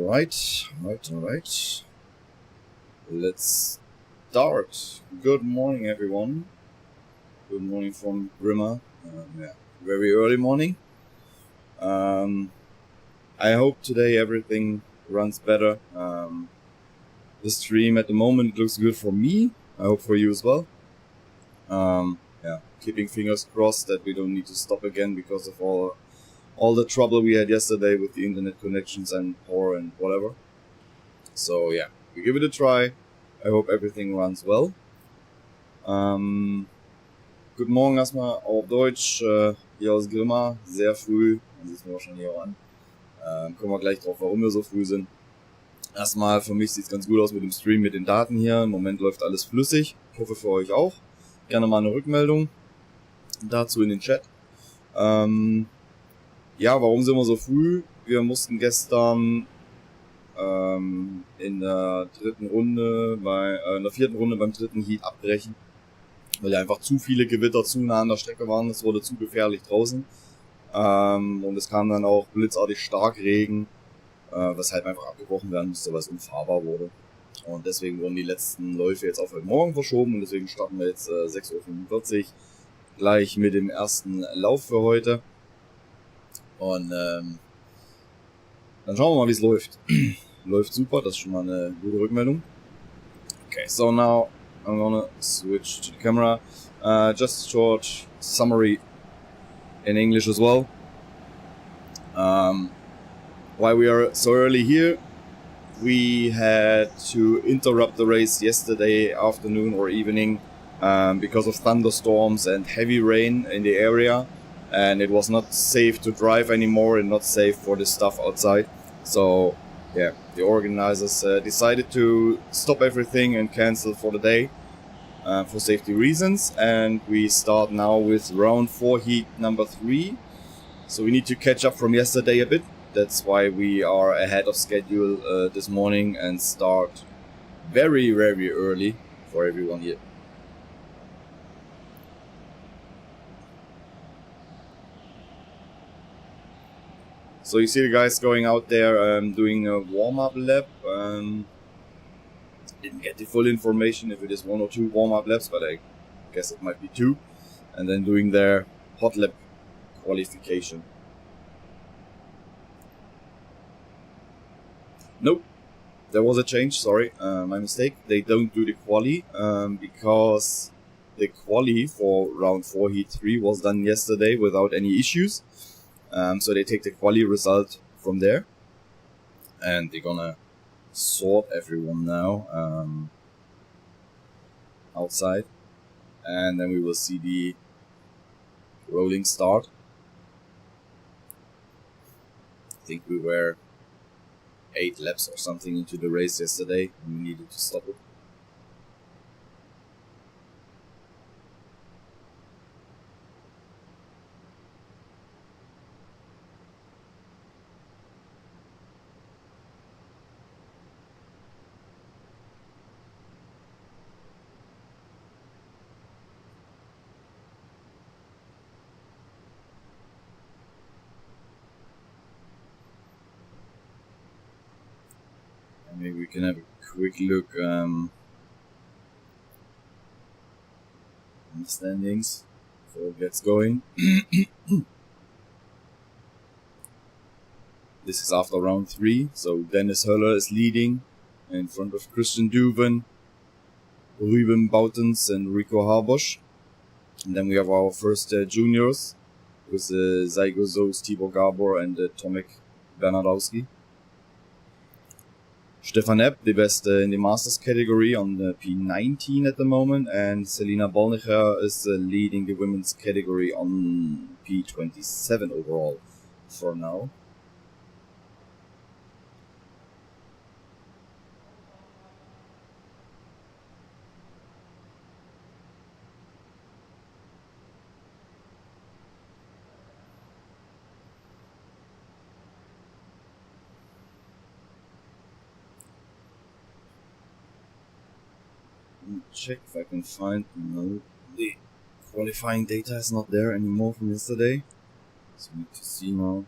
Alright. Let's start. Good morning, everyone. Good morning from Grimma. Very early morning. I hope today everything runs better. The stream at the moment looks good for me. I hope for you as well. Keeping fingers crossed that we don't need to stop again because of all the trouble we had yesterday with the internet connections and power and whatever. So yeah, we give it a try. I hope everything runs well. Guten Morgen erstmal auf Deutsch, hier aus Grimma, sehr früh, man sieht es mir auch schon hier auch an. Kommen wir gleich drauf, warum wir so früh sind. Erstmal, für mich sieht es ganz gut aus mit dem Stream, mit den Daten hier. Im Moment läuft alles flüssig, ich hoffe für euch auch. Gerne mal eine Rückmeldung dazu in den Chat. Warum sind wir so früh? Wir mussten gestern in der vierten Runde beim dritten Heat abbrechen, weil ja einfach zu viele Gewitter zu nah an der Strecke waren. Es wurde zu gefährlich draußen und es kam dann auch blitzartig stark Regen, weshalb einfach abgebrochen werden musste, weil es unfahrbar wurde. Und deswegen wurden die letzten Läufe jetzt auf heute Morgen verschoben und deswegen starten wir jetzt 6:45 Uhr gleich mit dem ersten Lauf für heute. Und dann schauen wir mal, wie es läuft. Läuft super, das ist schon mal eine gute Rückmeldung. Okay, so now I'm gonna switch to the camera. Just a short summary in English as well. Why we are so early here. We had to interrupt the race yesterday afternoon or evening because of thunderstorms and heavy rain in the area. And it was not safe to drive anymore and not safe for the stuff outside. So yeah, the organizers decided to stop everything and cancel for the day for safety reasons. And we start now with round 4 heat number 3. So we need to catch up from yesterday a bit. That's why we are ahead of schedule this morning and start very, very early for everyone here. So you see the guys going out there doing a warm-up lap. Didn't get the full information if it is 1 or 2 warm-up laps, but I guess it might be 2. And then doing their hot lap qualification. Nope, there was a change, sorry, my mistake. They don't do the quali because the quali for round 4 heat 3 was done yesterday without any issues. So they take the quali result from there and they're gonna sort everyone now outside, and then we will see the rolling start. I think we were 8 laps or something into the race yesterday and we needed to stop it. Maybe we can have a quick look on the standings before it gets going. This is after round 3, so Dennis Höller is leading in front of Christian Duven, Ruben Boutens and Rico Harbosch. And then we have our first juniors with Zygo Zos, Tibor Gabor and Tomek Bernardowski. Stefan Epp, the best in the Masters category on the P19 at the moment, and Selina Bolnicher is leading the women's category on P27 overall for now. Check if I can find, no, the qualifying data is not there anymore from yesterday, so we need to see now.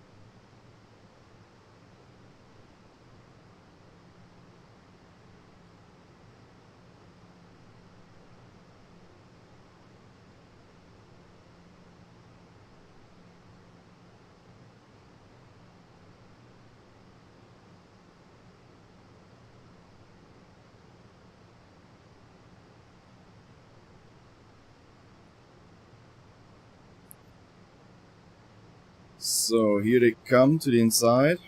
So here they come to the inside.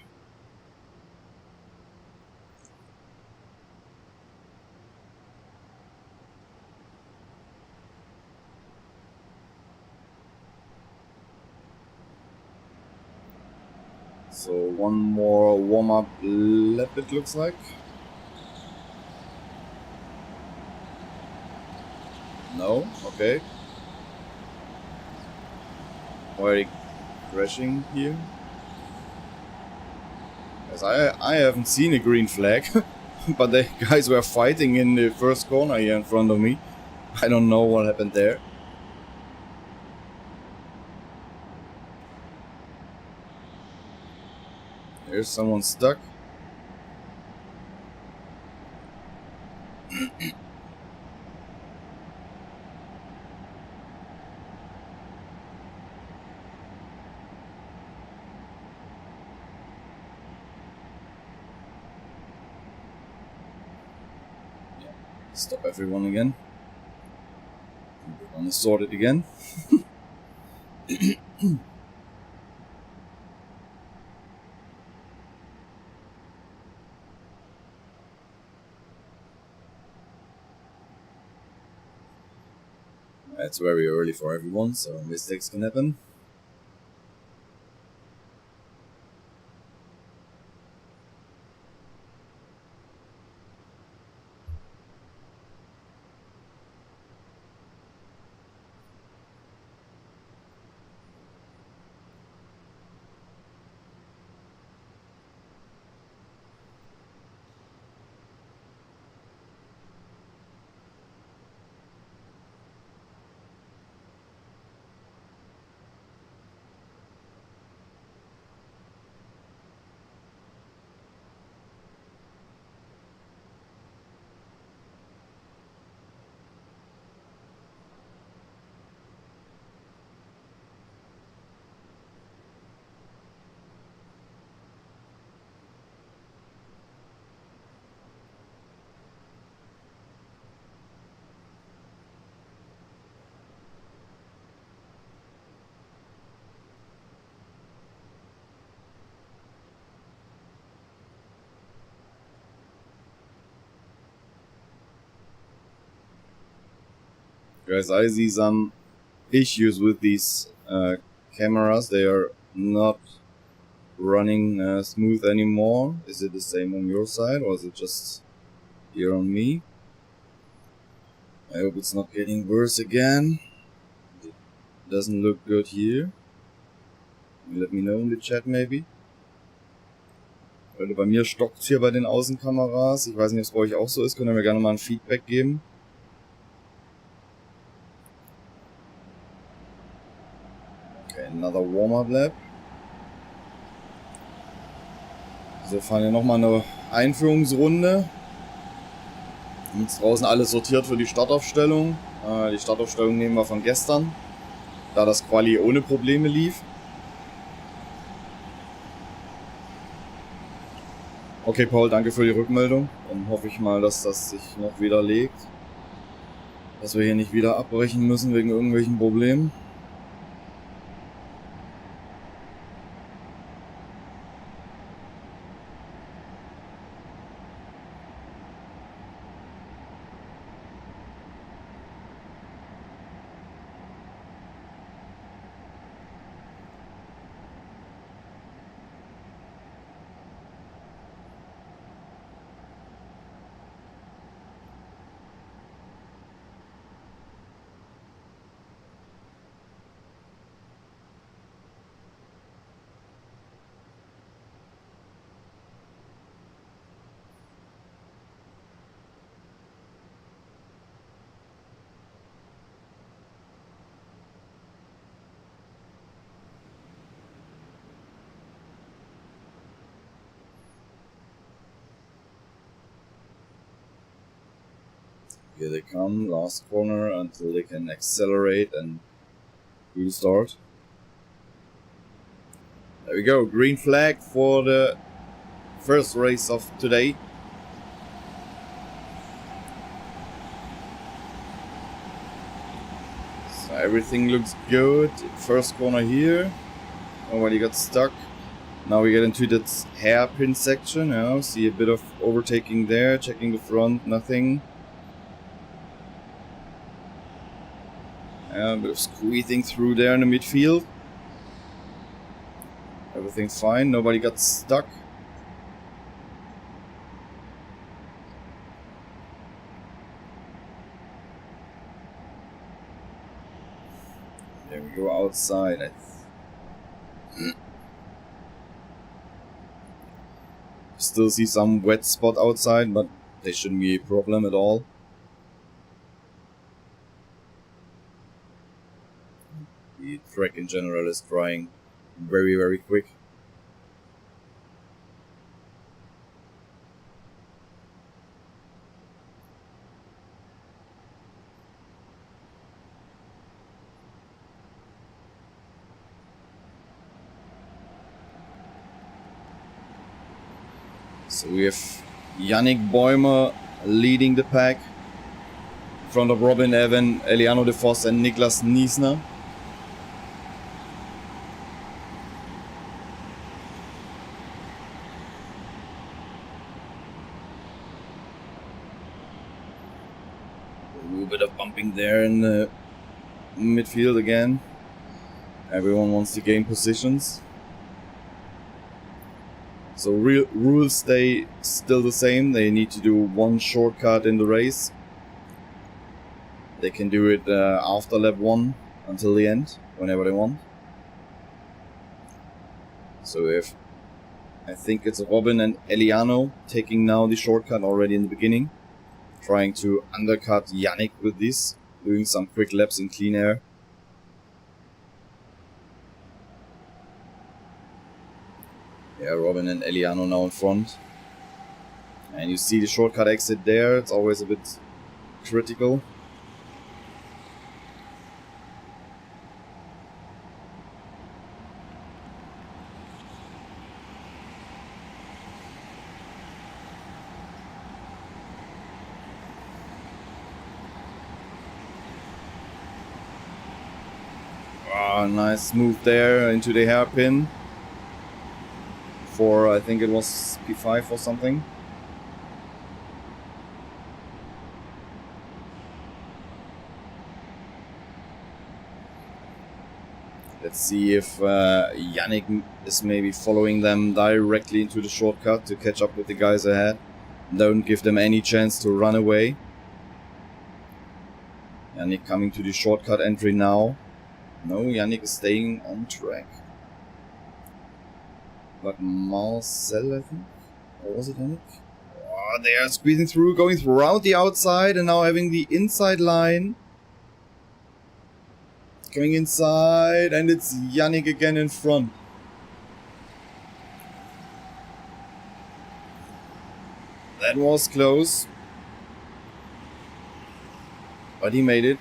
So one more warm-up lap it looks like. No? Okay. Why are they crashing here? Yes, I haven't seen a green flag, but the guys were fighting in the first corner here in front of me. I don't know what happened there. There's someone stuck. Stop everyone again. We're gonna sort it again. It's very early for everyone, so mistakes can happen. Guys, I see some issues with these cameras. They are not running smooth anymore. Is it the same on your side, or is it just here on me? I hope it's not getting worse again. It doesn't look good here. Let me know in the chat maybe. Leute, bei mir stockt's hier bei den Außenkameras. Ich weiß nicht, ob es bei euch auch so ist. Könnt ihr mir gerne mal ein Feedback geben. Okay, another warm-up lap. So, fahren wir nochmal eine Einführungsrunde. Jetzt draußen alles sortiert für die Startaufstellung. Die Startaufstellung nehmen wir von gestern, da das Quali ohne Probleme lief. Okay, Paul, danke für die Rückmeldung. Dann hoffe ich mal, dass das sich noch widerlegt. Dass wir hier nicht wieder abbrechen müssen wegen irgendwelchen Problemen. Here they come, last corner, until they can accelerate and do the start. There we go, green flag for the first race of today. So everything looks good. First corner here. Nobody got stuck. Now we get into that hairpin section. Yeah, see a bit of overtaking there. Checking the front, nothing. Yeah, a bit of squeezing through there in the midfield. Everything's fine. Nobody got stuck. There we go outside. Still see some wet spot outside, but they shouldn't be a problem at all. The track in general is drying very, very quick. So we have Yannick Bäumer leading the pack in front of Robin, Evan, Eliano de Vos and Niklas Niesner. A little bit of bumping there in the midfield again. Everyone wants to gain positions. So rules stay still the same. They need to do one shortcut in the race. They can do it after lap 1 until the end, whenever they want. So if I think it's Robin and Eliano taking now the shortcut already in the beginning, trying to undercut Yannick with this, doing some quick laps in clean air. Yeah, Robin and Eliano now in front. And you see the shortcut exit there. It's always a bit critical. Ah, nice move there into the hairpin. For I think it was P5 or something. Let's see if Yannick is maybe following them directly into the shortcut to catch up with the guys ahead. Don't give them any chance to run away. Yannick coming to the shortcut entry now. No, Yannick is staying on track. But Marcel, I think? Or was it Yannick? Oh, they are squeezing through, going throughout the outside and now having the inside line. Going inside and it's Yannick again in front. That was close. But he made it.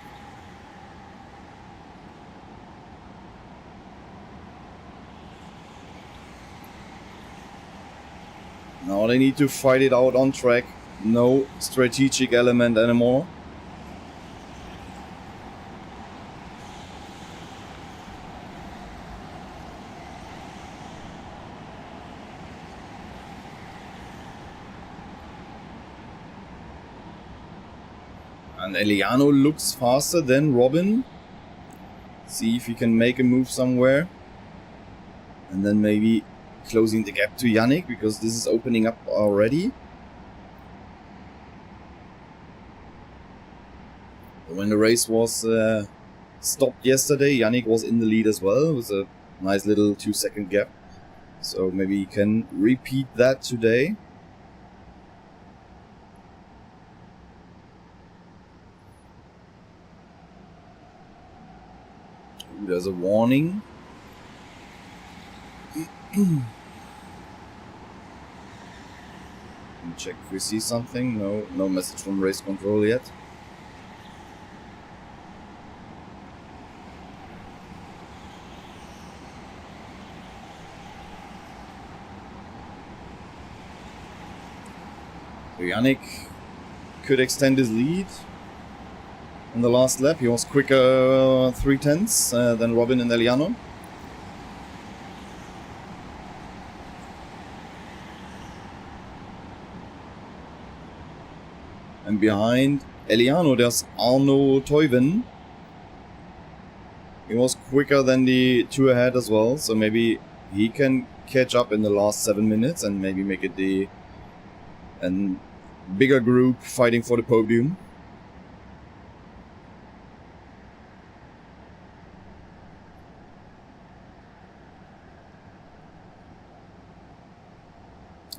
Now they need to fight it out on track. No strategic element anymore. And Eliano looks faster than Robin. See if he can make a move somewhere. And then maybe closing the gap to Yannick, because this is opening up already. When the race was stopped yesterday, Yannick was in the lead as well, with a nice little 2-second gap. So maybe he can repeat that today. Ooh, there's a warning. Check if we see something. No message from race control yet. So Yannick could extend his lead in the last lap. He was quicker 3/10 than Robin and Eliano. And behind Eliano, there's Arno Toiven. He was quicker than the two ahead as well, so maybe he can catch up in the last 7 minutes and maybe make it a bigger group fighting for the podium.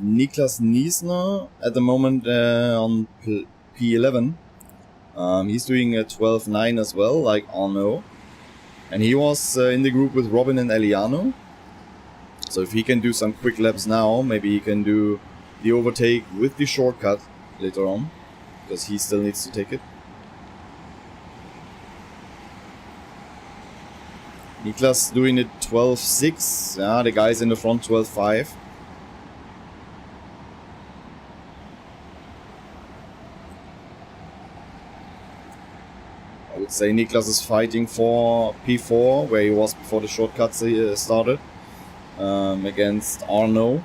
Niklas Niesner at the moment on P11. He's doing a 12.9 as well, like Arno. And he was in the group with Robin and Eliano. So if he can do some quick laps now, maybe he can do the overtake with the shortcut later on. Because he still needs to take it. Niklas doing it 12.6. Yeah, the guys in the front 12.5. I would say Niklas is fighting for P4, where he was before the shortcuts started, against Arno.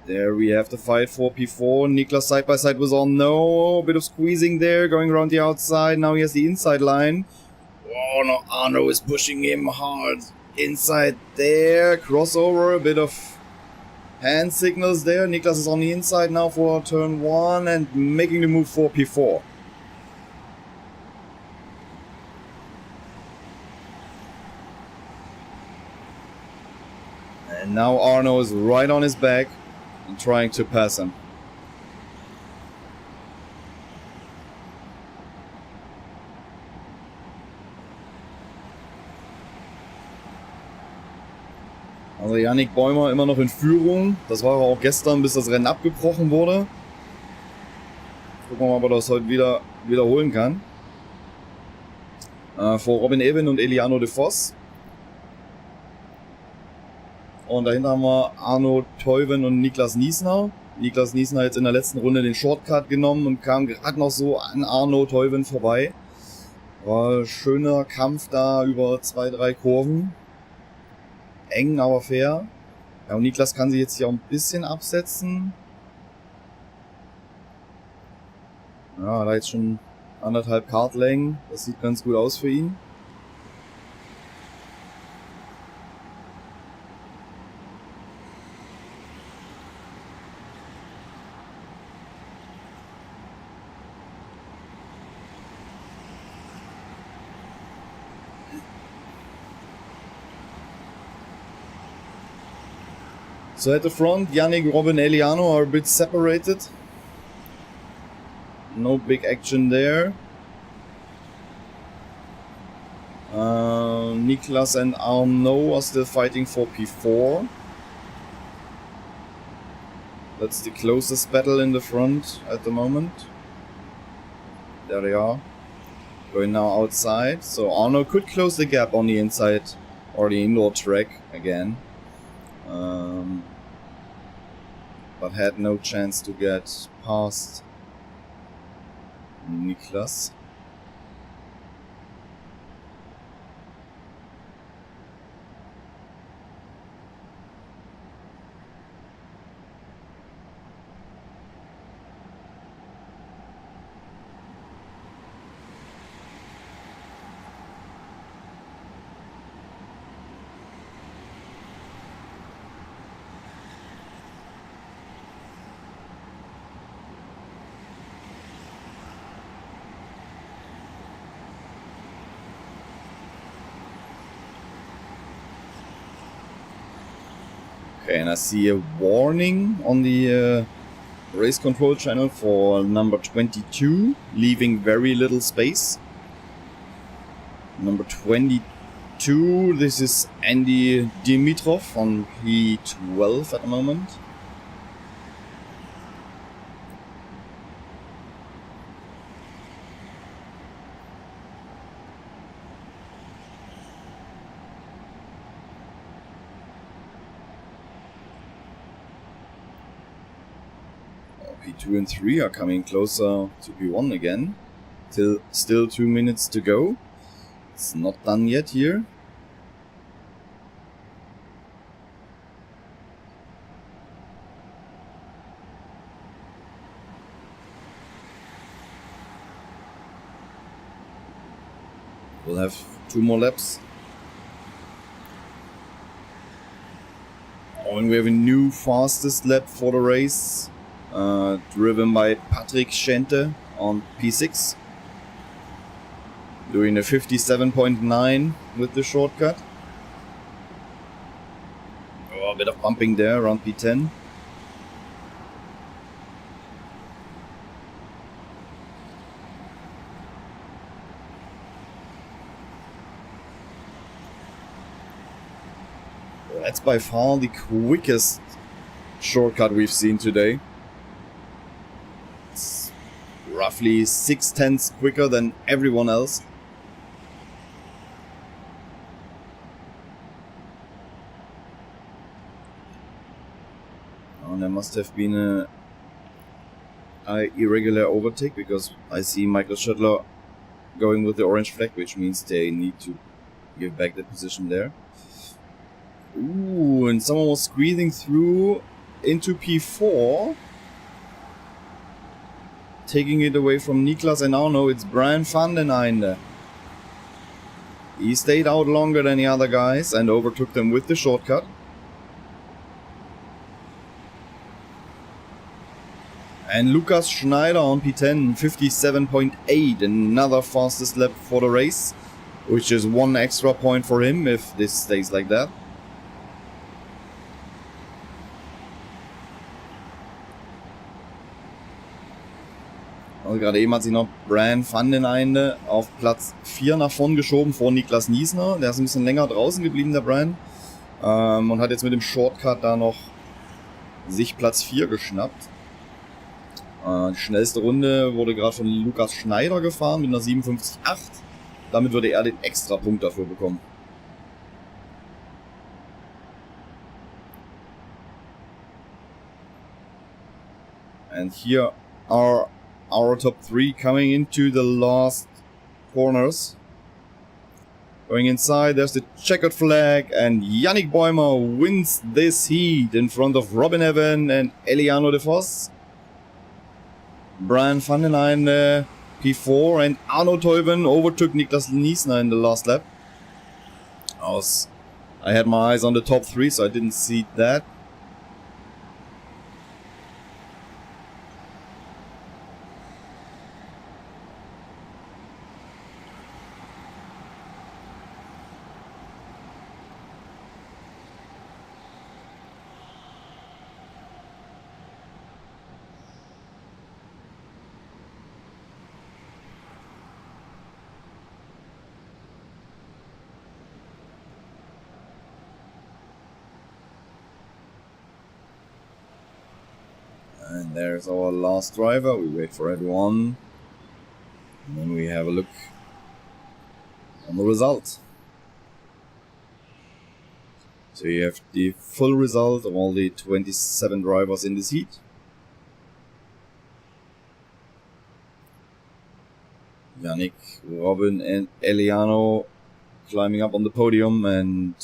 There we have the fight for P4. Niklas side by side with Arno. A bit of squeezing there, going around the outside. Now he has the inside line. Oh no, Arno is pushing him hard. Inside there. Crossover, a bit of hand signals there. Niklas is on the inside now for turn 1 and making the move for P4. And now Arno is right on his back. Trying to pass him. Also Yannick Bäumer immer noch in Führung. Das war er auch gestern, bis das Rennen abgebrochen wurde. Gucken wir mal, ob er das heute wiederholen kann. Vor Robin Eben und Eliano de Vos. Und dahinter haben wir Arno Toiven und Niklas Niesner. Niklas Niesner jetzt in der letzten Runde den Shortcut genommen und kam gerade noch so an Arno Toiven vorbei. War ein schöner Kampf da über 2-3 Kurven. Eng, aber fair. Ja, und Niklas kann sich jetzt hier auch ein bisschen absetzen. Ja, da jetzt schon 1,5 Kartlängen. Das sieht ganz gut aus für ihn. So at the front, Yannick, Robin, Eliano are a bit separated. No big action there. Niklas and Arno are still fighting for P4. That's the closest battle in the front at the moment. There they are. Going now outside. So Arno could close the gap on the inside or the indoor track again. But had no chance to get past Niklas. Okay, and I see a warning on the race control channel for number 22, leaving very little space. Number 22, this is Andy Dimitrov on P12 at the moment. P2 and 3 are coming closer to P1 again. Still 2 minutes to go. It's not done yet here. We'll have 2 more laps. Oh, and we have a new fastest lap for the race, driven by Patrick Schente on P6, doing a 57.9 with the shortcut. Oh, a bit of bumping there around P10. That's by far the quickest shortcut we've seen today. It's roughly 6/10 quicker than everyone else. And there must have been a irregular overtake, because I see Michael Schöttler going with the orange flag, which means they need to give back the position there. Ooh, and someone was squeezing through into P4. Taking it away from Niklas and Arno, it's Brian van den Einde. He stayed out longer than the other guys and overtook them with the shortcut. And Lukas Schneider on P10, 57.8, another fastest lap for the race, which is 1 extra point for him if this stays like that. Also gerade eben hat sich noch Brian van den Einde auf Platz 4 nach vorn geschoben vor Niklas Niesner. Der ist ein bisschen länger draußen geblieben, der Brian. Und hat jetzt mit dem Shortcut da noch sich Platz 4 geschnappt. Die schnellste Runde wurde gerade von Lukas Schneider gefahren mit einer 57,8. Damit würde er den Extrapunkt dafür bekommen. And here are our top 3 coming into the last corners. Going inside, there's the checkered flag, and Yannick Bäumer wins this heat in front of Robin Evan and Eliano de Vos. Brian van den Einde P4, and Arno Teuben overtook Niklas Niesner in the last lap. I had my eyes on the top 3, so I didn't see that. And there's our last driver. We wait for everyone. And then we have a look on the result. So you have the full result of all the 27 drivers in this heat. Yannick, Robin and Eliano climbing up on the podium, and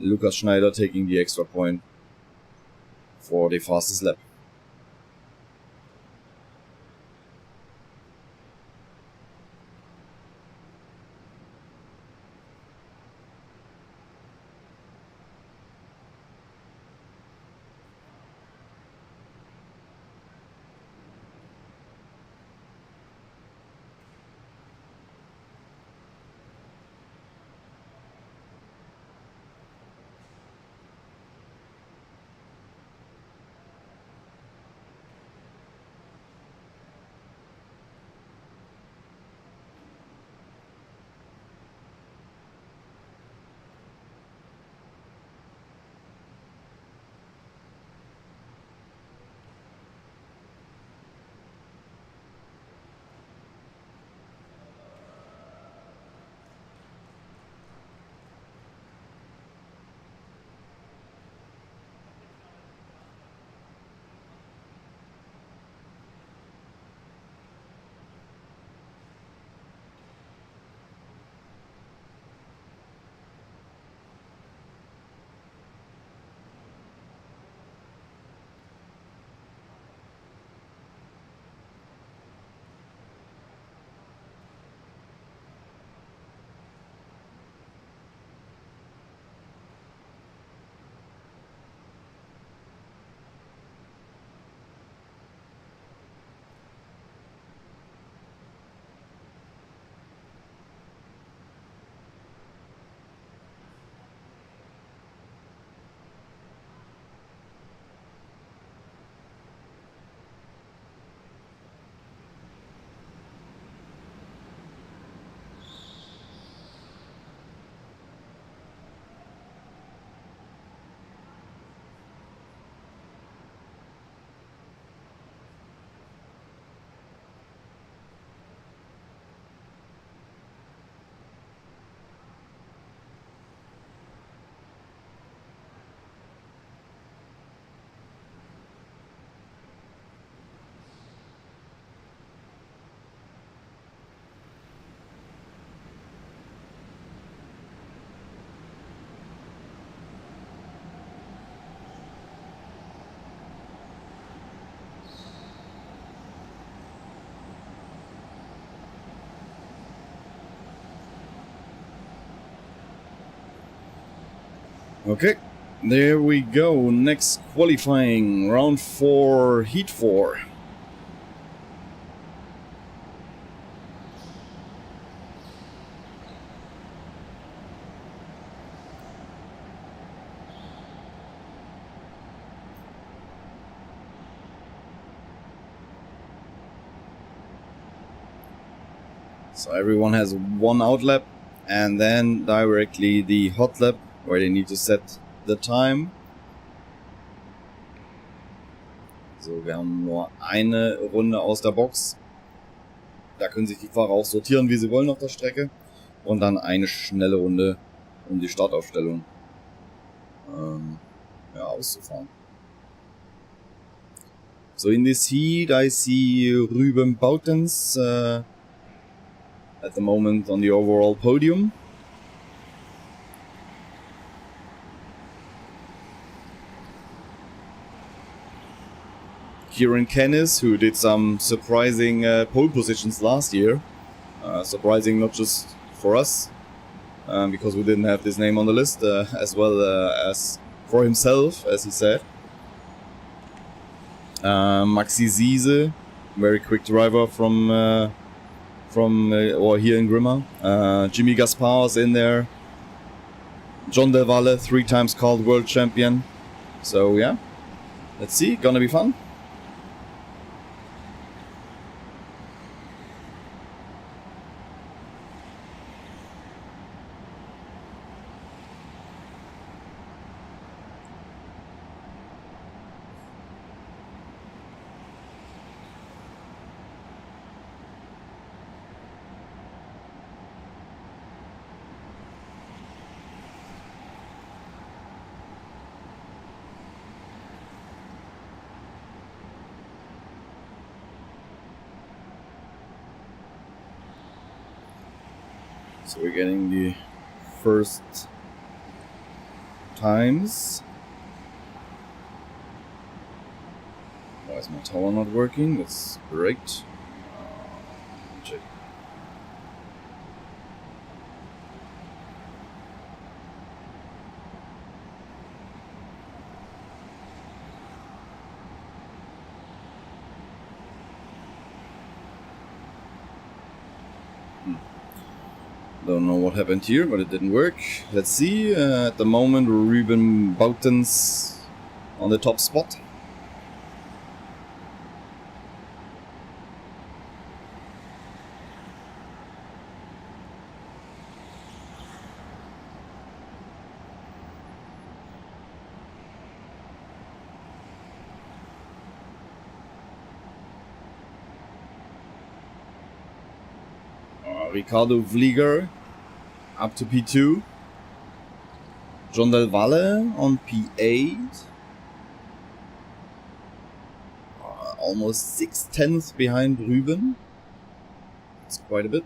Lukas Schneider taking the extra point for the fastest lap. Okay, there we go. Next qualifying, round 4, heat 4. So everyone has one out lap and then directly the hot lap where they need to set the time. So, wir haben nur eine Runde aus der Box. Da können sich die Fahrer auch sortieren, wie sie wollen auf der Strecke. Und dann eine schnelle Runde, um die Startaufstellung auszufahren. So in this heat I see Ruben Boutens at the moment on the overall podium. Kieran Kennis, who did some surprising pole positions last year. Surprising not just for us, because we didn't have this name on the list, as well as for himself, as he said. Maxi Ziese, very quick driver from here in Grimma. Jimmy Gaspar is in there. John Del Valle, 3 times called world champion. So yeah, let's see, gonna be fun. So we're getting the first times. Why is my tower not working? That's great. Check. Don't know what happened here, but it didn't work. Let's see. At the moment, Ruben Boutens on the top spot. Ricardo Vlieger up to P2. John Del Valle on P8. Almost 6/10 behind Ruben. That's quite a bit.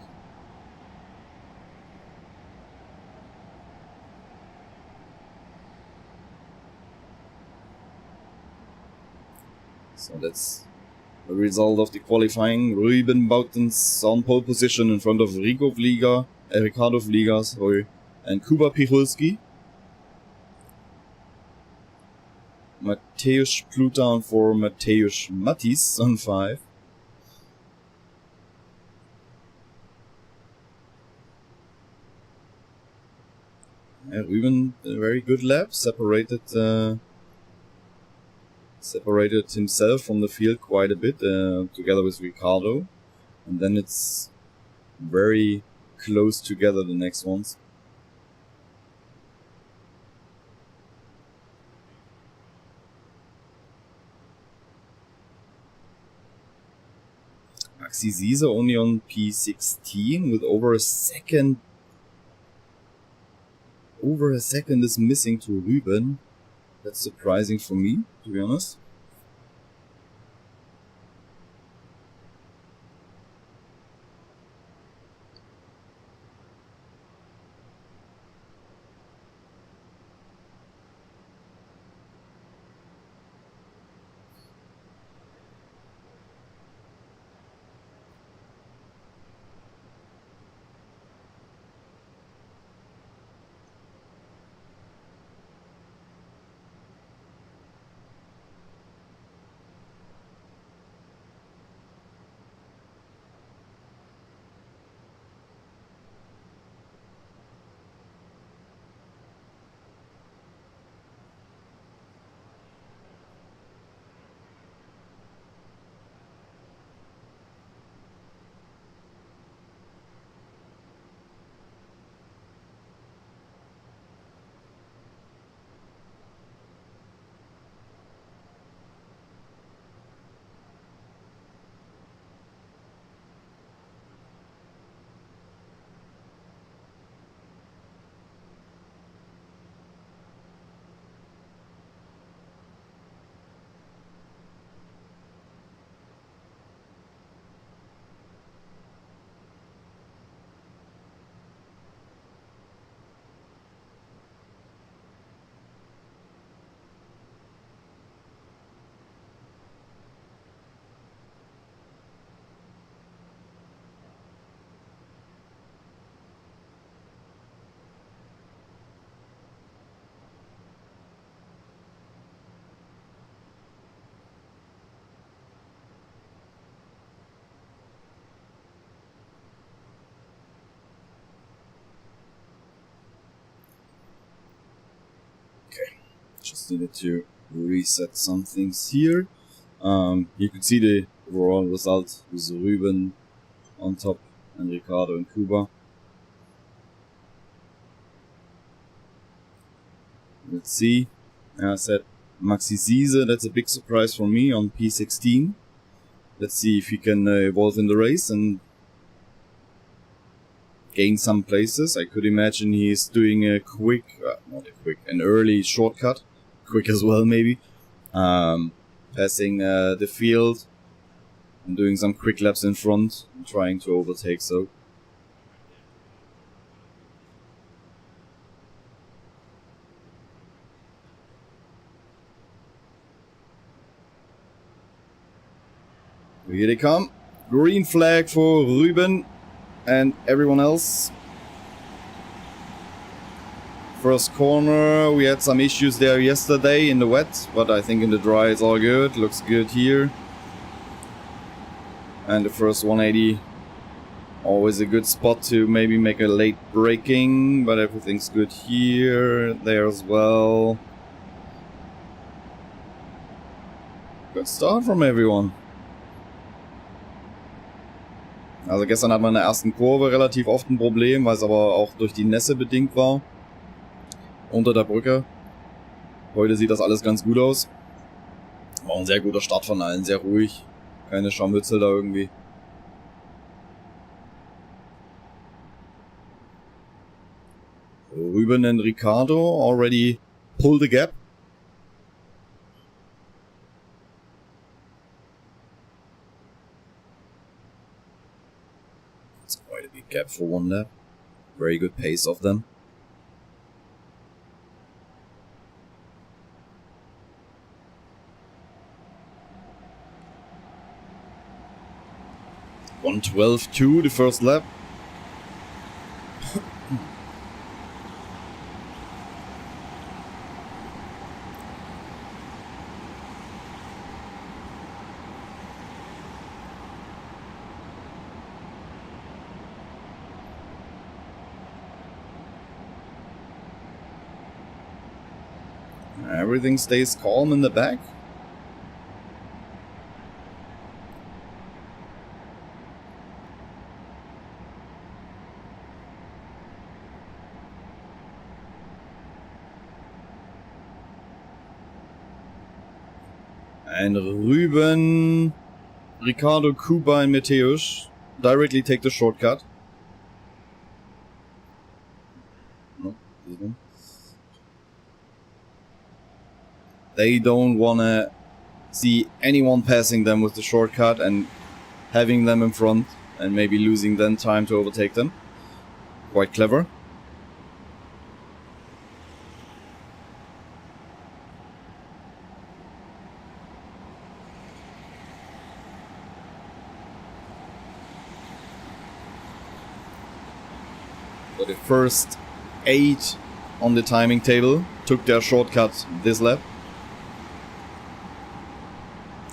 So that's the result of the qualifying. Ruben Boutens on pole position in front of Ricardo Vlieger, and Kuba Pichulski. Mateusz Pluta for Mateusz Mattis on 5. Ruben, a very good lap, separated himself from the field quite a bit, together with Ricardo, and then it's very close together the next ones. Maxi Ziese only on P16 with over a second is missing to Ruben. That's surprising for me, to be honest. Just needed to reset some things here. You could see the overall result with Ruben on top and Ricardo and Kuba. Let's see. I said Maxi Ziese, that's a big surprise for me on P16. Let's see if he can evolve in the race and gain some places. I could imagine he's doing a quick, an early shortcut. Quick as well, maybe. Passing the field and doing some quick laps in front and trying to overtake so. Here they come. Green flag for Ruben and everyone else. First corner, we had some issues there yesterday in the wet, but I think in the dry it's all good. Looks good here. And the first 180, always a good spot to maybe make a late braking, but everything's good here, there as well. Good start from everyone. Also gestern hat man in der ersten Kurve relativ oft ein Problem, weil es aber auch durch die Nässe bedingt war. Unter der Brücke. Heute sieht das alles ganz gut aus. War ein sehr guter Start von allen, sehr ruhig. Keine Scharmützel da irgendwie. Ruben and Ricardo already pulled the gap. It's quite a big gap for one lap. Very good pace of them. .112.2 the first lap. Everything stays calm in the back. And Ruben, Ricardo, Kuba and Mateusz directly take the shortcut. No, this one. They don't wanna see anyone passing them with the shortcut and having them in front and maybe losing then time to overtake them. Quite clever. So the first 8 on the timing table took their shortcut this lap.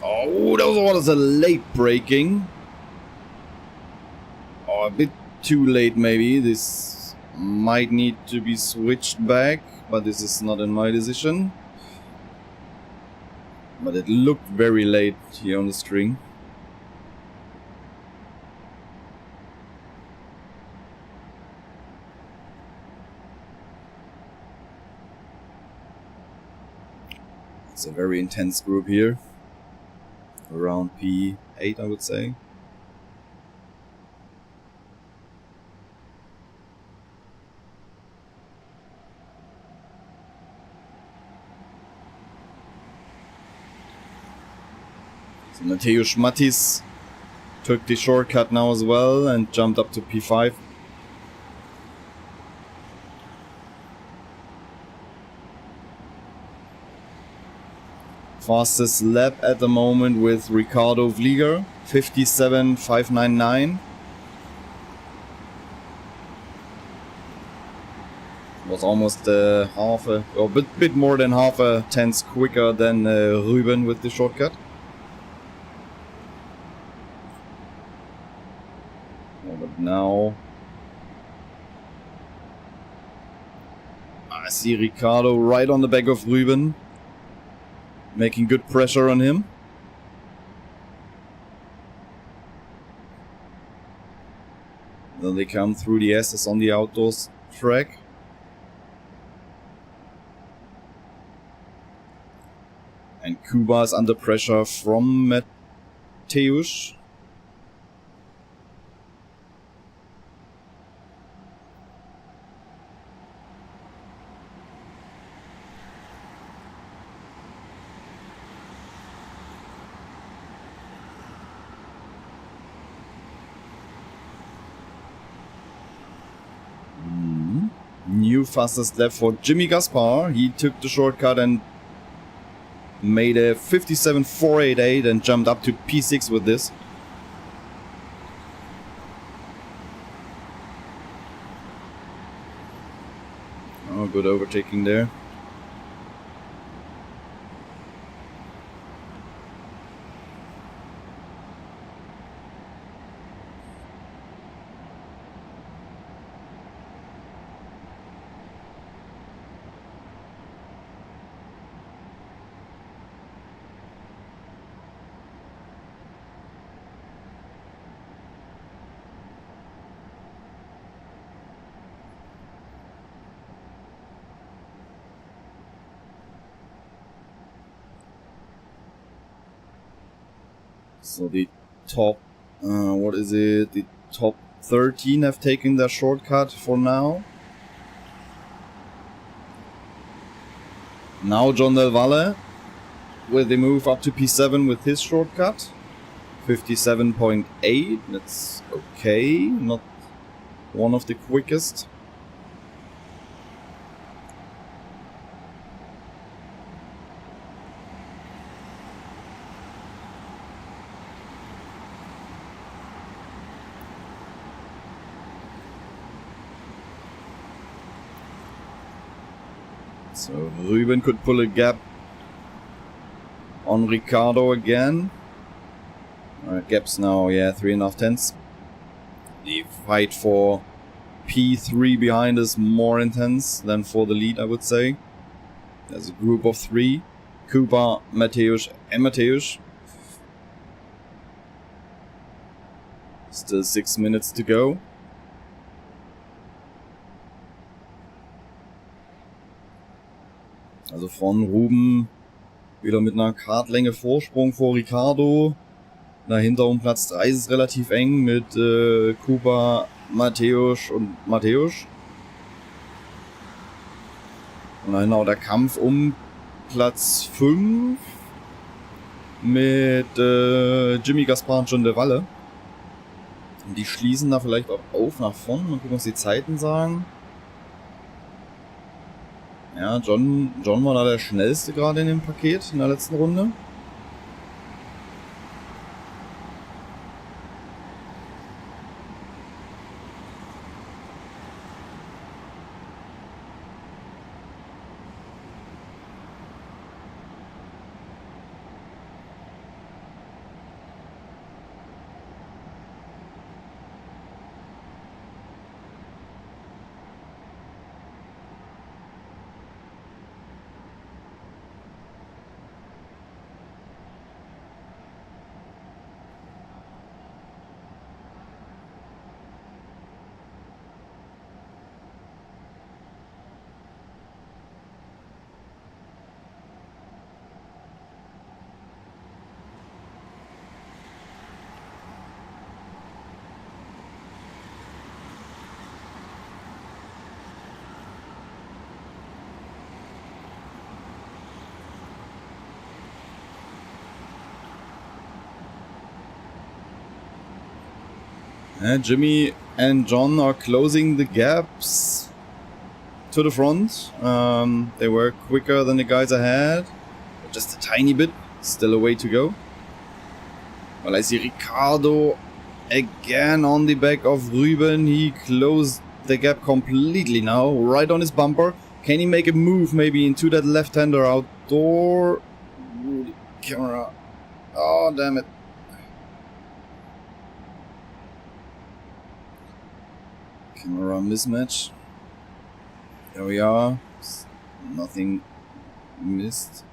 Oh, that was a late braking. Oh, a bit too late maybe. This might need to be switched back, but this is not in my decision. But it looked very late here on the string. It's a very intense group here. Around P8, I would say. So Mateusz Mattis took the shortcut now as well and jumped up to P5. Fastest lap at the moment with Ricardo Vlieger, 57.599. Was almost bit more than half a tenth quicker than Ruben with the shortcut. Oh, but now I see Ricardo right on the back of Ruben. making good pressure on him. Then they come through the S's on the outdoors track. And Kuba is under pressure from Mateusz. New fastest lap for Jimmy Gaspar. He took the shortcut and made a 57.488 and jumped up to P6 with this. Oh, good overtaking there. So the top, what is it? The top 13 have taken their shortcut for now. Now John Del Valle, will they move up to P7 with his shortcut? 57.8, that's okay, not one of the quickest. So Ruben could pull a gap on Ricardo again. Gaps now, yeah, 3.5 tenths. The fight for P3 behind is more intense than for the lead, I would say. There's a group of 3. Kuba, Mateusz and Mateusz. Still 6 minutes to go. Also von Ruben wieder mit einer Kartlänge Vorsprung vor Ricardo. Dahinter um Platz 3 ist es relativ eng mit Kuba, Mateusz und Mateusz. Und dann genau der Kampf um Platz 5 mit Jimmy Gaspar und John Del Valle. Und die schließen da vielleicht auch auf nach vorne. Mal gucken, was die Zeiten sagen. Ja, John war da der schnellste gerade in dem Paket in der letzten Runde. Jimmy and John are closing the gaps to the front. They were quicker than the guys ahead. Just a tiny bit. Still a way to go. Well, I see Ricardo again on the back of Ruben. He closed the gap completely now. Right on his bumper. Can he make a move maybe into that left-hander outdoor? Camera. Oh, damn it. Camera mismatch. There we are. Nothing missed.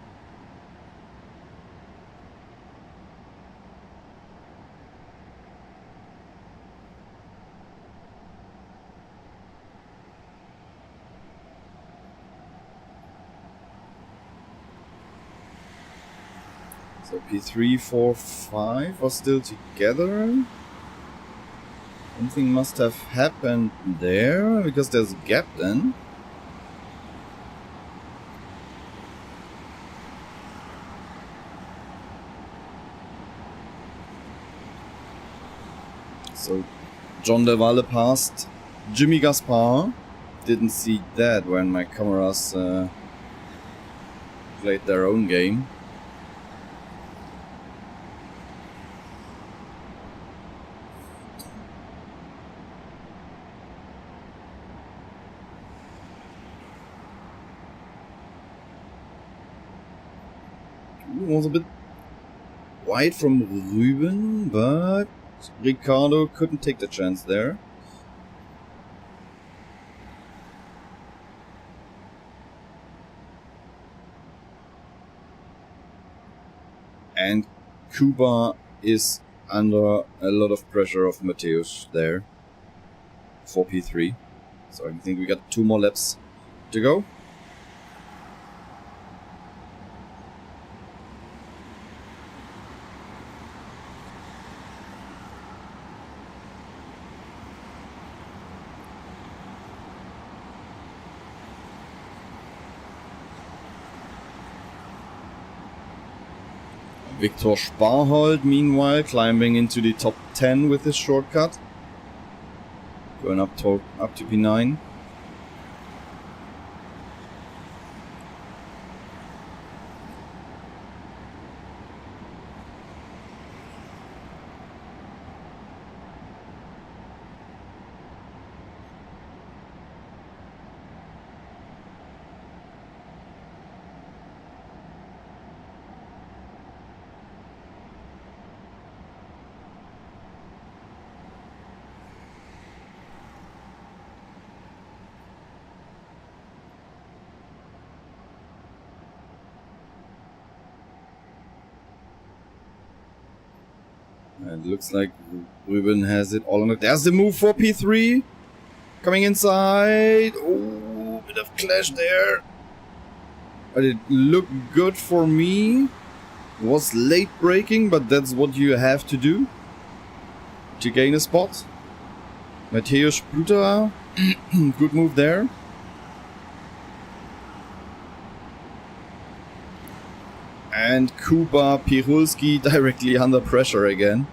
So P3, 4, 5 are still together. Something must have happened there, because there's a gap then. So John Del Valle passed Jimmy Gaspar. Didn't see that when my cameras played their own game. Was a bit wide from Ruben, but Ricardo couldn't take the chance there. And Kuba is under a lot of pressure of Mateusz there for P3. So I think we got 2 more laps to go. Viktor Sparhold, meanwhile, climbing into the top 10 with his shortcut. Going up to P9. And it looks like Ruben has it all on it. There's the move for P3. Coming inside. Oh, bit of clash there. But it looked good for me. It was late braking, but that's what you have to do to gain a spot. Mateusz Pluta. Good move there. And Kuba Pirulski directly under pressure again.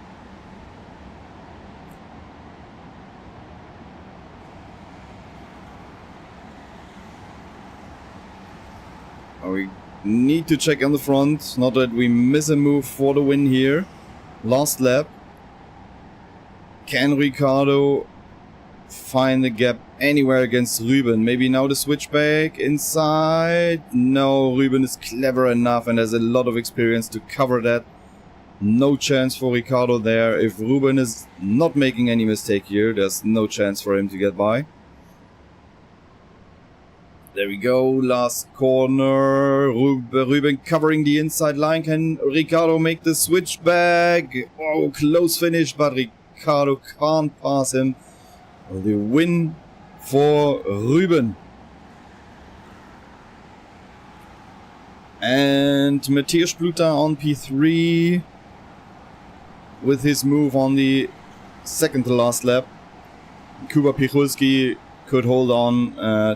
We need to check on the front, not that we miss a move for the win here. Last lap. Can Ricardo find the gap anywhere against Ruben? Maybe now the switchback inside. No, Ruben is clever enough and has a lot of experience to cover that. No chance for Ricardo there. If Ruben is not making any mistake here, there's no chance for him to get by. There we go, last corner. Ruben covering the inside line. Can Ricardo make the switchback? Oh, close finish, but Ricardo can't pass him. The win for Ruben. And Mateusz Pluta on P3 with his move on the second to last lap. Kuba Pirulski could hold on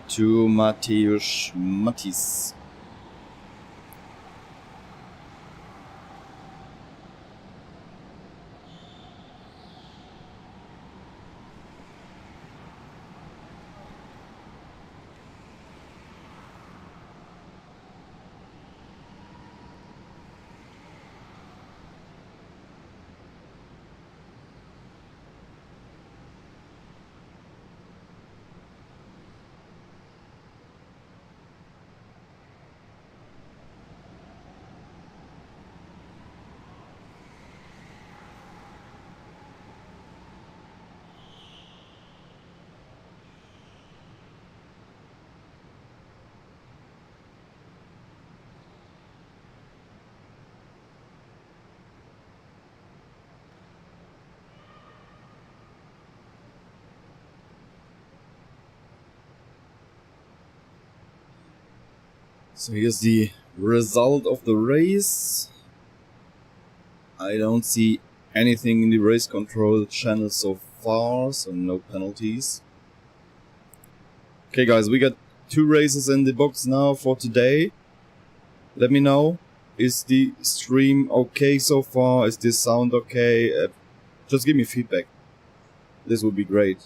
to Mateusz Mattis. So here's the result of the race. I don't see anything in the race control channel so far, so no penalties. Okay guys, we got 2 races in the box now for today. Let me know, is the stream okay so far? Is the sound okay? Just give me feedback. This would be great.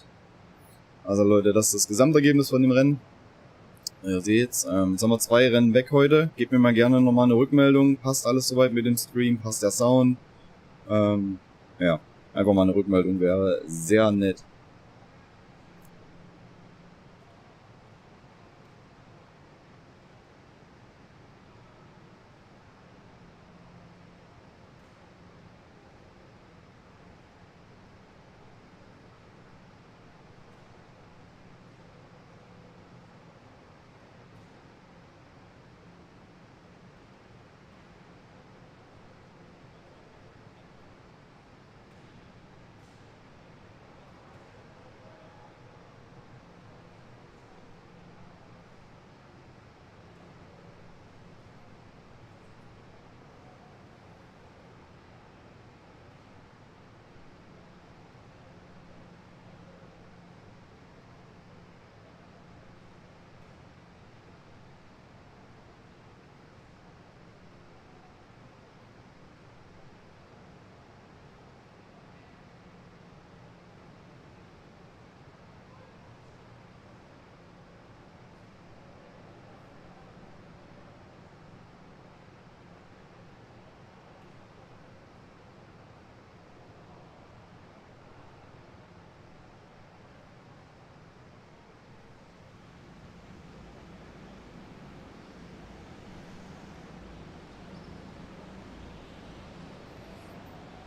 Also Leute, das ist das Gesamtergebnis von dem Rennen. Ihr seht's, jetzt haben wir 2 Rennen weg heute. Gebt mir mal gerne nochmal eine Rückmeldung. Passt alles soweit mit dem Stream? Passt der Sound? Ja, einfach mal eine Rückmeldung wäre sehr nett.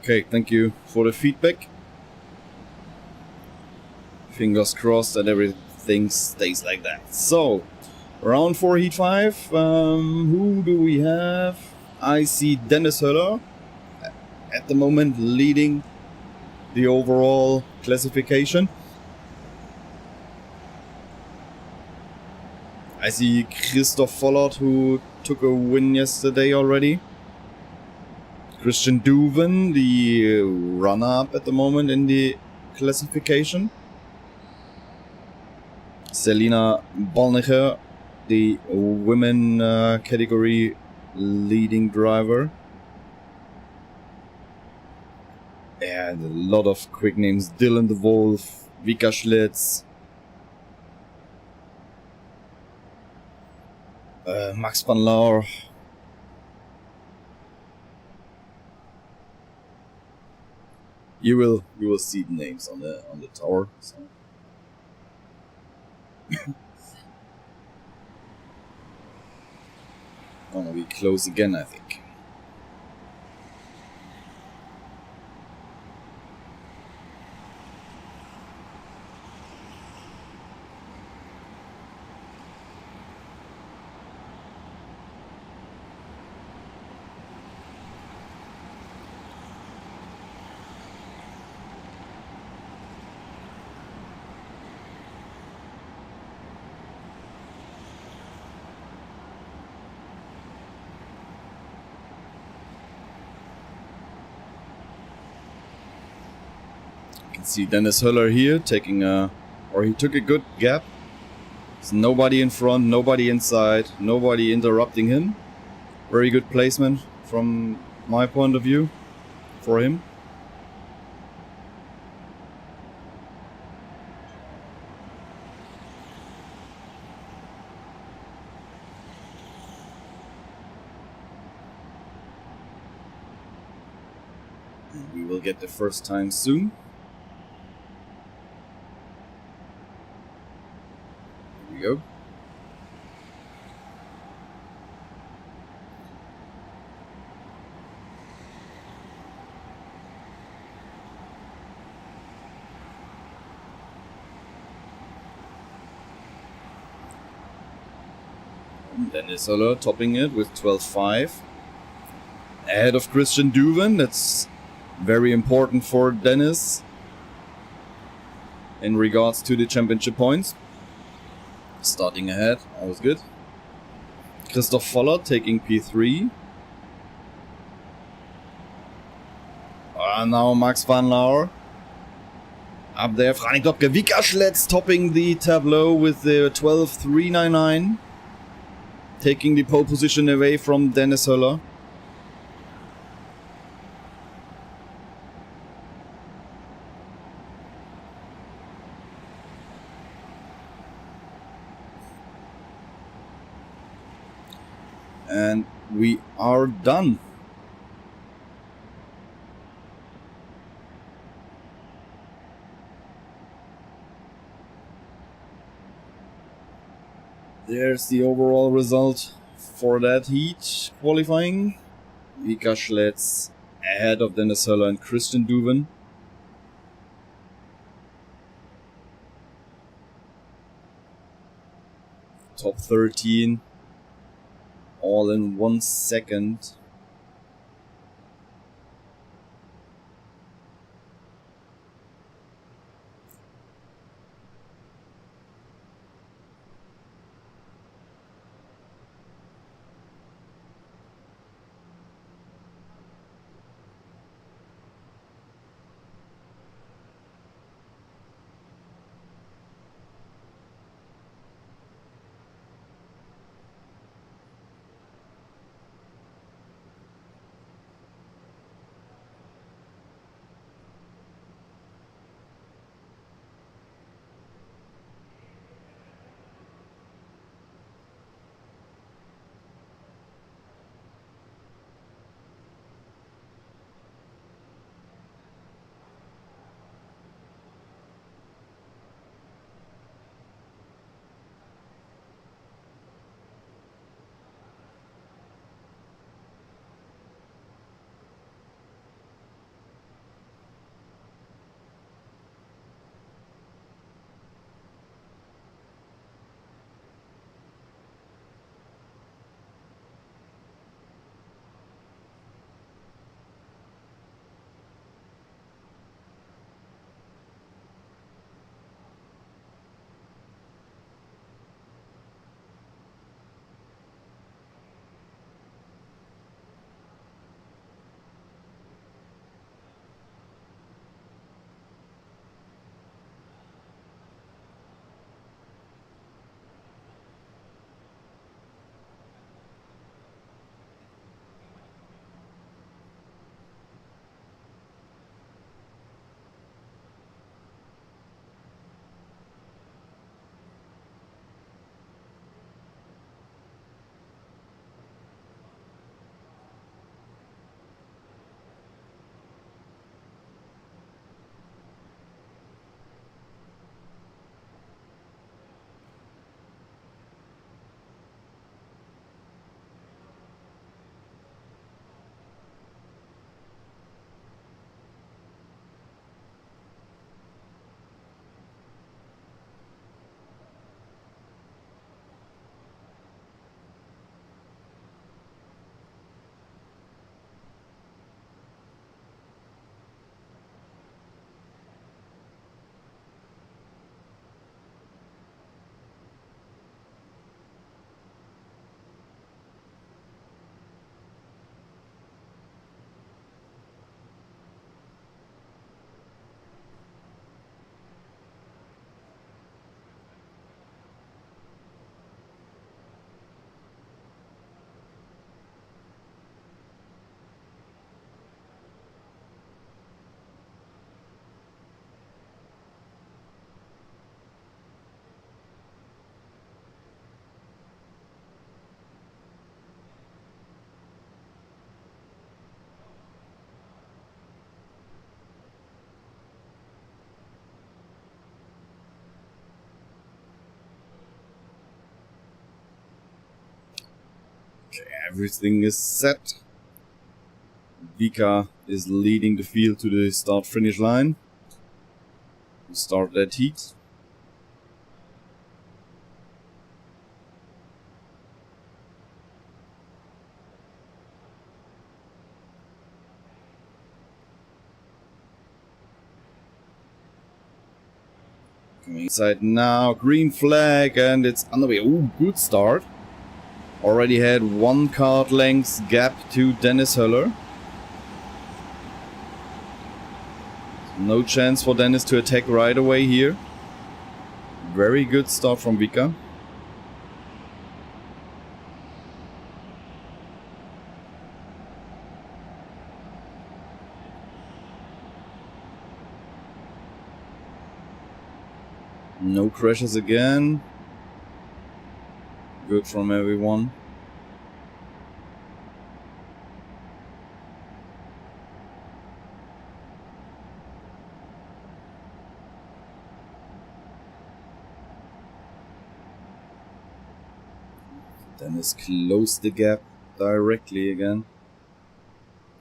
Okay, thank you for the feedback. Fingers crossed that everything stays like that. So, round 4, heat 5. Who do we have? I see Dennis Höller at the moment leading the overall classification. I see Christoph Vollert, who took a win yesterday already. Christian Duven, the runner-up at the moment in the classification. Selina Boehlig, the women category leading driver. And a lot of quick names. Dylan de Wolf, Vika Schlitz, Max van Laar. You will see the names on the tower. So. Gonna be close again, I think. See Dennis Höller here taking he took a good gap. There's nobody in front, nobody inside, nobody interrupting him. Very good placement from my point of view for him. And we will get the first time soon. Go. And Dennis Höller topping it with 12.5. Ahead of Christian Duven. That's very important for Dennis in regards to the championship points. Starting ahead, always good. Christoph Vollert taking P3. And now Max van Laar up there. Frank Dobke, Vika Schletz topping the tableau with the 12.399. Taking the pole position away from Dennis Höller. And we are done. There's the overall result for that heat qualifying. Vika Schletz ahead of Dennis Höller and Christian Duven. Top 13. All in 1 second. Everything is set. Vika is leading the field to the start-finish line. We start that heat. Coming inside now, green flag, and it's underway. Ooh, good start. Already had 1 kart length gap to Dennis Höller. No chance for Dennis to attack right away here. Very good start from Vika. No crashes again. Good from everyone. Dennis closed the gap directly again.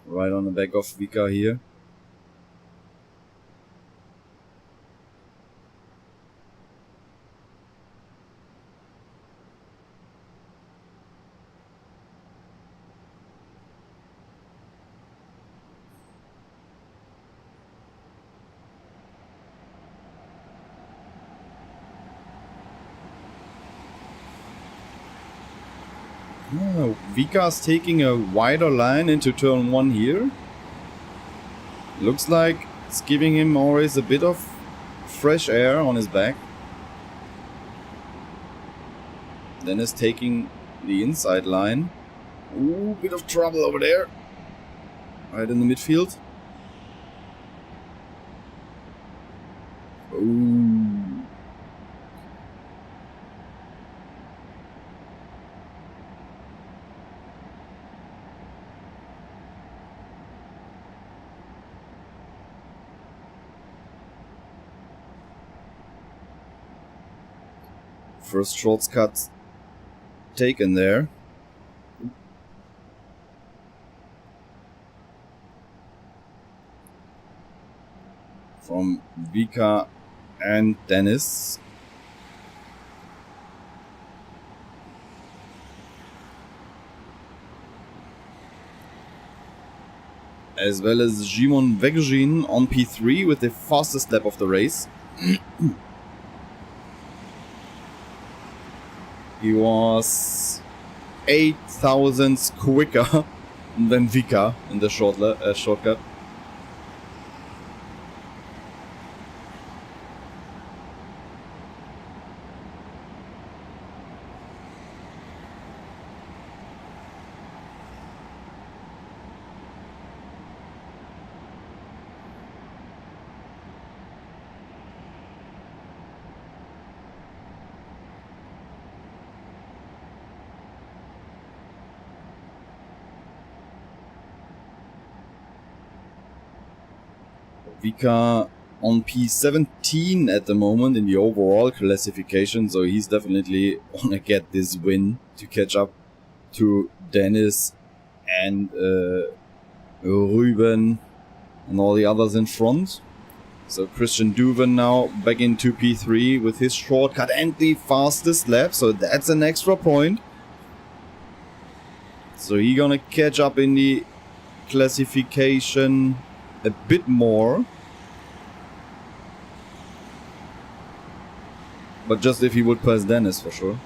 Right on the back of Vika here. Vika's taking a wider line into turn 1 here. Looks like it's giving him always a bit of fresh air on his back. Dennis taking the inside line. Ooh, bit of trouble over there. Right in the midfield. Ooh. First shortcut taken there. From Vika and Dennis. As well as German Indoor on P3 with the fastest lap of the race. He was 8 thousandths quicker than Vika in the shortcut. Vika on P17 at the moment in the overall classification, so he's definitely wanna get this win to catch up to Dennis and Ruben and all the others in front. So Christian Duven now back into P3 with his shortcut and the fastest lap, so that's an extra point. So he's gonna catch up in the classification a bit more. But just if he would pass Dennis for sure.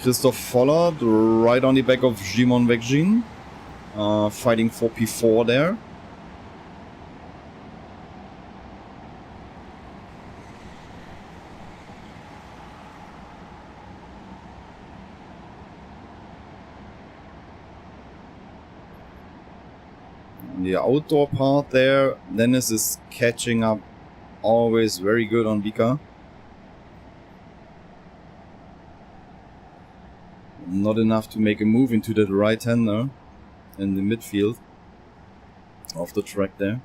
Christoph Vollert right on the back of German Indoor, fighting for P4 there. The outdoor part there, Dennis is catching up always very good on Vika. Not enough to make a move into that right-hander in the midfield of the track there.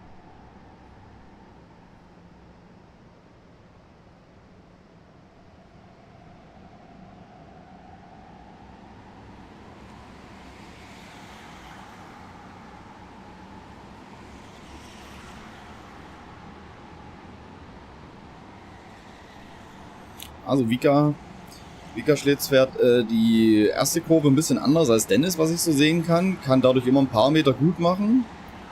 Also Vika Schlitz fährt die erste Kurve ein bisschen anders als Dennis, was ich so sehen kann. Kann dadurch immer ein paar Meter gut machen,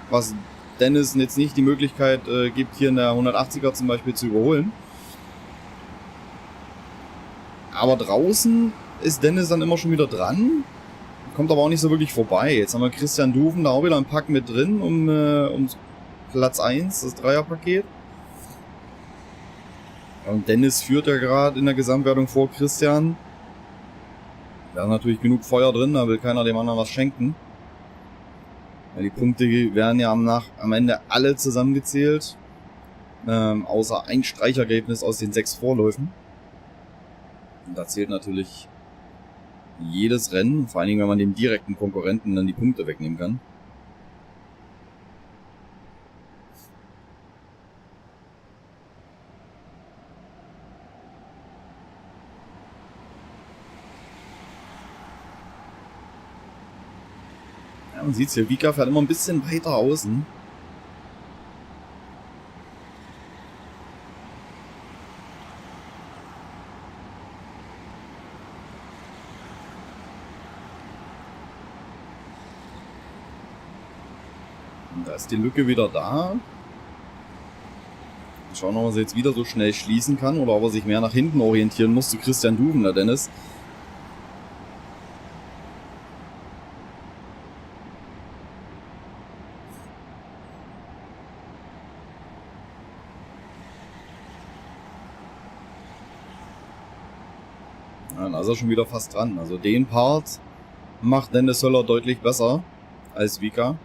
was Dennis jetzt nicht die Möglichkeit gibt, hier in der 180er zum Beispiel zu überholen. Aber draußen ist Dennis dann immer schon wieder dran, kommt aber auch nicht so wirklich vorbei. Jetzt haben wir Christian Duven da auch wieder ein Pack mit drin, um Platz 1, das Dreierpaket. Und Dennis führt ja gerade in der Gesamtwertung vor Christian. Da ist natürlich genug Feuer drin, da will keiner dem anderen was schenken. Ja, die Punkte werden ja am Ende alle zusammengezählt. Außer ein Streichergebnis aus den 6 Vorläufen. Und da zählt natürlich jedes Rennen, vor allen Dingen, wenn man dem direkten Konkurrenten dann die Punkte wegnehmen kann. Ja, man sieht es hier, Vika fährt immer ein bisschen weiter außen. Und da ist die Lücke wieder da. Schauen wir mal, ob er sie jetzt wieder so schnell schließen kann oder ob er sich mehr nach hinten orientieren muss zu Christian Duven, der Dennis. Ja, da ist er schon wieder fast dran. Also den Part macht Dennis Höller deutlich besser als Vika.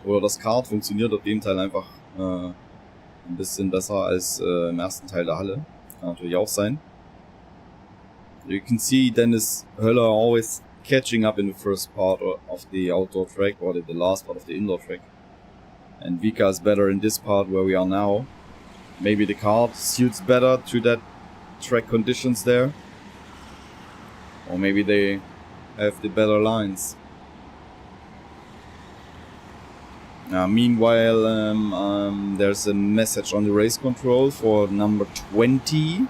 Oder das Kart funktioniert auf dem Teil einfach ein bisschen besser als im ersten Teil der Halle. Kann natürlich auch sein. You can see Dennis Höller always catching up in the first part of the outdoor track or the last part of the indoor track. And Vika is better in this part where we are now. Maybe the kart suits better to that track conditions there. Or maybe they have the better lines. Meanwhile, there's a message on the race control for number 20.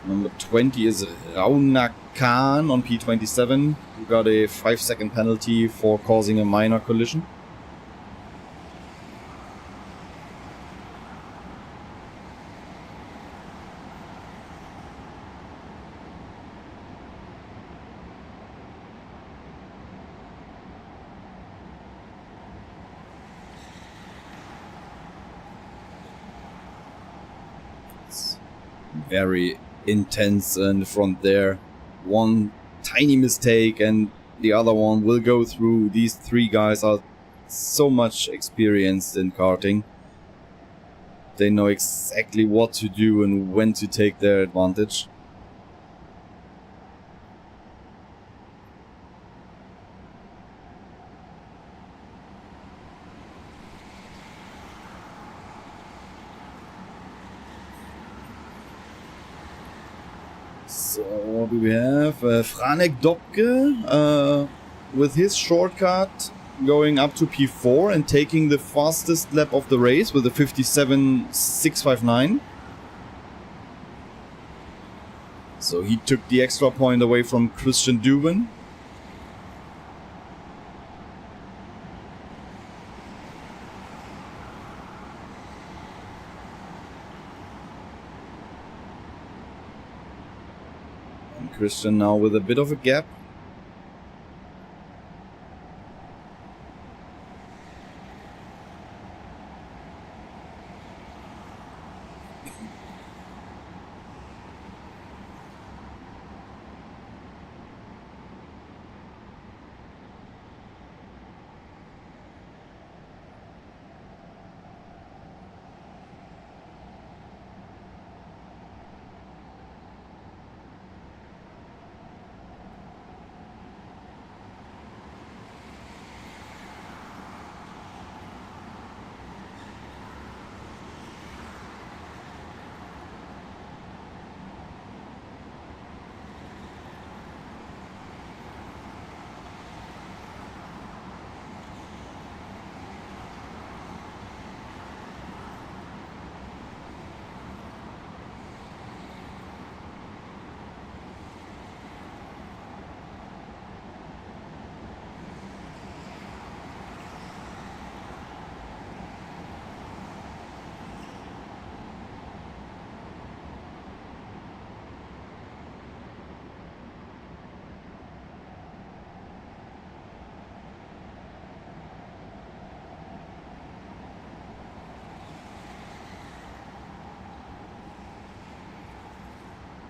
Number 20 is Rauna Khan on P27, who got a 5-second penalty for causing a minor collision. Very intense in the front there. One tiny mistake and the other one will go through. These 3 guys are so much experienced in karting. They know exactly what to do and when to take their advantage. So what do we have? Franek Dobke with his shortcut going up to P4 and taking the fastest lap of the race with a 57.659. So he took the extra point away from Christian Duven. Christian now with a bit of a gap.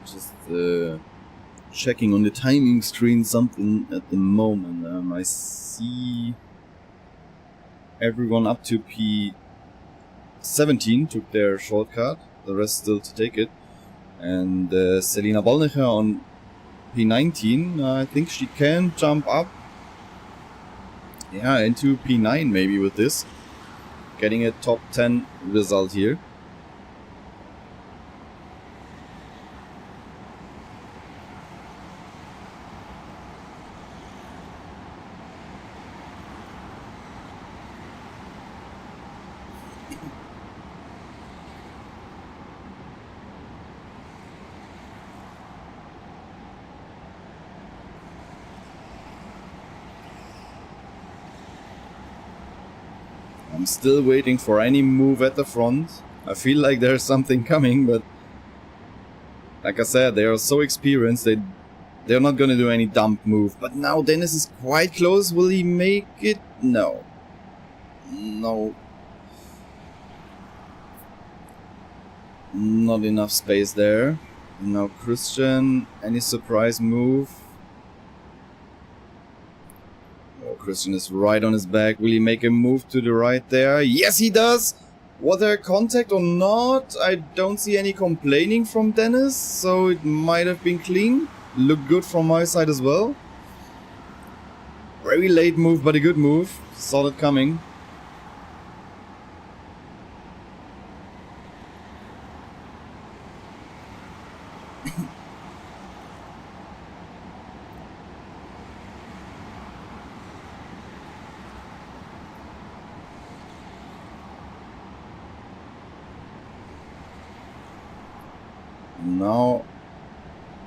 Just checking on the timing screen something at the moment. I see everyone up to P17 took their shortcut, the rest still to take it. And Selina Bollnicher on P19, I think she can jump up. Yeah, into P9 maybe with this. Getting a top 10 result here. I'm still waiting for any move at the front. I feel like there's something coming, but like I said, they are so experienced, they're not gonna do any dump move. But now Dennis is quite close. Will he make it? No. No. Not enough space there. Now Christian, any surprise move? Christian is right on his back. Will he make a move to the right there? Yes, he does! Was there contact or not? I don't see any complaining from Dennis, so it might have been clean. Looked good from my side as well. Very late move, but a good move. Saw it coming.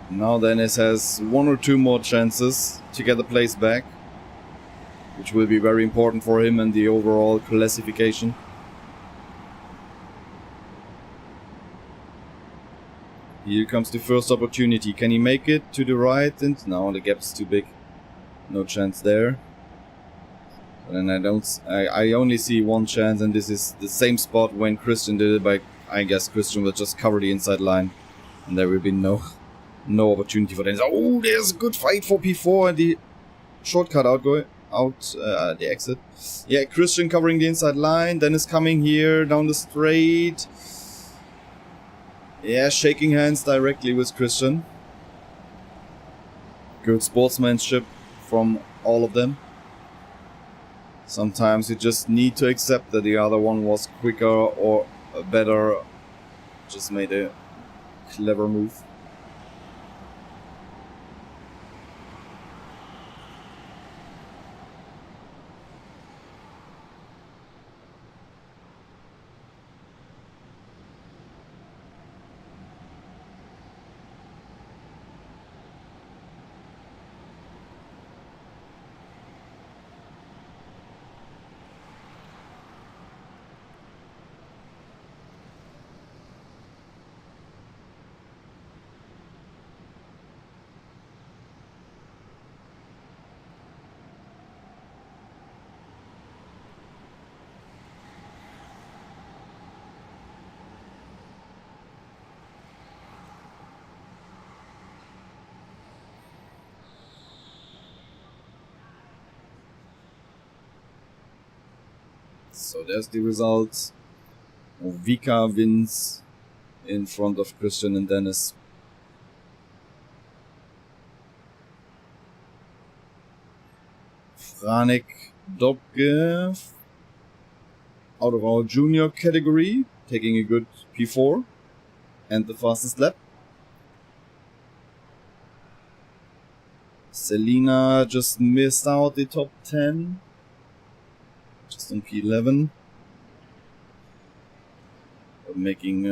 Now Dennis has one or two more chances to get the place back, which will be very important for him and the overall classification. Here comes the first opportunity. Can he make it to the right? And no, the gap's too big. No chance there. And I only see one chance, and this is the same spot when Christian did it, but I guess Christian will just cover the inside line. And there will be no opportunity for Dennis. Oh, there's a good fight for P4 and the shortcut the exit. Yeah, Christian covering the inside line. Dennis coming here down the straight. Yeah, shaking hands directly with Christian. Good sportsmanship from all of them. Sometimes you just need to accept that the other one was quicker or better. Just made a clever move. So there's the results. Vika wins in front of Christian and Dennis. Franek Dobke out of our junior category, taking a good P4 and the fastest lap. Selina just missed out the top 10. Just on P11. But making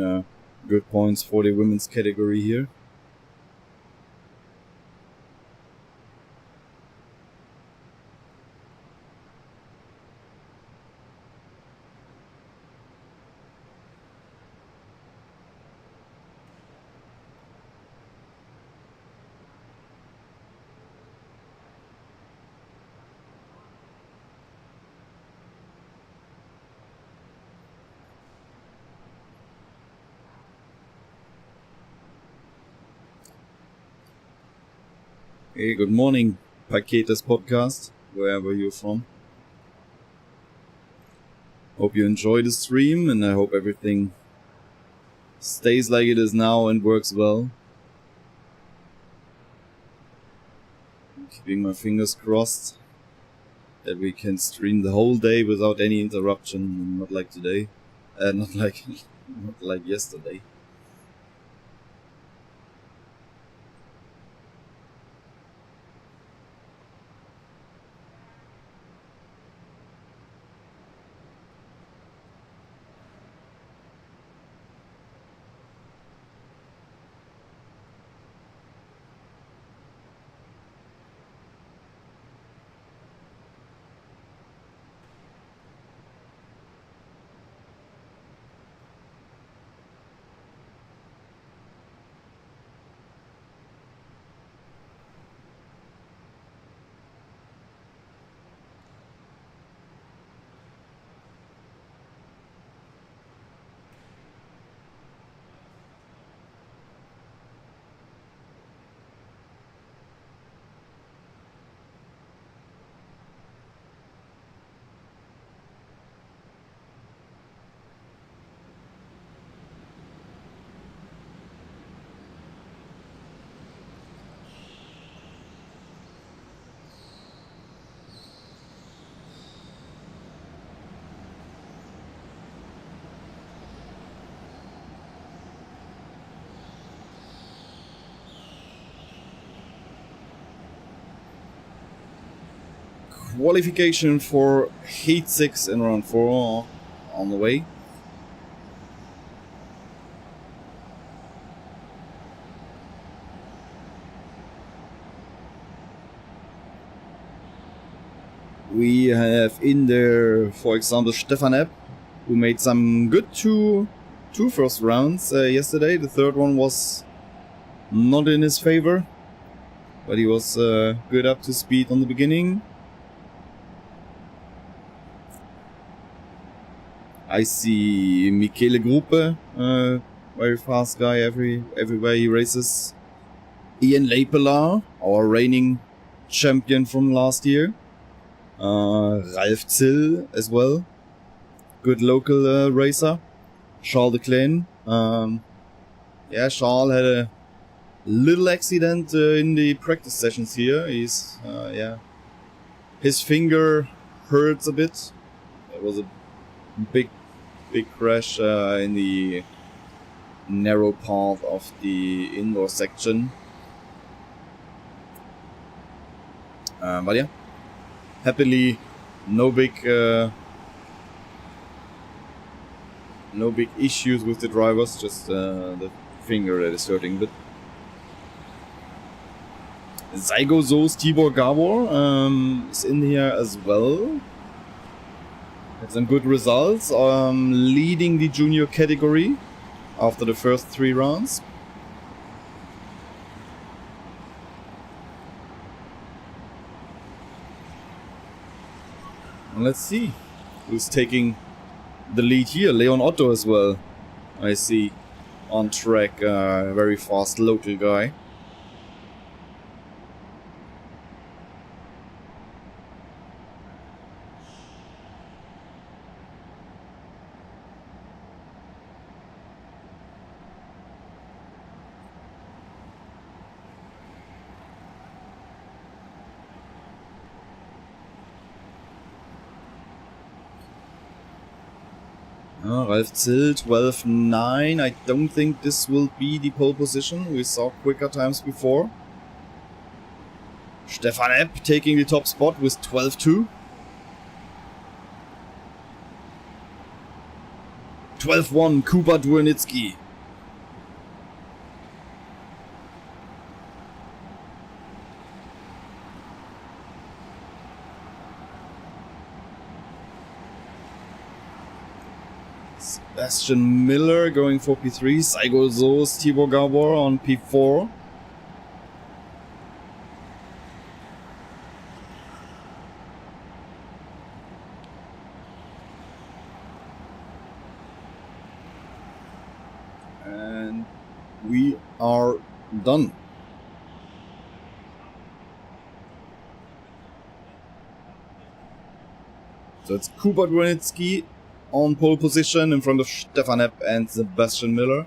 good points for the women's category here. Hey, good morning, Paketes podcast, wherever you're from. Hope you enjoy the stream, and I hope everything stays like it is now and works well. Keeping my fingers crossed that we can stream the whole day without any interruption, not like today, not like yesterday. Qualification for Heat 6 in round 4 on the way. We have in there, for example, Stefan Epp, who made some good two first rounds yesterday. The third one was not in his favor, but he was good up to speed on the beginning. I see Michele Gruppe, very fast guy everywhere he races. Ian Leipelar, our reigning champion from last year. Ralf Zill as well, good local racer. Charles de Klein. Charles had a little accident in the practice sessions here. His finger hurts a bit. It was a big crash in the narrow part of the indoor section. But yeah, happily no big issues with the drivers, just the finger that is hurting a bit. Zygo Zo's Tibor Gabor is in here as well. Had some good results, leading the junior category after the first 3 rounds. And let's see who's taking the lead here. Leon Otto as well, I see, on track, very fast local guy. Ralf Zill, 12.9. I don't think this will be the pole position. We saw quicker times before. Stefan Epp taking the top spot with 12.2. 12.1, Kuba Dwornitsky. Sebastian Miller going for P3. Zygo Zo's Tibor Gabor on P4. And we are done. So it's Kuba Grunitsky on pole position in front of Stefan Epp and Sebastian Miller.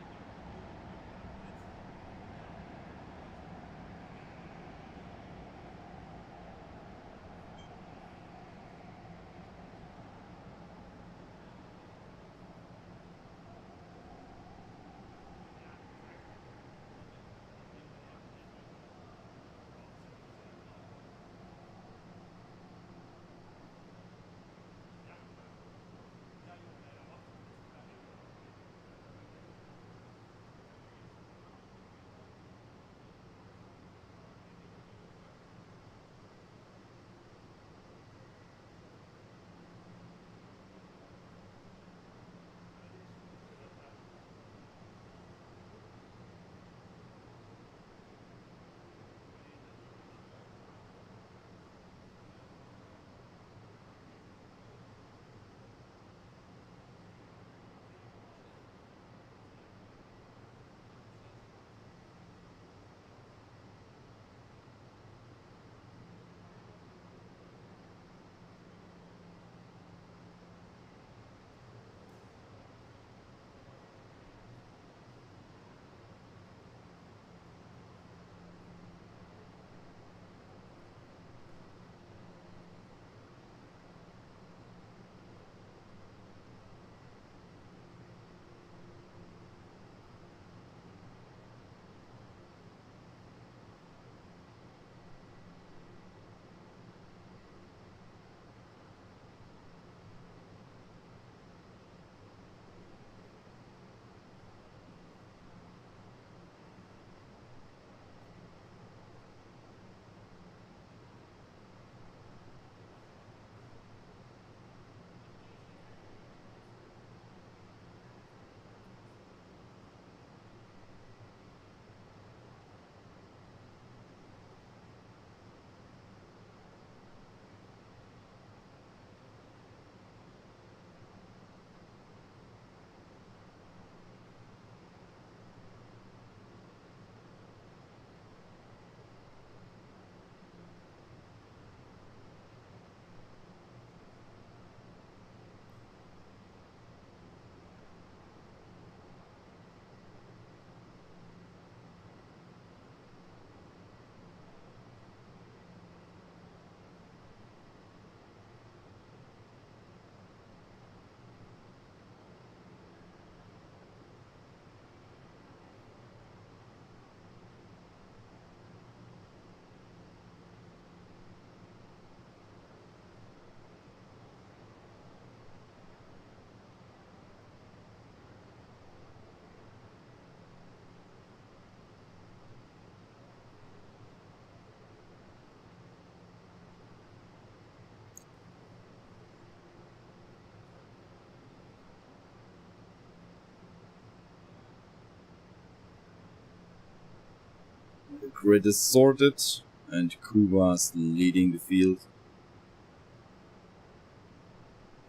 The grid is sorted and Kuba's leading the field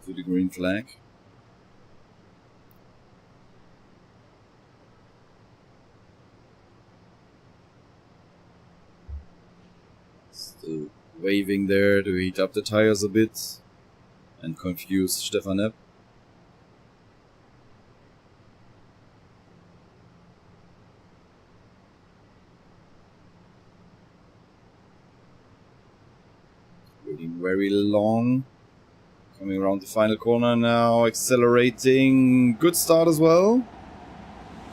to the green flag. Still waving there to heat up the tires a bit and confuse Stefan Epp. Waiting very long. Coming around the final corner now, accelerating. Good start as well.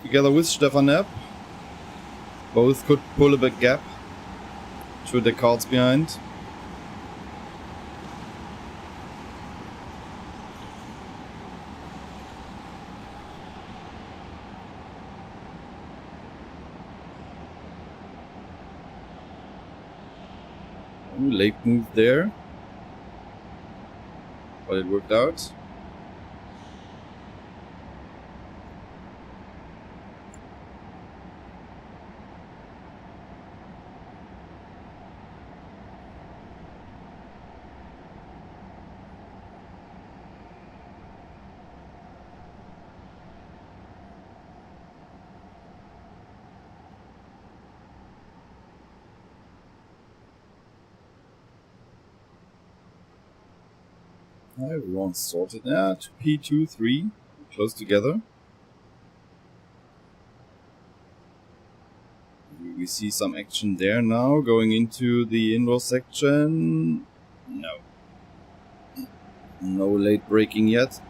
Together with Stefan Epp. Both could pull a big gap through the carts behind. Ooh, late move there. But it worked out. Everyone's sorted. Yeah, 2P, 2, 3. Close together. We see some action there now. Going into the indoor section. No. No late braking yet.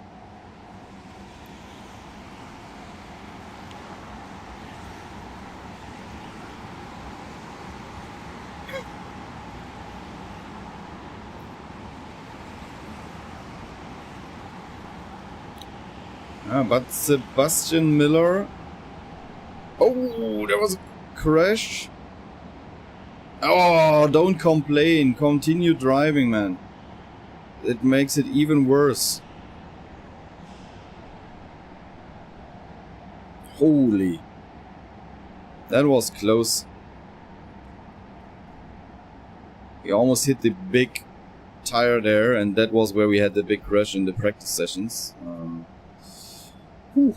But Sebastian Miller... Oh, there was a crash. Oh, don't complain. Continue driving, man. It makes it even worse. Holy. That was close. We almost hit the big tire there, and that was where we had the big crash in the practice sessions. Whew.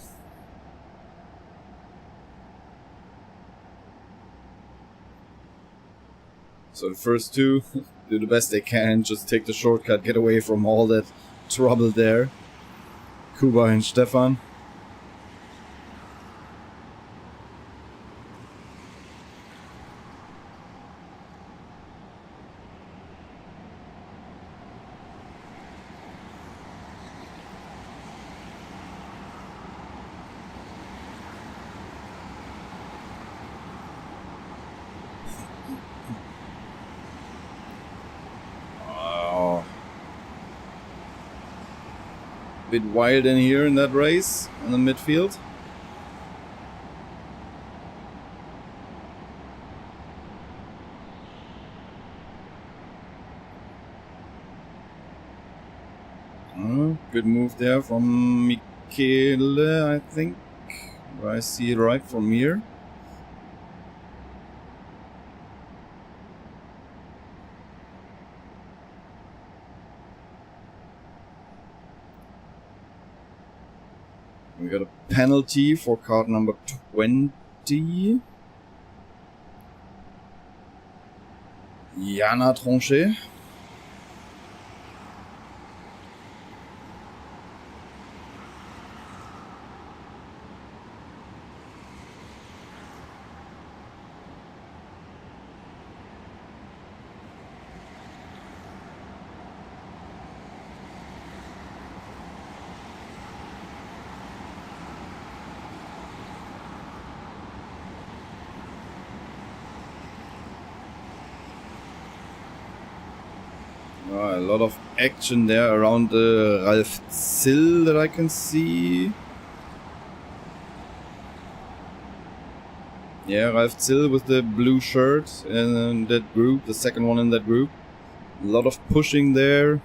So the first two do the best they can, just take the shortcut, get away from all that trouble there. Kuba and Stefan. Bit wild in here in that race in the midfield. Good move there from Michele, I think. I see it right from here. We got a penalty for card number 20. Jana Tronchet. A lot of action there around Ralf Zill that I can see. Yeah, Ralf Zill with the blue shirt in that group, the second one in that group. A lot of pushing there.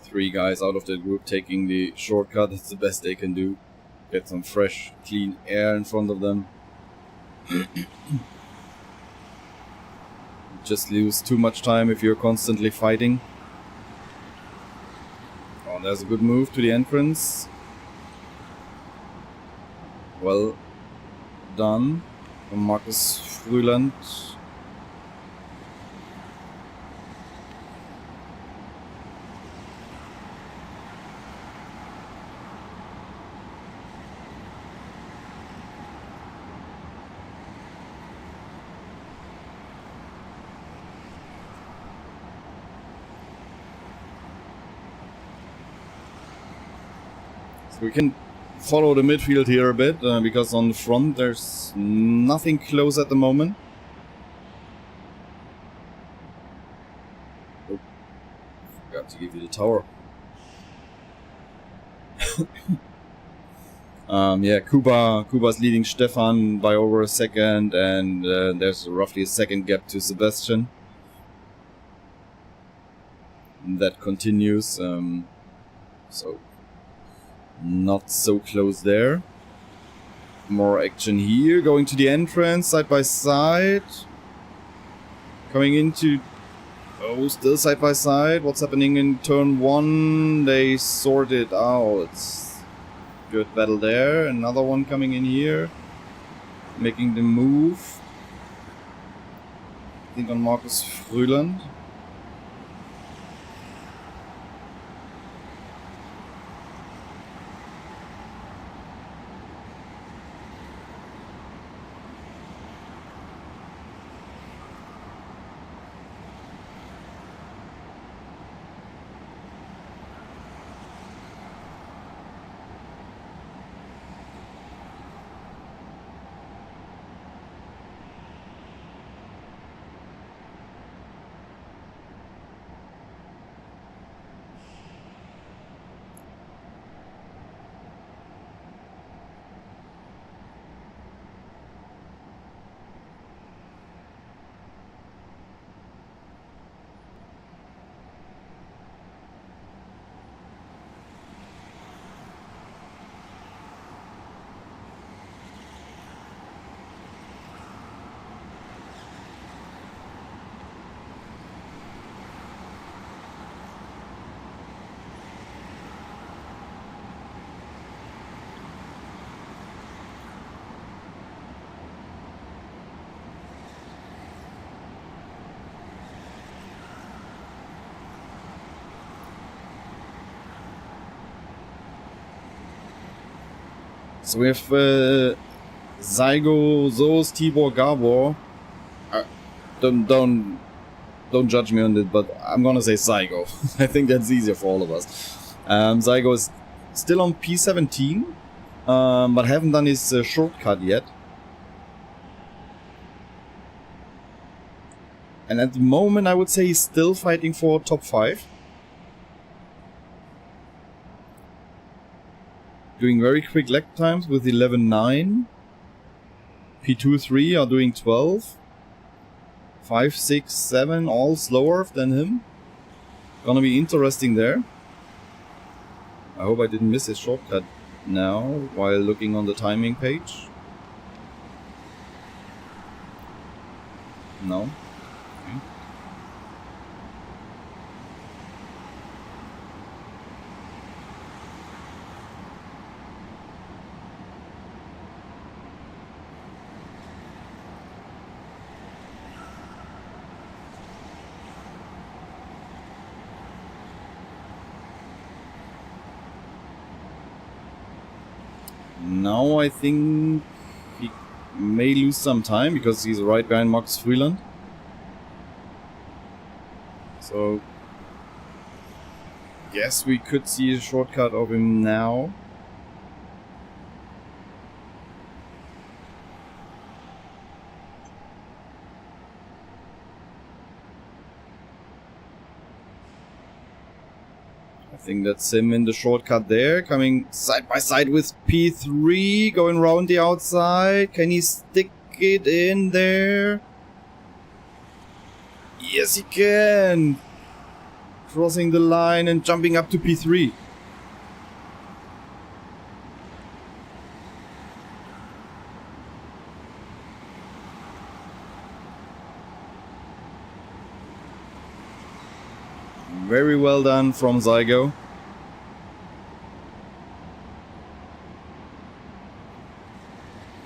Three guys out of the group taking the shortcut. That's the best they can do. Get some fresh, clean air in front of them. Just lose too much time if you're constantly fighting. Oh, there's a good move to the entrance. Well done from Markus Frühland. We can follow the midfield here a bit, because on the front there's nothing close at the moment. Oh, forgot to give you the tower. Yeah, Kuba's leading Stefan by over a second, and there's roughly a second gap to Sebastian. And that continues, so not so close there. More action here, going to the entrance, side by side. Coming into Oh, still side by side. What's happening in turn 1? They sort it out. Good battle there. Another one coming in here. Making the move. I think on Markus Frühland. So we have Zygo, Zos, Tibor, Gabor. Don't judge me on it, but I'm gonna say Zygo. I think that's easier for all of us. Zygo is still on P17, but haven't done his shortcut yet. And at the moment, I would say he's still fighting for top 5. Doing very quick leg times with 11.9. P2, 3 are doing 12. 5, 6, 7, all slower than him. Gonna be interesting there. I hope I didn't miss his shortcut now while looking on the timing page. No. Okay. Now I think he may lose some time because he's right behind Markus Frühland. So, guess we could see a shortcut of him now. I think that's him in the shortcut there, coming side by side with P3, going round the outside. Can he stick it in there? Yes, he can! Crossing the line and jumping up to P3. Very well done from Zygo.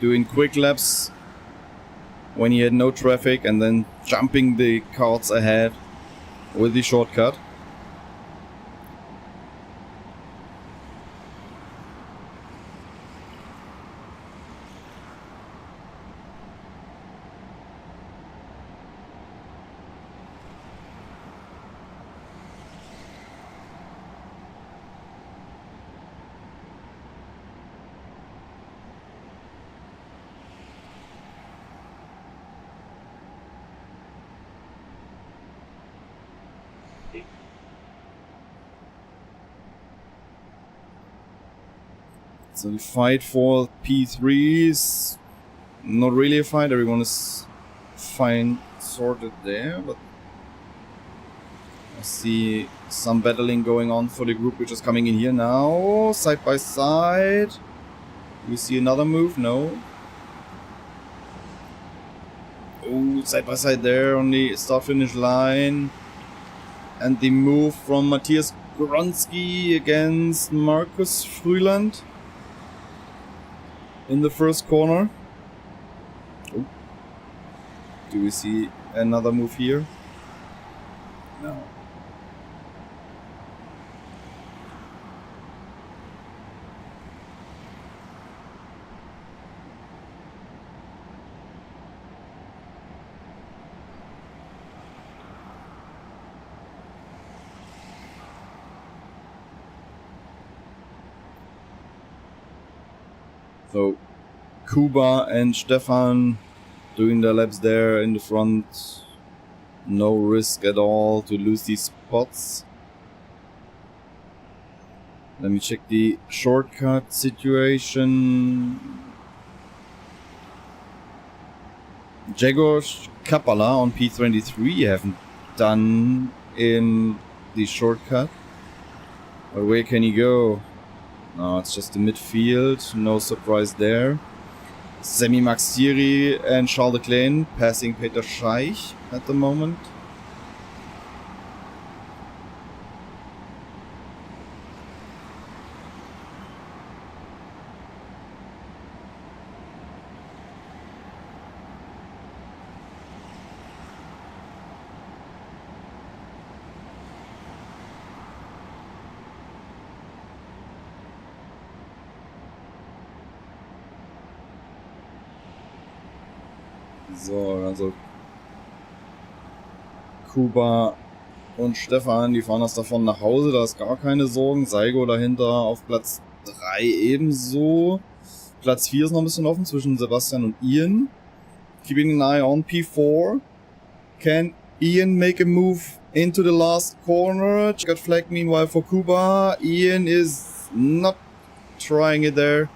Doing quick laps when he had no traffic and then jumping the carts ahead with the shortcut. So the fight for P3 is not really a fight. Everyone is fine sorted there, but I see some battling going on for the group which is coming in here now. Side by side. We see another move? No. Oh, side by side there on the start finish line. And the move from Matthias Gronsky against Markus Frühland in the first corner. Oh. Do we see another move here? No. So Kuba and Stefan doing their laps there in the front. No risk at all to lose these spots. Let me check the shortcut situation. Jegor Kapala on P23 haven't done in the shortcut. But where can he go? No, it's just the midfield, no surprise there. Semi Max Thierry and Charles Leclerc passing Peter Scheich at the moment. So, also Kuba und Stefan, die fahren das davon nach Hause, da ist gar keine Sorgen. Saigo dahinter auf Platz 3 ebenso. Platz 4 ist noch ein bisschen offen zwischen Sebastian und Ian. Keeping an eye on P4. Can Ian make a move into the last corner? Got flagged meanwhile for Kuba. Ian is not trying it there.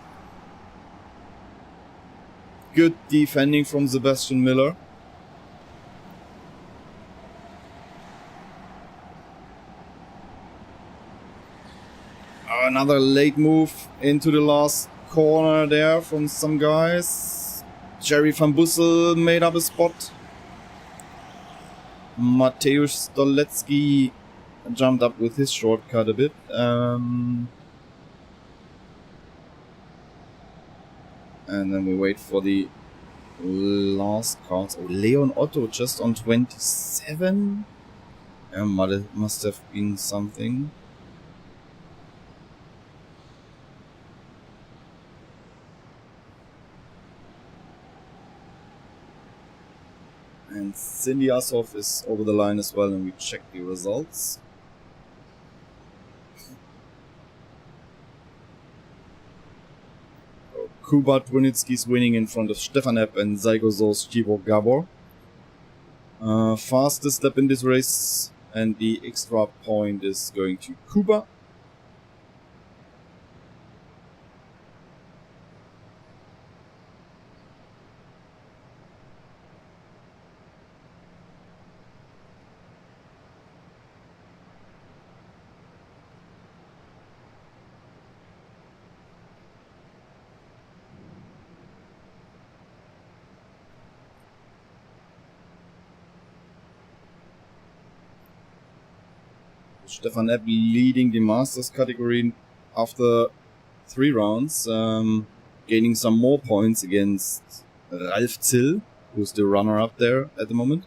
Good defending from Sebastian Miller. Another late move into the last corner there from some guys. Jerry van Bussel made up a spot. Mateusz Stolecki jumped up with his shortcut a bit. And then we wait for the last cards. Oh, Leon Otto just on 27? Must have been something. And Cindy Ashoff is over the line as well, and we check the results. Kuba Trunitsky is winning in front of Stefan Epp and Saigo Zos Tibor Gabor. Fastest lap in this race, and the extra point is going to Kuba. Stefan Epp leading the Masters category after 3 rounds, gaining some more points against Ralf Zill, who's the runner-up there at the moment.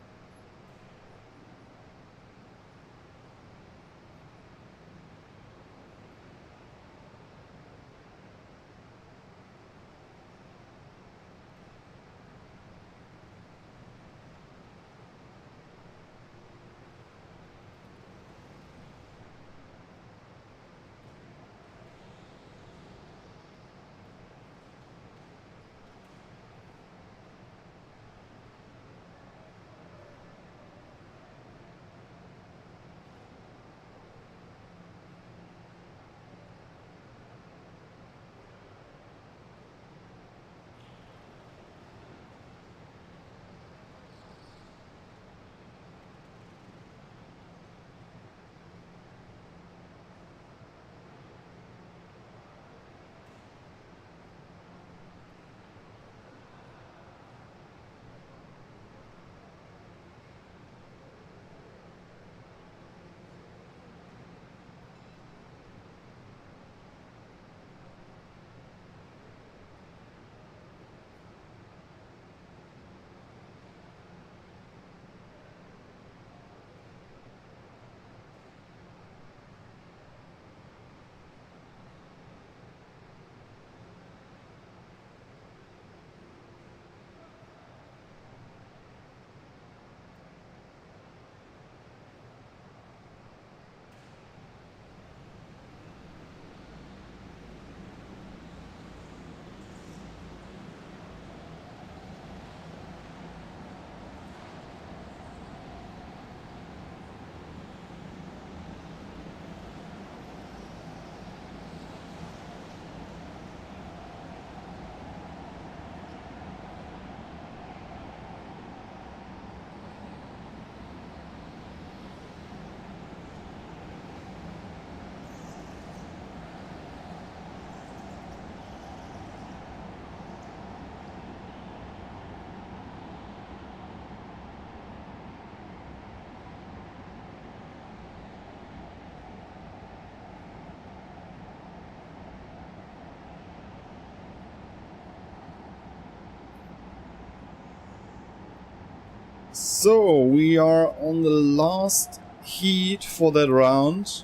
So we are on the last heat for that round.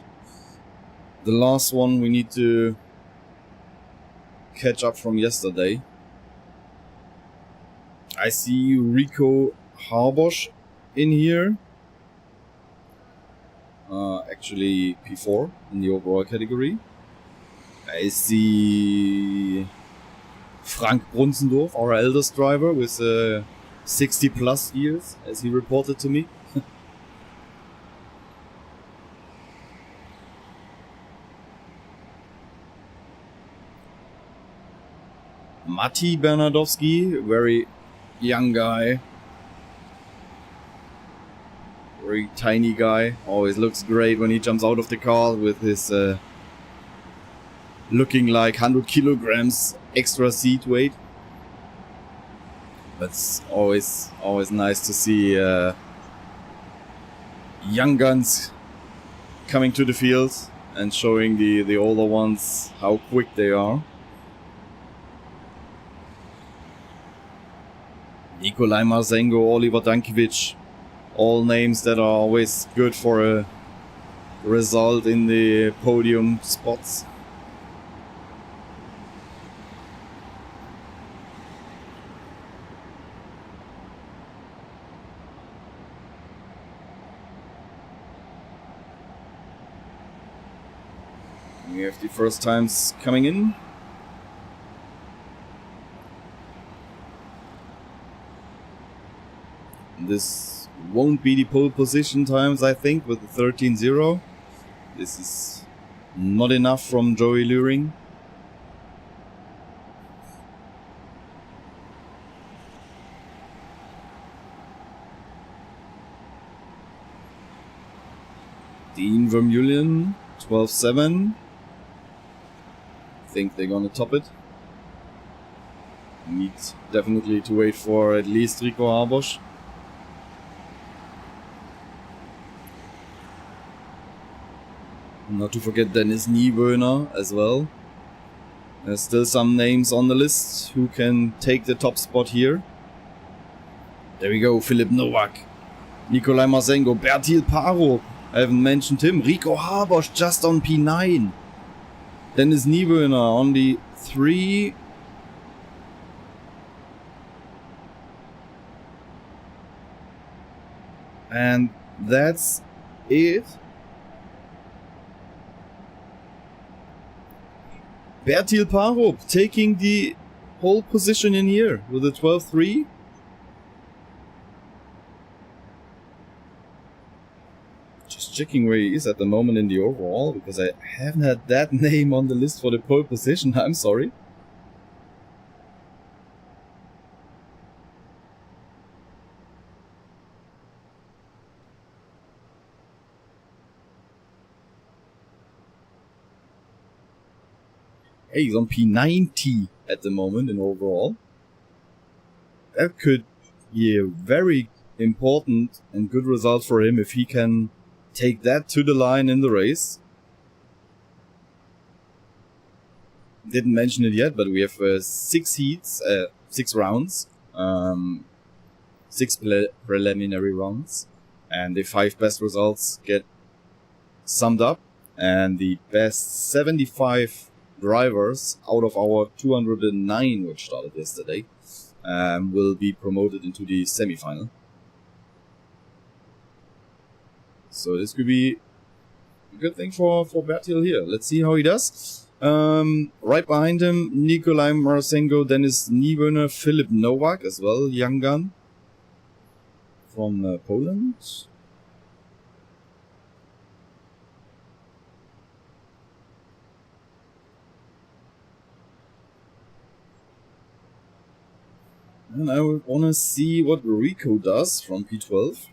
The last one we need to catch up from yesterday. I see Rico Harbosch in here. Actually P4 in the overall category. I see Frank Brunzendorf, our eldest driver, with 60 plus years, as he reported to me. Matti Bernardowski, very young guy. Very tiny guy. Always looks great when he jumps out of the car with his looking like 100 kilograms extra seat weight. But it's always nice to see young guns coming to the field and showing the older ones how quick they are. Nikolai Marzengo, Oliver Dankiewicz, all names that are always good for a result in the podium spots. We have the first times coming in. This won't be the pole position times, I think, with the 13.0. This is not enough from Joey Luring. Dean Vermeulen, 12.7. Think they're gonna top it. Need definitely to wait for at least Rico Harbosch. Not to forget Dennis Niewöhner as well. There's still some names on the list who can take the top spot here. There we go, Philipp Nowak, Nikolai Marzengo, Bertil Paro, I haven't mentioned him, Rico Harbosch just on P9. Dennis Niewöhner on the 3. And that's it. Bertil Paro taking the pole position in here with a 12.3. Just checking where he is at the moment in the overall, because I haven't had that name on the list for the pole position. I'm sorry. Hey, he's on P90 at the moment in overall. That could be a very important and good result for him if he can take that to the line in the race. Didn't mention it yet, but we have 6 heats, 6 rounds, 6 preliminary rounds, and the 5 best results get summed up, and the best 75 drivers out of our 209 which started yesterday will be promoted into the semi-final. So this could be a good thing for Bertil here. Let's see how he does. Right behind him, Nikolai Marzengo, Dennis Niewöhner, Philipp Nowak as well, young gun from Poland. And I would want to see what Rico does from P12.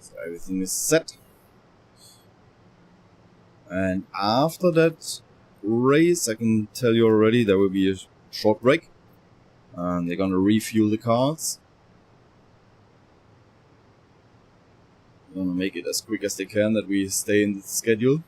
So everything is set. And after that race, I can tell you already, there will be a short break. And they're gonna refuel the cars. Gonna make it as quick as they can that we stay in the schedule.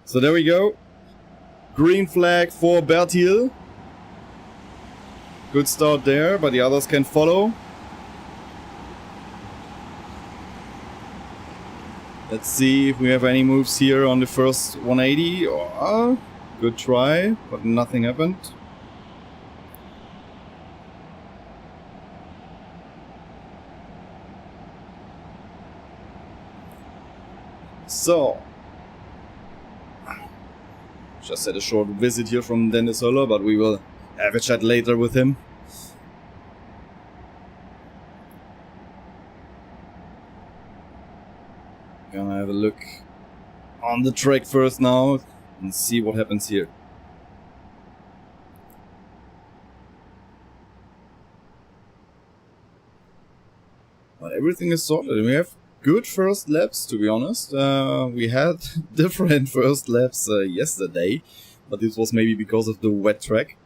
So there we go. Green flag for Bertil. Good start there, but the others can follow. Let's see if we have any moves here on the first 180. Oh, good try, but nothing happened. So, just had a short visit here from Dennis Höller, but we will have a chat later with him. Gonna have a look on the track first now and see what happens here. But everything is sorted. We have good first laps, to be honest. We had different first laps yesterday, but this was maybe because of the wet track.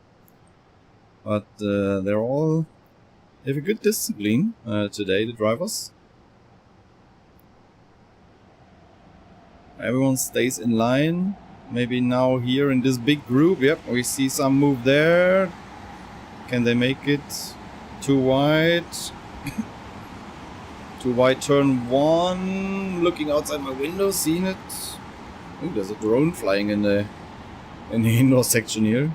But they have a good discipline today, the drivers. Everyone stays in line. Maybe now here in this big group, yep, we see some move there. Can they make it too wide? Too wide, turn one. Looking outside my window, seeing it. Ooh, there's a drone flying in the indoor section here.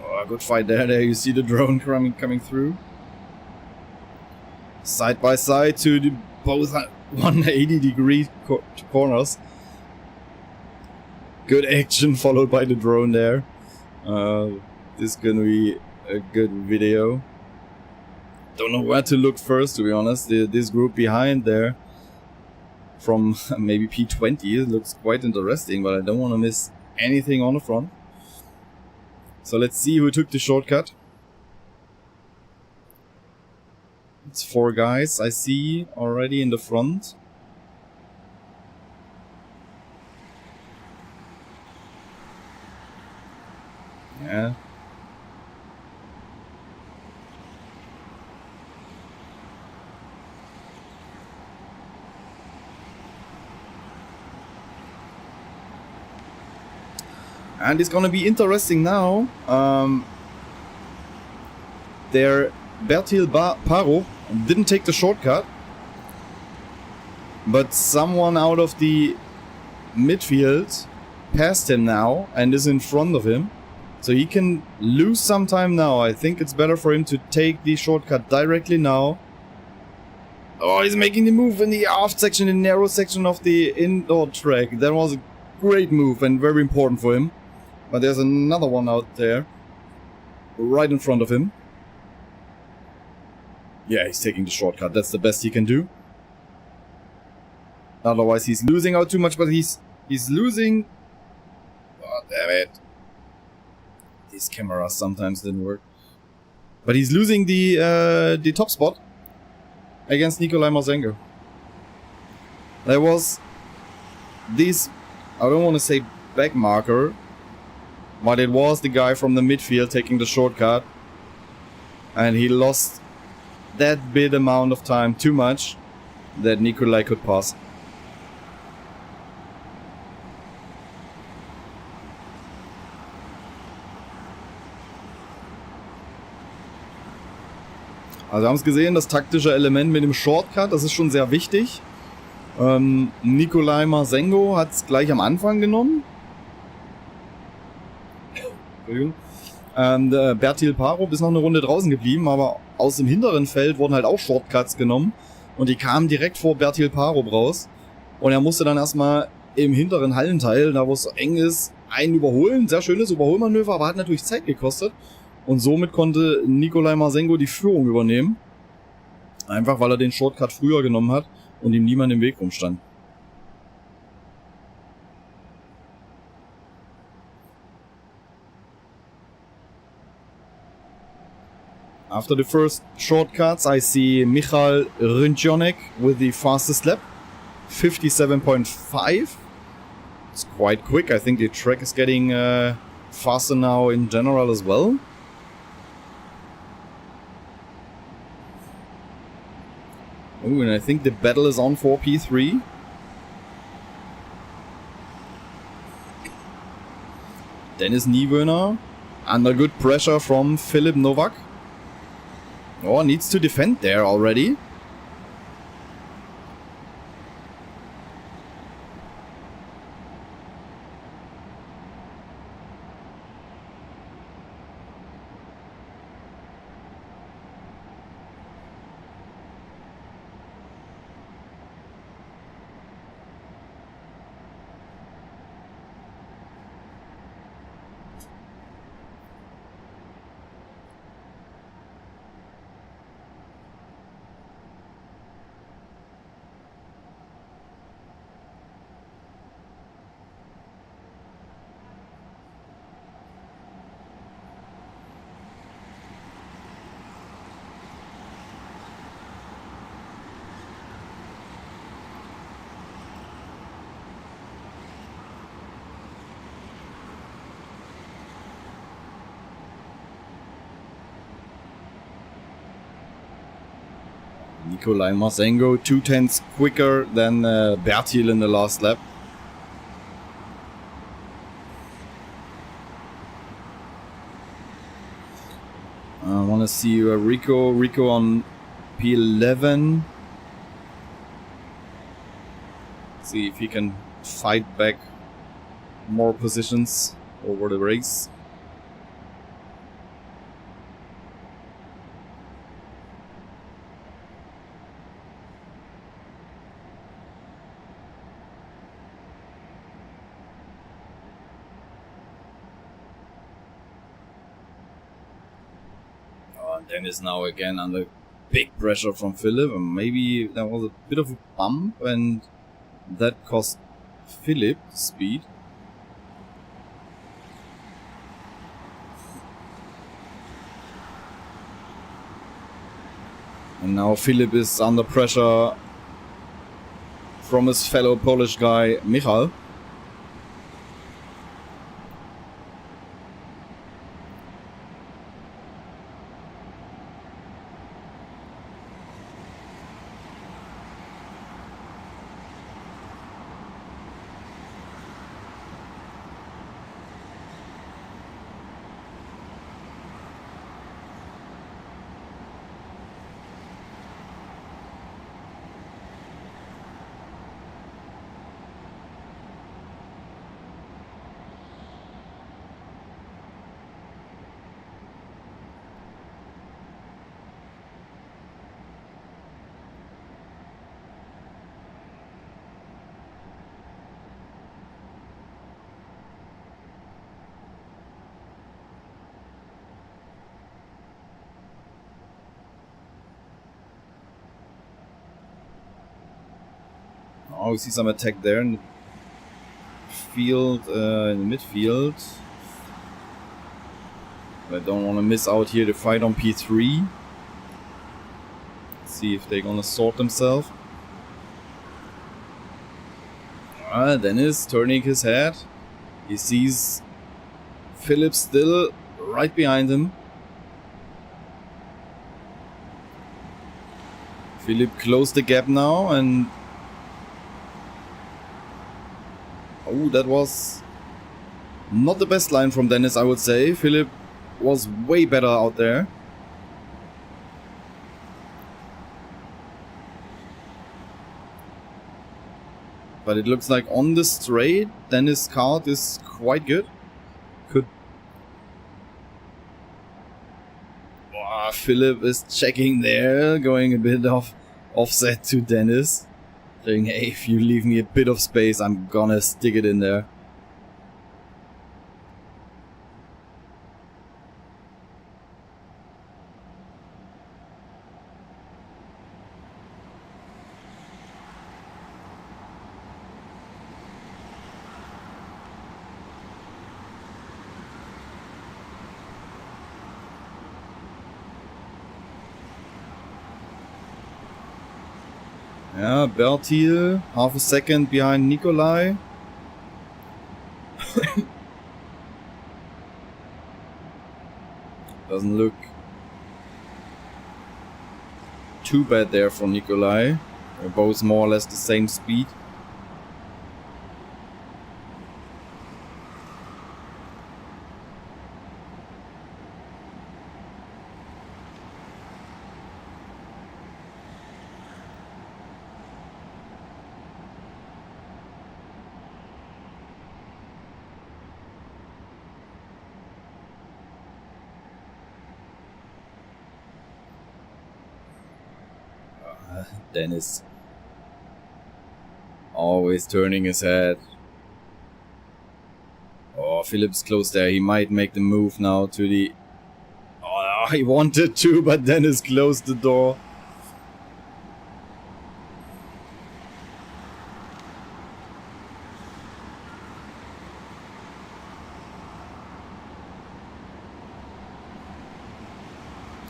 Oh, good fight there. There you see the drone coming through. Side by side to the both 180-degree corners. Good action followed by the drone there. This is gonna be a good video. Don't know where to look first, to be honest. This group behind there from maybe P20 looks quite interesting, but I don't want to miss anything on the front. So let's see who took the shortcut. It's 4 guys I see already in the front. Yeah. And it's gonna be interesting now. Their Bertil Paro didn't take the shortcut, but someone out of the midfield passed him now and is in front of him. So he can lose some time now. I think it's better for him to take the shortcut directly now. Oh, he's making the move in the aft section, the narrow section of the indoor track. That was a great move and very important for him. But there's another one out there, right in front of him. Yeah, he's taking the shortcut. That's the best he can do. Otherwise, he's losing out too much, but he's losing. Oh, damn it. These cameras sometimes didn't work. But he's losing the top spot against Nikolai Marzenko. There was this, I don't want to say back marker, but it was the guy from the midfield taking the shortcut. And he lost that bit amount of time, too much, that Nikolai could pass. Also wir haben es gesehen, das taktische Element mit dem Shortcut, das ist schon sehr wichtig. Nikolai Marsengo hat es gleich am Anfang genommen. Bertil Parup ist noch eine Runde draußen geblieben, aber aus dem hinteren Feld wurden halt auch Shortcuts genommen und die kamen direkt vor Bertil Parup raus und er musste dann erstmal im hinteren Hallenteil, da wo es so eng ist, einen überholen. Sehr schönes Überholmanöver, aber hat natürlich Zeit gekostet und somit konnte Nikolai Marsengo die Führung übernehmen. Einfach weil er den Shortcut früher genommen hat und ihm niemand im Weg rumstand. After the first shortcuts, I see Michal Rynčonek with the fastest lap, 57.5. It's quite quick. I think the track is getting faster now in general as well. Oh, and I think the battle is on for P3. Dennis Niewöhner under good pressure from Philip Novak. Oh, needs to defend there already. Nikolai Marsengo 2/10 quicker than Bertil in the last lap. I want to see Rico on P11. See if he can fight back more positions over the race. Dennis now again under big pressure from Philip, and maybe there was a bit of a bump and that cost Philip speed. And now Philip is under pressure from his fellow Polish guy Michal. Oh, we see some attack there in the field, in the midfield. I don't want to miss out here the fight on P3. Let's see if they're gonna sort themselves. Dennis turning his head. He sees Philip still right behind him. Philip closed the gap now and... Oh, that was not the best line from Dennis, I would say. Philip was way better out there. But it looks like on the straight, Dennis' kart is quite good. Philip is checking there, going a bit of offset to Dennis. Saying, hey, if you leave me a bit of space, I'm gonna stick it in there. Yeah, Bertil, half a second behind Nikolai. Doesn't look too bad there for Nikolai. They're both more or less the same speed. Dennis always turning his head. Oh, Philip's close there. He might make the move now to the... Oh, he wanted to, but Dennis closed the door.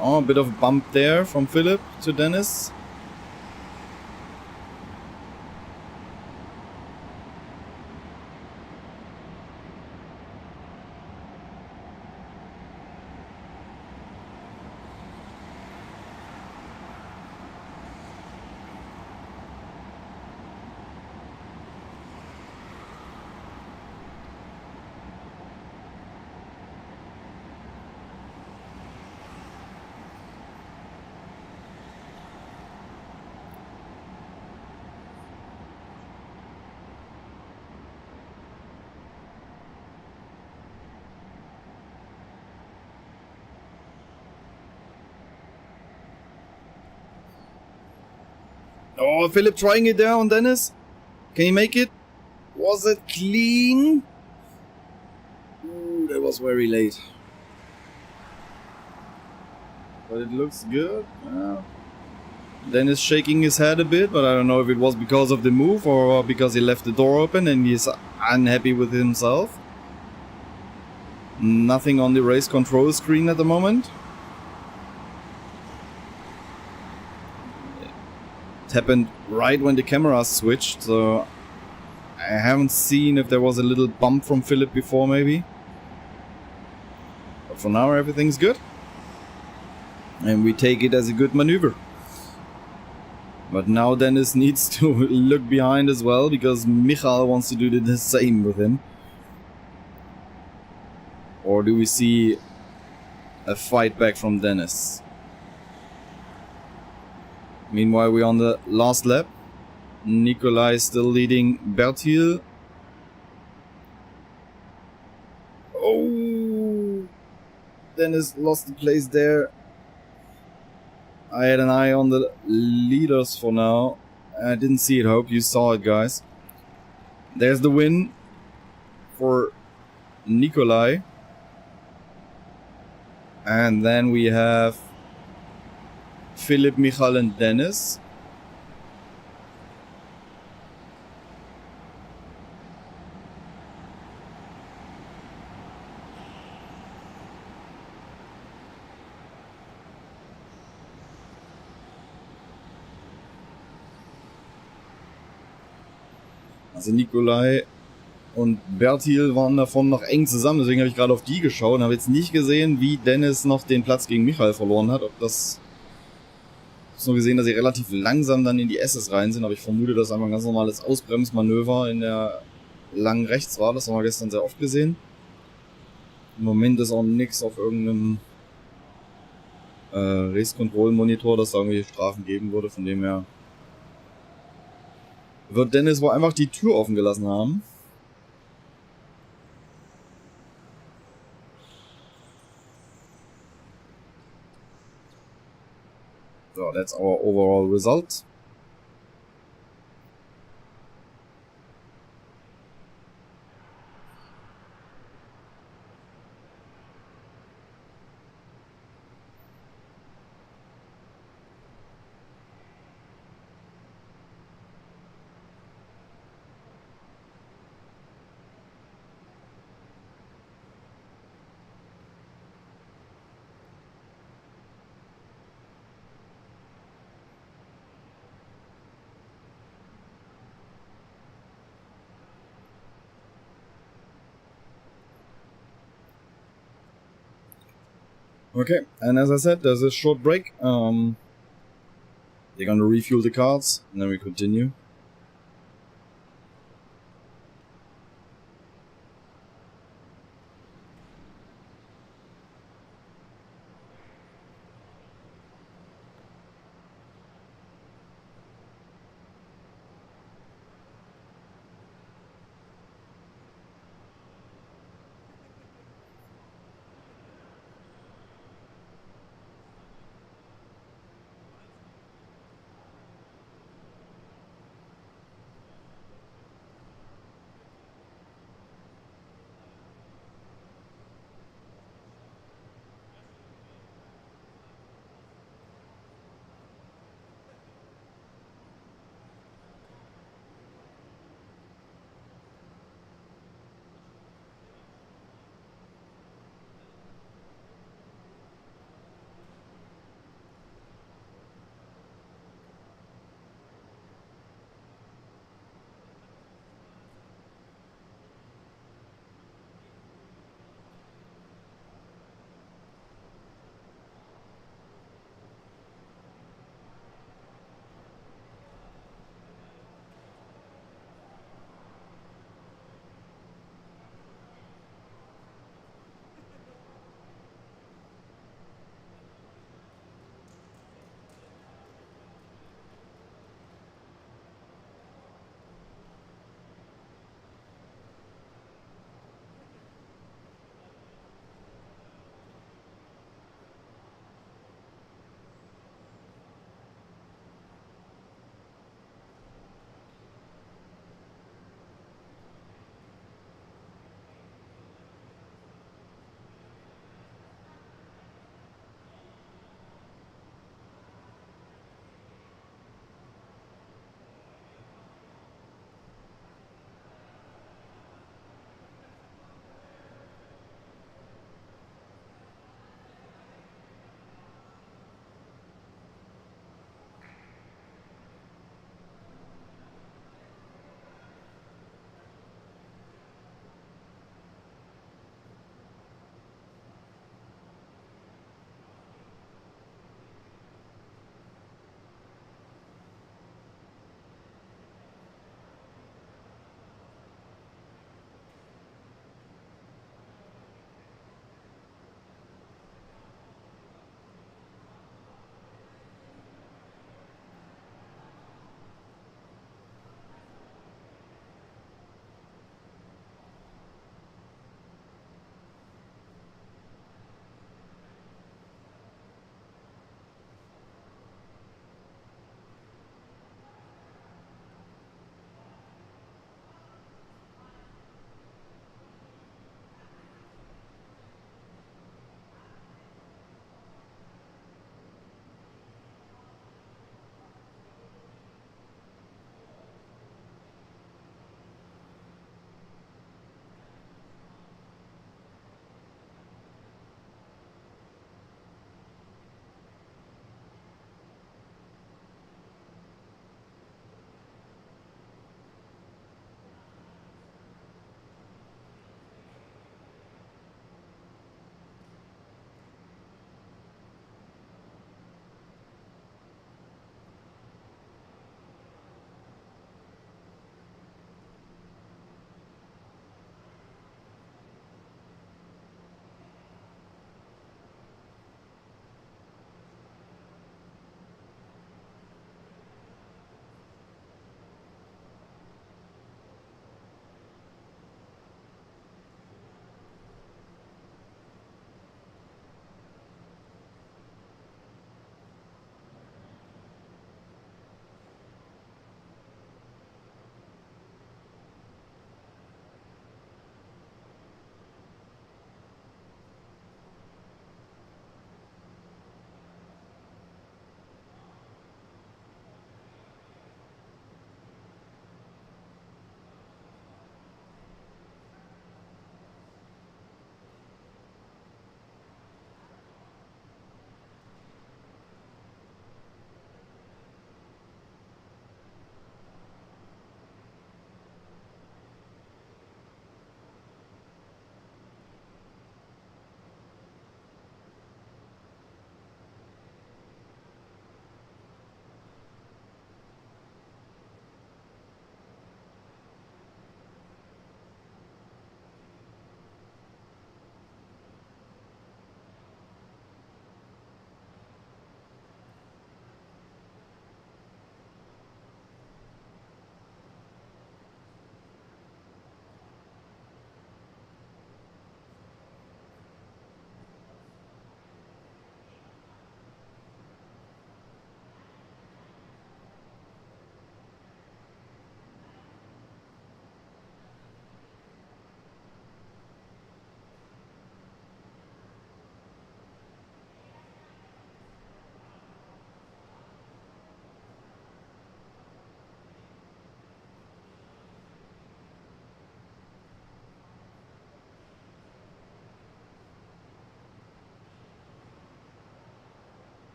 Oh, a bit of a bump there from Philip to Dennis. Oh, Philip trying it there on Dennis. Can he make it? Was it clean? Ooh, that was very late. But it looks good. Dennis shaking his head a bit, but I don't know if it was because of the move or because he left the door open and he's unhappy with himself. Nothing on the race control screen at the moment. Happened right when the camera switched, so I haven't seen if there was a little bump from Philip before maybe. But for now everything's good. And we take it as a good maneuver. But now Dennis needs to look behind as well, because Michael wants to do the same with him. Or do we see a fight back from Dennis? Meanwhile, we're on the last lap. Nikolai still leading Bertil. Oh! Dennis lost the place there. I had an eye on the leaders for now. I didn't see it, hope you saw it, guys. There's the win for Nikolai. And then we have Philip, Michael and Dennis. Also Nikolai und Bertil waren davon noch eng zusammen, deswegen habe ich gerade auf die geschaut und habe jetzt nicht gesehen, wie Dennis noch den Platz gegen Michael verloren hat. Ob das... Ich habe nur gesehen, dass sie relativ langsam dann in die S's rein sind, aber ich vermute, dass einfach ein ganz normales Ausbremsmanöver in der langen Rechts war. Das haben wir gestern sehr oft gesehen. Im Moment ist auch nichts auf irgendeinem Race-Control-Monitor, dass da irgendwelche Strafen geben würde, von dem her wird Dennis wohl einfach die Tür offen gelassen haben. So, that's our overall result. Okay, and as I said, there's a short break. They're gonna refuel the carts, and then we continue.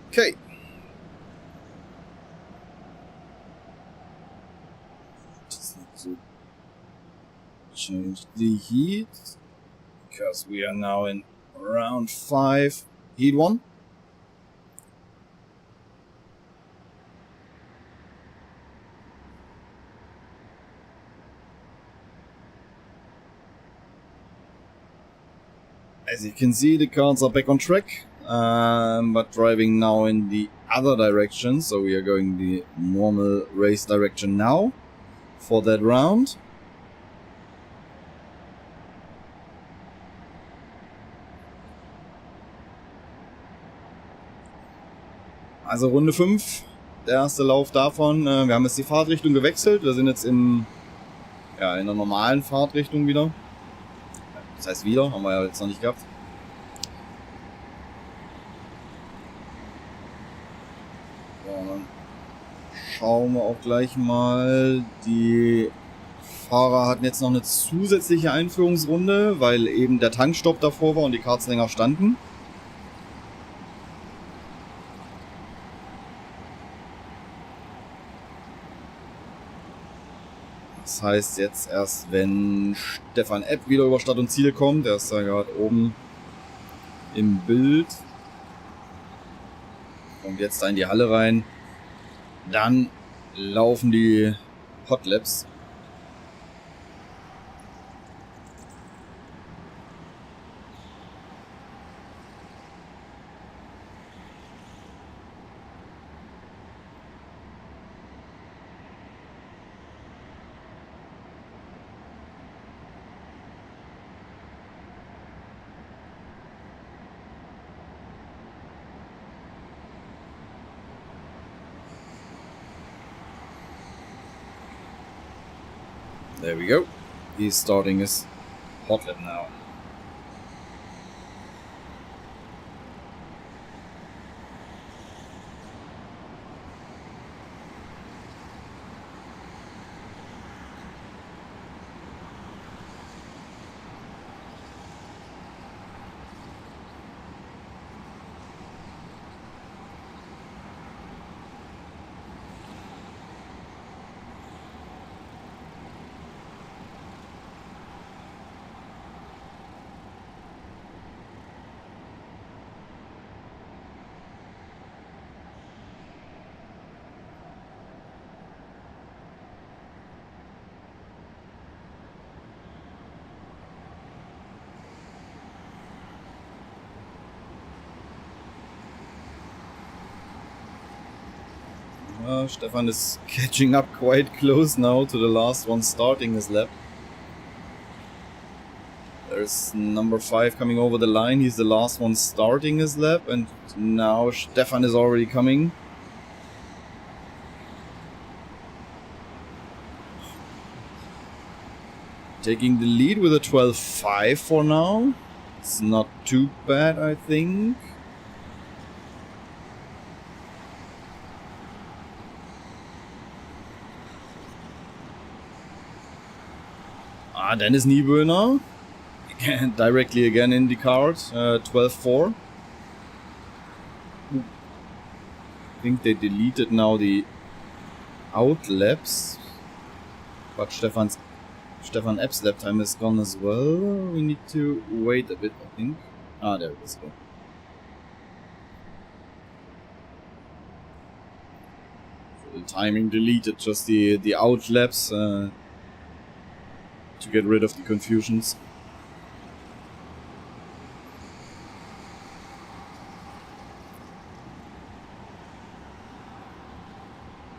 Okay. Just need to change the heat because we are now in round 5, heat 1. As you can see, the cars are back on track, but driving now in the other direction. So we are going the normal race direction now for that round. Also Runde 5, der erste Lauf davon. Wir haben jetzt die Fahrtrichtung gewechselt. Wir sind jetzt in der normalen Fahrtrichtung wieder. Das heißt wieder, haben wir ja jetzt noch nicht gehabt. So, dann schauen wir auch gleich mal. Die Fahrer hatten jetzt noch eine zusätzliche Einführungsrunde, weil eben der Tankstopp davor war und die Karts länger standen. Das heißt jetzt erst, wenn Stefan Epp wieder über Start und Ziel kommt, der ist da gerade oben im Bild, kommt jetzt da in die Halle rein, dann laufen die Hotlaps. There we go. He's starting his hot lap now. Stefan is catching up quite close now to the last one starting his lap. There's number 5 coming over the line. He's the last one starting his lap, and now Stefan is already coming. Taking the lead with a 12.5 for now. It's not too bad, I think. Dennis Nieböhner, directly again in the card, 12.4. I think they deleted now the out laps, but Stefan Epp's lap time is gone as well. We need to wait a bit, I think. There it is. So the timing deleted just the out laps. To get rid of the confusions.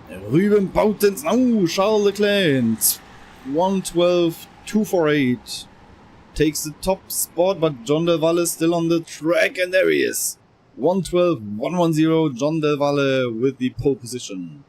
Ruben Bautens, Charles Leclerc, 1:12.248 takes the top spot, but John Del Valle is still on the track, and there he is. 1:12.110, John Del Valle with the pole position.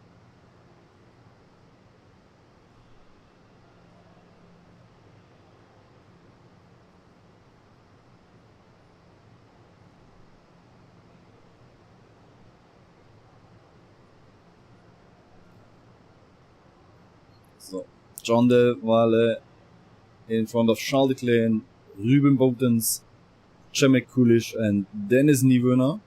So, John Del Valle in front of Charles Leclerc, Ruben Bautens, Przemek Kulic and Dennis Nieböhner.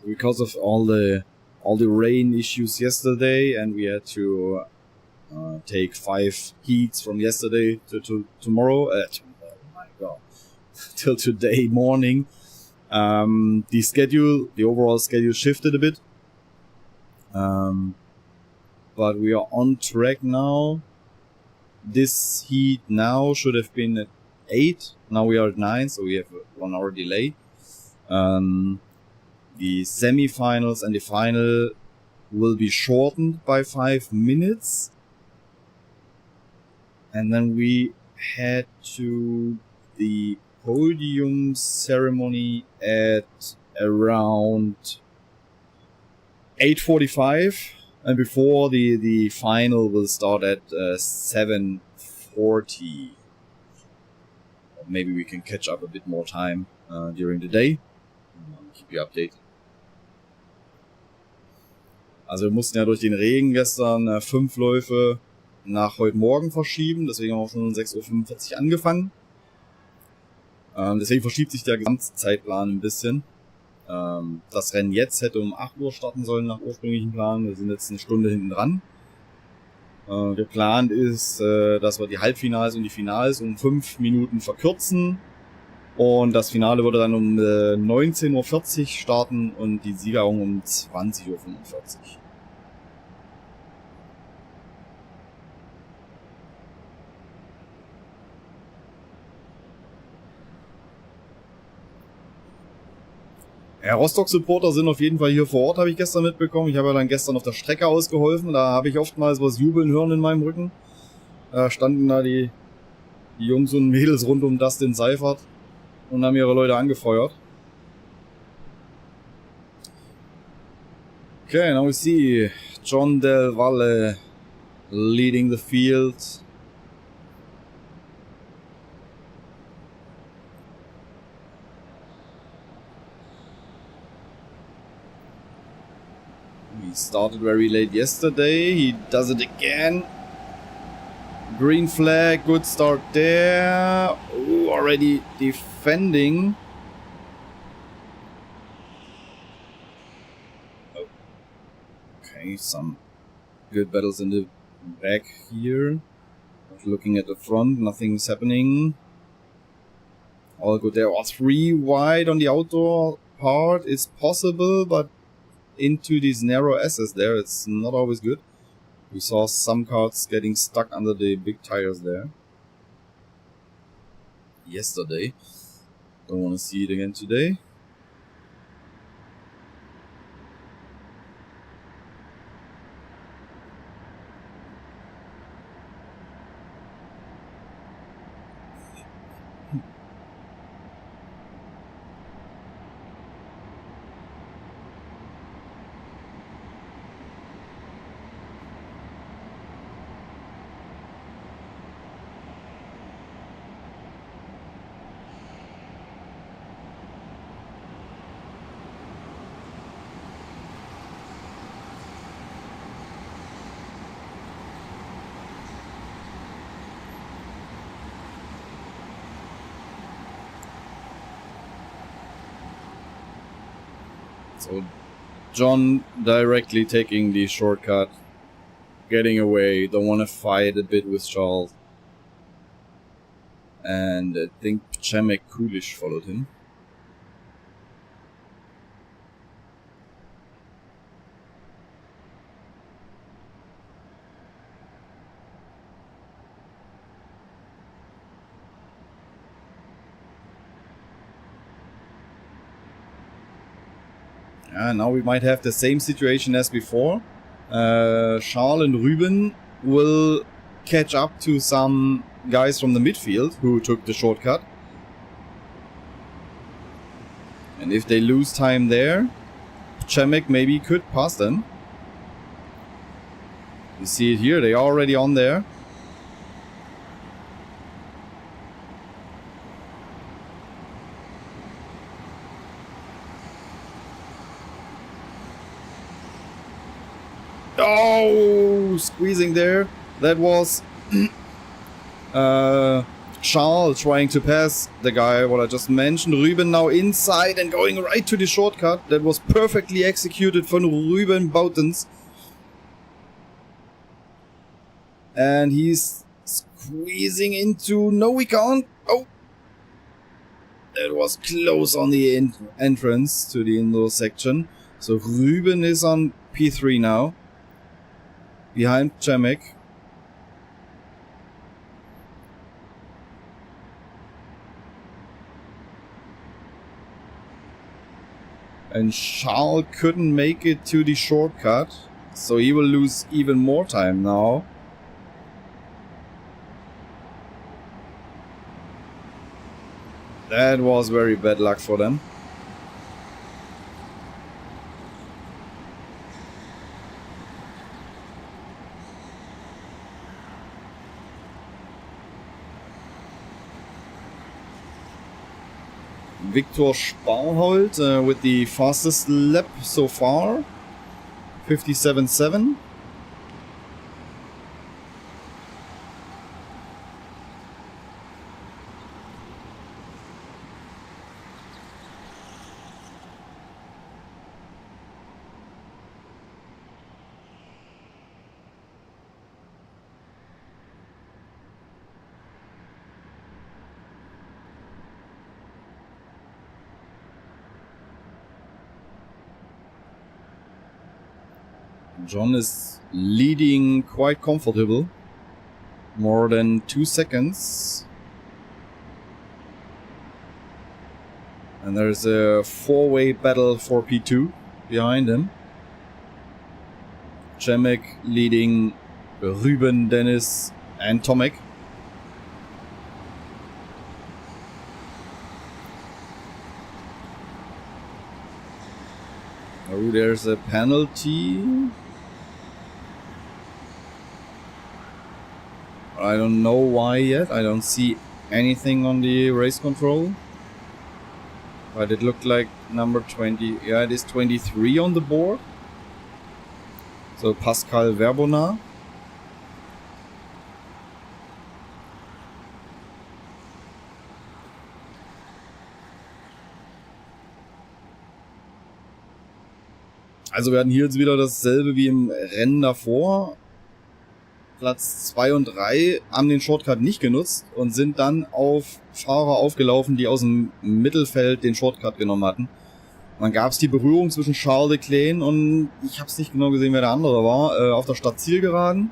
because of all the rain issues yesterday, and we had to take 5 heats from yesterday to tomorrow. Oh my god, till today morning. The overall schedule shifted a bit. But we are on track now. This heat now should have been at 8. Now we are at 9, so we have a 1 hour delay. The semi-finals and the final will be shortened by 5 minutes. And then we head to the podium ceremony at around 8:45. And before the final will start at 7:40. Maybe we can catch up a bit more time during the day. Keep you updated. Also wir mussten ja durch den Regen gestern 5 Läufe nach heute Morgen verschieben. Deswegen haben wir schon um 6:45 Uhr angefangen. Deswegen verschiebt sich der ganze Zeitplan ein bisschen. Das Rennen jetzt hätte um 8 Uhr starten sollen nach ursprünglichen Plan. Wir sind jetzt eine Stunde hinten dran. Geplant ist, dass wir die Halbfinals und die Finals um 5 Minuten verkürzen. Und das Finale würde dann um 19:40 Uhr starten und die Siegerung um 20:45 Uhr. Ja, Rostock-Supporter sind auf jeden Fall hier vor Ort, habe ich gestern mitbekommen. Ich habe ja dann gestern auf der Strecke ausgeholfen. Da habe ich oftmals was jubeln hören in meinem Rücken. Da standen da die Jungs und Mädels rund um Dustin Seifert und haben ihre Leute angefeuert. Okay, now we see John Del Valle leading the field. He started very late yesterday. He does it again. Green flag, good start there. Ooh, already defending. Okay, some good battles in the back here. Looking at the front, nothing's happening. All good there. 3 wide on the outdoor part is possible, but into these narrow S's there, it's not always good. We saw some carts getting stuck under the big tires there yesterday. Don't want to see it again today. So John directly taking the shortcut, getting away, don't want to fight a bit with Charles. And I think Przemek Kulish followed him. Now we might have the same situation as before. Charles and Ruben will catch up to some guys from the midfield who took the shortcut. And if they lose time there, Przemek maybe could pass them. You see it here, they are already on there. Oh, squeezing there. That was Charles trying to pass the guy what I just mentioned. Ruben now inside and going right to the shortcut. That was perfectly executed von Ruben Boutens. And he's squeezing into... No, we can't. Oh! That was close on the entrance to the indoor section. So Ruben is on P3 now. Behind Cemek. And Charles couldn't make it to the shortcut. So he will lose even more time now. That was very bad luck for them. Viktor Sparholt with the fastest lap so far. 57.7. John is leading quite comfortable. More than 2 seconds. And there's a 4-way battle for P2 behind him. Cemek leading Ruben, Dennis and Tomek. Oh, there's a penalty. I don't know why yet. I don't see anything on the race control. But it looked like number 20. Yeah, it is 23 on the board. So Pascal Verbona. Also wir hatten hier jetzt wieder dasselbe wie im Rennen davor. Platz 2 und 3 haben den Shortcut nicht genutzt und sind dann auf Fahrer aufgelaufen, die aus dem Mittelfeld den Shortcut genommen hatten. Und dann gab es die Berührung zwischen Charles Leclerc und ich habe es nicht genau gesehen, wer der andere war, auf der Stadtzielgeraden.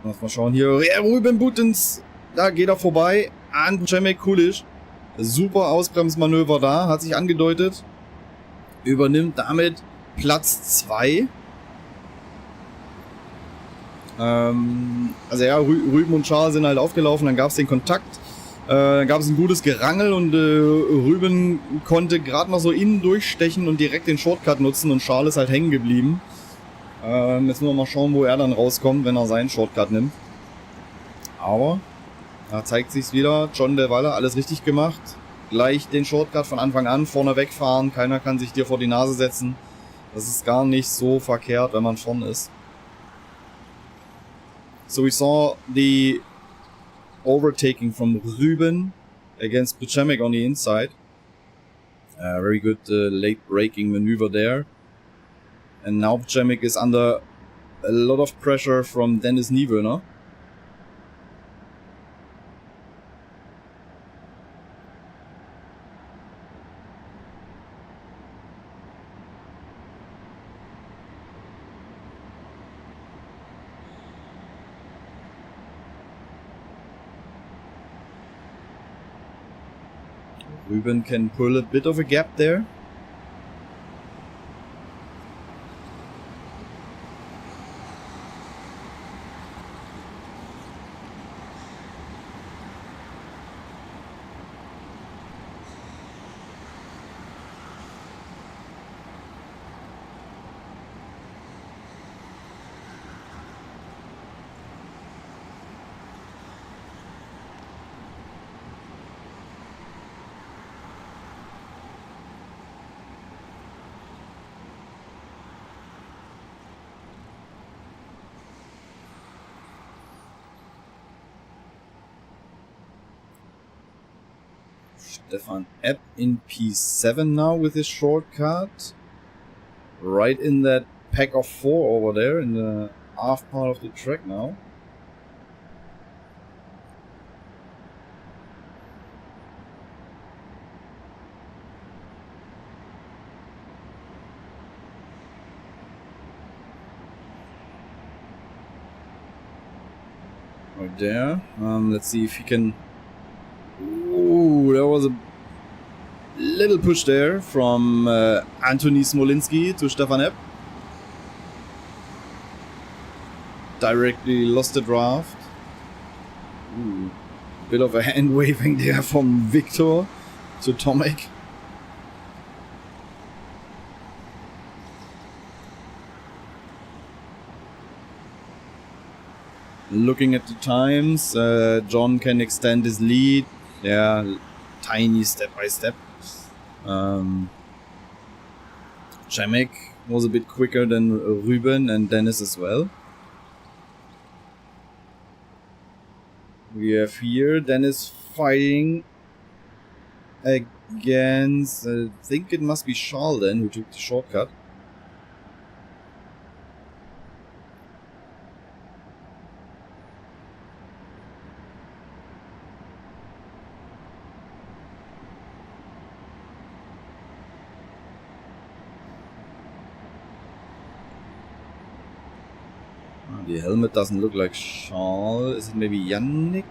Lass mal schauen hier. Ruben Boutens, da geht er vorbei an Cemek Kulic. Super Ausbremsmanöver da, hat sich angedeutet. Übernimmt damit Platz 2. Also ja, Ruben und Charles sind halt aufgelaufen, dann gab es den Kontakt, dann gab es ein gutes Gerangel und Ruben konnte gerade noch so innen durchstechen und direkt den Shortcut nutzen und Charles ist halt hängen geblieben. Jetzt müssen wir mal schauen, wo er dann rauskommt, wenn er seinen Shortcut nimmt. Aber da zeigt sich's wieder, John Del Valle, alles richtig gemacht. Gleich den Shortcut von Anfang an, vorne wegfahren, keiner kann sich dir vor die Nase setzen. Das ist gar nicht so verkehrt, wenn man vorne ist. So we saw the overtaking from Ruben against Cemek on the inside. Very good late braking maneuver there. And now Cemek is under a lot of pressure from Dennis Niewöhner. Ruben can pull a bit of a gap there. Stefan Epp in P7 now with his shortcut. Right in that pack of 4 over there in the half part of the track now. Right there. Let's see if he can... Ooh, there was a little push there from Anthony Smolinski to Stefan Epp. Directly lost the draft. Ooh, bit of a hand waving there from Victor to Tomek. Looking at the times, John can extend his lead. Yeah, tiny step by step. Cemek was a bit quicker than Ruben and Dennis as well. We have here Dennis fighting against, I think it must be Charles then, who took the shortcut. The helmet doesn't look like Charles. Is it maybe Yannick?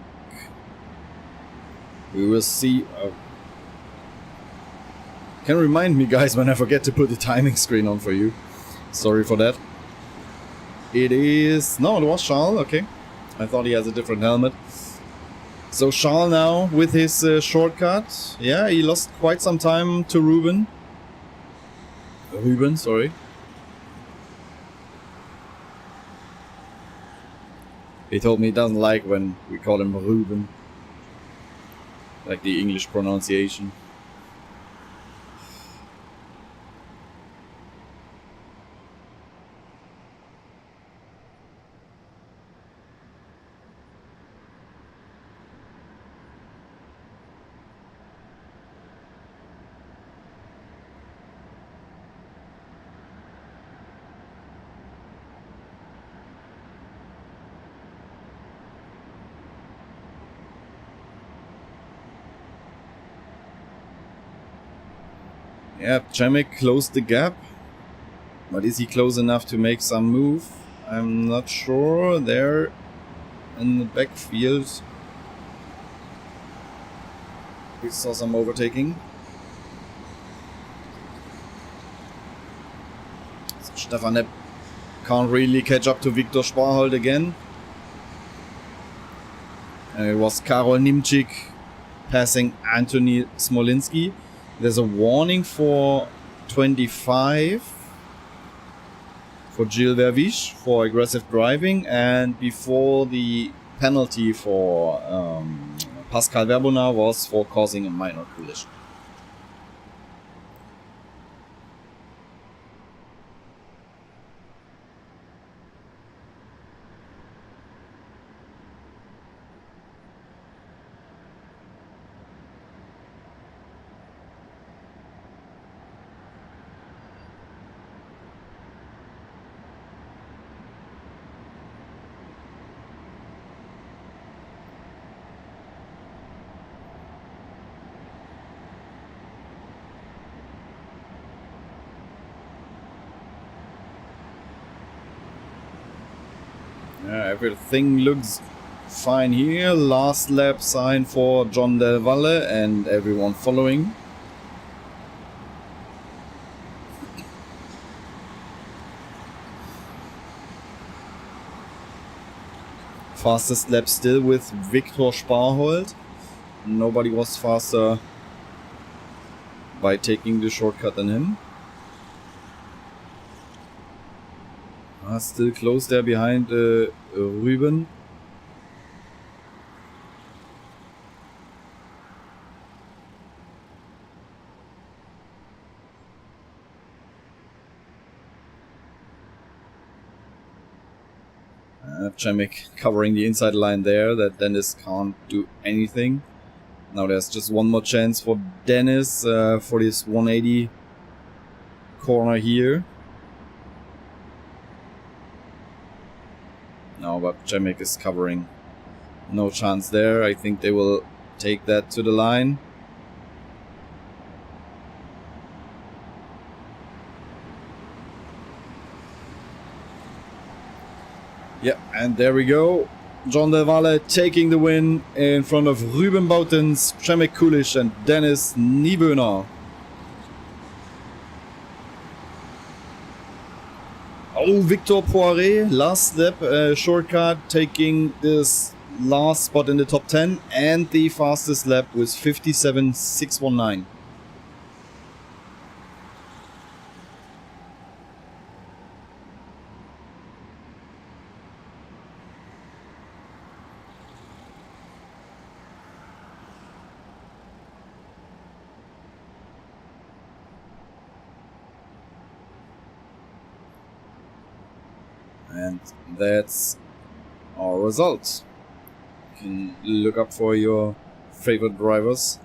We will see. Can remind me, guys, when I forget to put the timing screen on for you. Sorry for that. It is... No, it was Charles. Okay. I thought he has a different helmet. So Charles now with his shortcut. Yeah, he lost quite some time to Ruben. Ruben, sorry. He told me he doesn't like when we call him Ruben. Like the English pronunciation. Yeah, Cemek closed the gap. But is he close enough to make some move? I'm not sure. There in the backfield we saw some overtaking. So Stefan Epp can't really catch up to Viktor Sparhold again. And it was Karol Nimczyk passing Anthony Smolinski. There's a warning for 25 for Gilles Verviche for aggressive driving, and before the penalty for Pascal Verbona was for causing a minor collision. Everything looks fine here. Last lap sign for John Del Valle and everyone following. Fastest lap still with Viktor Sparhold. Nobody was faster by taking the shortcut than him. Still close there behind Ruben. Cemek covering the inside line there, that Dennis can't do anything. Now there's just one more chance for Dennis for this 180 corner here. No, but Przemek is covering. No chance there. I think they will take that to the line. Yeah, and there we go. John Del Valle taking the win in front of Ruben Boutens, Przemek Kulic and Dennis Nieböhner. Oh, Victor Poiré, last lap, shortcut, taking this last spot in the top 10 and the fastest lap with 57.619. And that's our result. You can look up for your favorite drivers.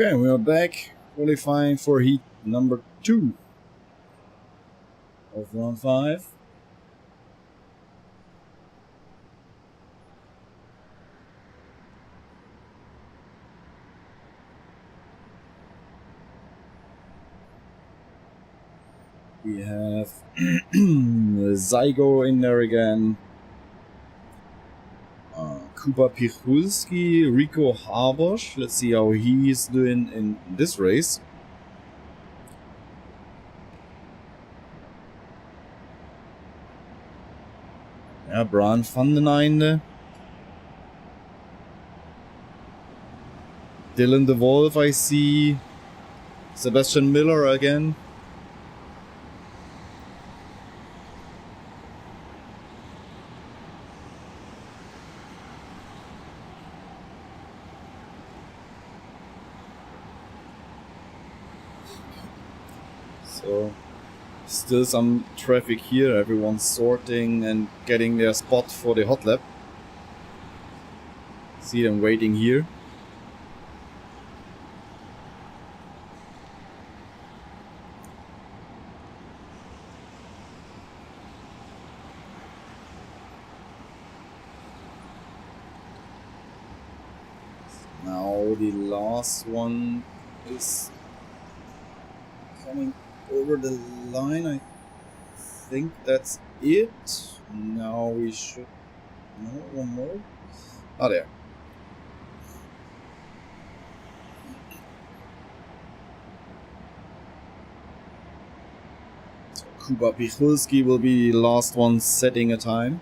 Okay, we are back qualifying for heat number 2 of round 5. We have Zygo in there again. Kuba Pichulski, Rico Harbosch. Let's see how he's doing in this race. Ja, Bran van den Einde. Dylan de Wolf, I see. Sebastian Miller again. So, still some traffic here. Everyone's sorting and getting their spot for the hot lap. See them waiting here. Now the last one is coming over the line. I think that's it. Now we should... No, one more. Ah, there. So Kuba Pichulski will be the last one setting a time.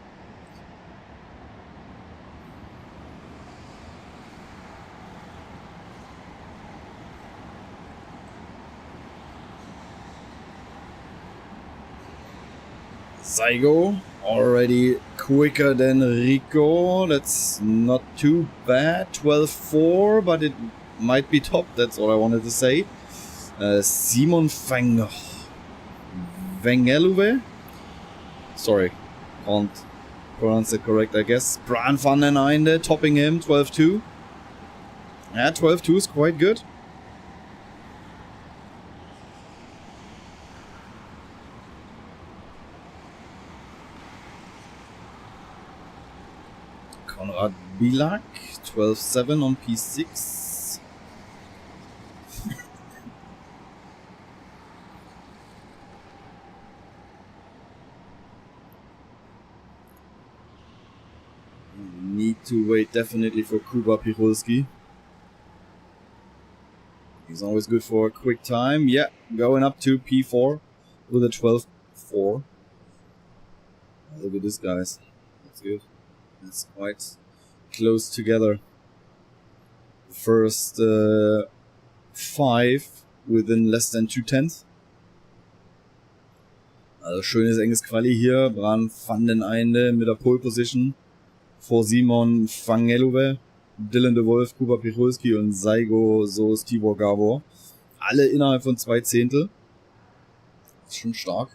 Zygo already quicker than Rico. That's not too bad. 12.4, but it might be top. That's all I wanted to say. Simon Vengeluwe. Sorry, can't pronounce it correct, I guess. Bran van den Einde topping him. 12.2. Yeah, 12.2 is quite good. Boehlig, 12.7 on P6. Need to wait definitely for Kuba Pichulski. He's always good for a quick time. Yeah, going up to P4 with a 12.4. Look at this, guys. That's good. That's quite close together. First 5 within less than 2/10. Also schönes enges Quali hier. Bran van den Einde mit der Pole Position vor Simon Vangeluwe, Dylan de Wolf, Kuba Pichulski und Zygo, so ist Tibor Gabor. Alle innerhalb von 2 Zehntel. Das ist schon stark.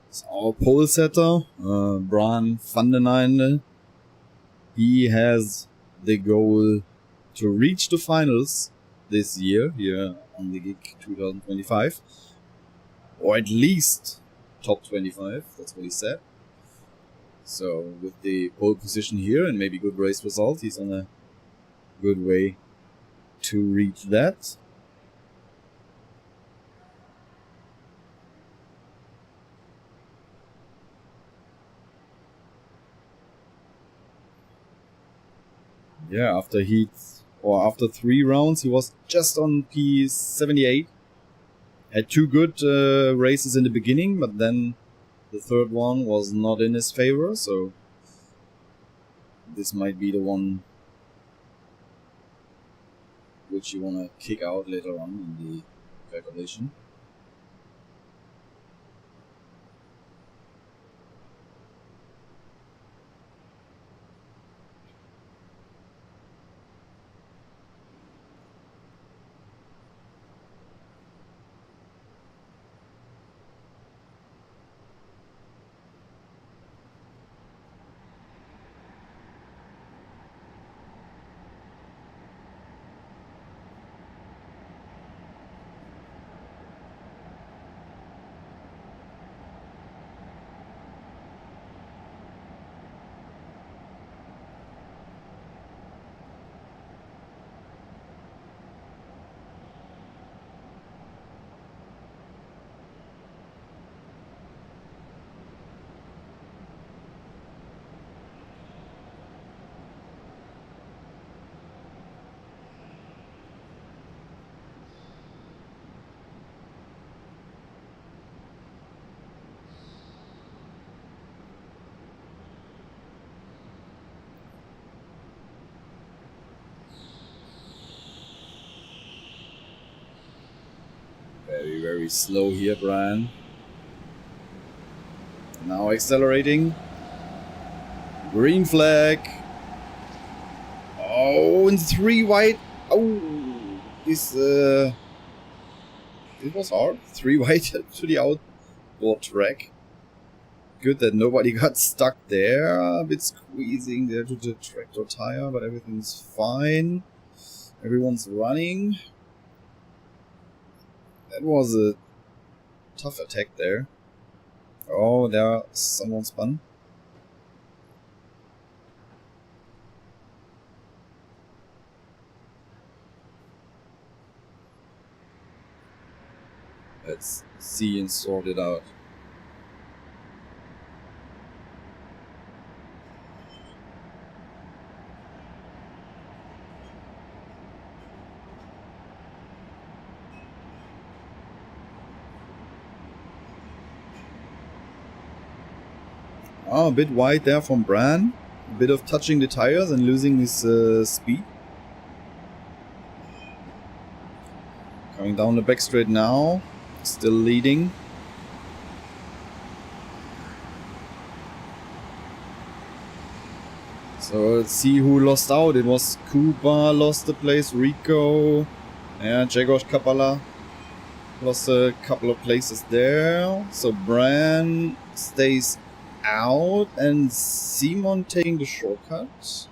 It's our pole setter, Bran van den Einde. He has the goal to reach the finals this year here on the GIK 2025, or at least top 25. That's what he said. So with the pole position here and maybe good race result, he's on a good way to reach that. Yeah, after 3 rounds, he was just on P78. Had 2 good races in the beginning, but then the third one was not in his favor, so this might be the one which you want to kick out later on in the calculation. Very, very slow here, Brian. Now accelerating. Green flag. Oh, and 3 wide. Oh, this it was hard. 3 wide to the outboard track. Good that nobody got stuck there. A bit squeezing there to the tractor tire, but everything's fine. Everyone's running. That was a tough attack there. Oh, there someone spun. Let's see and sort it out. Oh, a bit wide there from Bran. A bit of touching the tires and losing his speed. Coming down the back straight now. Still leading. So let's see who lost out. It was Kuba lost the place. Rico. Yeah, Jagos Kapala lost a couple of places there. So Bran stays out and Simon taking the shortcut.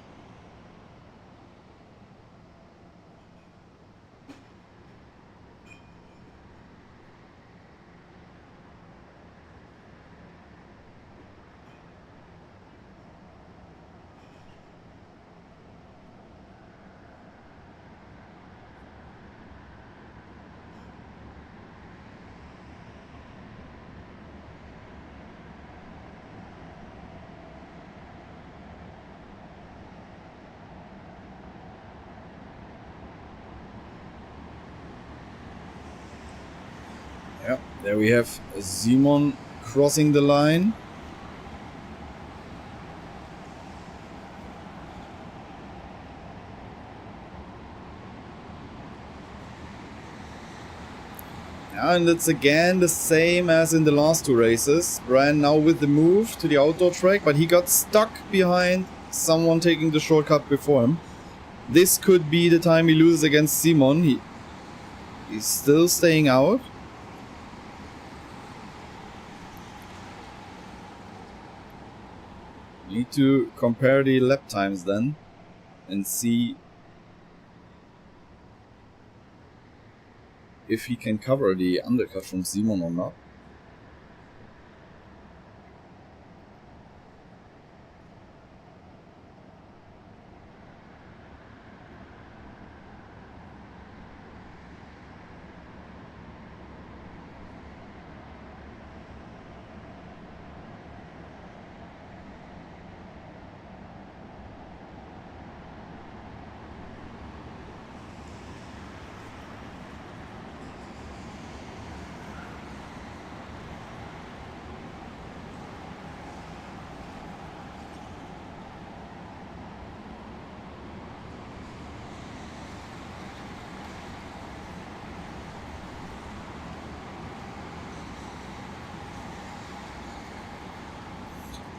Yeah, there we have Simon crossing the line. And it's again the same as in the last 2 races. Brian now with the move to the outdoor track, but he got stuck behind someone taking the shortcut before him. This could be the time he loses against Simon. He's still staying out. Need to compare the lap times then and see if he can cover the undercut from Simon or not.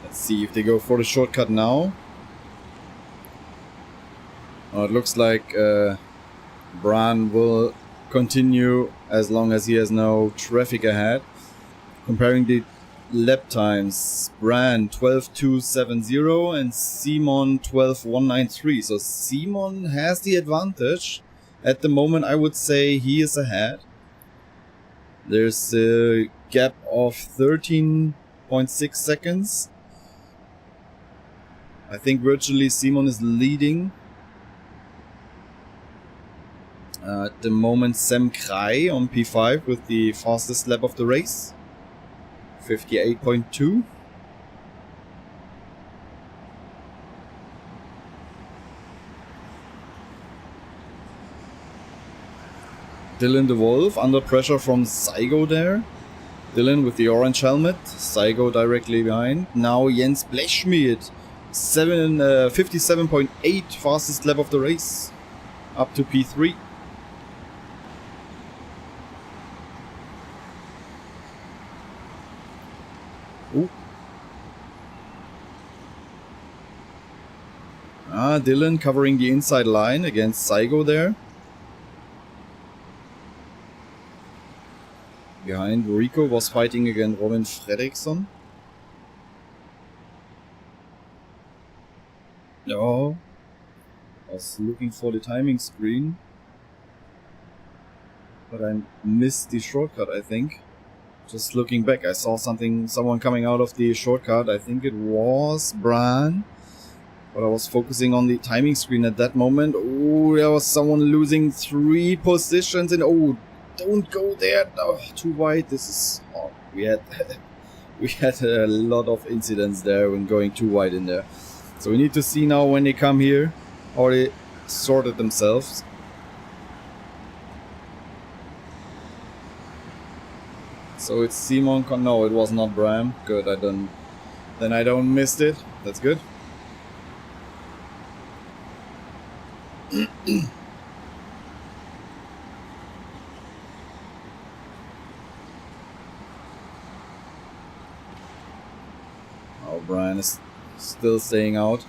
Let's see if they go for the shortcut now. Oh, it looks like Bran will continue as long as he has no traffic ahead. Comparing the lap times, Bran 12.270 and Simon 12.193. So Simon has the advantage. At the moment I would say he is ahead. There's a gap of 13.6 seconds. I think virtually Simon is leading. At the moment Sam Kraj on P5 with the fastest lap of the race. 58.2. Dylan de Wolf under pressure from Saigo there. Dylan with the orange helmet. Saigo directly behind. Now Jens Blechschmidt. 57.8 fastest lap of the race. Up to P3. Ooh. Dylan covering the inside line against Saigo there. Behind Rico was fighting against Robin Fredriksson. Oh, I was looking for the timing screen, but I missed the shortcut, I think. Just looking back, I saw someone coming out of the shortcut. I think it was Bran, but I was focusing on the timing screen at that moment. Oh, there was someone losing 3 positions, and oh, don't go there. Oh, too wide. This is... Oh, we had a lot of incidents there when going too wide in there. So we need to see now when they come here how they sorted themselves. So it's Simon. No, it was not Bram. Good. Then I don't missed it. That's good. Oh, Brian is still staying out.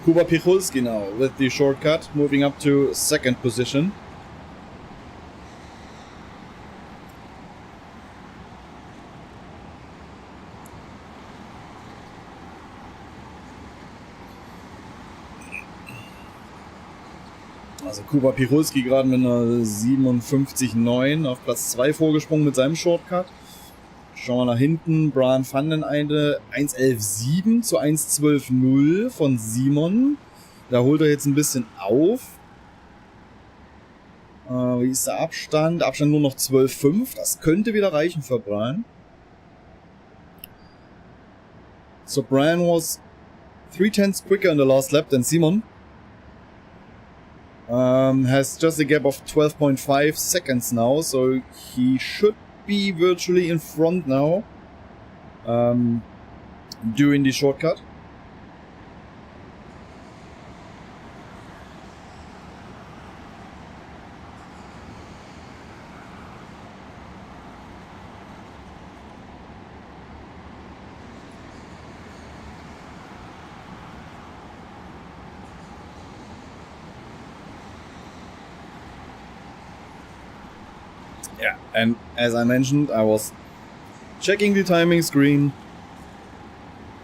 Kuba Pichulski now with the shortcut, moving up to second position. Also Kuba Pichulski gerade mit einer 57,9 auf Platz 2 vorgesprungen mit seinem Shortcut. Schauen wir nach hinten, Brian van den Einde 1.11.7 zu 1.12.0 von Simon. Da holt er jetzt ein bisschen auf. Wie ist der Abstand? Abstand nur noch 12,5. Das könnte wieder reichen für Brian. So Brian was 3/10 quicker in the last lap than Simon. Has just a gap of 12.5 seconds now, so he should be virtually in front now during the shortcut. Yeah, and as I mentioned, I was checking the timing screen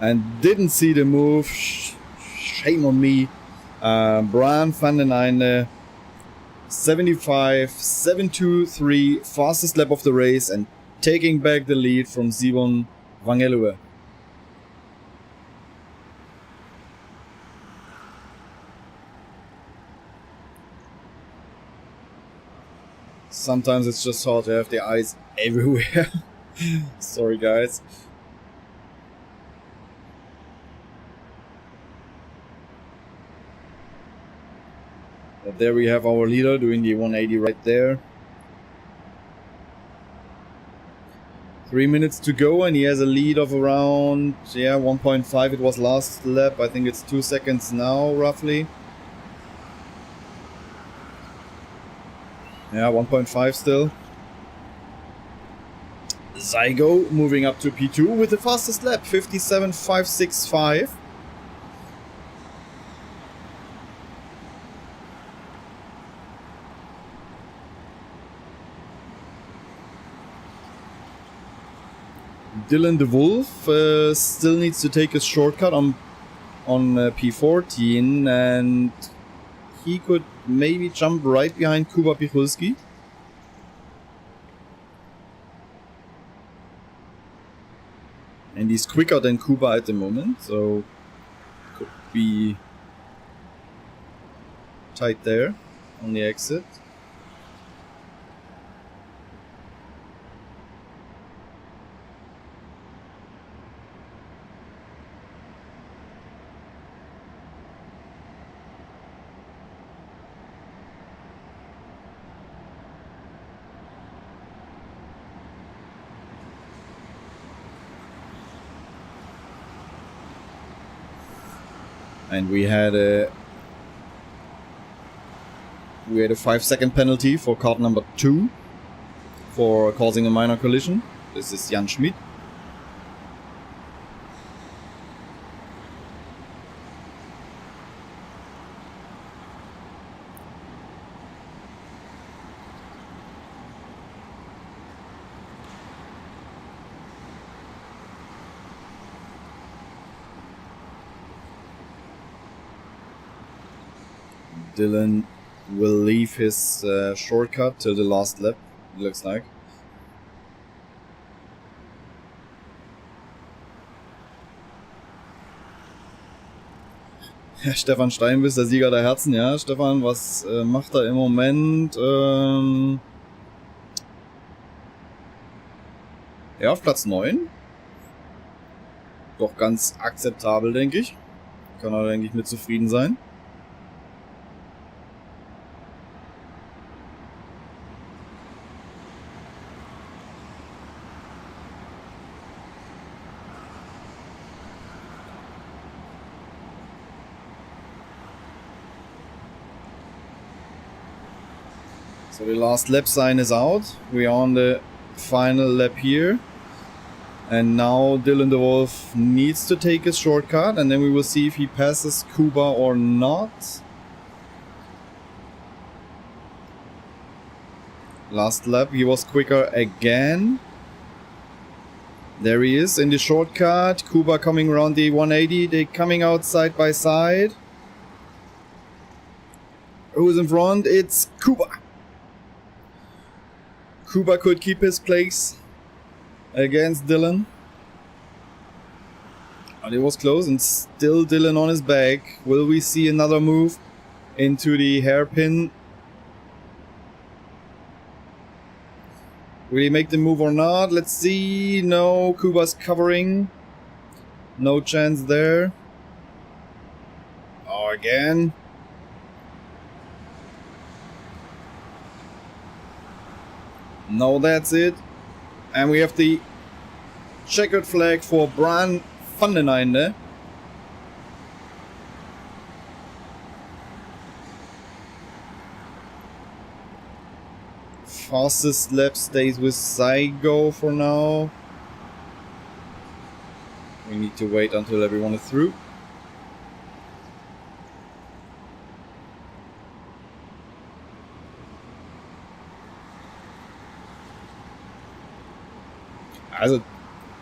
and didn't see the move. Shame on me. Brian van den Einde, 75.723, fastest lap of the race and taking back the lead from Simon Vangeloe. Sometimes it's just hard to have the eyes everywhere. Sorry guys. But there we have our leader doing the 180 right there. 3 minutes to go and he has a lead of around 1.5. It was last lap. I think it's 2 seconds now roughly. Yeah, 1.5 still. Zygo moving up to P2 with the fastest lap, 57.565. Dylan de Wolf still needs to take a shortcut on P14 and he could maybe jump right behind Kuba Pichulski. And he's quicker than Kuba at the moment, so could be tight there on the exit. And we had a 5-second penalty for kart number 2 for causing a minor collision. This is Jan Schmid. Dylan will leave his shortcut till the last lap, it looks like. Ja, Stefan Steinbiss, der Sieger der Herzen, ja. Stefan, was macht er im Moment? Ja, auf Platz 9. Doch ganz akzeptabel, denke ich. Kann er, denke ich, mit zufrieden sein. So the last lap sign is out. We are on the final lap here. And now Dylan de Wolf needs to take his shortcut and then we will see if he passes Kuba or not. Last lap he was quicker again. There he is in the shortcut. Kuba coming around the 180. They're coming out side by side. Who's in front? It's Kuba. Kuba could keep his place against Dylan. But it was close and still Dylan on his back. Will we see another move into the hairpin? Will he make the move or not? Let's see. No, Kuba's covering. No chance there. Oh, again. No, that's it. And we have the checkered flag for Bran van den Einde. Fastest lap stays with Zygo for now. We need to wait until everyone is through. Also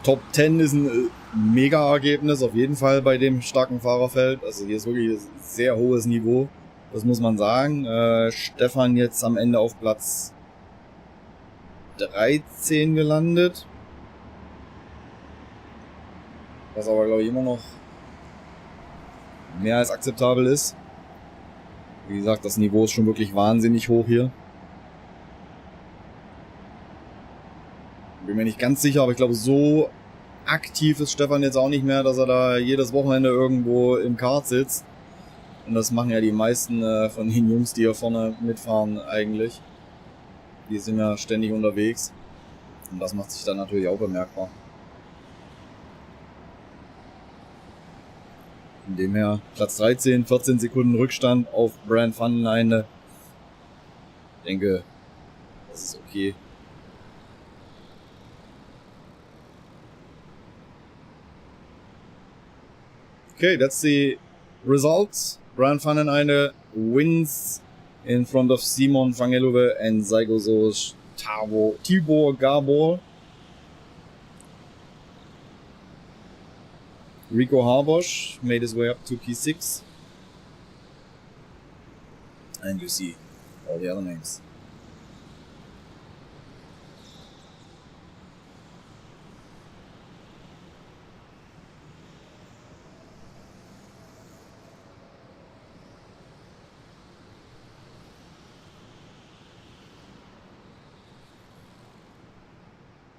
Top 10 ist ein Mega-Ergebnis, auf jeden Fall bei dem starken Fahrerfeld. Also hier ist wirklich ein sehr hohes Niveau, das muss man sagen. Stefan jetzt am Ende auf Platz 13 gelandet. Was aber, glaube ich, immer noch mehr als akzeptabel ist. Wie gesagt, das Niveau ist schon wirklich wahnsinnig hoch hier. Bin mir nicht ganz sicher, aber ich glaube, so aktiv ist Stefan jetzt auch nicht mehr, dass er da jedes Wochenende irgendwo im Kart sitzt. Und das machen ja die meisten von den Jungs, die hier vorne mitfahren eigentlich. Die sind ja ständig unterwegs. Und das macht sich dann natürlich auch bemerkbar. Von dem her Platz 13, 14 Sekunden Rückstand auf Bran van den Einde. Ich denke, das ist okay. Okay, that's the results. Bran van den Einde wins in front of Simon van Gelove and Zygosos Tibor Gabor. Rico Harbosch made his way up to P6. And you see all the other names.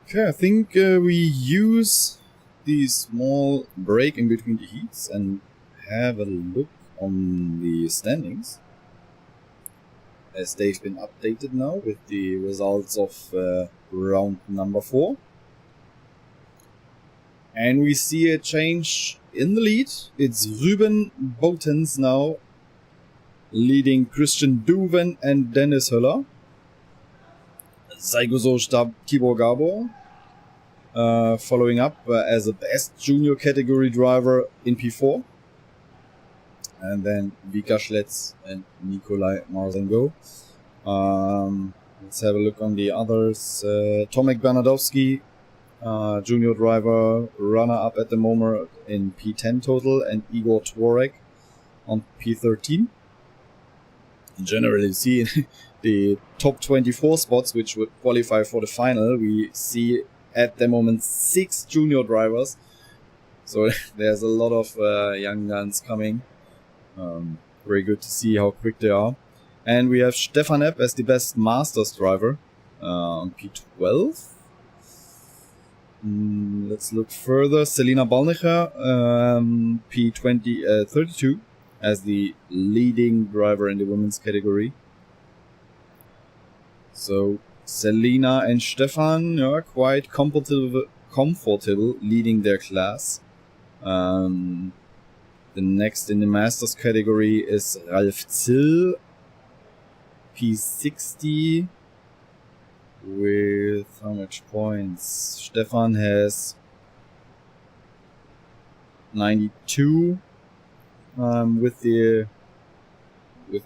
Okay, I think we use the small break in between the heats and have a look on the standings, as they've been updated now with the results of round number 4. And we see a change in the lead. It's Ruben Botens now leading Christian Duven and Dennis Höller. Zygosos Tibor Gabor following up as the best junior category driver in P4. And then Vika Schletz and Nikolai Marzengo. Let's have a look on the others. Tomek Bernadowski, junior driver, runner-up at the moment in P10 total, and Igor Tworek on P13. In general, you see the top 24 spots, which would qualify for the final, we see at the moment 6 junior drivers. So there's a lot of young guns coming. Very good to see how quick they are. And we have Stefan Epp as the best Masters driver on P12. Let's look further. Selina Balnicher, P32 as the leading driver in the women's category. So Selina and Stefan are quite comfortable leading their class. The next in the Masters category is Ralf Zill, P60, with how much points? Stefan has 92, with the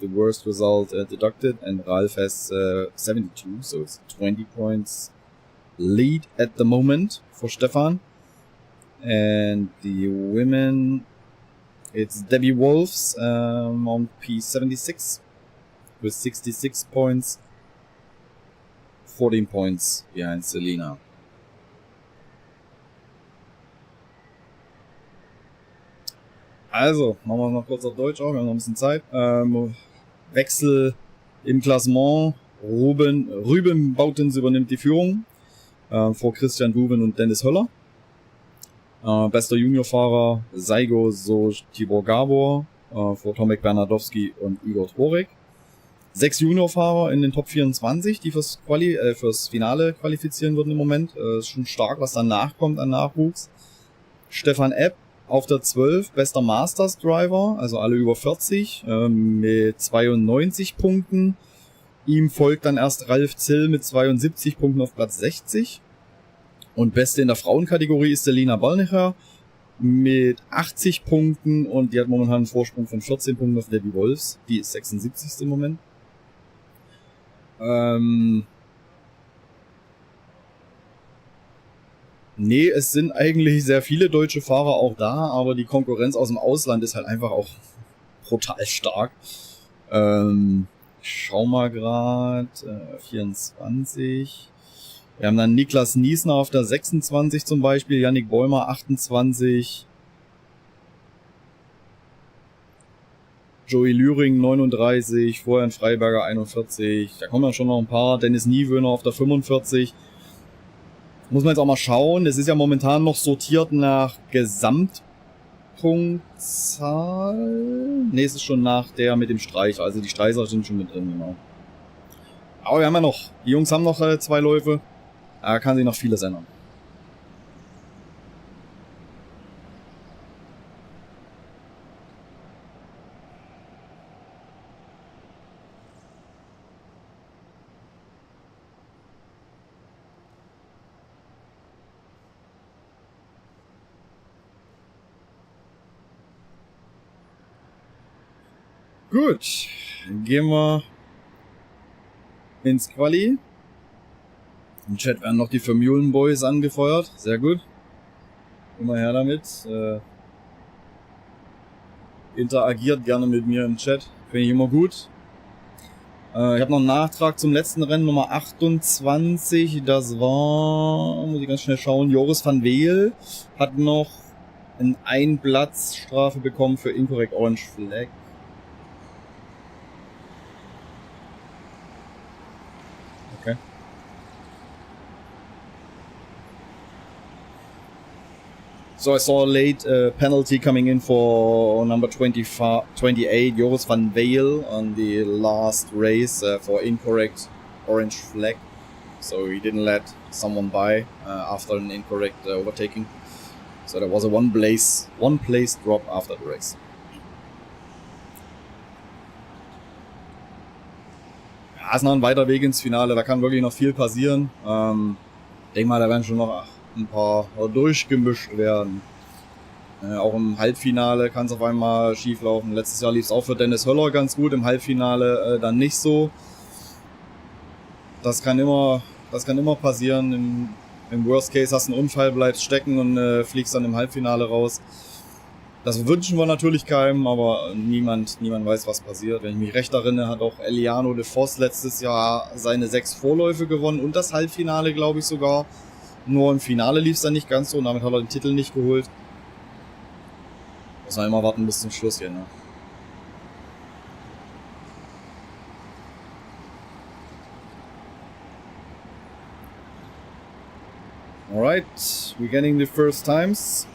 worst result deducted, and Ralf has 72, so it's 20 points lead at the moment for Stefan. And the women, it's Debbie Wolfs on P76 with 66 points, 14 points behind Selina. Also, machen wir noch kurz auf Deutsch auch, wir haben noch ein bisschen Zeit. Wechsel im Klassement. Ruben Bautens übernimmt die Führung. vor Christian Duven und Dennis Höller. Bester Juniorfahrer Saigo Tibor Gabor vor Tomek Bernardowski und Igor Tvorek. 6 Juniorfahrer in den Top 24, die fürs Finale qualifizieren würden im Moment. Ist schon stark, was danach kommt an Nachwuchs. Stefan Epp auf der 12, bester Masters Driver, also alle über 40, mit 92 Punkten. Ihm folgt dann erst Ralf Zill mit 72 Punkten auf Platz 60. Und beste in der Frauenkategorie ist Selina Ballnecher mit 80 Punkten und die hat momentan einen Vorsprung von 14 Punkten auf Debbie Wolfs. Die ist 76. im Moment. Nee, es sind eigentlich sehr viele deutsche Fahrer auch da, aber die Konkurrenz aus dem Ausland ist halt einfach auch brutal stark. Ich schau mal grad, 24. Wir haben dann Niklas Niesner auf der 26 zum Beispiel, Yannick Bäumer 28. Joey Lühring 39, Florian Freiberger 41, da kommen dann schon noch ein paar, Dennis Niewöhner auf der 45. Muss man jetzt auch mal schauen, es ist ja momentan noch sortiert nach Gesamtpunktzahl. Ne, es ist schon nach der mit dem Streicher, also die Streicher sind schon mit drin, genau. Aber wir haben ja noch, die Jungs haben noch 2 Läufe, da kann sich noch vieles ändern. Gut, dann gehen wir ins Quali. Im Chat werden noch die Vermeulen Boys angefeuert. Sehr gut. Immer her damit. Interagiert gerne mit mir im Chat. Finde ich immer gut. Ich habe noch einen Nachtrag zum letzten Rennen, Nummer 28. Das war, muss ich ganz schnell schauen, Joris van Weel hat noch eine Einplatzstrafe bekommen für Incorrect Orange Flag. Okay. So I saw a late penalty coming in for number 28, Joris van Weel, on the last race for incorrect orange flag. So he didn't let someone by after an incorrect overtaking. So there was a one place drop after the race. Ja, ist noch ein weiter Weg ins Finale, da kann wirklich noch viel passieren. Denk mal, da werden schon noch ein paar durchgemischt werden. Auch im Halbfinale kann es auf einmal schief laufen. Letztes Jahr lief es auch für Dennis Höller ganz gut, im Halbfinale dann nicht so. Das kann immer passieren. Im Worst Case hast du einen Unfall, bleibst stecken und fliegst dann im Halbfinale raus. Das wünschen wir natürlich keinem, aber niemand weiß, was passiert. Wenn ich mich recht erinnere, hat auch Eliano de Vos letztes Jahr seine 6 Vorläufe gewonnen und das Halbfinale, glaube ich sogar. Nur im Finale lief es dann nicht ganz so und damit hat er den Titel nicht geholt. Muss man immer warten bis zum Schluss hier, ne? Alright, we're getting the first times.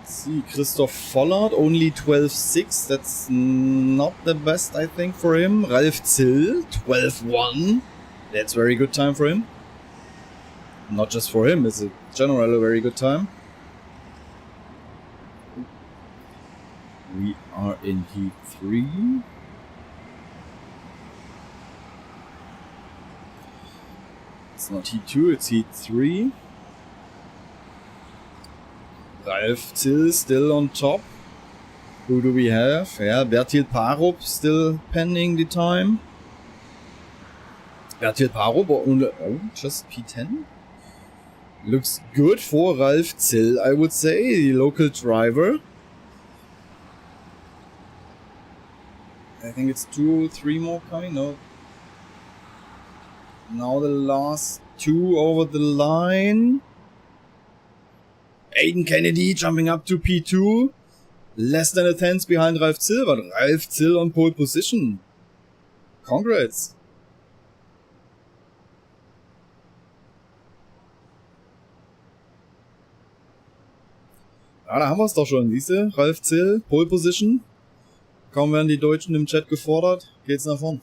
See, Christoph Vollert, only 12.6. That's not the best, I think, for him. Ralf Zill, 12.1. That's very good time for him. Not just for him, it's a general a very good time. We are in Heat 3. It's not Heat 2, it's Heat 3. Ralf Zill still on top. Who do we have? Yeah, Bertil Parup still pending the time. Bertil Parup, just P10? Looks good for Ralf Zill, I would say, the local driver. I think it's 2 or 3 more coming, no. Now the last 2 over the line. Aiden Kennedy jumping up to P2. Less than a tenth behind Ralf Zill, but Ralf Zill on pole position. Congrats. Ja, da haben wir es doch schon, siehst du? Ralf Zill, Pole Position. Kaum werden die Deutschen im Chat gefordert, geht's nach vorn.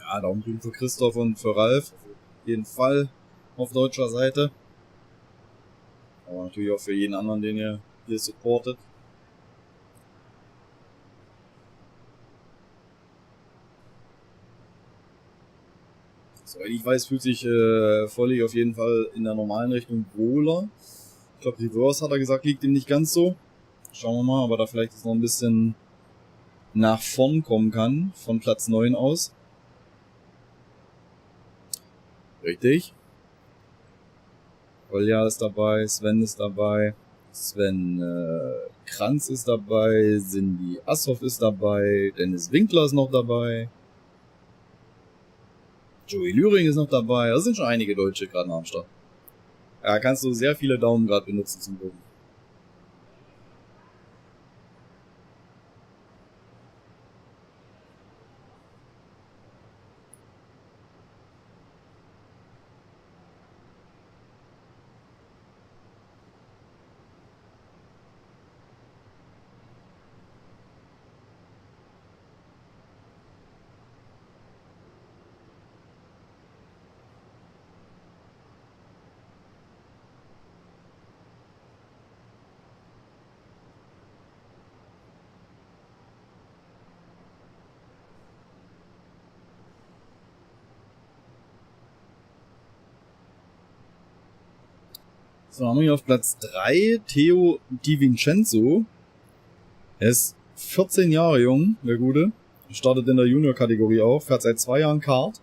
Ja, Daumen grün für Christoph und für Ralf. Auf jeden Fall auf deutscher Seite. Aber natürlich auch für jeden anderen, den ihr hier supportet. Soweit ich weiß, fühlt sich Boehlig auf jeden Fall in der normalen Richtung wohler. Ich glaube, Reverse hat er gesagt, liegt ihm nicht ganz so. Schauen wir mal, aber da vielleicht jetzt noch ein bisschen nach vorn kommen kann, von Platz 9 aus. Richtig. Kolja ist dabei, Sven ist dabei, Sven Kranz ist dabei, Cindy Ashoff ist dabei, Dennis Winkler ist noch dabei, Joey Lühring ist noch dabei, da sind schon einige Deutsche gerade am Start. Ja, kannst du sehr viele Daumen gerade benutzen zum Gucken. So, haben wir hier auf Platz 3 Theo Di Vincenzo. Er ist 14 Jahre jung, der Gute. Startet in der Junior-Kategorie auch, fährt seit 2 Jahren Kart.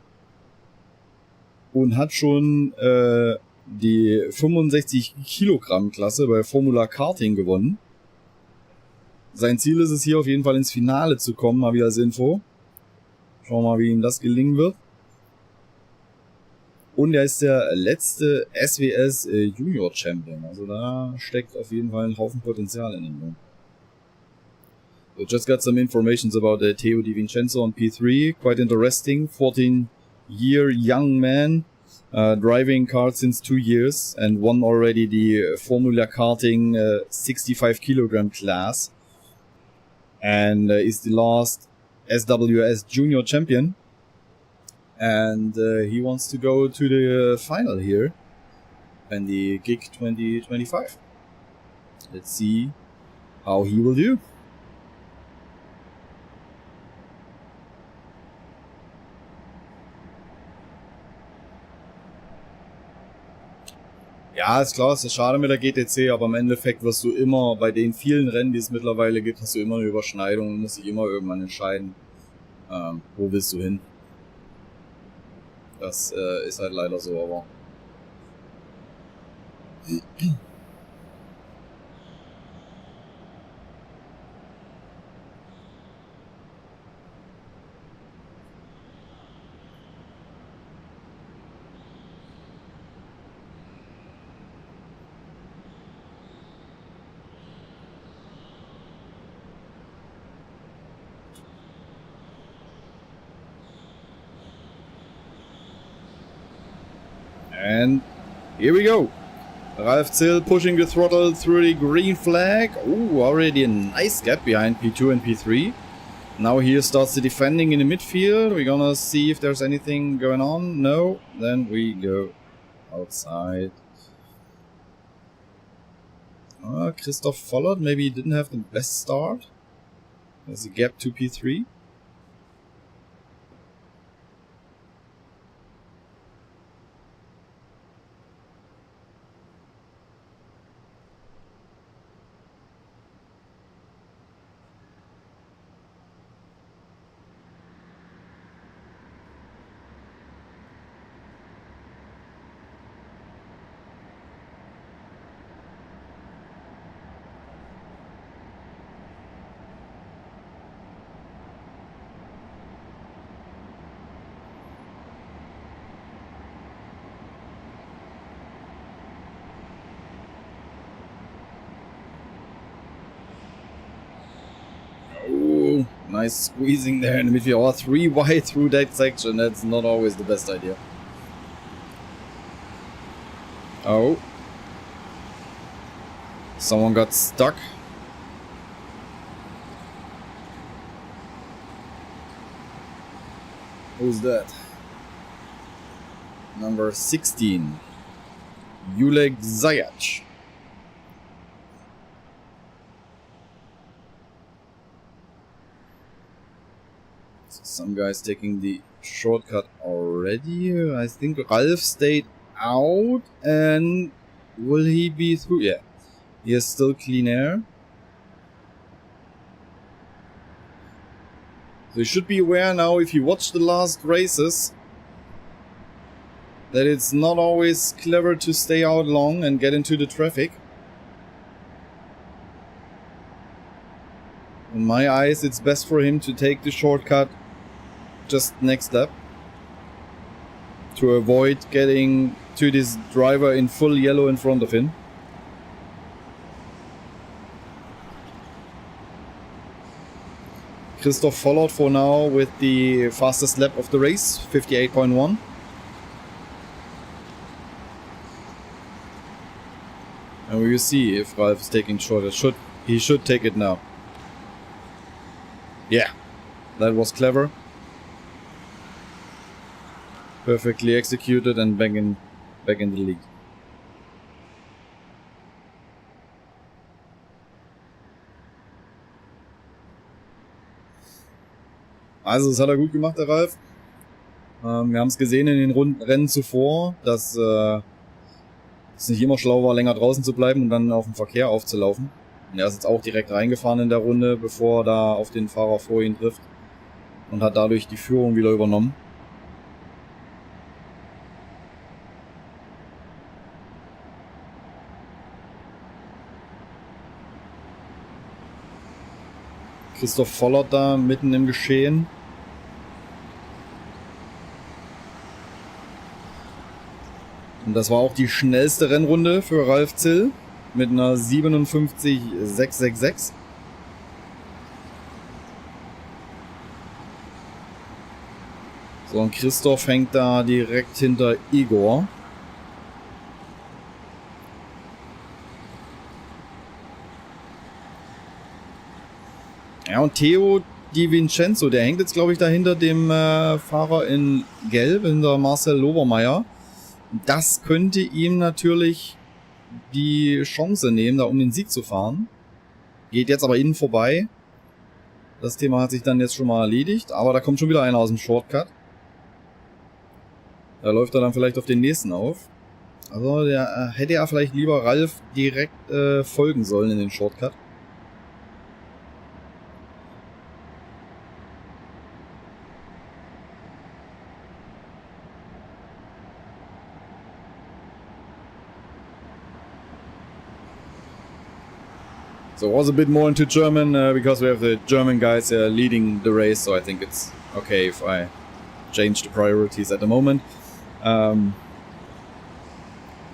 Und hat schon die 65 Kilogramm Klasse bei Formula Karting gewonnen. Sein Ziel ist es hier auf jeden Fall ins Finale zu kommen, mal wieder als Info. Schauen wir mal, wie ihm das gelingen wird. Und er ist der letzte SWS Junior Champion. Also da steckt auf jeden Fall ein Haufen Potenzial in ihm. So just got some informations about Theo Di Vincenzo on P3. Quite interesting. 14-year young man. Driving kart since 2 years. And won already the Formula Karting 65 kilogram class. And is the last SWS Junior Champion. And he wants to go to the final here in the GIKC 2025. Let's see how he will do. Ja, ist klar, es ist schade mit der GTC, aber im Endeffekt wirst du immer, bei den vielen Rennen, die es mittlerweile gibt, hast du immer eine Überschneidung und musst dich immer irgendwann entscheiden, wo willst du hin. Das ist halt leider so, aber... And here we go. Ralf Zill pushing the throttle through the green flag. Ooh, already a nice gap behind P2 and P3. Now here starts the defending in the midfield. We're gonna see if there's anything going on. No, then we go outside. Christoph followed. Maybe he didn't have the best start. There's a gap to P3. Nice squeezing there in the midfield. Oh, 3 wide through that section. That's not always the best idea. Oh. Someone got stuck. Who's that? Number 16. Boehlig Zajac. Some guys taking the shortcut already. I think Ralf stayed out, and will he be through? Yeah, he has still clean air. So you should be aware now, if you watch the last races, that it's not always clever to stay out long and get into the traffic. In my eyes, it's best for him to take the shortcut just next lap to avoid getting to this driver in full yellow in front of him. Christoph followed for now with the fastest lap of the race, 58.1. And we will see if Ralf is taking shorter. He should take it now. Yeah, that was clever. Perfectly executed and back in the lead. Also das hat er gut gemacht, der Ralf. Wir haben es gesehen in den Rennen zuvor, dass es nicht immer schlau war, länger draußen zu bleiben und dann auf den Verkehr aufzulaufen. Und er ist jetzt auch direkt reingefahren in der Runde, bevor er da auf den Fahrer vor ihn trifft, und hat dadurch die Führung wieder übernommen. Christoph Vollert da mitten im Geschehen. Und das war auch die schnellste Rennrunde für Ralf Zill mit einer 57,666. So, und Christoph hängt da direkt hinter Igor. Ja, und Theo Di Vincenzo, der hängt jetzt, glaube ich, da hinter dem Fahrer in Gelb, hinter Marcel Lobermeier. Das könnte ihm natürlich die Chance nehmen, da um den Sieg zu fahren. Geht jetzt aber innen vorbei. Das Thema hat sich dann jetzt schon mal erledigt, aber da kommt schon wieder einer aus dem Shortcut. Da läuft er dann vielleicht auf den nächsten auf. Also der hätte ja vielleicht lieber Ralf direkt folgen sollen in den Shortcut. So it was a bit more into German because we have the German guys leading the race, so I think it's okay if I change the priorities at the moment.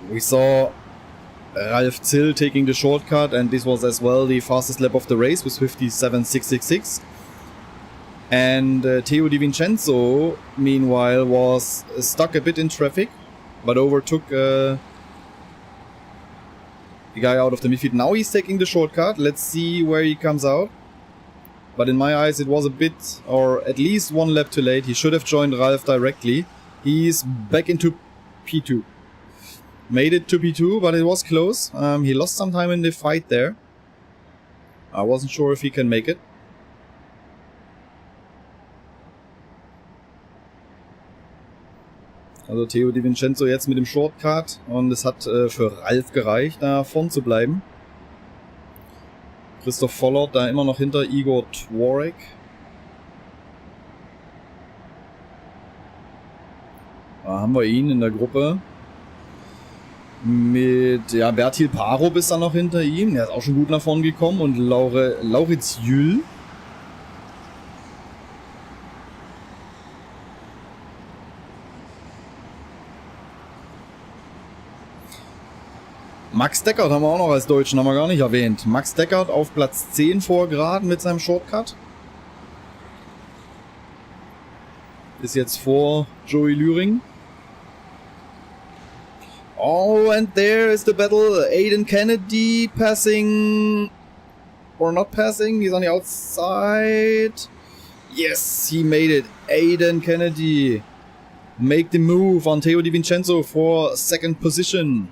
We saw Ralf Zill taking the shortcut, and this was as well the fastest lap of the race with 57.666. And Theo Di Vincenzo, meanwhile, was stuck a bit in traffic, but overtook the guy out of the midfield. Now he's taking the shortcut. Let's see where he comes out. but in my eyes it was a bit, or at least one lap too late. He should have joined Ralf directly. He's back into P2. Made it to P2, but it was close. He lost some time in the fight there. I wasn't sure if he can make it. Also Theo Di Vincenzo jetzt mit dem Shortcut und es hat für Ralf gereicht, da vorn zu bleiben. Christoph Vollert da immer noch hinter Igor Tworek. Da haben wir ihn in der Gruppe. Mit, ja, Bertil Parup ist da noch hinter ihm. Der ist auch schon gut nach vorn gekommen. Und Lauritz Jüll. Max Deckert haben wir auch noch als Deutschen, haben wir gar nicht erwähnt. Max Deckert auf Platz 10 vor gerade mit seinem Shortcut. Ist jetzt vor Joey Lühring. Oh, and there is the battle. Aiden Kennedy passing, or not passing, he's on the outside. Yes, he made it. Aiden Kennedy make the move on Theo Di Vincenzo for second position.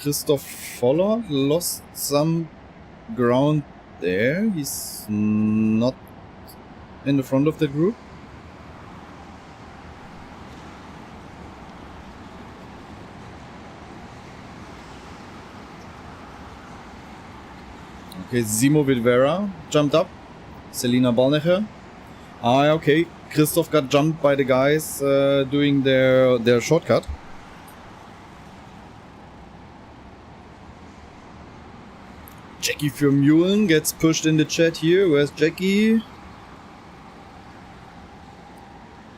Christoph Voller lost some ground there. He's not in the front of the group. Okay, Simo Vidvera jumped up. Selina Balnecher. Ah, okay. Christoph got jumped by the guys doing their shortcut. Jackie Vermeulen gets pushed in the chat here. Where's Jackie?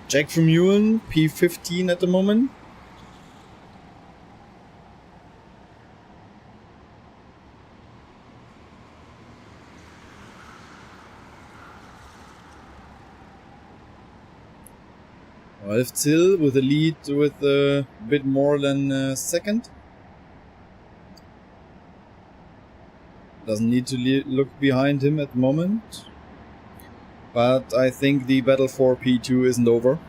Jack Vermeulen, P15 at the moment. Ralf Zill with a lead with a bit more than a second. Doesn't need to look behind him at the moment. But I think the battle for P2 isn't over.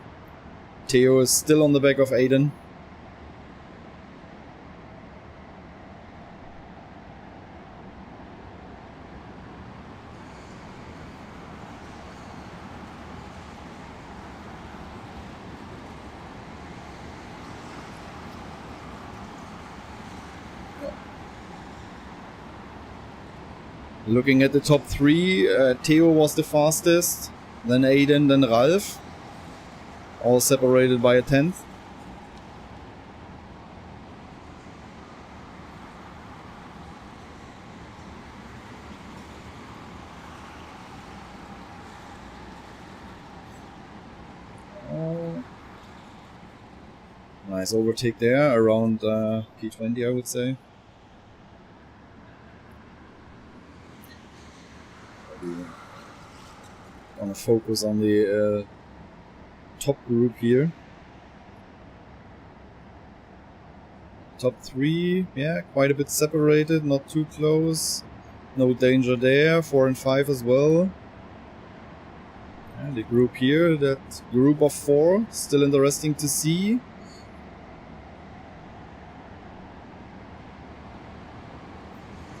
Theo is still on the back of Aiden. Looking at the top three, Theo was the fastest, then Aiden, then Ralf. All separated by a tenth. Nice overtake there, around P20 I would say. Want to focus on the top group here. Top three, yeah, quite a bit separated, not too close. No danger there. 4 and 5 as well. And the group here, that group of 4, still interesting to see.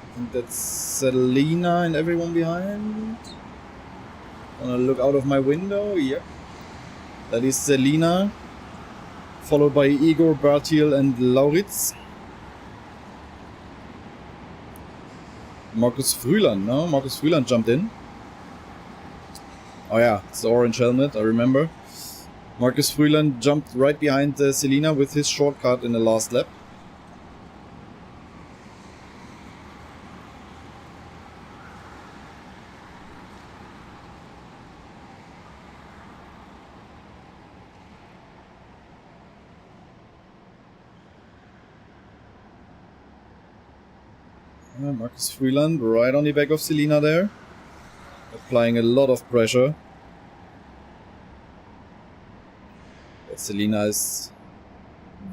I think that's Selena and everyone behind. Wanna look out of my window? Yep. That is Selena. Followed by Igor, Bertil and Lauritz. Markus Frühland, no? Markus Frühland jumped in. Oh yeah, it's the orange helmet, I remember. Markus Frühland jumped right behind Selena with his shortcut in the last lap. Markus Frühland right on the back of Selina there. Applying a lot of pressure. But Selina is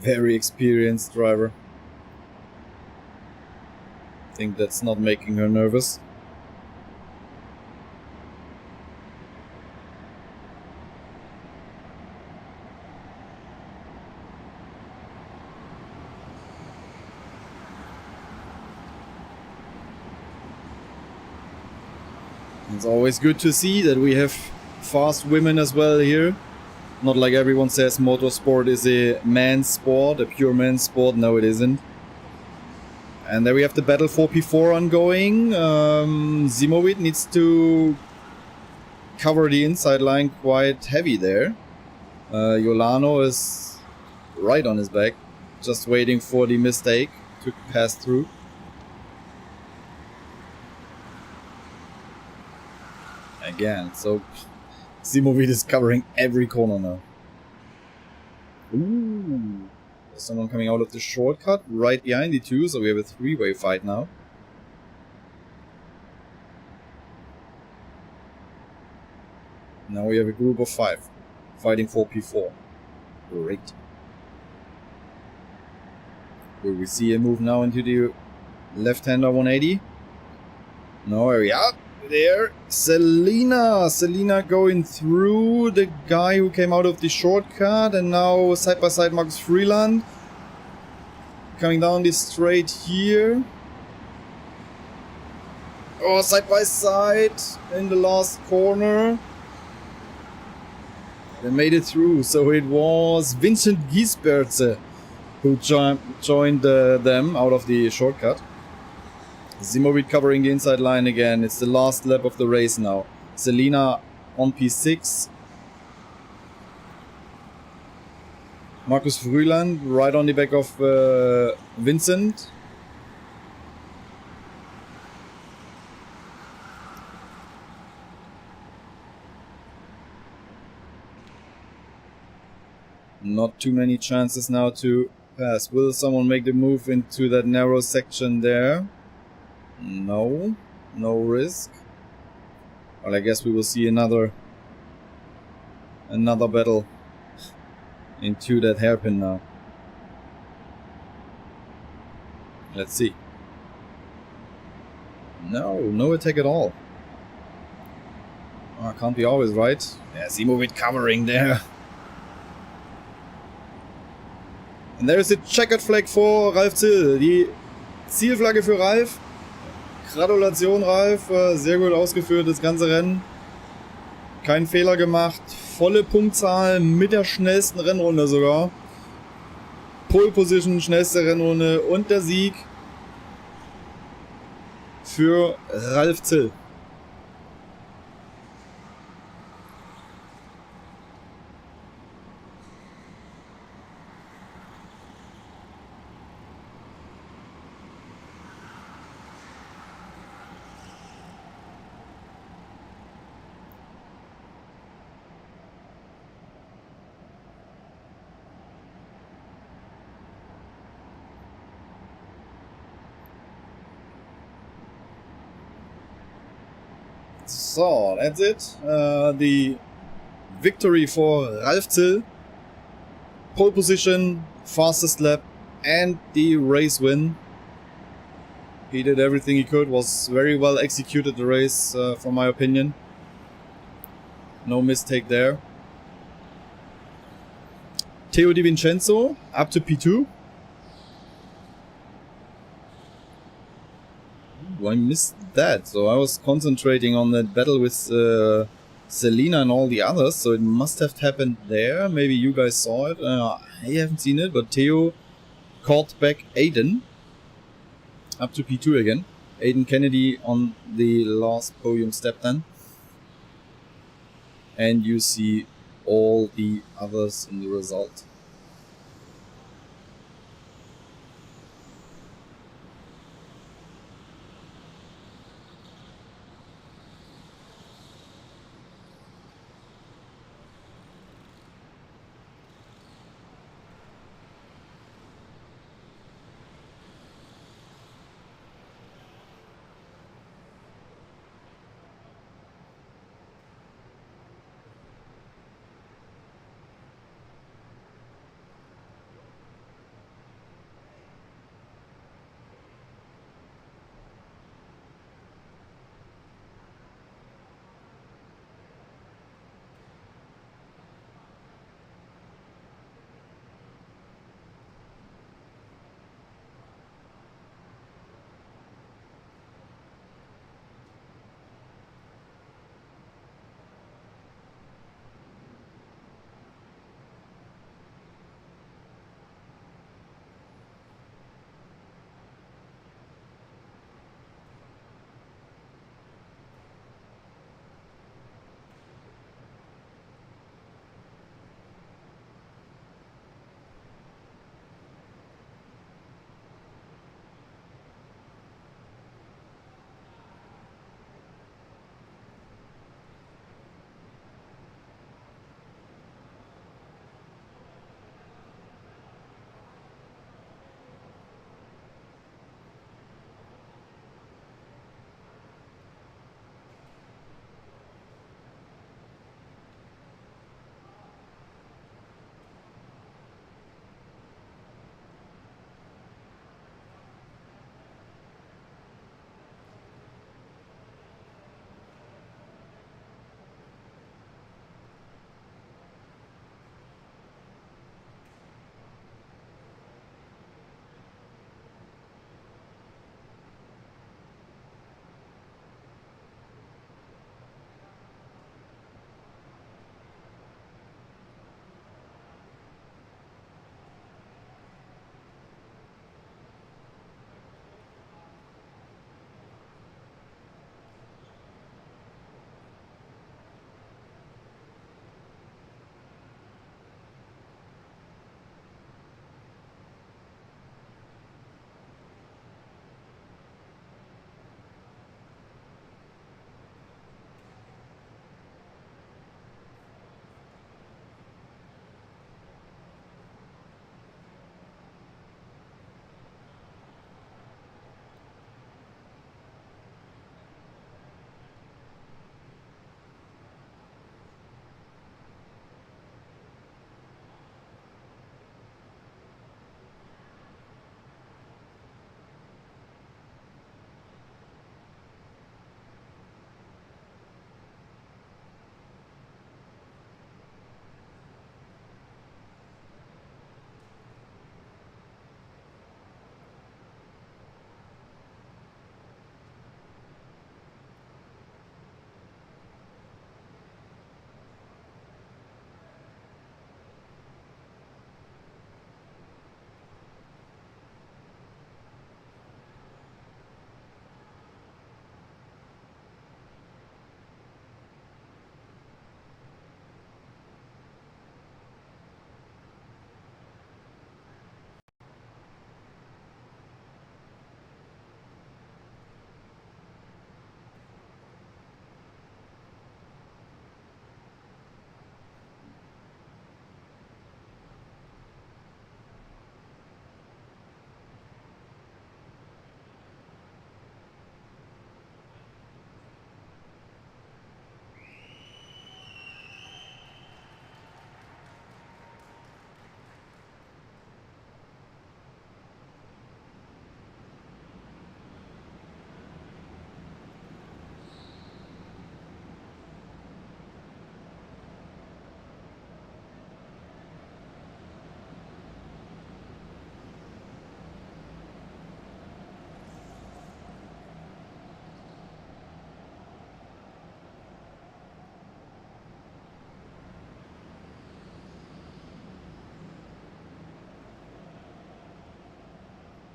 very experienced driver. I think that's not making her nervous. It's always good to see that we have fast women as well here. Not like everyone says motorsport is a man's sport, a pure man's sport. No, it isn't. And there we have the battle for P4 ongoing. Zimovic needs to cover the inside line quite heavy there. Jolano is right on his back, just waiting for the mistake to pass through. Again, so Zimovic is covering every corner now. Ooh. There's someone coming out of the shortcut right behind the two, so we have a three-way fight now. Now we have a group of 5 fighting for P4. Great. Will we see a move now into the left-hander 180? No, here we are. There, Selina going through the guy who came out of the shortcut, and now side by side Markus Frühland coming down the straight here. Oh, side by side in the last corner. They made it through, so it was Vincent Giesbertse who joined them out of the shortcut. Zimovic covering the inside line again. It's the last lap of the race now. Selina on P6. Markus Frühland right on the back of Vincent. Not too many chances now to pass. Will someone make the move into that narrow section there? No, no risk. Well, I guess we will see another battle into that hairpin now. Let's see. No attack at all. Oh, can't be always right. Yeah, Zimovic covering there. And there is a checkered flag for Ralf Zill. Die Zielflagge für Ralf. Gratulation, Ralf. Sehr gut ausgeführt, das ganze Rennen. Kein Fehler gemacht. Volle Punktzahl mit der schnellsten Rennrunde sogar. Pole Position, schnellste Rennrunde und der Sieg für Ralf Zill. So, that's it. The victory for Ralf Zill. Pole position, fastest lap, and the race win. He did everything he could, was very well executed the race, from my opinion. No mistake there. Theo Di Vincenzo up to P2. I missed that, so I was concentrating on that battle with Selina and all the others, so it must have happened there. Maybe you guys saw it. I haven't seen it, but Theo caught back Aiden up to P2 again. Aiden Kennedy on the last podium step then. And you see all the others in the result.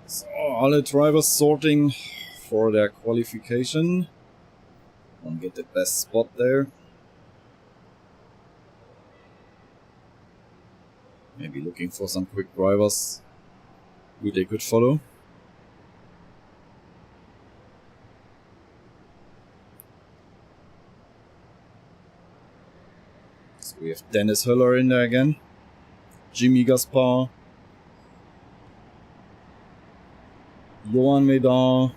So, alle drivers sorting for their qualification. Want to get the best spot there. Maybe looking for some quick drivers who they could follow. So we have Dennis Höller in there again. Jimmy Gaspar. Johan Medan.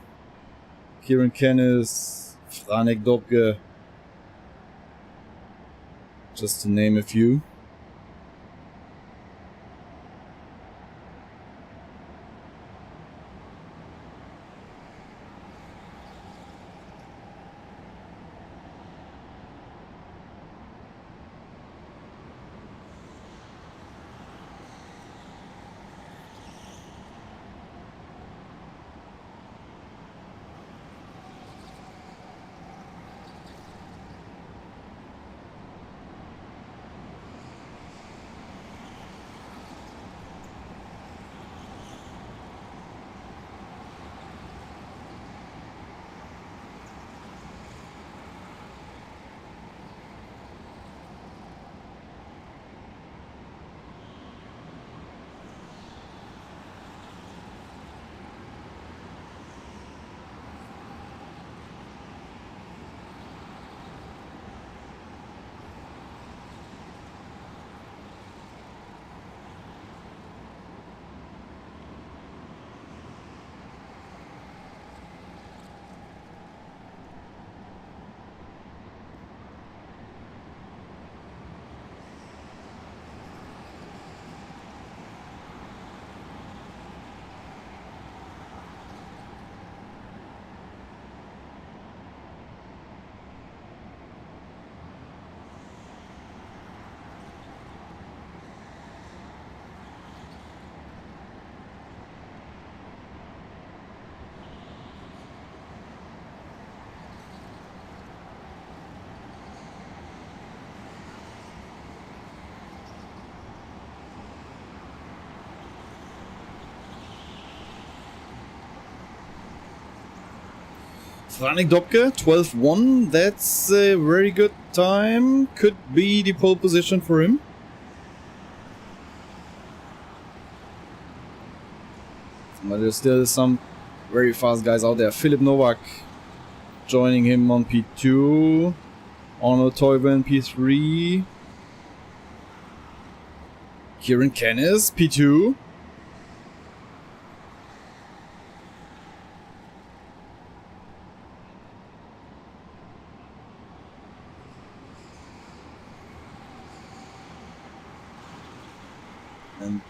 Kieran Kennis. Franek Dobke. Just to name a few. Franek Dobke, 12-1. That's a very good time. Could be the pole position for him. But there's still some very fast guys out there. Philip Novak joining him on P2. Arnold Teuben, P3. Kieran Kennis, P2. And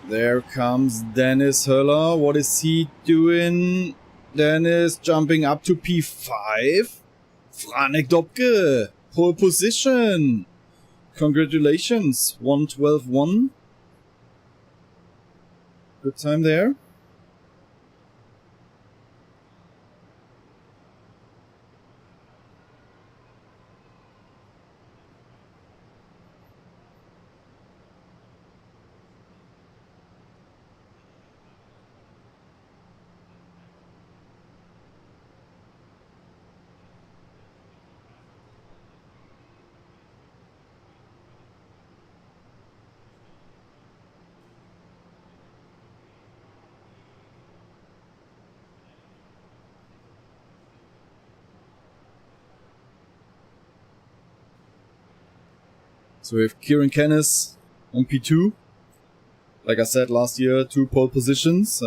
there comes Dennis Höller. What is he doing? Dennis jumping up to P5. Franek Dobke, pole position. Congratulations, 1:12.1. Good time there. So we have Kieran Kennis on P2. Like I said last year, 2 pole positions.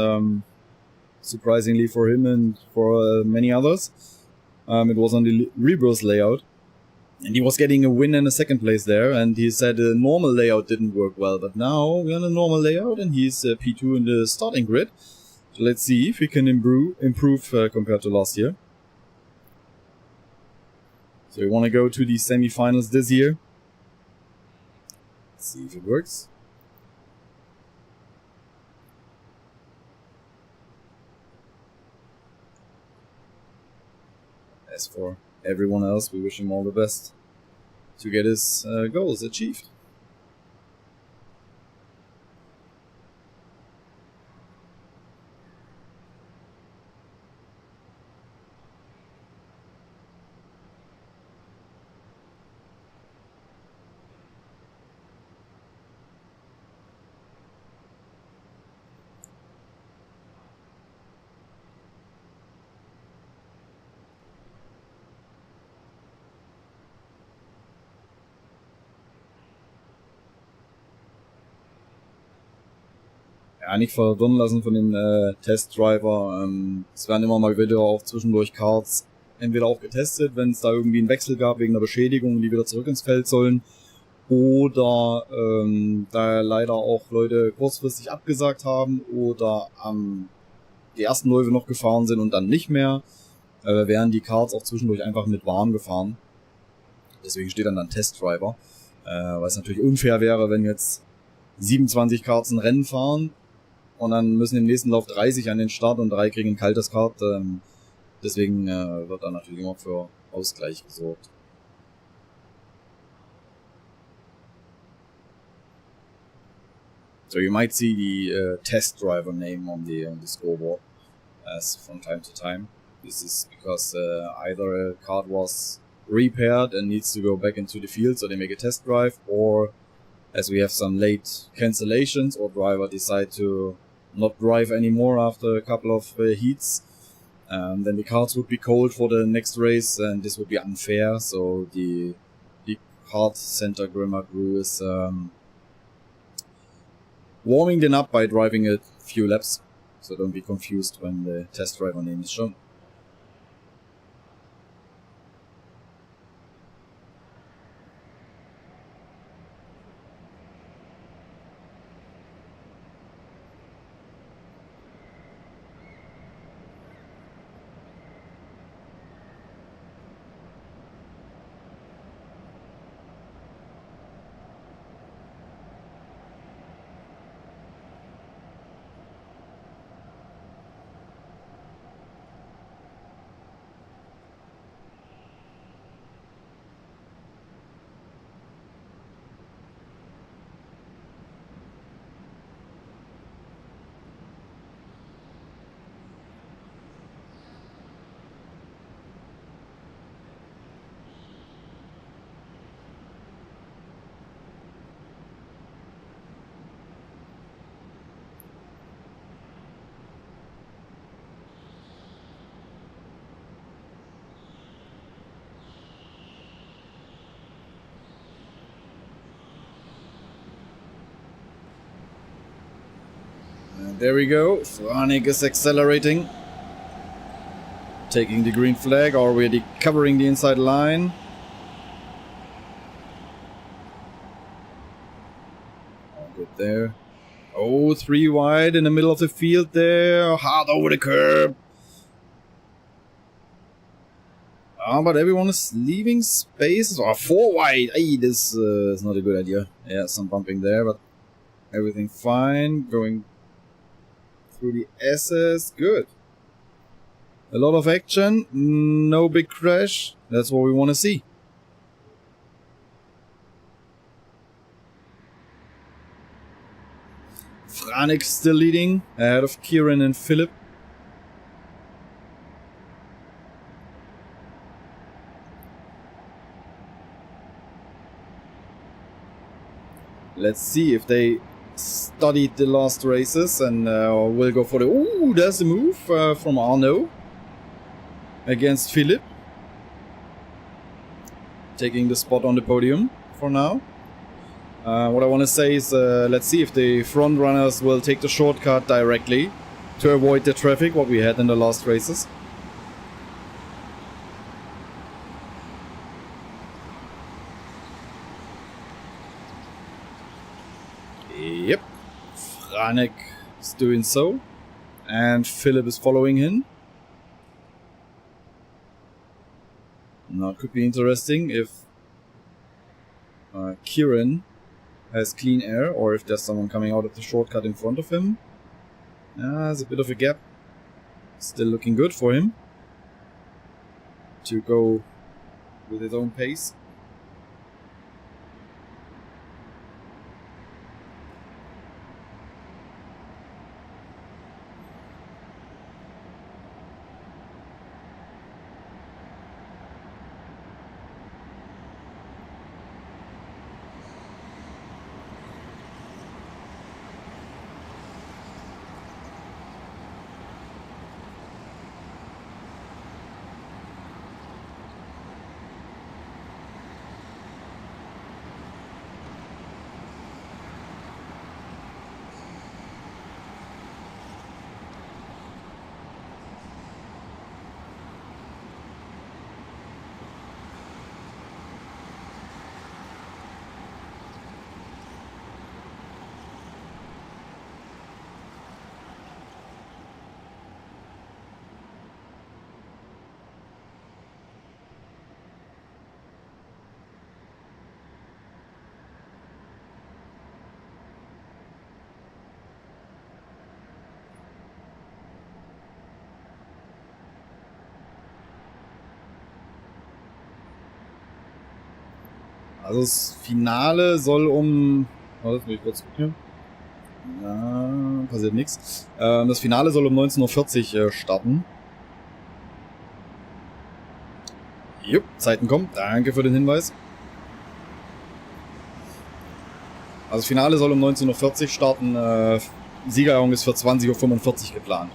Surprisingly for him and for many others. It was on the reverse layout. And he was getting a win and a second place there. And he said the normal layout didn't work well. But now we're on a normal layout and he's P2 in the starting grid. So let's see if he can improve compared to last year. So we want to go to the semi-finals this year. Let's see if it works. As for everyone else, we wish him all the best to get his goals achieved. ja, nicht verwirren lassen von den Testdriver. Es werden immer mal wieder auch zwischendurch Karts entweder auch getestet, wenn es da irgendwie einen Wechsel gab wegen einer Beschädigung, die wieder zurück ins Feld sollen. Oder da leider auch Leute kurzfristig abgesagt haben oder die ersten Läufe noch gefahren sind und dann nicht mehr, werden die Karts auch zwischendurch einfach mit warm gefahren. Deswegen steht dann Testdriver. Weil es natürlich unfair wäre, wenn jetzt 27 Karts ein Rennen fahren und dann müssen im nächsten Lauf 30 an den Start und 3 kriegen ein kaltes Kart. Deswegen wird da natürlich immer für Ausgleich gesorgt. So you might see the test driver name on the scoreboard as from time to time. This is because either a kart was repaired and needs to go back into the field, so they make a test drive, or as we have some late cancellations or driver decide to not drive anymore after a couple of heats, then the karts would be cold for the next race and this would be unfair. So the Kartcenter Grimma crew is warming them up by driving a few laps, so don't be confused when the test driver name is shown. There we go, Boehlig is accelerating, taking the green flag, already covering the inside line. All good there. Oh, 3 wide in the middle of the field there, hard over the curb. But everyone is leaving space. 4 wide, hey, this is not a good idea. Yeah, some bumping there, but everything fine, going through the S's, good. A lot of action, no big crash, that's what we want to see. Franek still leading, ahead of Kieran and Philip. Let's see if they studied the last races and will go for the... Ooh, there's a move from Arno against Philip. Taking the spot on the podium for now. What I want to say is let's see if the front runners will take the shortcut directly to avoid the traffic, what we had in the last races. Yep, Franek is doing so, and Philip is following him. Now it could be interesting if Kieran has clean air, or if there's someone coming out of the shortcut in front of him. There's a bit of a gap. Still looking good for him to go with his own pace. Also das Finale soll um... Oh, das muss ich kurz gucken. Ja, passiert nichts. Das Finale soll um 19:40 Uhr starten. Jupp, Zeiten kommen. Danke für den Hinweis. Also das Finale soll um 19:40 Uhr starten. Siegerehrung ist für 20:45 Uhr geplant.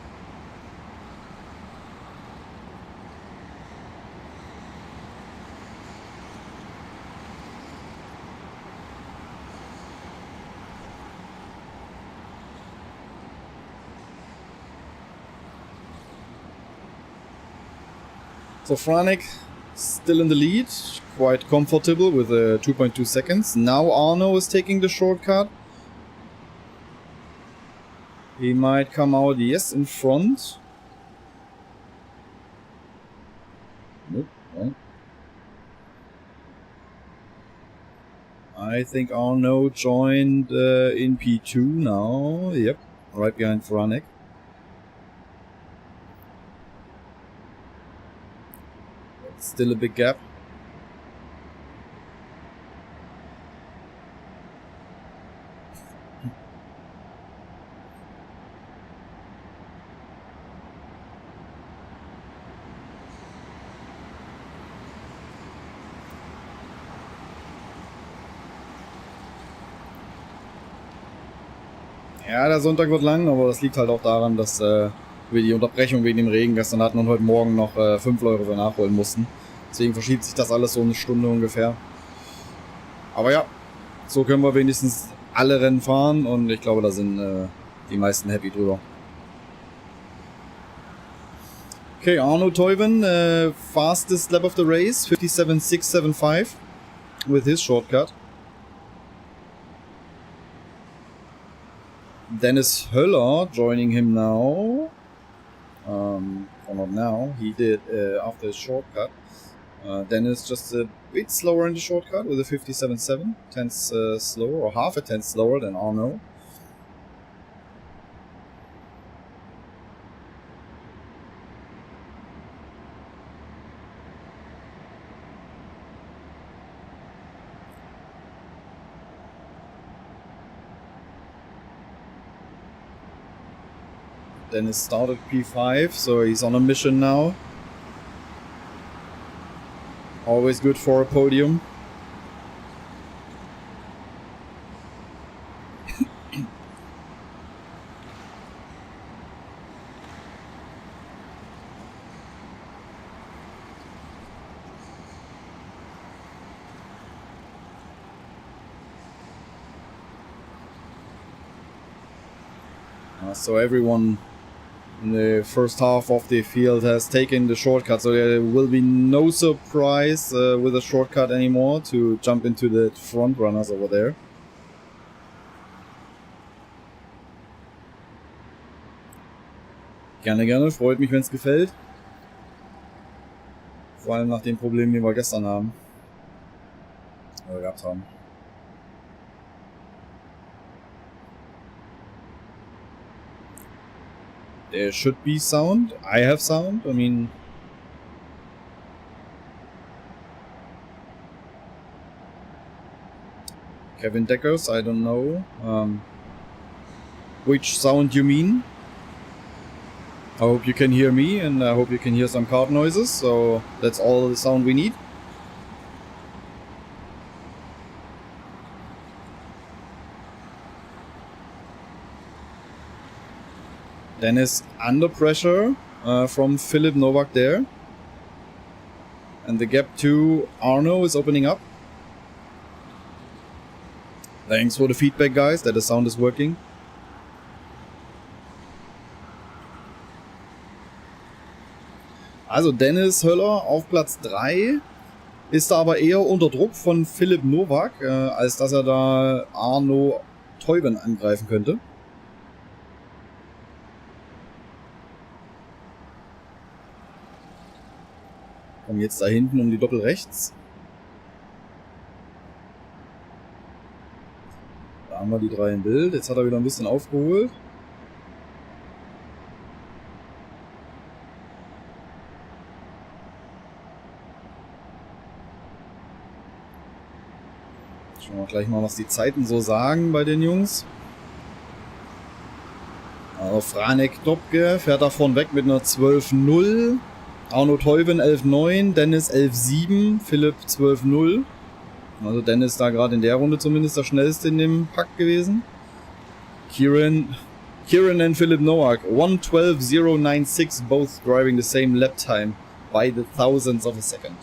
So Franek still in the lead, quite comfortable with 2.2 seconds. Now Arno is taking the shortcut. He might come out, yes, in front. Nope, no. I think Arno joined in P2 now. Yep, right behind Franek. Still a big gap. Ja, der Sonntag wird lang, aber das liegt halt auch daran, dass wir die Unterbrechung wegen dem Regen gestern hatten und heute Morgen noch 5 Euro für nachholen mussten. Deswegen verschiebt sich das alles so eine Stunde ungefähr. Aber ja, so können wir wenigstens alle Rennen fahren und ich glaube, da sind die meisten happy drüber. Okay, Arno Toiven, fastest lap of the race, 57.675 with his shortcut. Dennis Höller joining him now. Or not now, he did after his shortcut. Dennis just a bit slower in the shortcut with a 57.7, tenths slower, or half a tenth slower than Arno. Dennis started P5, so he's on a mission now. Always good for a podium. So everyone in the first half of the field has taken the shortcut, so there will be no surprise with a shortcut anymore to jump into the front runners over there. Gerne, gerne, freut mich, wenn es gefällt. Vor allem nach den Problemen, die wir gestern haben. Oder gehabt haben. There should be sound. I have sound. I mean, Kevin Deckers, I don't know which sound you mean. I hope you can hear me, and I hope you can hear some kart noises. So that's all the sound we need. Dennis under pressure from Philip Novak there. And the gap to Arno is opening up. Thanks for the feedback, guys, that the sound is working. Also Dennis Höller auf Platz 3. Ist da aber eher unter Druck von Philip Novak, als dass er da Arno Toiven angreifen könnte. Kommen jetzt da hinten um die Doppel rechts. Da haben wir die 3 im Bild. Jetzt hat er wieder ein bisschen aufgeholt. gleich mal, was die Zeiten so sagen bei den Jungs. Also Franek Dobke fährt davon weg mit einer 12.0. Arno Teuben 11.9, Dennis 11.7, Philipp 12.0. Also Dennis da gerade in der Runde zumindest der schnellste in dem Pack gewesen. Kieran and Philip Nowak 1:12.096, both driving the same lap time by the thousandths of a second.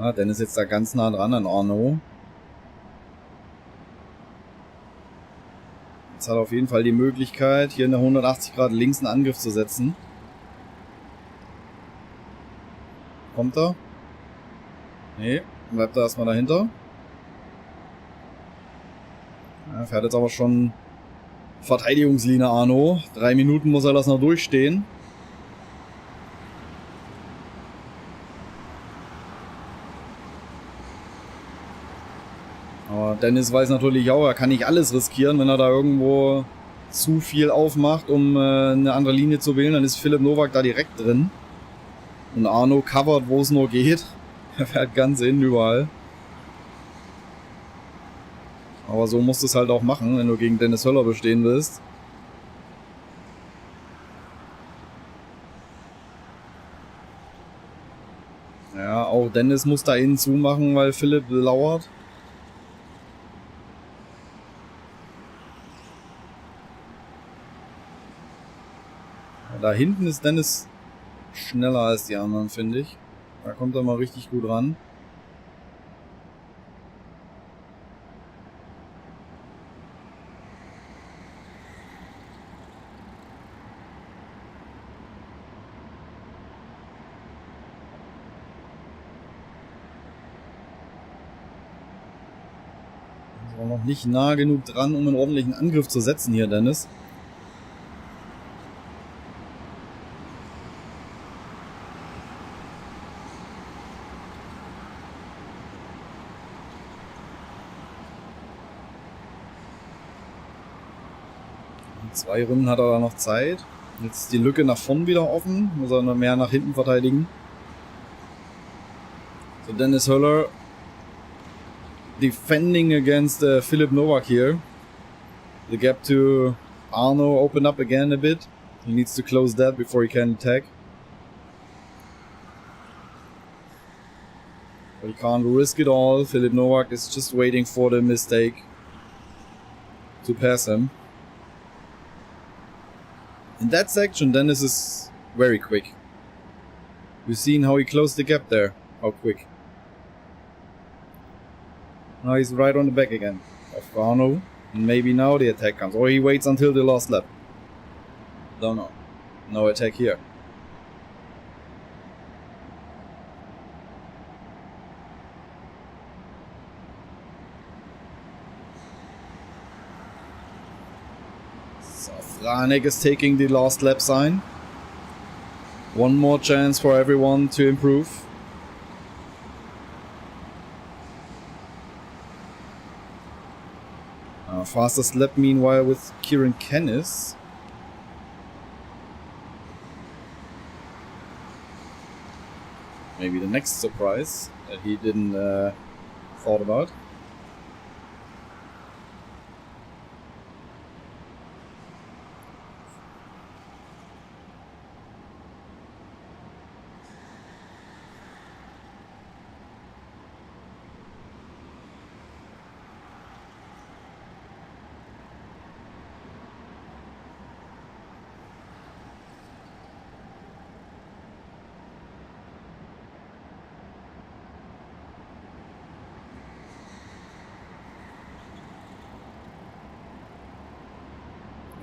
Ah, Dennis jetzt da ganz nah dran an Arno. Jetzt hat er auf jeden Fall die Möglichkeit, hier in der 180 Grad links einen Angriff zu setzen. Kommt er? Nee, bleibt er erstmal dahinter. Ja, fährt jetzt aber schon Verteidigungslinie Arno. 3 Minuten muss er das noch durchstehen. Aber Dennis weiß natürlich auch, er kann nicht alles riskieren, wenn er da irgendwo zu viel aufmacht, um eine andere Linie zu wählen, dann ist Philipp Nowak da direkt drin. Und Arno covert, wo es nur geht. Er fährt ganz innen überall. Aber so musst du es halt auch machen, wenn du gegen Dennis Höller bestehen willst. Ja, auch Dennis muss da innen zumachen, weil Philipp lauert. Da hinten ist Dennis schneller als die anderen, finde ich. Da kommt er mal richtig gut ran. Ist auch noch nicht nah genug dran, um einen ordentlichen Angriff zu setzen hier, Dennis. In 2 Runden hat er da noch Zeit. Jetzt ist die Lücke nach vorn wieder offen. Muss er noch mehr nach hinten verteidigen. So, Dennis Höller defending against Philip Nowak here. The gap to Arno opened up again a bit. He needs to close that before he can attack. But he can't risk it all. Philip Nowak is just waiting for the mistake to pass him. In that section, Dennis is very quick. You've seen how he closed the gap there. How quick. Now he's right on the back again of Arno. And maybe now the attack comes. Or he waits until the last lap. Don't know. No attack here. So Franek is taking the last lap sign. One more chance for everyone to improve. Fastest lap meanwhile with Kieran Kennis. Maybe the next surprise that he didn't thought about.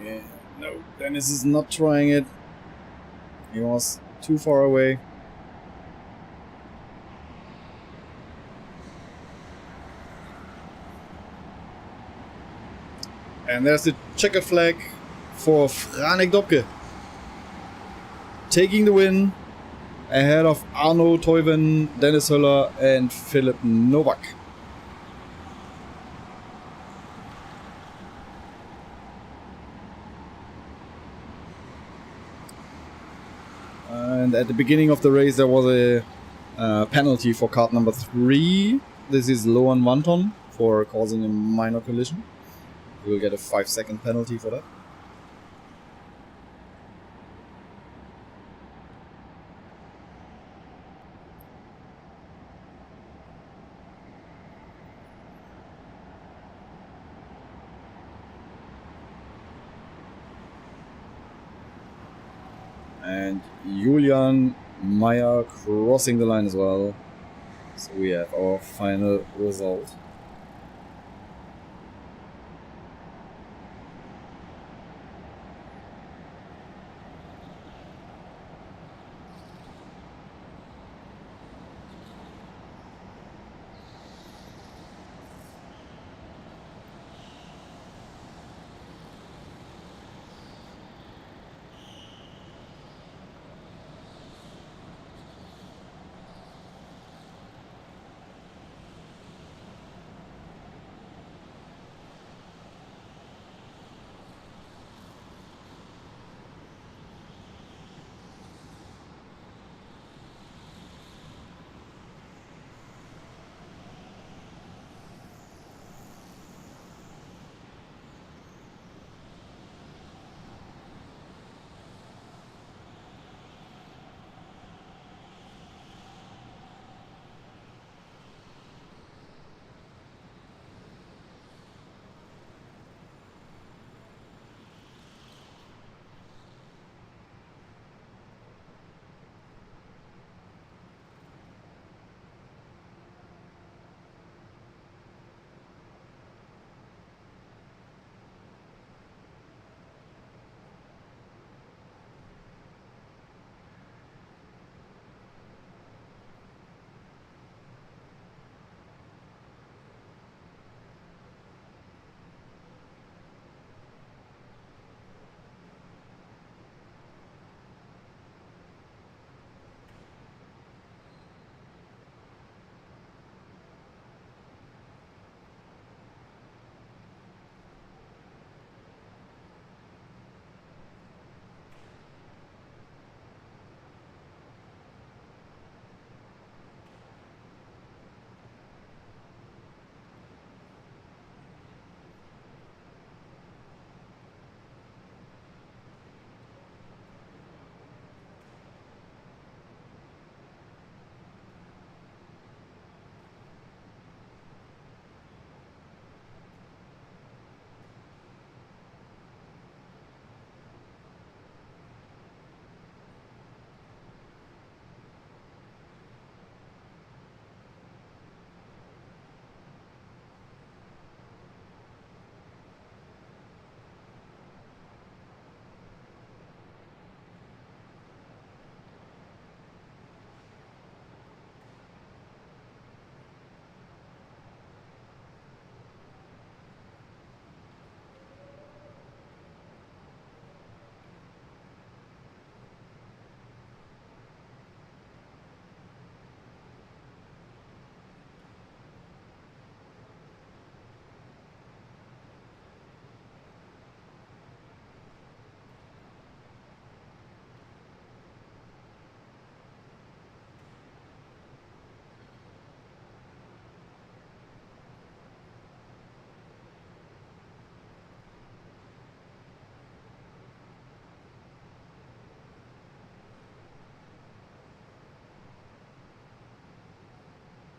Yeah, no, Dennis is not trying it. He was too far away. And there's the checkered flag for Franek Dobke. Taking the win ahead of Arno Teuven, Dennis Höller and Philip Novak. And at the beginning of the race there was a penalty for kart number 3. This is Lohan Wanton for causing a minor collision. We will get a 5-second penalty for that. And Julian Meyer crossing the line as well. So we have our final result.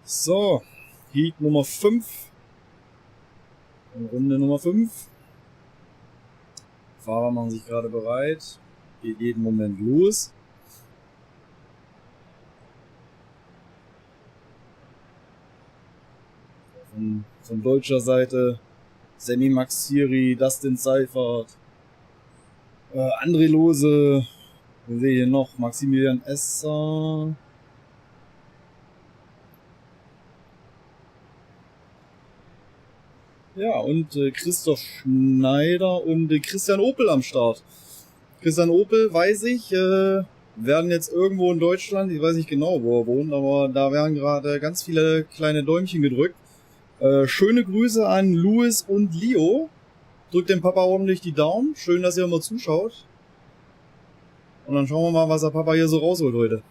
So, Heat Nummer 5. Runde Nummer 5. Fahrer machen sich gerade bereit. Geht jeden Moment los. Von deutscher Seite Sammy Maxiri, Dustin Seifert, André Lose, wir sehen hier noch Maximilian Esser. Ja, und Christoph Schneider und Christian Opel am Start. Christian Opel, weiß ich, werden jetzt irgendwo in Deutschland, ich weiß nicht genau, wo er wohnt, aber da werden gerade ganz viele kleine Däumchen gedrückt. Schöne Grüße an Louis und Leo. Drückt dem Papa ordentlich die Daumen. Schön, dass ihr immer zuschaut. Und dann schauen wir mal, was der Papa hier so rausholt heute.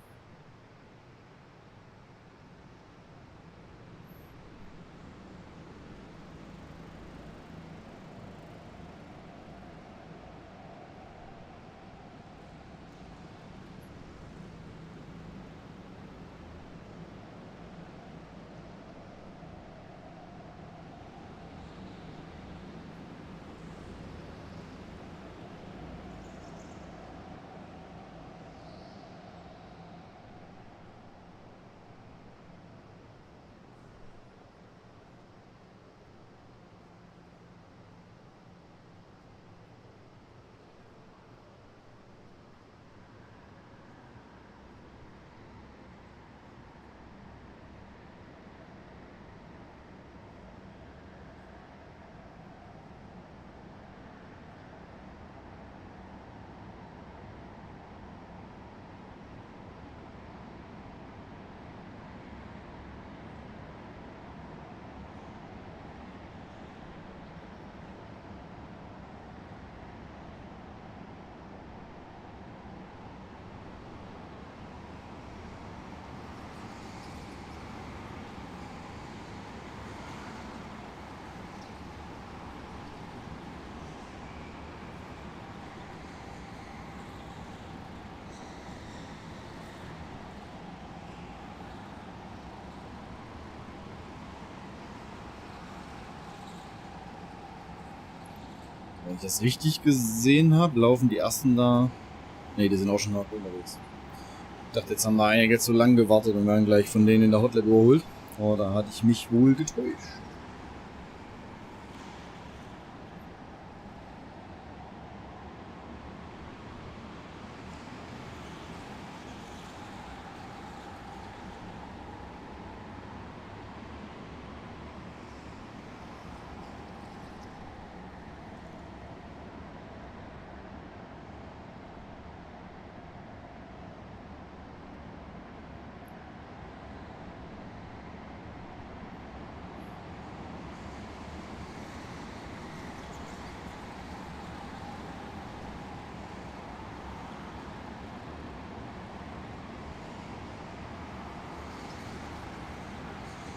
Wenn ich das richtig gesehen habe, laufen die ersten da... Ne, die sind auch schon hart unterwegs. Ich dachte, jetzt haben da einige zu lang gewartet und werden gleich von denen in der Hotlap überholt. Oh, da hatte ich mich wohl getäuscht.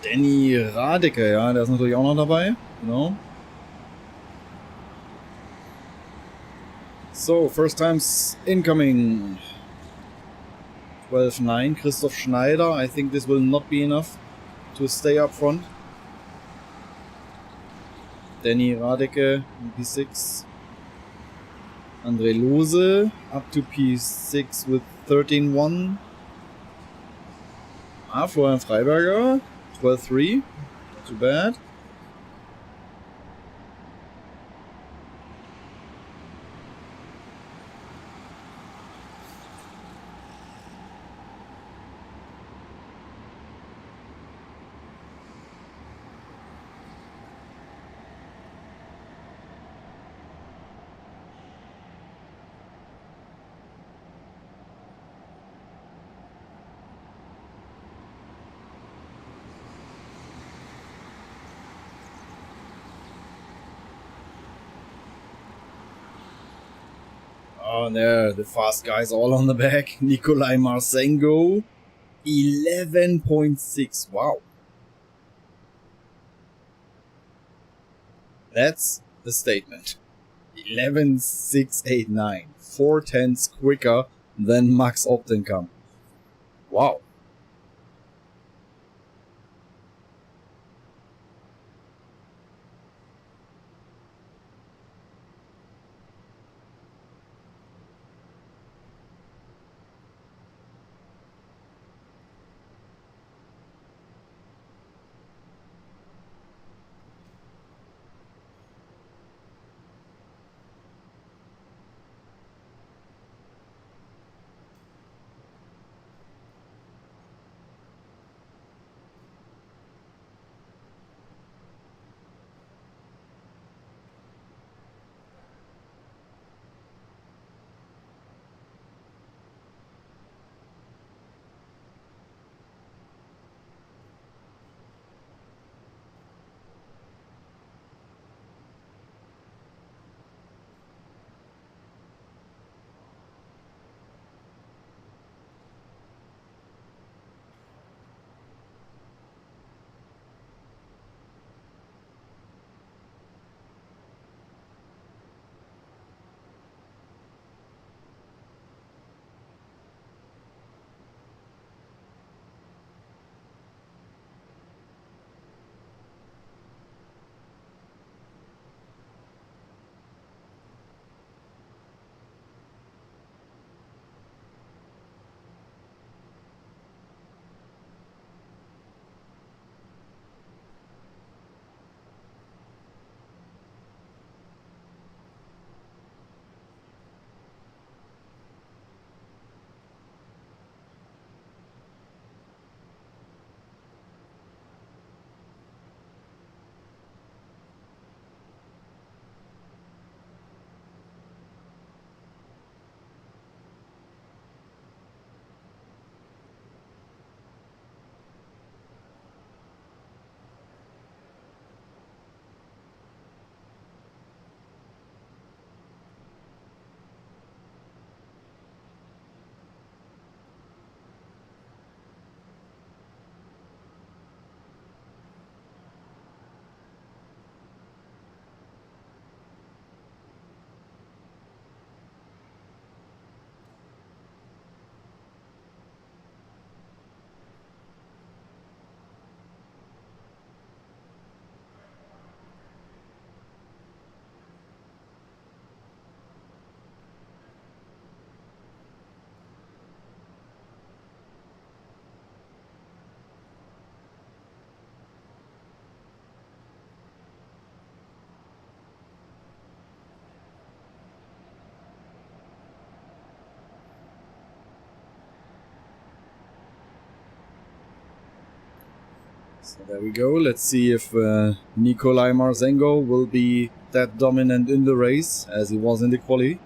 Danny Radeke, ja, der ist natürlich auch noch dabei. Genau. So, first times incoming. 12-9, Christoph Schneider. I think this will not be enough to stay up front. Danny Radeke, P6. André Lose, up to P6 with 13-1. Florian Freiberger, 12-3. Not too bad. Oh, there, the fast guys all on the back. Nikolai Marsengo, 11.6. Wow. That's the statement. 11.689. 4/10 quicker than Max Optenkam. Wow. So there we go. Let's see if Nikolai Marzengo will be that dominant in the race as he was in the quali.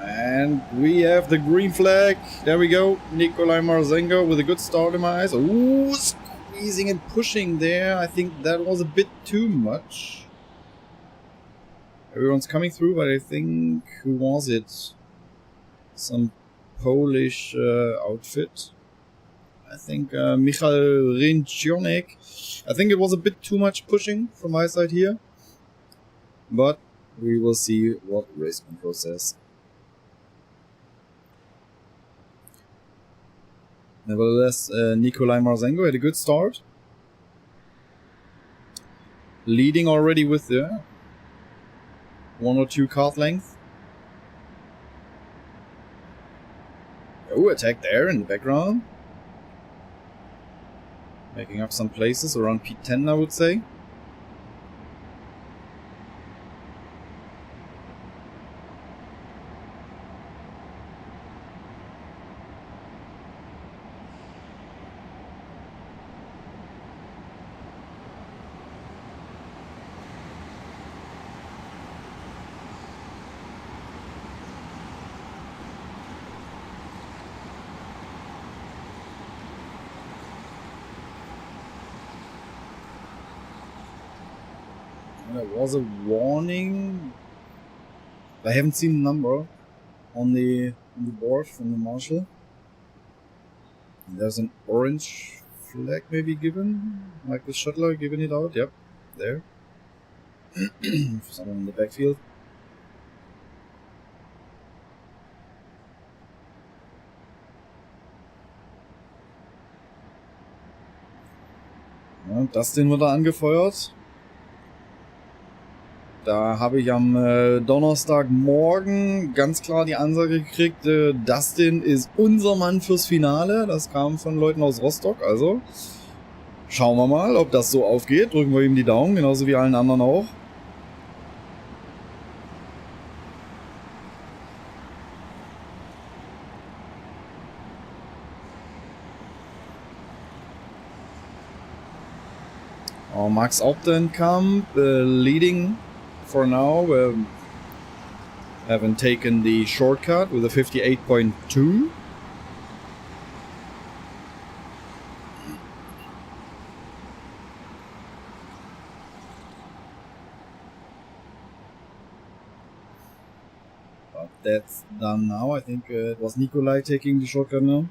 And we have the green flag. There we go. Nikolai Marzengo with a good start in my eyes. Ooh, squeezing and pushing there. I think that was a bit too much. Everyone's coming through, but I think, who was it? Some Polish outfit. I think Michal Ryncionek. I think it was a bit too much pushing from my side here. But we will see what race control says. Nevertheless, Nikolai Marzengo had a good start. Leading already with the 1 or 2 kart length. Oh, attack there in the background. Making up some places around P10, I would say. There was a warning. I haven't seen the number on the board from the marshal. There's an orange flag maybe given. Michael Shuttler giving it out. Yep, there. Someone in the backfield. Ja, Dustin wird da angefeuert. Da habe ich am Donnerstagmorgen ganz klar die Ansage gekriegt, Dustin ist unser Mann fürs Finale. Das kam von Leuten aus Rostock, also schauen wir mal, ob das so aufgeht. Drücken wir ihm die Daumen, genauso wie allen anderen auch. Max Optenkamp leading for now, haven't taken the shortcut with a 58.2. But that's done now. I think it was Nikolai taking the shortcut now.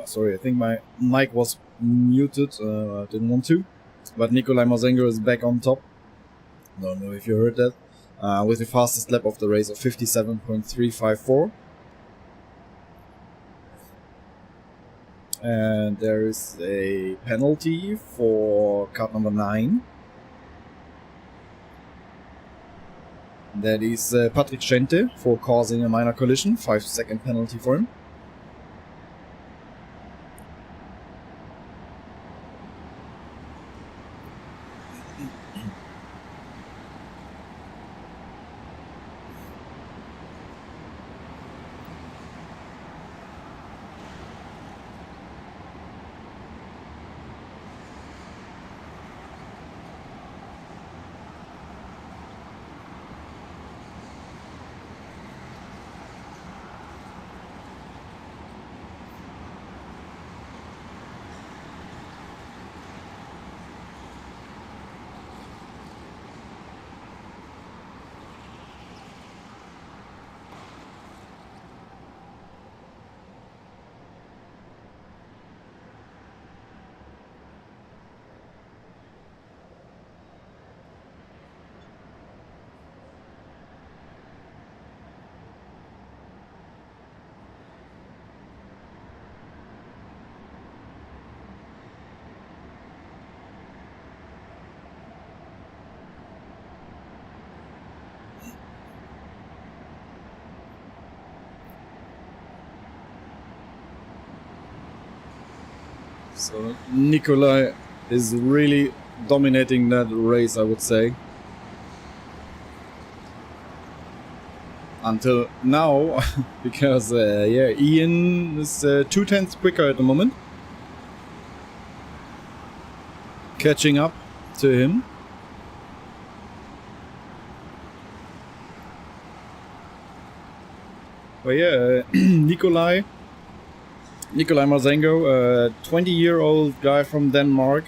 Sorry, I think my mic was muted. I didn't want to. But Nikolai Marzengo is back on top. Don't know if you heard that. With the fastest lap of the race of 57.354. And there is a penalty for car number 9. That is Patrick Schente for causing a minor collision. 5-second penalty for him. So Nikolai is really dominating that race, I would say. Until now, because yeah, Ian is 2/10 quicker at the moment. Catching up to him. But yeah, Nikolai Marzengo, a 20-year-old guy from Denmark.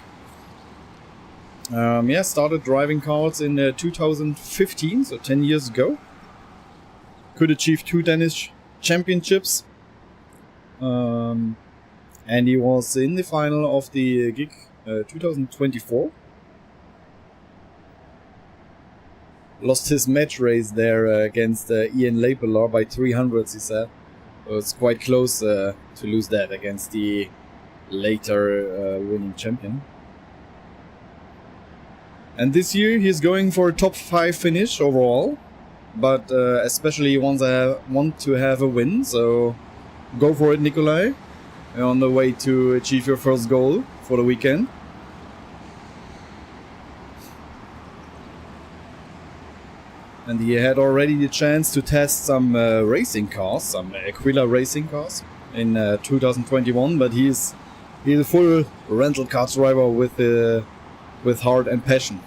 Yeah, started driving karts in 2015, so 10 years ago. Could achieve 2 Danish championships. And he was in the final of the GIG 2024. Lost his match race there against Ian Lapelar by 300s, he said. So it's quite close to lose that against the later winning champion. And this year he's going for a top 5 finish overall, but especially he want to have a win, so go for it, Nikolai. You're on the way to achieve your first goal for the weekend. And he had already the chance to test some racing cars, some Aquila racing cars in 2021, but he's a full rental car driver with heart and passion.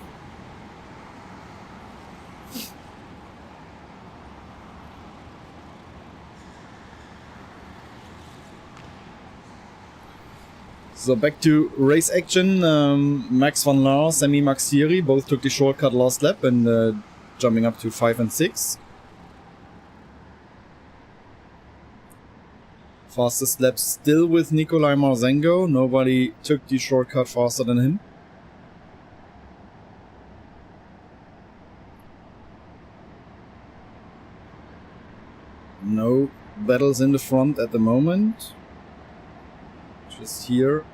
So back to race action. Max van Laar, Semi Max Thierry both took the shortcut last lap and jumping up to 5 and 6. Fastest lap still with Nikolai Marzengo. Nobody took the shortcut faster than him. No battles in the front at the moment. Just here.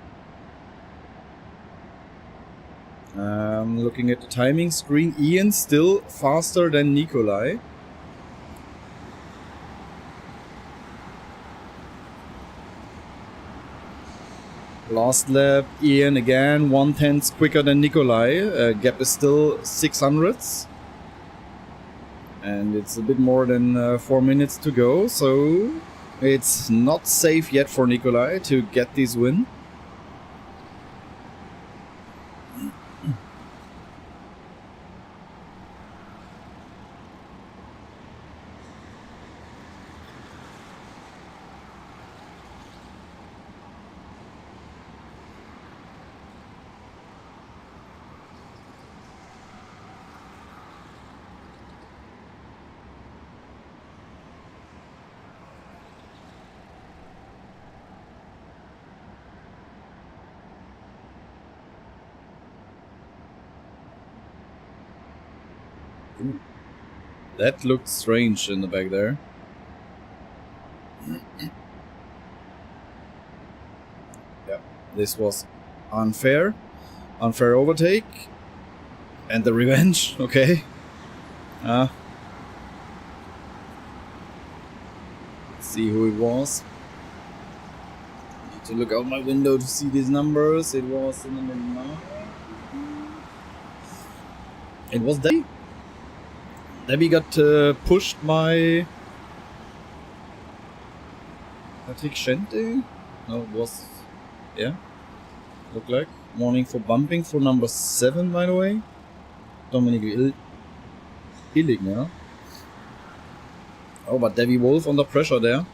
Looking at the timing screen, Ian still faster than Nikolai. Last lap, Ian again 1/10 quicker than Nikolai. Gap is still 600s. And it's a bit more than 4 minutes to go, so it's not safe yet for Nikolai to get this win. That looked strange in the back there. this was unfair. Unfair overtake. And the revenge, okay. Let's see who it was. Need to look out my window to see these numbers. It was number 9. It was Debbie. Debbie got pushed by Patrick Schente. No, it was, yeah, looked like. Warning for bumping for number 7, by the way. Dominic Illig, yeah. Oh, but Debbie Wolf under pressure there.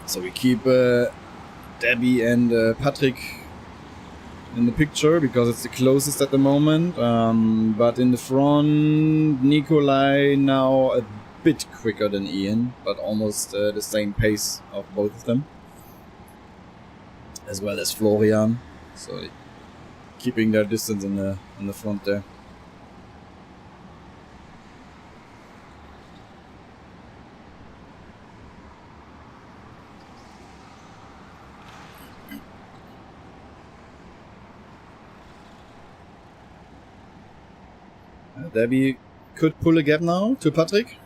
So we keep Debbie and Patrick in the picture because it's the closest at the moment. But in the front, Nikolai now a bit quicker than Ian, but almost the same pace of both of them. As well as Florian. So keeping their distance in the front there. Debbie could pull a gap now to Patrick.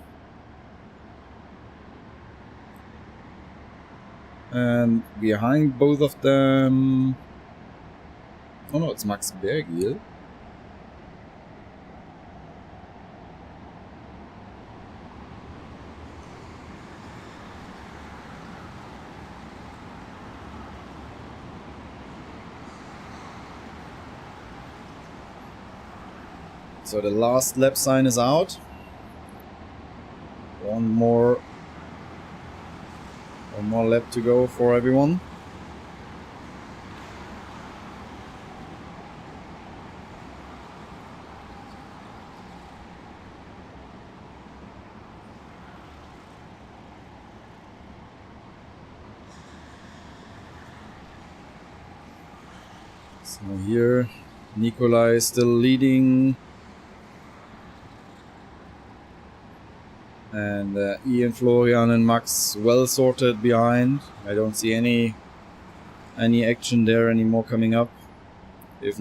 And behind both of them... Oh no, it's Max Bergil. So the last lap sign is out. One more lap to go for everyone. So here Nikolai is still leading. And Ian, Florian and Max well sorted behind. I don't see any action there anymore coming up. If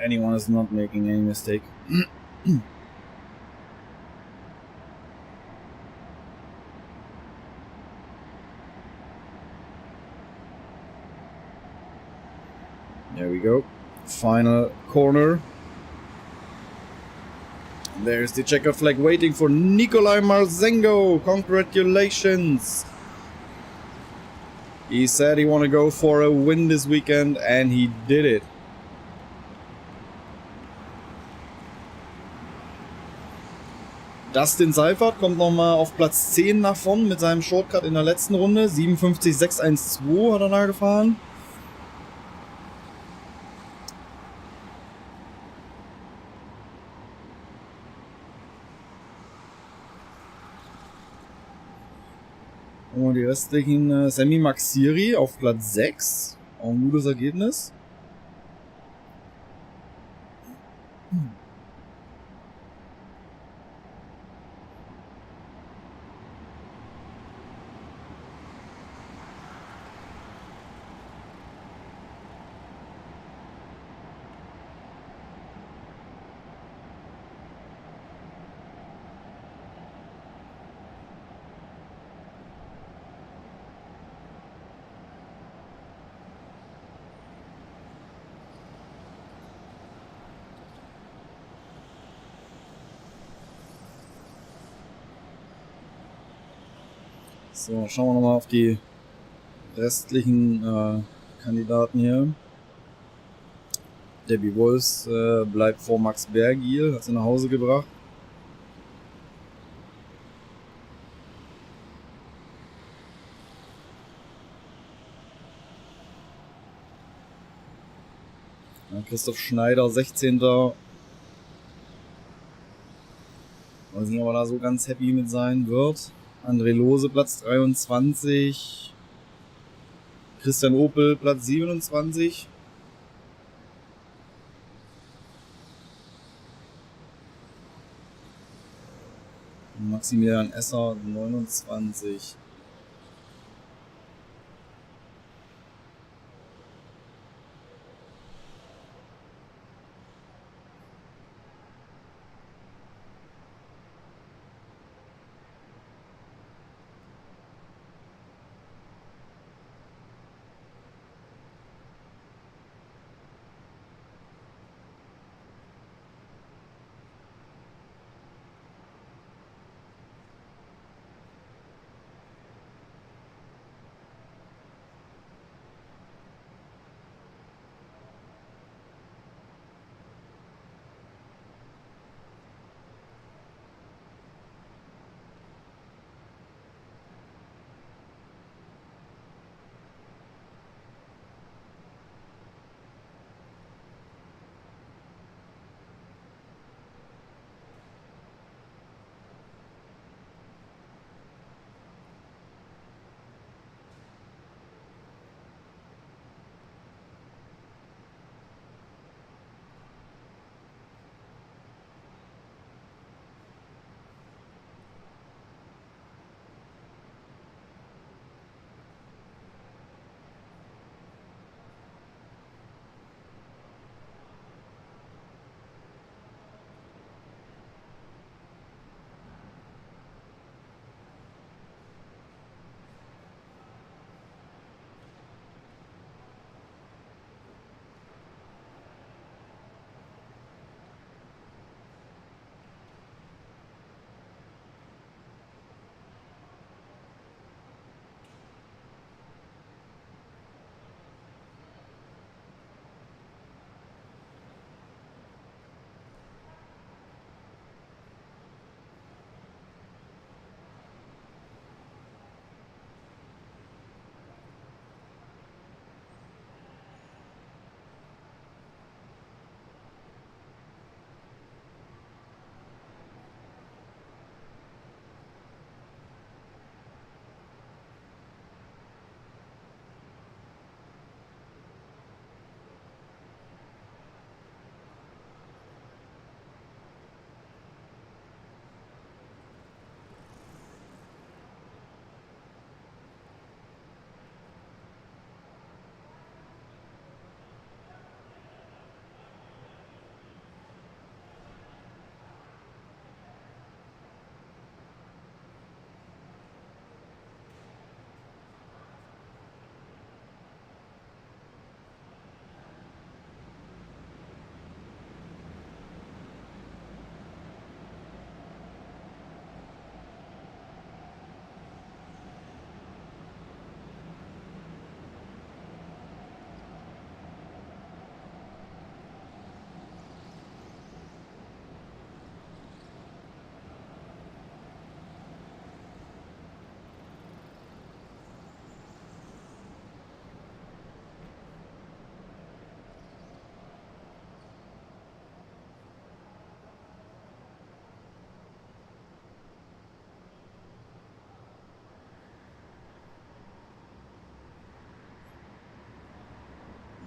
anyone is not making any mistake. There we go. Final corner. There's the checker flag waiting for Nikolai Marzengo. Congratulations. He said he want to go for a win this weekend and he did it. Dustin Seifert kommt nochmal auf Platz 10 nach vorn mit seinem Shortcut in der letzten Runde. 57,612 hat er da gefahren. Und die restlichen Sammy Maxiri auf Platz 6. Auch ein gutes Ergebnis. So, schauen wir nochmal auf die restlichen Kandidaten hier. Debbie Wolfs bleibt vor Max Bergiel, hat sie nach Hause gebracht. Ja, Christoph Schneider, 16. Weiß nicht, ob er da so ganz happy mit sein wird. André Lose, Platz 23. Christian Opel, Platz 27. Maximilian Esser, 29.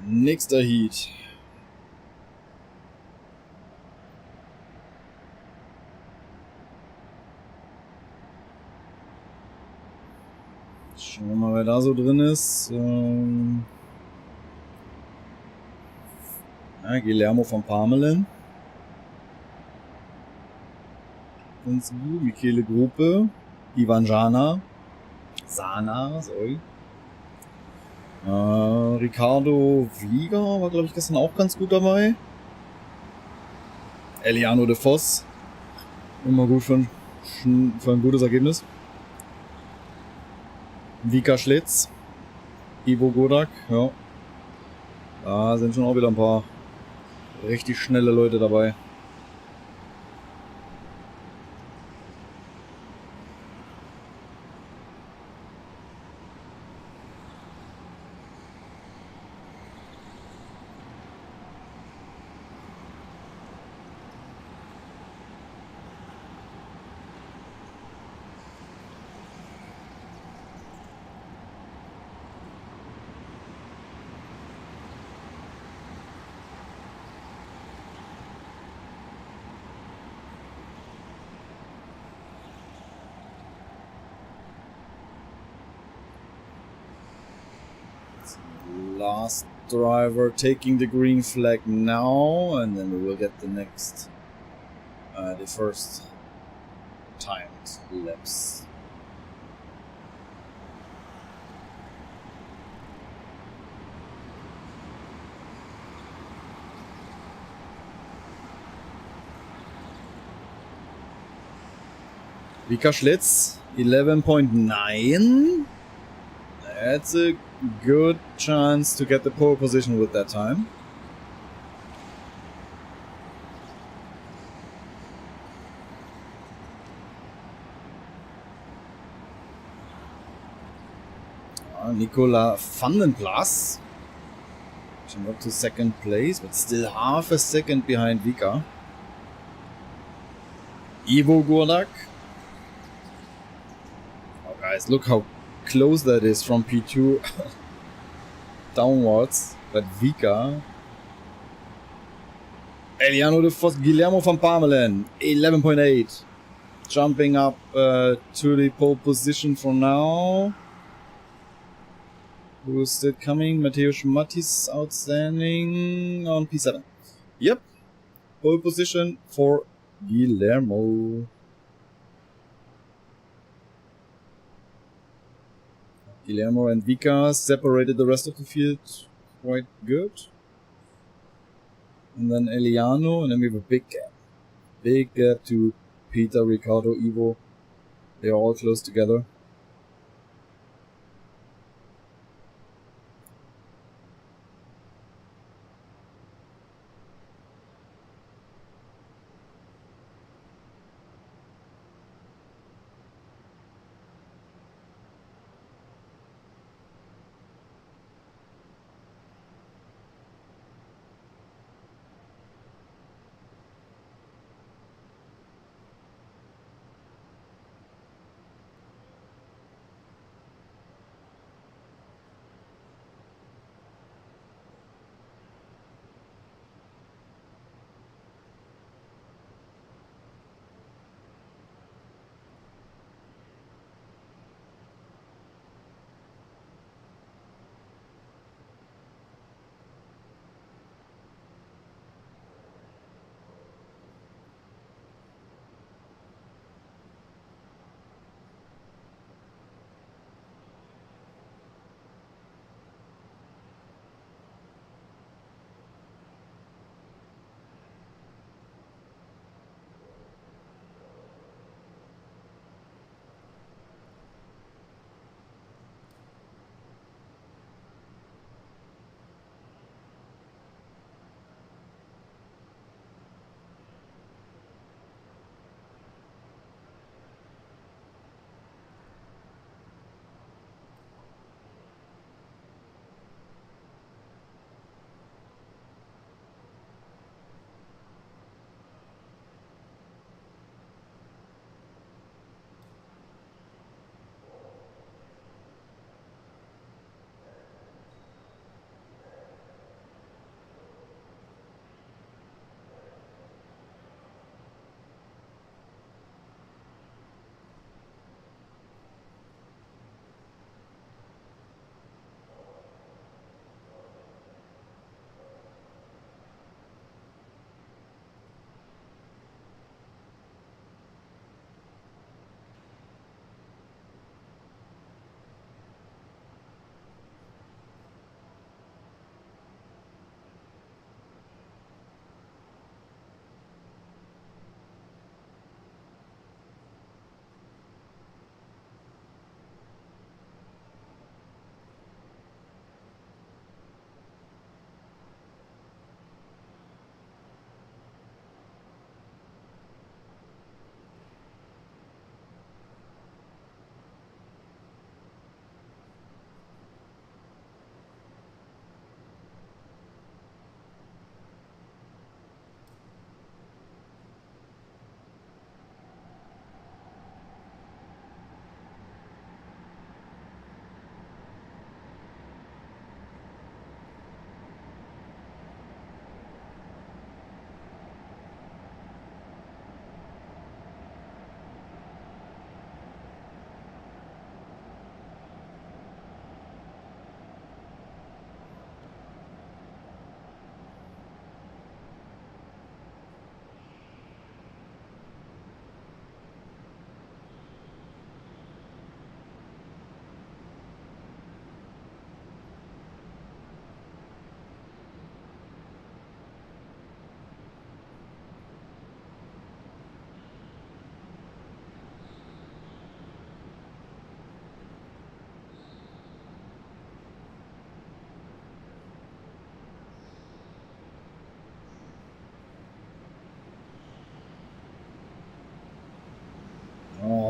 Nächster Heat. Schauen wir mal, wer da so drin ist. Ja, Guillermo von Parmelen. Ganz gut. Michele Gruppe. Ivan Sana, sorry. Ricardo Vlieger war, glaube ich, gestern auch ganz gut dabei. Eliano de Vos. Immer gut für ein gutes Ergebnis. Vika Schlitz. Ivo Godak, ja. Da sind schon auch wieder ein paar richtig schnelle Leute dabei. Last driver taking the green flag now, and then we will get the next, the first timed laps. Vika Schlitz, 11.9. That's a good chance to get the pole position with that time. Nicola van den Plas, jump up to second place, but still half a second behind Vika. Ivo Gordak. Oh guys, look how close that is from P2 downwards. But Vika. Eliano de Vos, Guillermo van Parmelen, 11.8. Jumping up to the pole position for now. Who's still coming? Mateusz Mattis, outstanding on P7. Yep. Pole position for Guillermo. Guillermo and Vika separated the rest of the field quite good. And then Eliano, and then we have a big gap. Big gap to Peter, Ricardo, Ivo. They're all close together.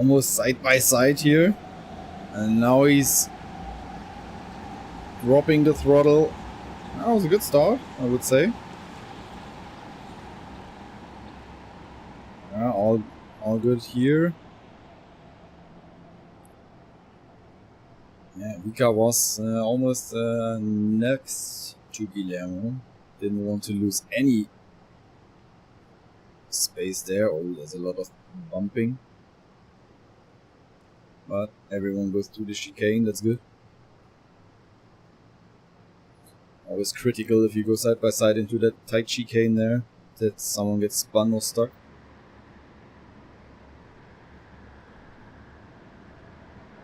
almost side by side here. And now he's dropping the throttle. That was a good start, I would say. Yeah, all good here. Yeah, Vika was almost next to Guillermo. Didn't want to lose any space there. Oh, there's a lot of bumping. But everyone goes through the chicane, that's good. Always critical if you go side by side into that tight chicane there, that someone gets spun or stuck.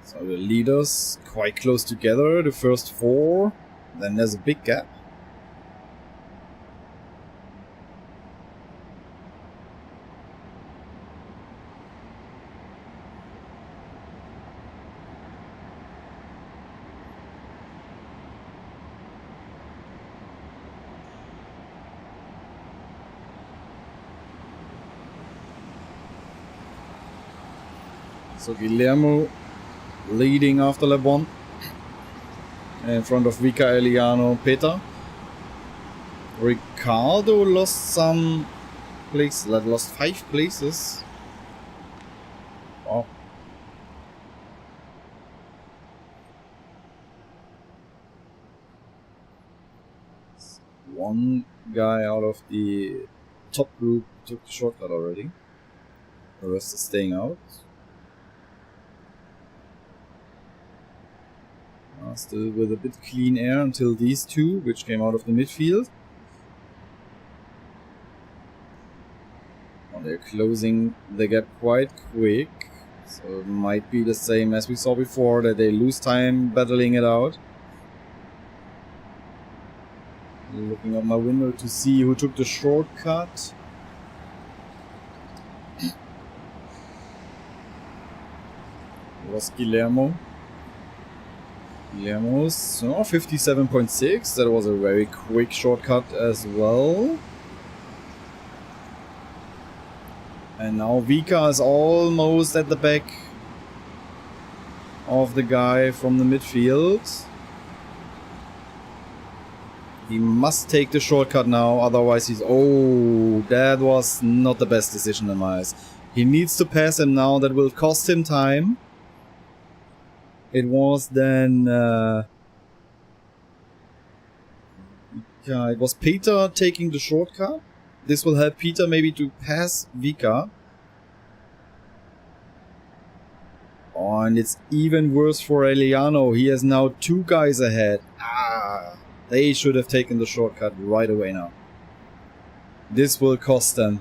So the leaders quite close together, the first four. Then there's a big gap. So Guillermo leading after lap 1 in front of Vika, Eliano, Peter. Ricardo lost some places, lost 5 places. Wow. One guy out of the top group took the shortcut already. The rest is staying out. Still with a bit clean air until these two, which came out of the midfield. Well, they're closing the gap quite quick, so it might be the same as we saw before, that they lose time battling it out. Looking out my window to see who took the shortcut. It was Guillermo. Guillermo's 57.6. That was a very quick shortcut as well. And now Vika is almost at the back of the guy from the midfield. He must take the shortcut now, otherwise he's... Oh, that was not the best decision in my eyes. He needs to pass him now, that will cost him time. It was then... it was Peter taking the shortcut. This will help Peter maybe to pass Vika. Oh, and it's even worse for Eliano. He has now 2 guys ahead. They should have taken the shortcut right away now. This will cost them.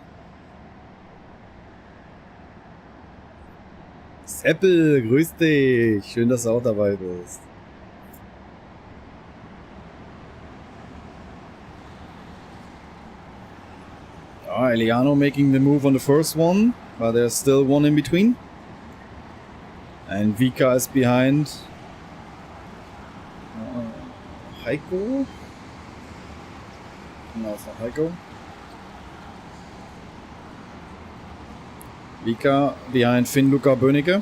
Seppel, grüß dich. Schön, dass du auch dabei bist. Eliano making the move on the first one, but there's still one in between. And Vika is behind Heiko. No, it's not Heiko. Vika behind Finn-Luca Boehlig.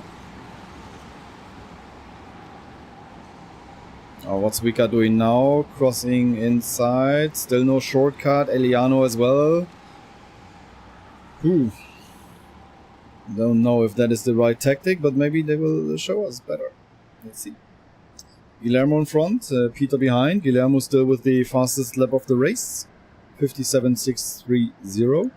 Oh, what's Vika doing now? Crossing inside. Still no shortcut. Eliano as well. Don't know if that is the right tactic, but maybe they will show us better. Let's see. Guillermo in front, Peter behind. Guillermo still with the fastest lap of the race. 57.630.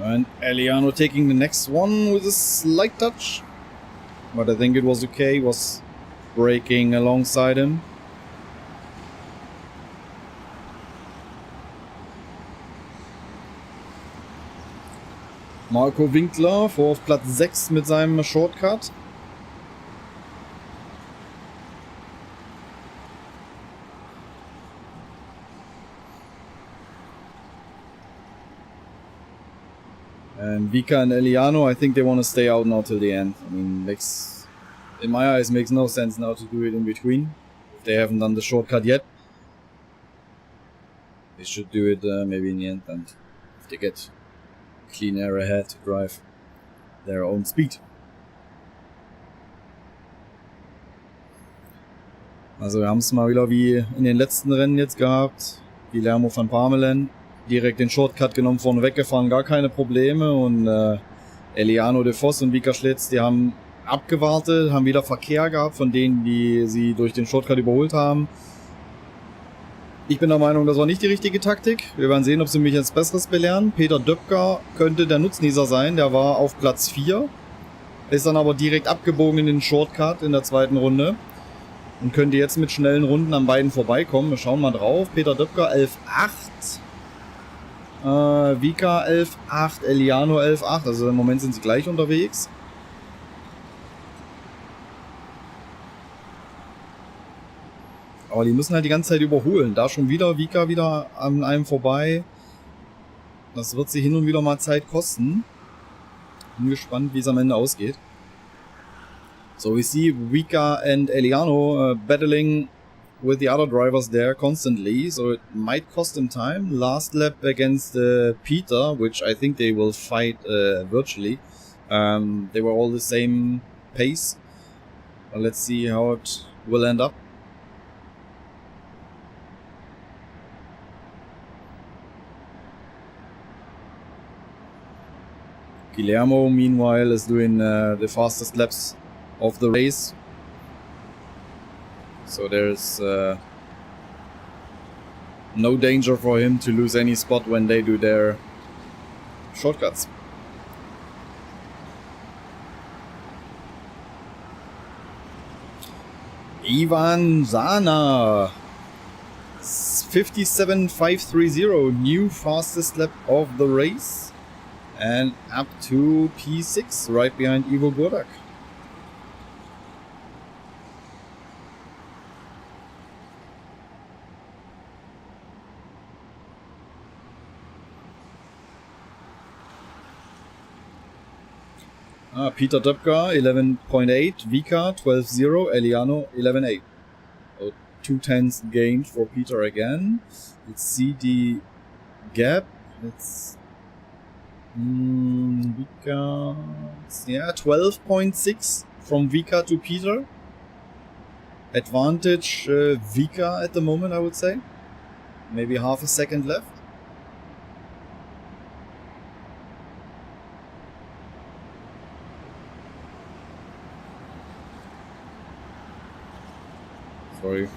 And Eliano taking the next one with a slight touch. But I think it was okay. He was braking alongside him. Marco Winkler vor auf Platz 6 mit seinem Shortcut. And Vika and Eliano, I think they want to stay out now till the end. I mean, in my eyes, makes no sense now to do it in between. If they haven't done the shortcut yet, they should do it maybe in the end, and if they get clean air ahead to drive their own speed. Also wir haben es mal wieder wie in den letzten Rennen jetzt gehabt. Guillermo van Parmelen direkt den Shortcut genommen, vorne weggefahren, gar keine Probleme. Und Eliano de Vos und Vika Schlitz, die haben abgewartet, haben wieder Verkehr gehabt von denen, die sie durch den Shortcut überholt haben. Ich bin der Meinung, das war nicht die richtige Taktik. Wir werden sehen, ob sie mich jetzt Besseres belehren. Peter Döpker könnte der Nutznießer sein, der war auf Platz 4. Ist dann aber direkt abgebogen in den Shortcut in der zweiten Runde. Und könnte jetzt mit schnellen Runden an beiden vorbeikommen. Wir schauen mal drauf. Peter Döpker 11.8. Vika 11.8. Eliano 11.8. Also im Moment sind sie gleich unterwegs. Aber die müssen halt die ganze Zeit überholen. Da schon wieder Vika wieder an einem vorbei. Das wird sie hin und wieder mal Zeit kosten. Bin gespannt, wie es am Ende ausgeht. So we see Vika and Eliano battling with the other drivers there constantly. So it might cost them time. Last lap against Peter, which I think they will fight virtually. They were all the same pace. But let's see how it will end up. Guillermo, meanwhile, is doing the fastest laps of the race. So there's no danger for him to lose any spot when they do their shortcuts. Ivan Zana, 57.530, new fastest lap of the race. And up to P6, right behind Ivo Gurdak. Peter Döpker, 11.8, Vika, 12.0, Eliano, 11.8. So 2/10 gained for Peter again. Let's see the gap. It's Vika, yeah, 12.6 from Vika to Peter. Advantage Vika at the moment, I would say. Maybe half a second left. Sorry.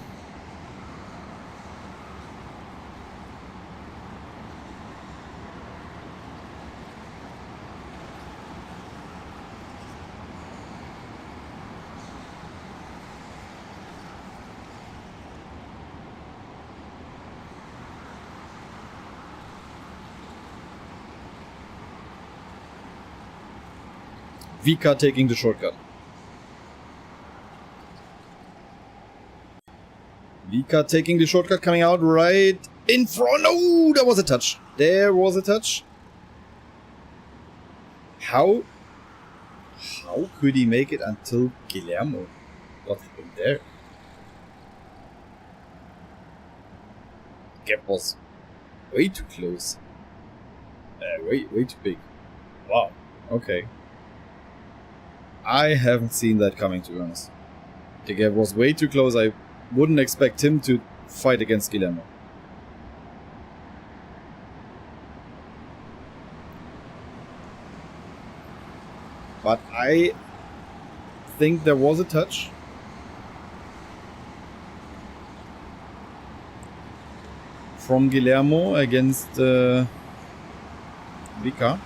Vika taking the shortcut. Vika taking the shortcut, coming out right in front. Oh, there was a touch. There was a touch. How could he make it until Guillermo? What happened there? Gap was way too close. Way too big. Wow. Okay. I haven't seen that coming, to be honest. The gap was way too close. I wouldn't expect him to fight against Guillermo. But I think there was a touch. From Guillermo against Vika.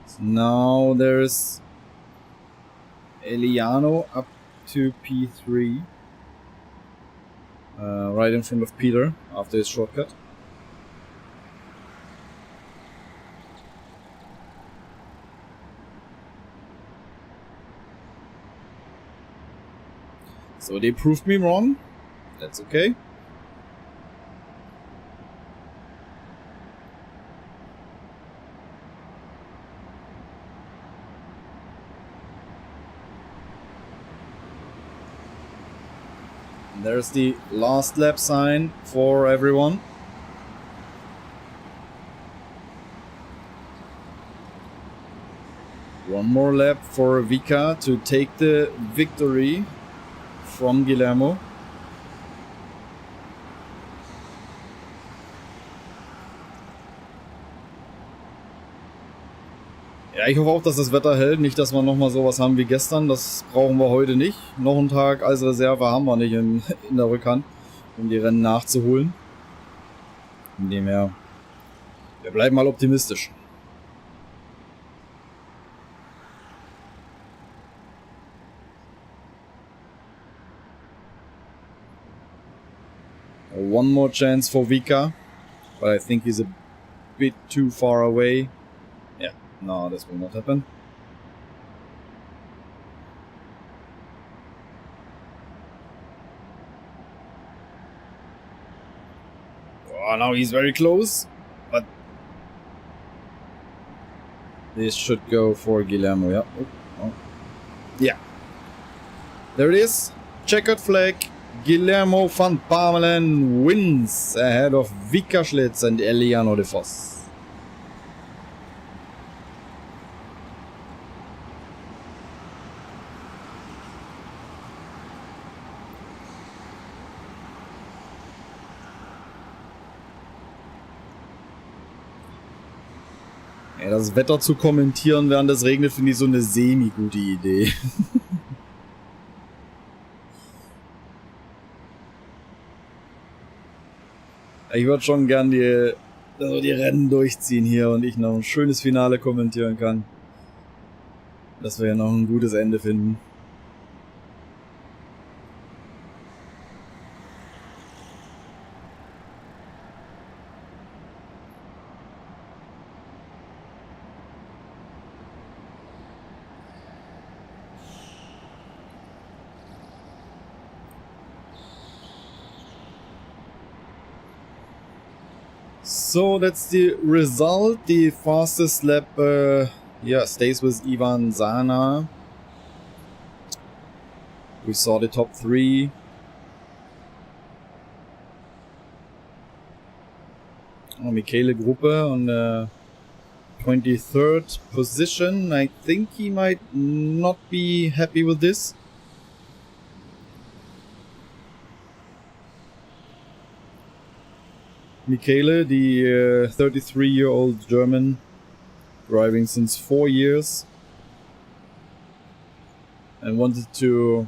So now there's Eliano up to P3. Right in front of Peter after his shortcut. So they proved me wrong. That's okay. And there's the last lap sign for everyone. One more lap for Vika to take the victory from Guillermo. Ja, ich hoffe auch, dass das Wetter hält. Nicht, dass wir nochmal sowas haben wie gestern. Das brauchen wir heute nicht. Noch einen Tag als Reserve haben wir nicht in der Rückhand, um die Rennen nachzuholen. Von dem her, wir bleiben mal optimistisch. One more chance for Vika, but I think he's a bit too far away. Yeah, no, this will not happen. Oh, now he's very close, but this should go for Guillermo. Yeah, oh. Yeah. There it is. Checkered flag. Guillermo van Pamelen wins ahead of Vika Schlitz and Eliano de Vos. Ja, das Wetter zu kommentieren, während es regnet, finde ich so eine semi-gute Idee. Ich würde schon gern die Rennen durchziehen hier und ich noch ein schönes Finale kommentieren kann. Dass wir ja noch ein gutes Ende finden. So that's the result. The fastest lap stays with Ivan Zana. We saw the top 3. Michele Gruppe on the 23rd position. I think he might not be happy with this. Michele, the 33-year-old German, driving since 4 years and wanted to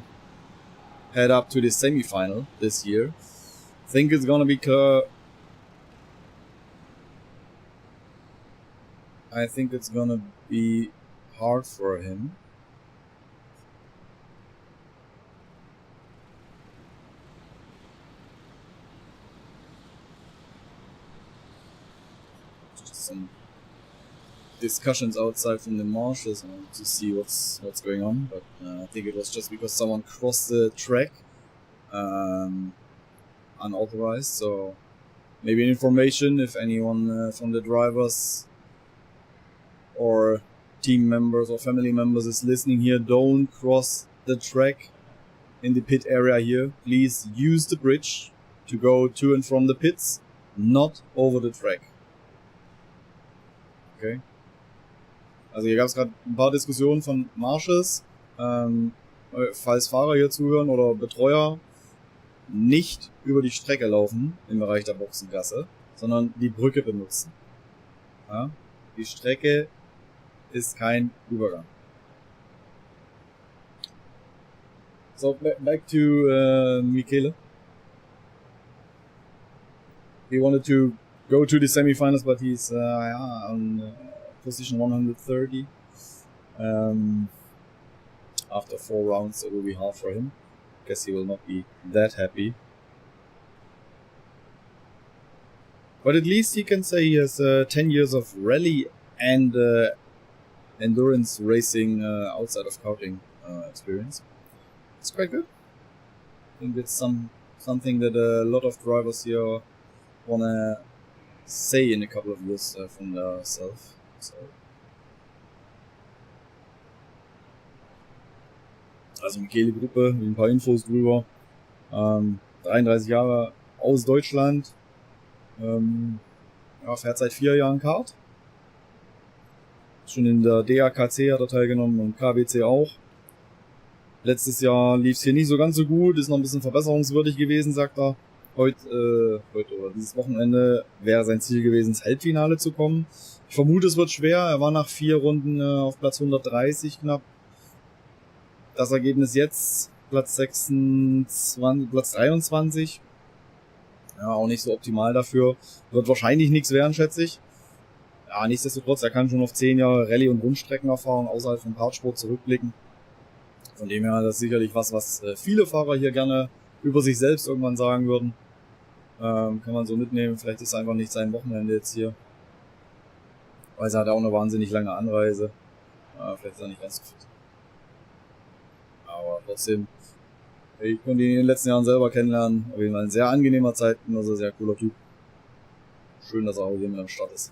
head up to the semi-final this year. I think it's gonna be hard for him. Some discussions outside from the marshes to see what's going on, but I think it was just because someone crossed the track unauthorized. So maybe information if anyone from the drivers or team members or family members is listening here, don't cross the track in the pit area here. Please use the bridge to go to and from the pits, not over the track. Okay. Also hier gab es gerade ein paar Diskussionen von Marshes. Falls Fahrer hier zuhören oder Betreuer, nicht über die Strecke laufen im Bereich der Boxengasse, sondern die Brücke benutzen. Ja? Die Strecke ist kein Übergang. So, back to Michele. He wanted to go to the semi-finals, but he's on position 130. After 4 rounds, it will be hard for him. Guess he will not be that happy. But at least he can say he has 10 years of rally and endurance racing outside of karting experience. It's quite good. I think it's something that a lot of drivers here wanna say in a couple of years from themselves. So. Also Michele Gruppe, ein paar Infos drüber. 33 Jahre aus Deutschland. Fährt seit 4 Jahren Kart. Schon in der GIKC hat er teilgenommen und KBC auch. Letztes Jahr lief es hier nicht so ganz so gut, ist noch ein bisschen verbesserungswürdig gewesen, sagt er. Heute oder dieses Wochenende wäre sein Ziel gewesen, ins Halbfinale zu kommen. Ich vermute, es wird schwer. Er war nach 4 Runden auf Platz 130 knapp. Das Ergebnis jetzt, Platz 23. Ja, auch nicht so optimal dafür. Wird wahrscheinlich nichts werden, schätze ich. Ja, nichtsdestotrotz, er kann schon auf 10 Jahre Rallye- und Rundstreckenerfahrung außerhalb vom Kartsport zurückblicken. Von dem her, das ist sicherlich was viele Fahrer hier gerne über sich selbst irgendwann sagen würden. Kann man so mitnehmen. Vielleicht ist einfach nicht sein Wochenende jetzt hier. Weil er hat auch eine wahnsinnig lange Anreise. Vielleicht ist er nicht ganz so fit. Aber trotzdem, ich konnte ihn in den letzten Jahren selber kennenlernen. Auf jeden Fall ein sehr angenehmer Zeitgenosse, also sehr cooler Typ. Schön, dass er auch hier mit am Start ist.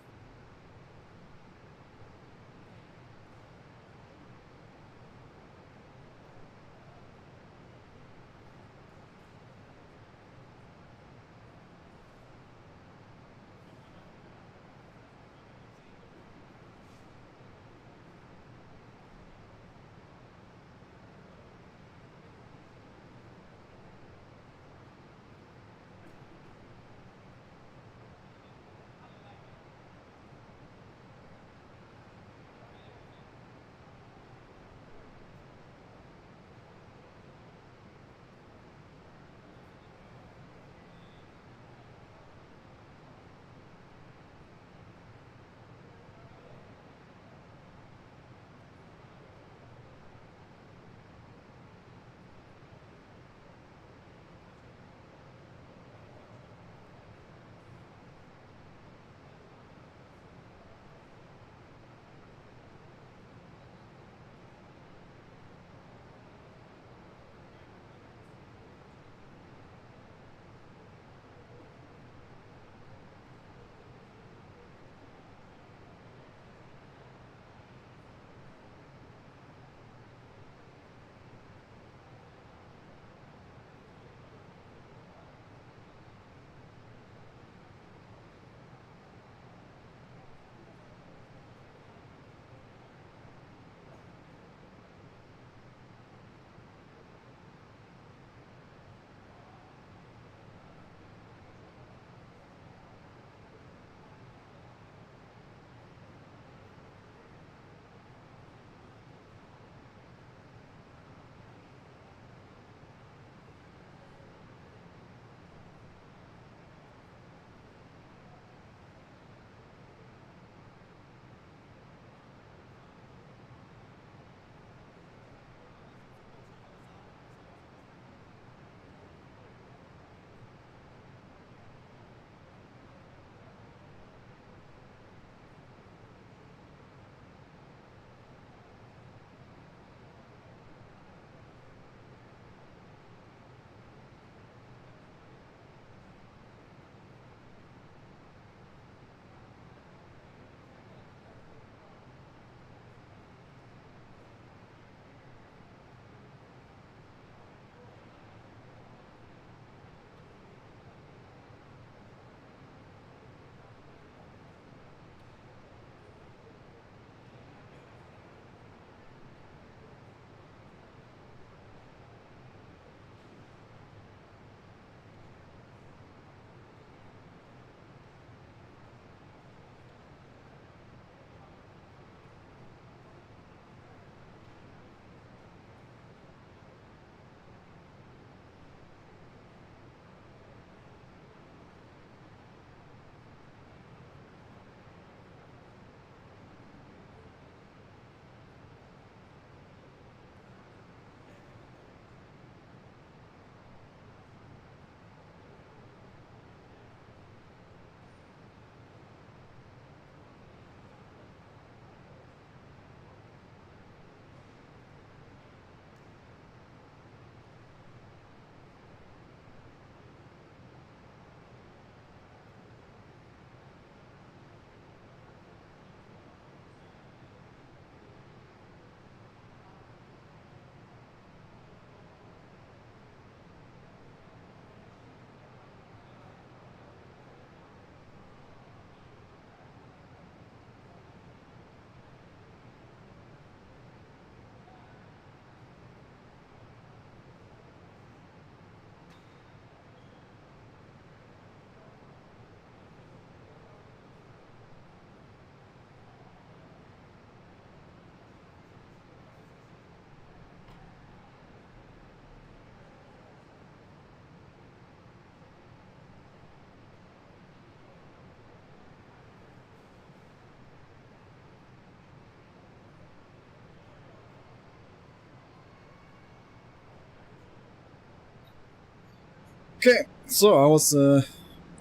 Okay, so I was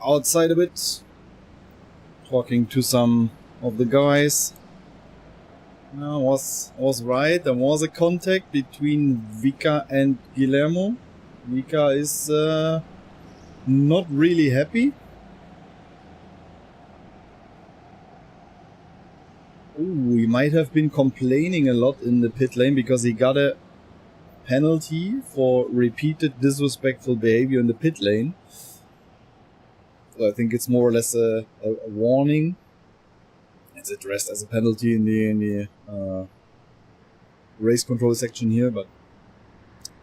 outside a bit, talking to some of the guys. I was right. There was a contact between Vika and Guillermo. Vika is not really happy. Ooh, he might have been complaining a lot in the pit lane because he got a penalty for repeated disrespectful behavior in the pit lane. So I think it's more or less a warning. It's addressed as a penalty in the race control section here, but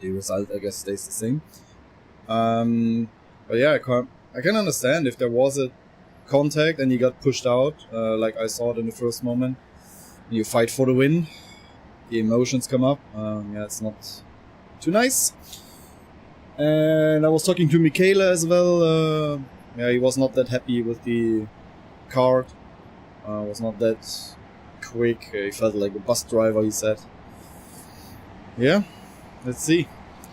the result, I guess, stays the same. But yeah, I can understand if there was a contact and he got pushed out, like I saw it in the first moment. You fight for the win, the emotions come up. Yeah, it's not too nice. And I was talking to Michele as well. Yeah, he was not that happy with the kart. Was not that quick. He felt like a bus driver, he said. Yeah, let's see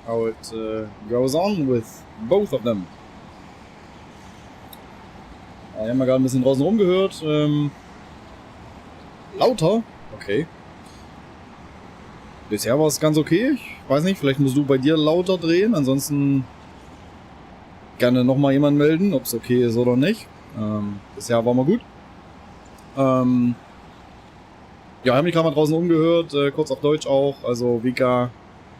how it goes on with both of them. Ich habe mal gerade ein bisschen draußen rumgehört. Lauter? Okay. Bisher war es ganz okay. Ich weiß nicht, vielleicht musst du bei dir lauter drehen. Ansonsten gerne nochmal jemanden melden, ob es okay ist oder nicht. Bisher war mal gut. Ja, habe mich gerade mal draußen umgehört. Kurz auf Deutsch auch. Also Vika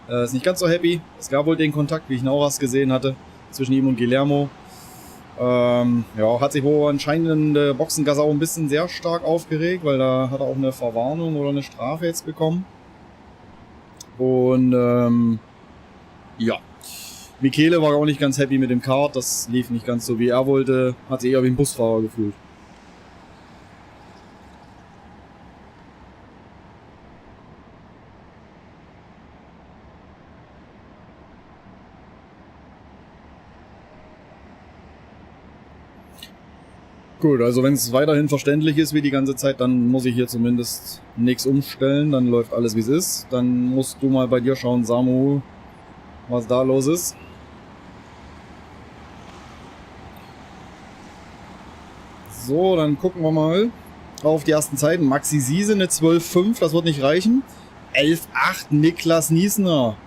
ist nicht ganz so happy. Es gab wohl den Kontakt, wie ich in Auras gesehen hatte, zwischen ihm und Guillermo. Ja, hat sich wohl anscheinend in der Boxengasse auch ein bisschen sehr stark aufgeregt, weil da hat er auch eine Verwarnung oder eine Strafe jetzt bekommen. Und ja, Michele war auch nicht ganz happy mit dem Kart, das lief nicht ganz so wie er wollte, hat sich eher wie ein Busfahrer gefühlt. Gut, also wenn es weiterhin verständlich ist wie die ganze Zeit, dann muss ich hier zumindest nichts umstellen, dann läuft alles wie es ist. Dann musst du mal bei dir schauen, Samu, was da los ist. So, dann gucken wir mal auf die ersten Zeiten. Maxi Siese eine 12,5, das wird nicht reichen. 11,8 Niklas Niesner.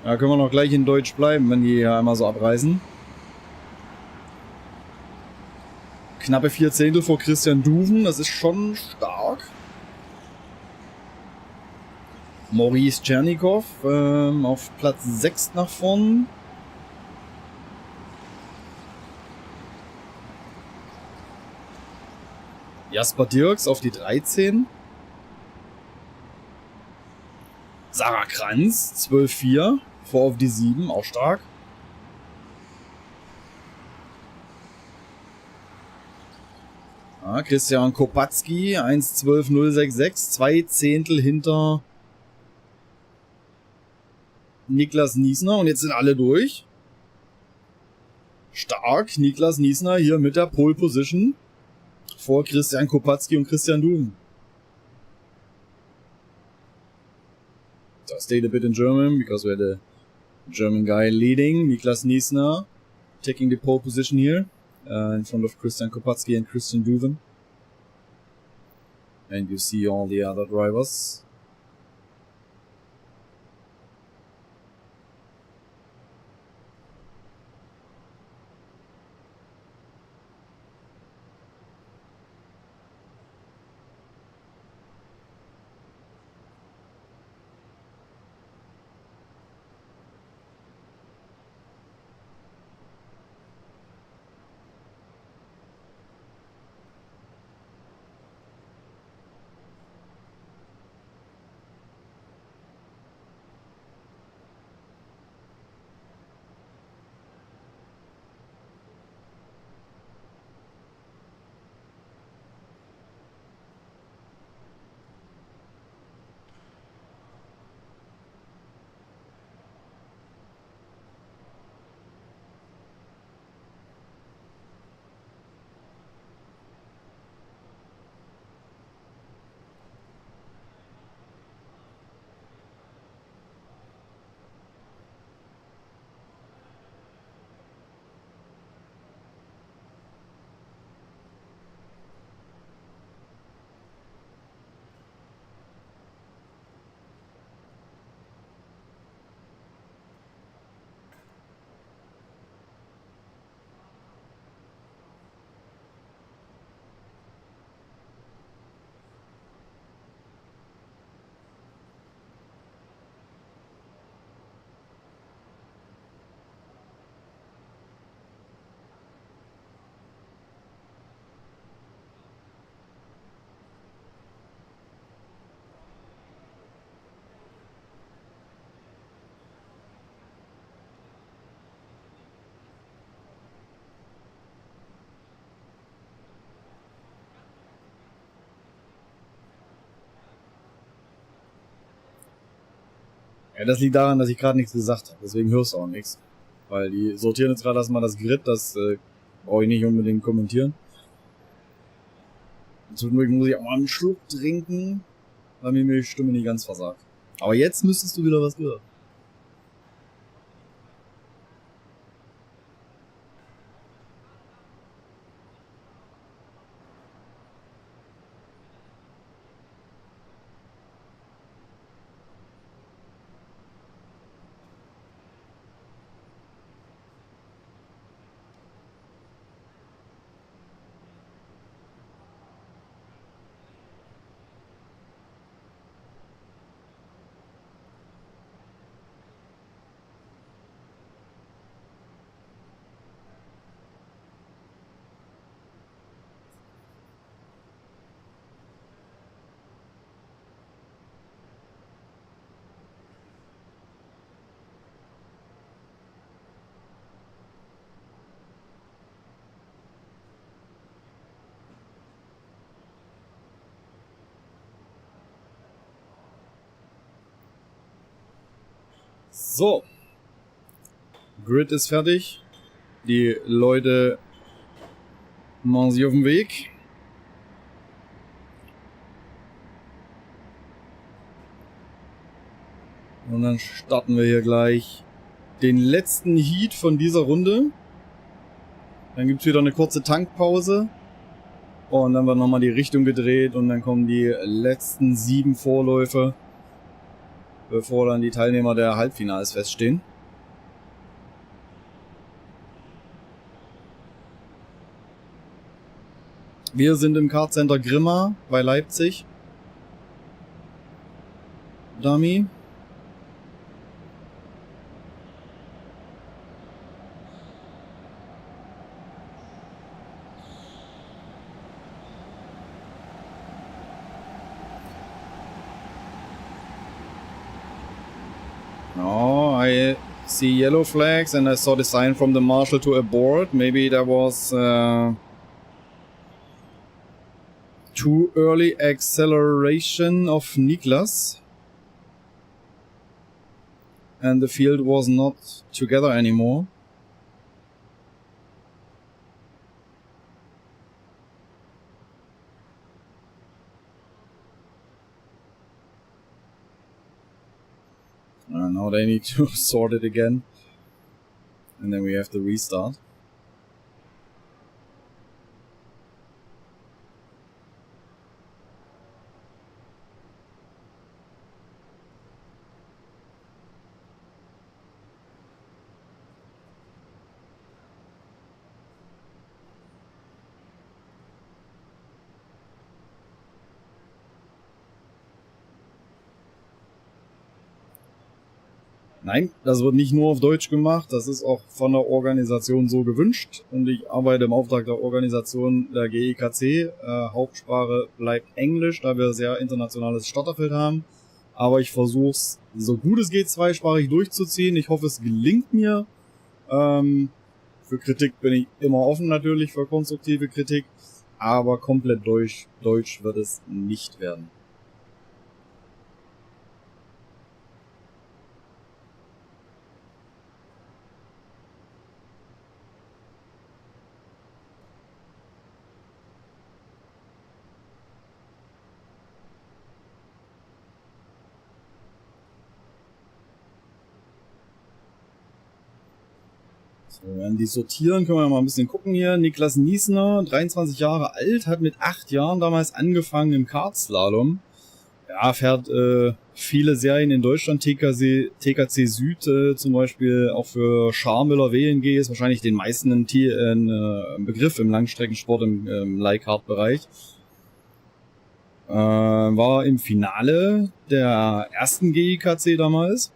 Da können wir noch gleich in Deutsch bleiben, wenn die hier einmal so abreißen. Knappe 4 Zehntel vor Christian Duven, das ist schon stark. Maurice Tschernikow auf Platz 6 nach vorn. Jasper Dirks auf die 13. Sarah Kranz 12,4 vor auf die 7, auch stark. Ja, Christian Kopatzki 1,12,066, 2 Zehntel hinter Niklas Niesner und jetzt sind alle durch. Stark, Niklas Niesner hier mit der Pole Position vor Christian Kopatzki und Christian Duven. So, I stayed a bit in German because we had a German guy leading. Niklas Niesner taking the pole position here. In front of Christian Kopatzki and Christian Duven. And you see all the other drivers. Ja, das liegt daran, dass ich gerade nichts gesagt habe. Deswegen hörst du auch nichts. Weil die sortieren jetzt gerade erstmal das Grid, das brauche ich nicht unbedingt kommentieren. Zwischendurch muss ich auch mal einen Schluck trinken, weil mir die Stimme nicht ganz versagt. Aber jetzt müsstest du wieder was hören. So. Grid ist fertig. Die Leute machen sich auf den Weg. Und dann starten wir hier gleich den letzten Heat von dieser Runde. Dann gibt es wieder eine kurze Tankpause. Und dann wird nochmal die Richtung gedreht und dann kommen die letzten 7 Vorläufe, bevor dann die Teilnehmer der Halbfinals feststehen. Wir sind im Kartcenter Grimma bei Leipzig. Dummy. No, I see yellow flags and I saw the sign from the marshal to abort. Maybe there was too early acceleration of Niklas. And the field was not together anymore. Now they need to sort it again. And then we have to restart. Nein, das wird nicht nur auf Deutsch gemacht, das ist auch von der Organisation so gewünscht und ich arbeite im Auftrag der Organisation der GIKC. Hauptsprache bleibt Englisch, da wir sehr internationales Starterfeld haben, aber ich versuche es so gut es geht zweisprachig durchzuziehen. Ich hoffe, es gelingt mir. Für Kritik bin ich immer offen natürlich, für konstruktive Kritik, aber komplett Deutsch wird es nicht werden. So, wenn die sortieren, können wir mal ein bisschen gucken hier. Niklas Niesner, 23 Jahre alt, hat mit 8 Jahren damals angefangen im Kartslalom. Ja, fährt viele Serien in Deutschland, TKC Süd zum Beispiel, auch für Scharmüller WNG ist wahrscheinlich den meisten ein Begriff im Langstreckensport, im Leihkart-Bereich. War im Finale der ersten GIKC damals.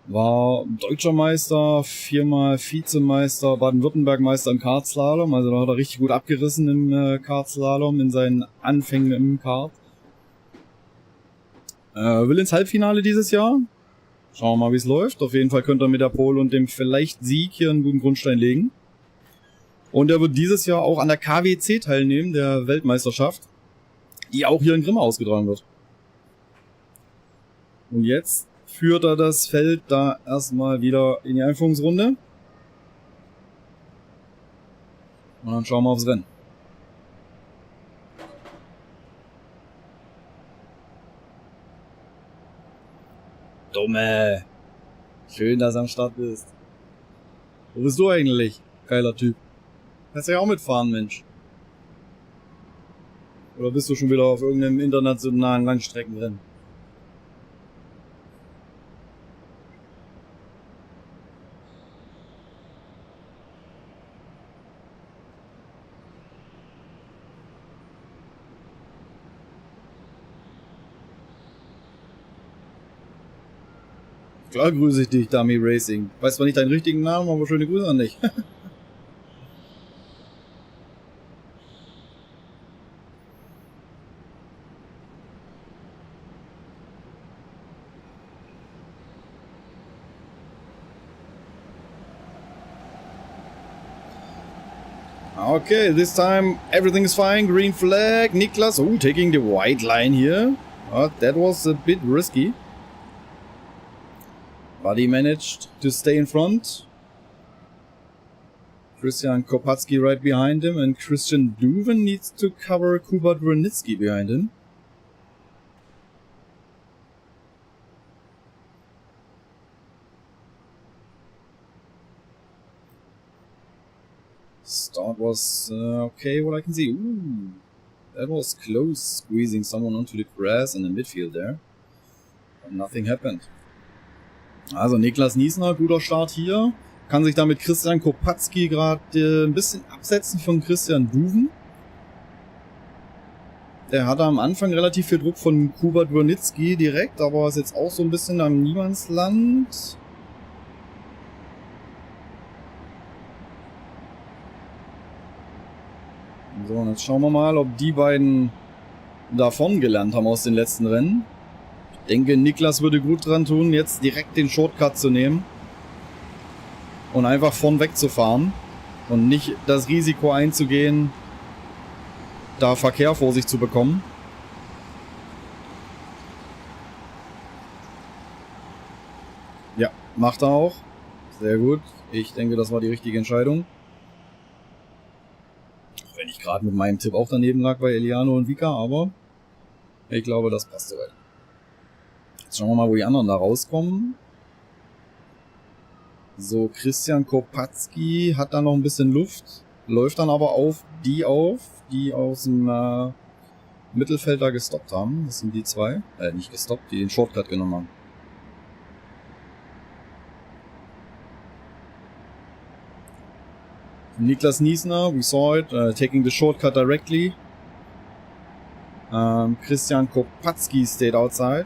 War Deutscher Meister, 4-mal Vizemeister, Baden-Württemberg-Meister im Kartslalom. Also da hat er richtig gut abgerissen im Kartslalom, in seinen Anfängen im Kart. Will ins Halbfinale dieses Jahr. Schauen wir mal, wie es läuft. Auf jeden Fall könnte er mit der Pole und dem vielleicht Sieg hier einen guten Grundstein legen. Und er wird dieses Jahr auch an der KWC teilnehmen, der Weltmeisterschaft, die auch hier in Grimma ausgetragen wird. Und jetzt führt er das Feld da erstmal wieder in die Einführungsrunde. Und dann schauen wir aufs Rennen. Dumme. Schön, dass du am Start bist. Wo bist du eigentlich? Geiler Typ. Kannst du ja auch mitfahren, Mensch. Oder bist du schon wieder auf irgendeinem internationalen Langstreckenrennen? Klar grüße ich dich, Dummy Racing. Weiß zwar nicht deinen richtigen Namen, aber schöne Grüße an dich. Okay, this time everything is fine. Green flag. Niklas, oh, taking the white line here. That was a bit risky. But he managed to stay in front. Christian Kopatsky right behind him, and Christian Duven needs to cover Kuba Dronitsky behind him. Start was okay, what I can see. Ooh, that was close, squeezing someone onto the grass in the midfield there. But nothing happened. Also Niklas Niesner, guter Start hier. Kann sich damit Christian Kopatsky gerade ein bisschen absetzen von Christian Duven. Der hatte am Anfang relativ viel Druck von Kuba Dronitsky direkt, aber ist jetzt auch so ein bisschen am Niemandsland. So, und jetzt schauen wir mal, ob die beiden davon gelernt haben aus den letzten Rennen. Ich denke, Niklas würde gut dran tun, jetzt direkt den Shortcut zu nehmen und einfach von weg zu fahren und nicht das Risiko einzugehen, da Verkehr vor sich zu bekommen. Ja, macht er auch. Sehr gut. Ich denke, das war die richtige Entscheidung. Wenn ich gerade mit meinem Tipp auch daneben lag bei Eliano und Vika, aber ich glaube, das passt soweit. Jetzt schauen wir mal, wo die anderen da rauskommen. So, Christian Kopatsky hat da noch ein bisschen Luft. Läuft dann aber auf, die aus dem Mittelfeld da gestoppt haben. Das sind die zwei. Nicht gestoppt, die den Shortcut genommen haben. Niklas Niesner, we saw it, taking the shortcut directly. Christian Kopatsky stayed outside.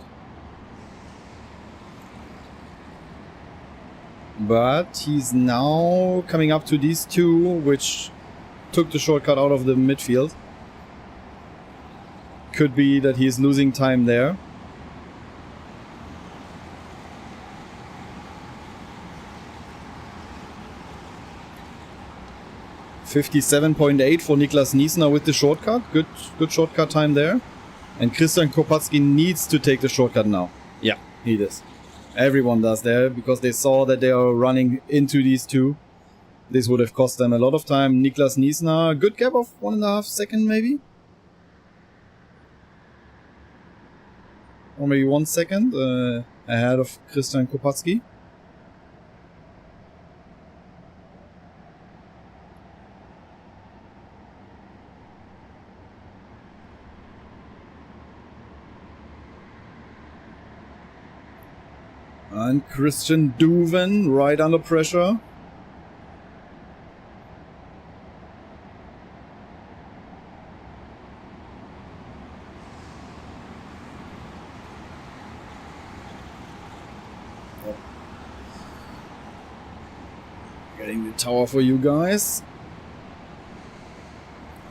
But he's now coming up to these two, which took the shortcut out of the midfield. Could be that he's losing time there. .57.8 for Niklas Niesner with the shortcut. Good shortcut time there. And Christian Kopatsky needs to take the shortcut now. Yeah, he does. Everyone does there, because they saw that they are running into these two. This would have cost them a lot of time. Niklas Niesner, good gap of 1.5 seconds maybe? Or maybe 1 second ahead of Christian Kopatsky. And Christian Duven right under pressure. Getting the tower for you guys.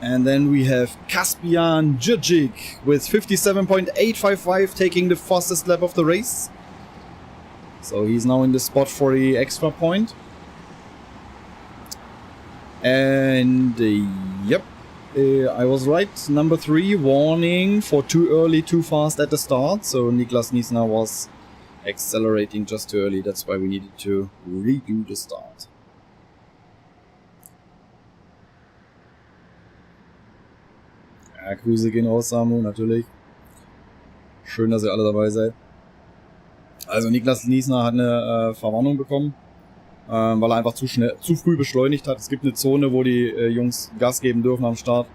And then we have Kaspian Djurdjic with 57.855 taking the fastest lap of the race. So he's now in the spot for the extra point. And yep, I was right. Number 3, warning for too early, too fast at the start. So Niklas Niesner was accelerating just too early. That's why we needed to redo the start. Ja, Grüße gehen raus, Samu, natürlich. Schön, dass ihr alle dabei seid. Also Niklas Niesner hat eine Verwarnung bekommen, weil er einfach zu früh beschleunigt hat. Es gibt eine Zone, wo die Jungs Gas geben dürfen am Start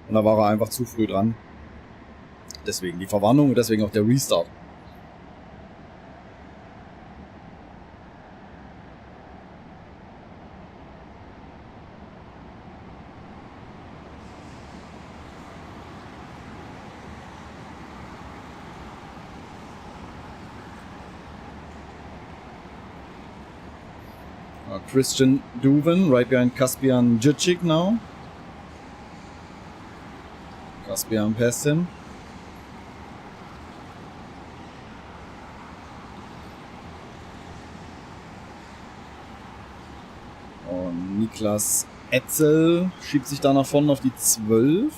und da war er einfach zu früh dran. Deswegen die Verwarnung und deswegen auch der Restart. Christian Duven right behind Kaspian Djicic now. Kaspian passed him. Und Niklas Etzel schiebt sich da nach vorne auf die 12.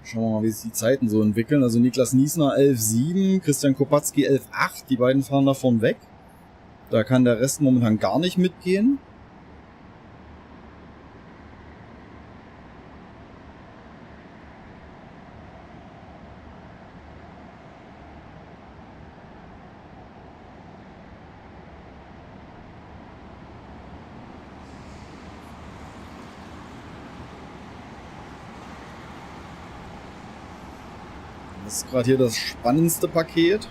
Schauen wir mal, wie sich die Zeiten so entwickeln. Also Niklas Niesner 11,7, Christian Kopatzki 11,8. Die beiden fahren davon weg. Da kann der Rest momentan gar nicht mitgehen. Das ist gerade hier das spannendste Paket.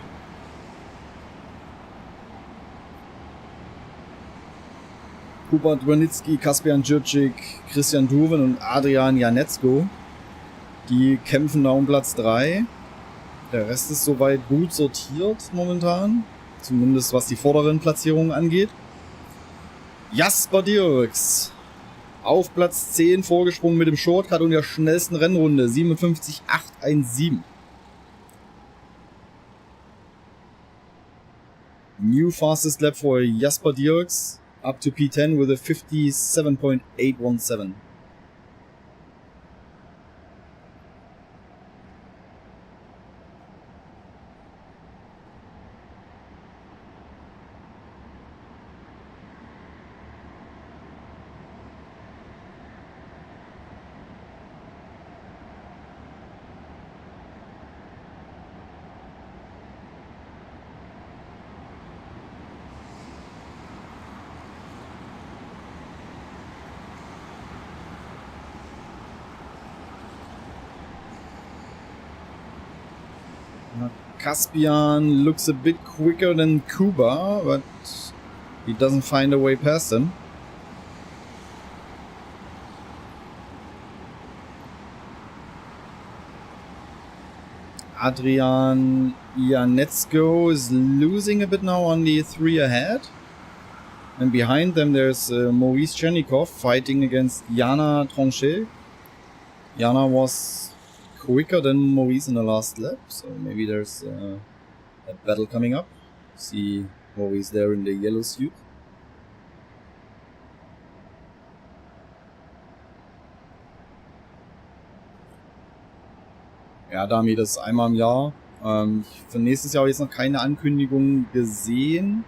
Hubert Wernitzky, Kaspian Djicic, Christian Duven und Adrian Janetzko. Die kämpfen da um Platz 3. Der Rest ist soweit gut sortiert momentan. Zumindest was die vorderen Platzierungen angeht. Jasper Dirks auf Platz 10 vorgesprungen mit dem Shortcut und der schnellsten Rennrunde. 57,817. New fastest lap for Jasper Dirks, up to P10 with a 57.817. Kaspian looks a bit quicker than Kuba, but he doesn't find a way past him. Adrian Janetzko is losing a bit now on the 3 ahead. And behind them there's Maurice Chernikov fighting against Jana Tronchet. Jana was quicker than Maurice in the last lap, so maybe there's a battle coming up. See Maurice there in the yellow suit. Ja, Dami, das ist einmal im Jahr. Für nächstes Jahr habe ich jetzt noch keine Ankündigung gesehen.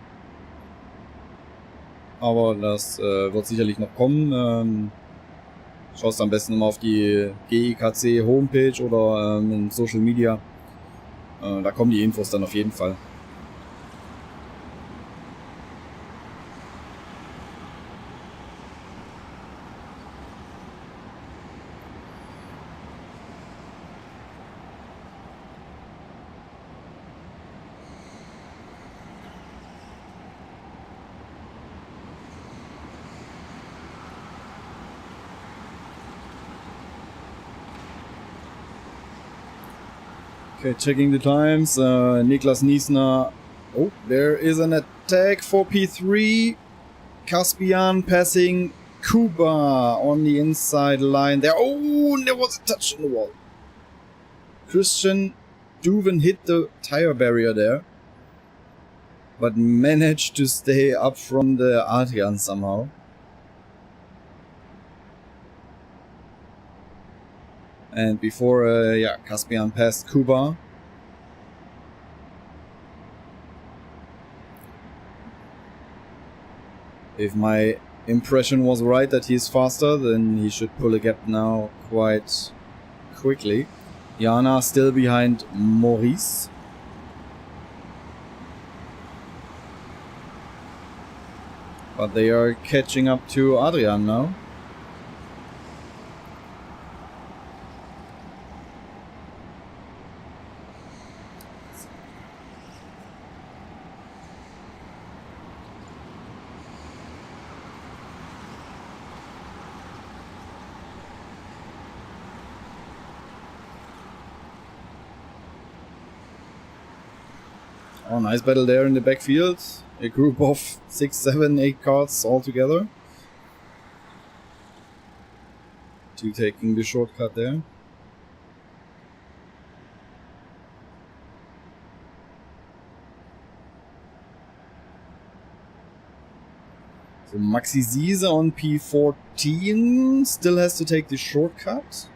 Aber das wird sicherlich noch kommen. Schaust am besten mal auf die GIKC Homepage oder in Social Media. Da kommen die Infos dann auf jeden Fall. Okay, checking the times. Niklas Niesner. Oh, there is an attack for P3. Kaspian passing Kuba on the inside line there. Oh, there was a touch on the wall. Christian Duven hit the tire barrier there. but managed to stay up from the Adrian somehow. And before, Caspian passed Kuba. If my impression was right that he's faster, then he should pull a gap now quite quickly. Jana still behind Maurice. But they are catching up to Adrian now. Oh, nice battle there in the backfield. A group of 6, 7, 8 carts all together. Two taking the shortcut there. So Maxi Ziese on P14 still has to take the shortcut.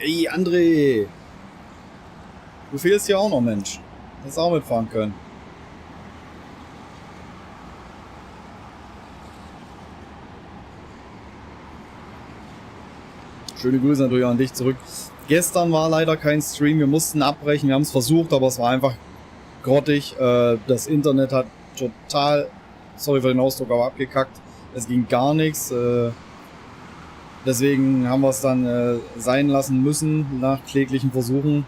Ey, André! Du fehlst ja auch noch, Mensch. Hättest auch mitfahren können. Schöne Grüße natürlich an dich zurück. Gestern war leider kein Stream, wir mussten abbrechen, wir haben es versucht, aber es war einfach grottig. Das Internet hat total, sorry für den Ausdruck, aber abgekackt. Es ging gar nichts. Deswegen haben wir es dann sein lassen müssen, nach kläglichen Versuchen.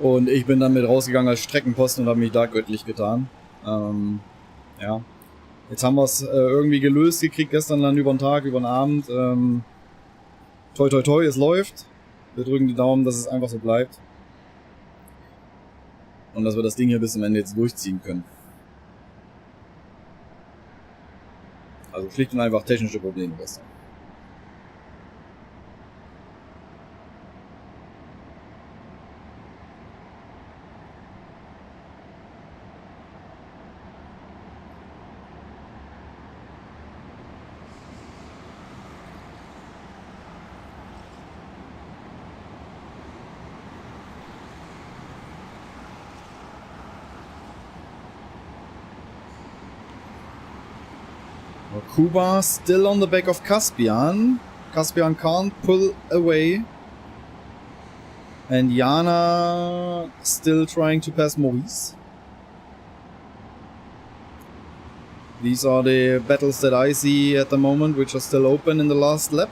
Und ich bin dann mit rausgegangen als Streckenposten und habe mich da göttlich getan. Ja. Jetzt haben wir es irgendwie gelöst gekriegt, gestern dann über den Tag, über den Abend. Toi toi toi, es läuft. Wir drücken die Daumen, dass es einfach so bleibt. Und dass wir das Ding hier bis zum Ende jetzt durchziehen können. Also schlicht und einfach technische Probleme gestern. Kuba still on the back of Caspian. Caspian can't pull away. And Jana still trying to pass Maurice. These are the battles that I see at the moment, which are still open in the last lap.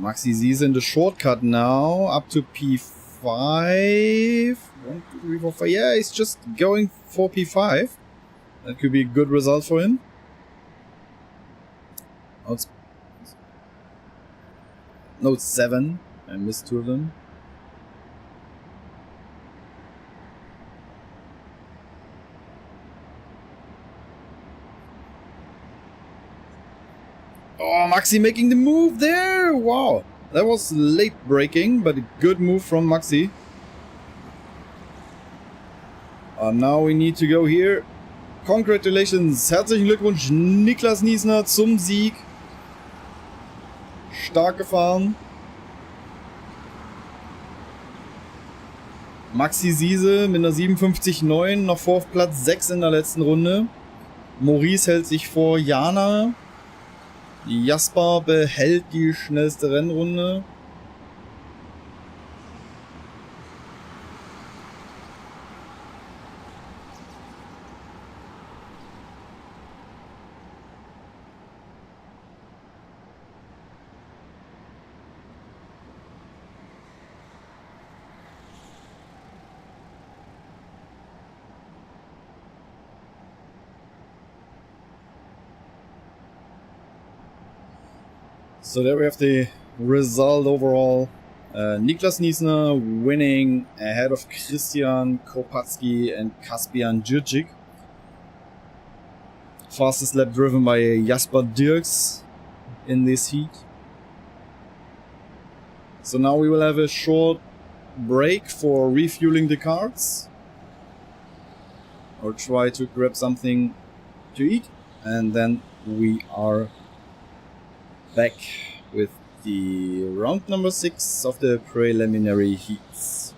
Maxi Ziese in the shortcut now, up to P5. 1, 2, 3, 4, 5. Yeah, he's just going for P5. That could be a good result for him. Oh, it's 7. I missed 2 of them. Oh, Maxi making the move there! Wow! That was late braking, but a good move from Maxi. Now we need to go here. Congratulations! Herzlichen Glückwunsch, Niklas Niesner zum Sieg. Stark gefahren. Maxi Ziese mit einer 57,9 noch vor Platz 6 in der letzten Runde. Maurice hält sich vor Jana. Jasper behält die schnellste Rennrunde. So there we have the result overall Niklas Niesner winning ahead of Christian Kopatsky and Kaspian Djurcic. Fastest lap driven by Jasper Dirks in this heat. So now we will have a short break for refueling the karts. Or try to grab something to eat. And then we are back with the round number 6 of the preliminary heats.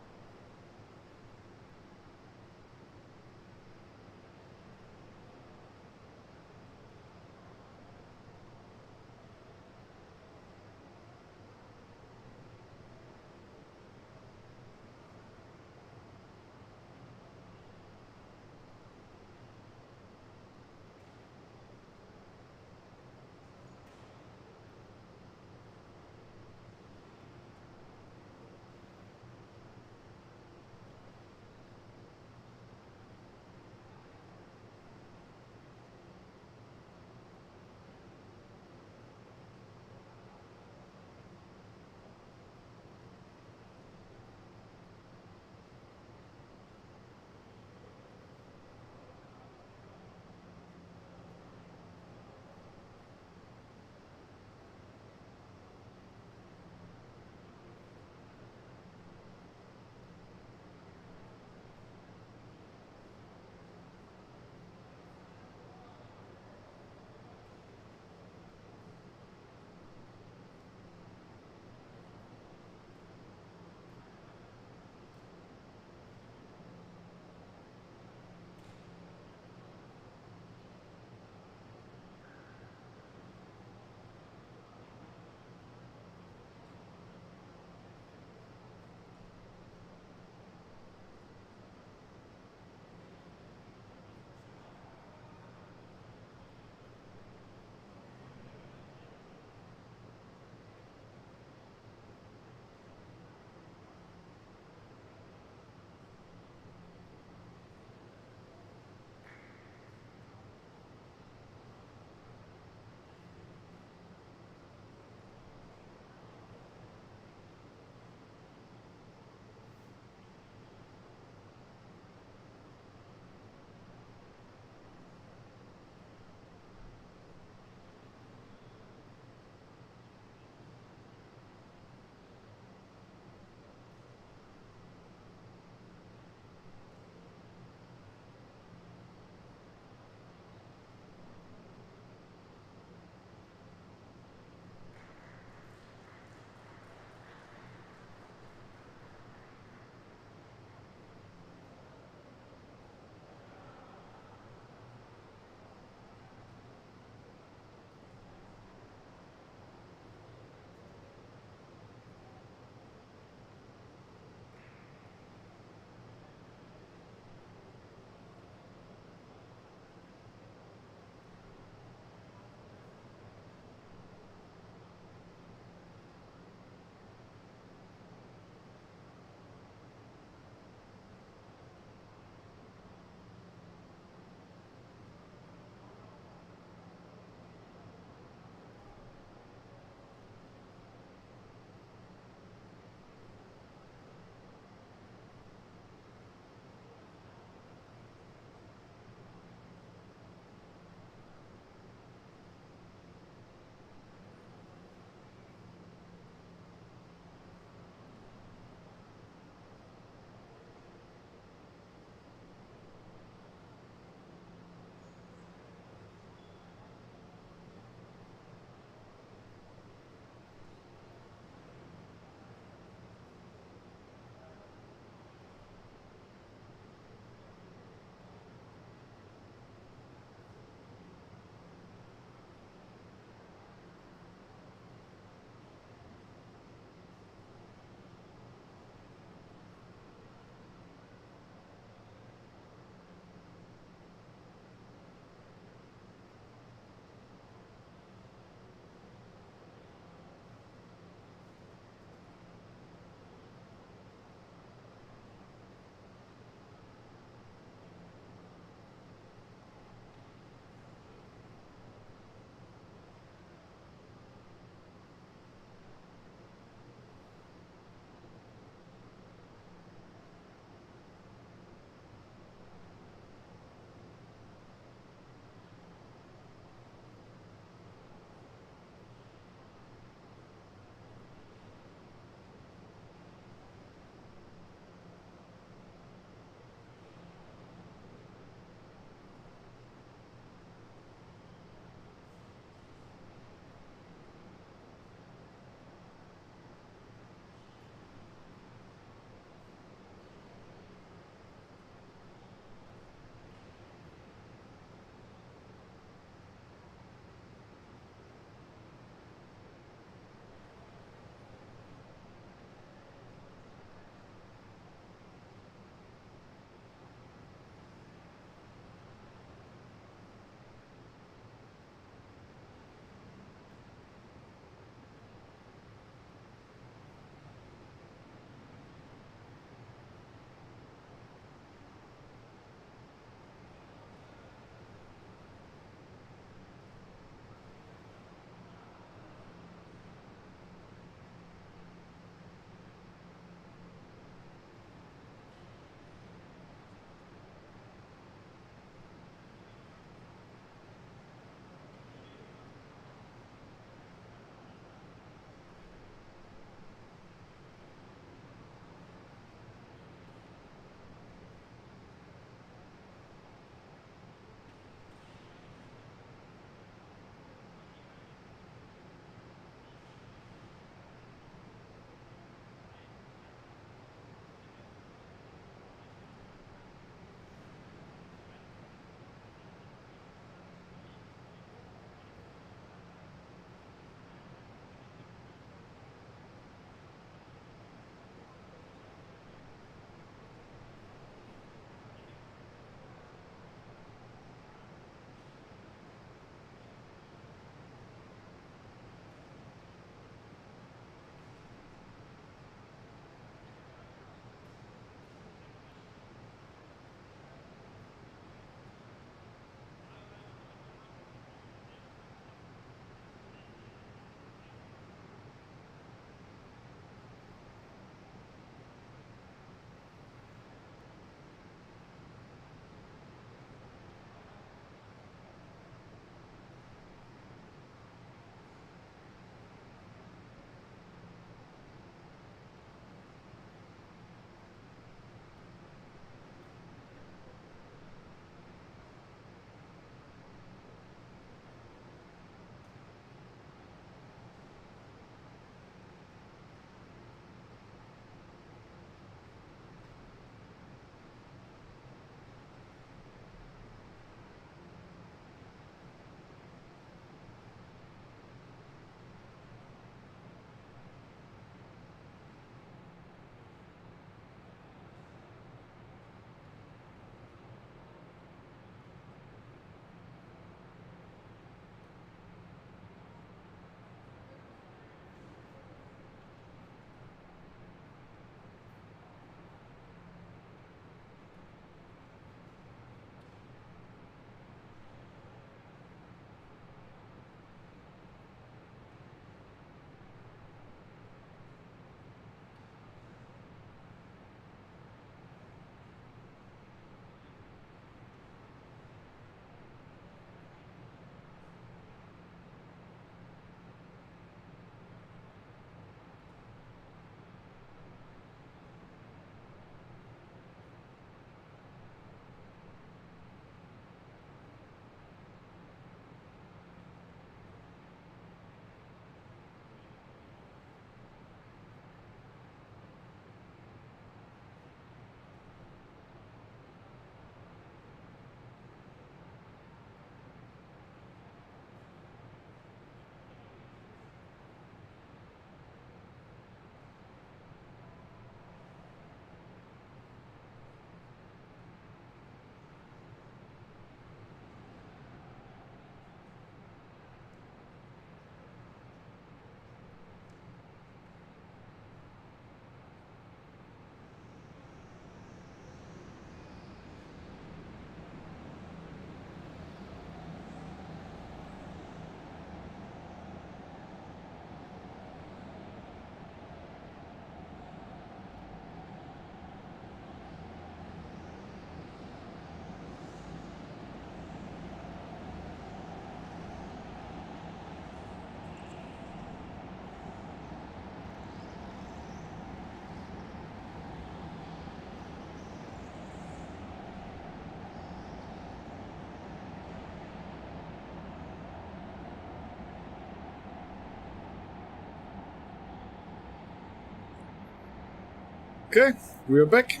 Okay, we're back.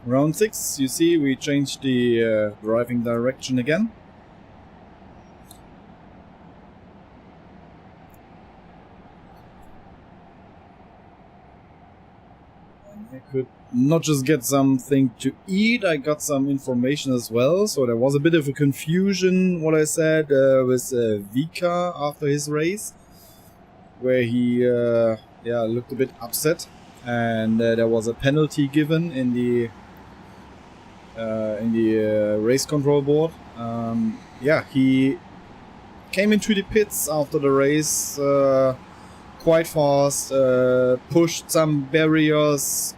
Round 6, you see we changed the driving direction again. I could not just get something to eat, I got some information as well. So there was a bit of a confusion, what I said, with Vika after his race, where he looked a bit upset, and there was a penalty given in the race control board. He came into the pits after the race quite fast, pushed some barriers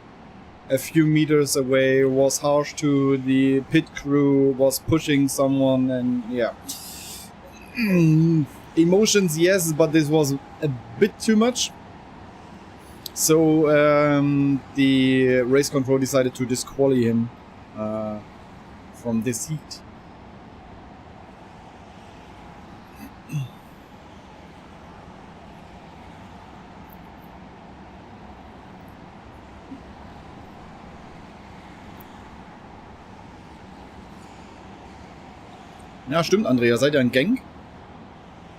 a few meters away, was harsh to the pit crew, was pushing someone, and yeah. Emotions, yes, but this was a bit too much. So the race control decided to disqualify him from this heat. Ja, stimmt, Andrea, seid ihr ein Gang?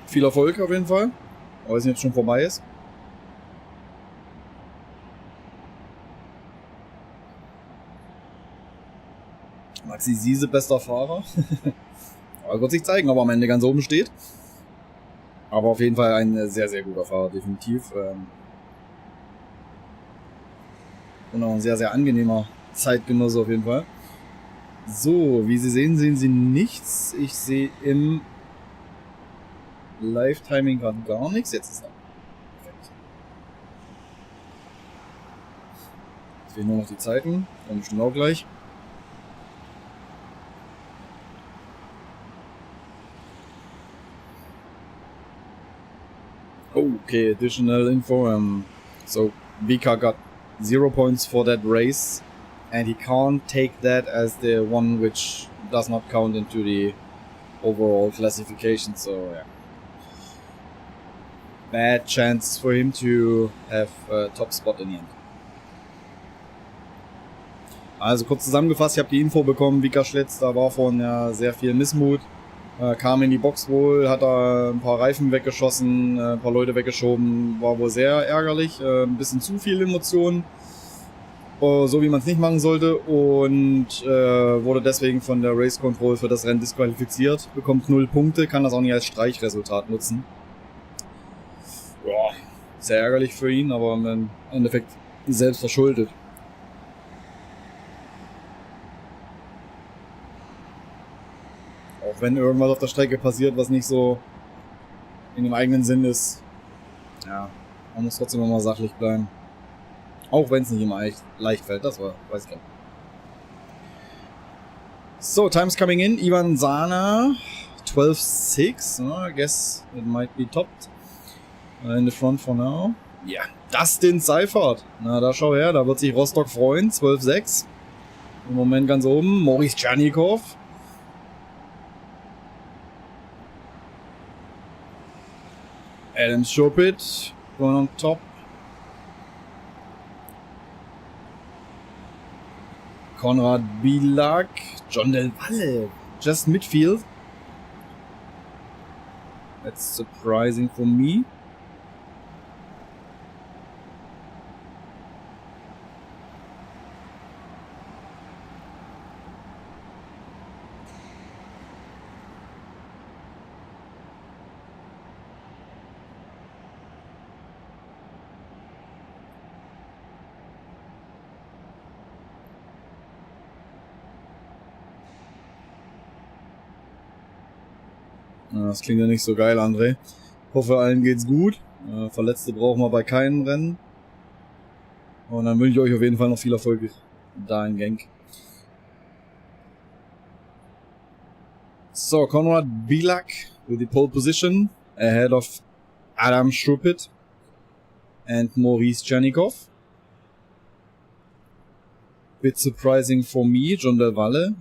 Viel Erfolg auf jeden Fall. Aber es jetzt schon vorbei ist. Maxi Siese, bester Fahrer. Aber wird sich zeigen, ob er am Ende ganz oben steht. Aber auf jeden Fall ein sehr, sehr guter Fahrer, definitiv. Und auch ein sehr, sehr angenehmer Zeitgenosse auf jeden Fall. So, wie Sie sehen, sehen Sie nichts. Ich sehe im Live-Timing gerade gar nichts. Jetzt ist er. Perfekt. Jetzt fehlen nur noch die Zeiten. Kommen bestimmt auch gleich. Okay, additional info. So Vika got 0 points for that race, and he can't take that as the one which does not count into the overall classification. So yeah, bad chance for him to have a top spot in the end. Also kurz zusammengefasst, ich habe die Info bekommen, Vika Schlitz, da war von sehr viel Missmut. Kam in die Box wohl, hat da ein paar Reifen weggeschossen, ein paar Leute weggeschoben, war wohl sehr ärgerlich, ein bisschen zu viel Emotionen, so wie man es nicht machen sollte, und wurde deswegen von der Race Control für das Rennen disqualifiziert, bekommt 0 Punkte, kann das auch nicht als Streichresultat nutzen. Ja, sehr ärgerlich für ihn, aber im Endeffekt selbst verschuldet. Auch wenn irgendwas auf der Strecke passiert, was nicht so in dem eigenen Sinn ist. Ja, man muss trotzdem immer sachlich bleiben. Auch wenn es nicht immer leicht fällt, das weiß ich gar nicht. So, time's coming in. Ivan Sana, 12.6. I guess it might be topped. In the front for now. Ja, yeah. Dustin Seifert. Na, da schau her, da wird sich Rostock freuen. 12.6. Im Moment ganz oben. Maurice Tschernikow. Adam Schopit going on top. Konrad Bielak. John Del Valle. Just midfield. That's surprising for me. Das klingt ja nicht so geil, André. Hoffe, allen geht's gut. Verletzte brauchen wir bei keinem Rennen. Und dann wünsche ich euch auf jeden Fall noch viel Erfolg da in Genk. So, Konrad Bielak with the pole position ahead of Adam Schupit and Maurice Tschernikow. Bit surprising for me, John Del Valle,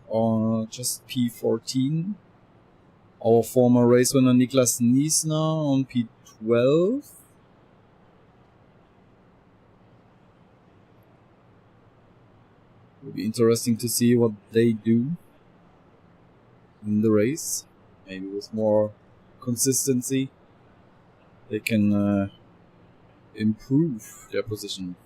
just P14. Our former race winner Niklas Niesner on P12. interesting to see what they do in the race. Maybe with more consistency they can improve their position.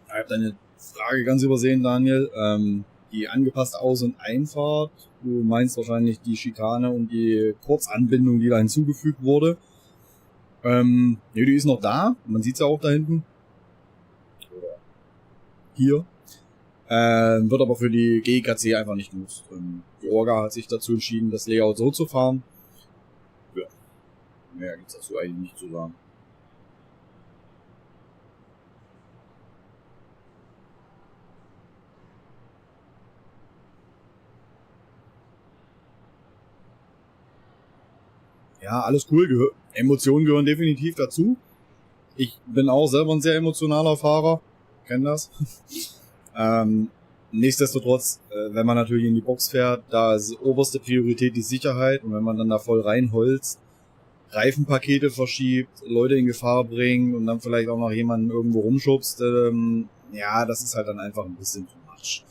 Ich habe deine Frage ganz übersehen, Daniel. Die angepasste Aus- und Einfahrt, du meinst wahrscheinlich die Schikane und die Kurzanbindung, die da hinzugefügt wurde. Ne, die ist noch da. Man sieht's ja auch da hinten. Oder hier. Wird aber für die GIKC einfach nicht genutzt. Die Orga hat sich dazu entschieden, das Layout so zu fahren. Ja. Mehr gibt's dazu eigentlich nicht zu sagen. Ja, alles cool. Emotionen gehören definitiv dazu. Ich bin auch selber ein sehr emotionaler Fahrer. Kenn das. Nichtsdestotrotz, wenn man natürlich in die Box fährt, da ist oberste Priorität die Sicherheit. Und wenn man dann da voll reinholzt, Reifenpakete verschiebt, Leute in Gefahr bringt und dann vielleicht auch noch jemanden irgendwo rumschubst, ja, das ist halt dann einfach ein bisschen too much.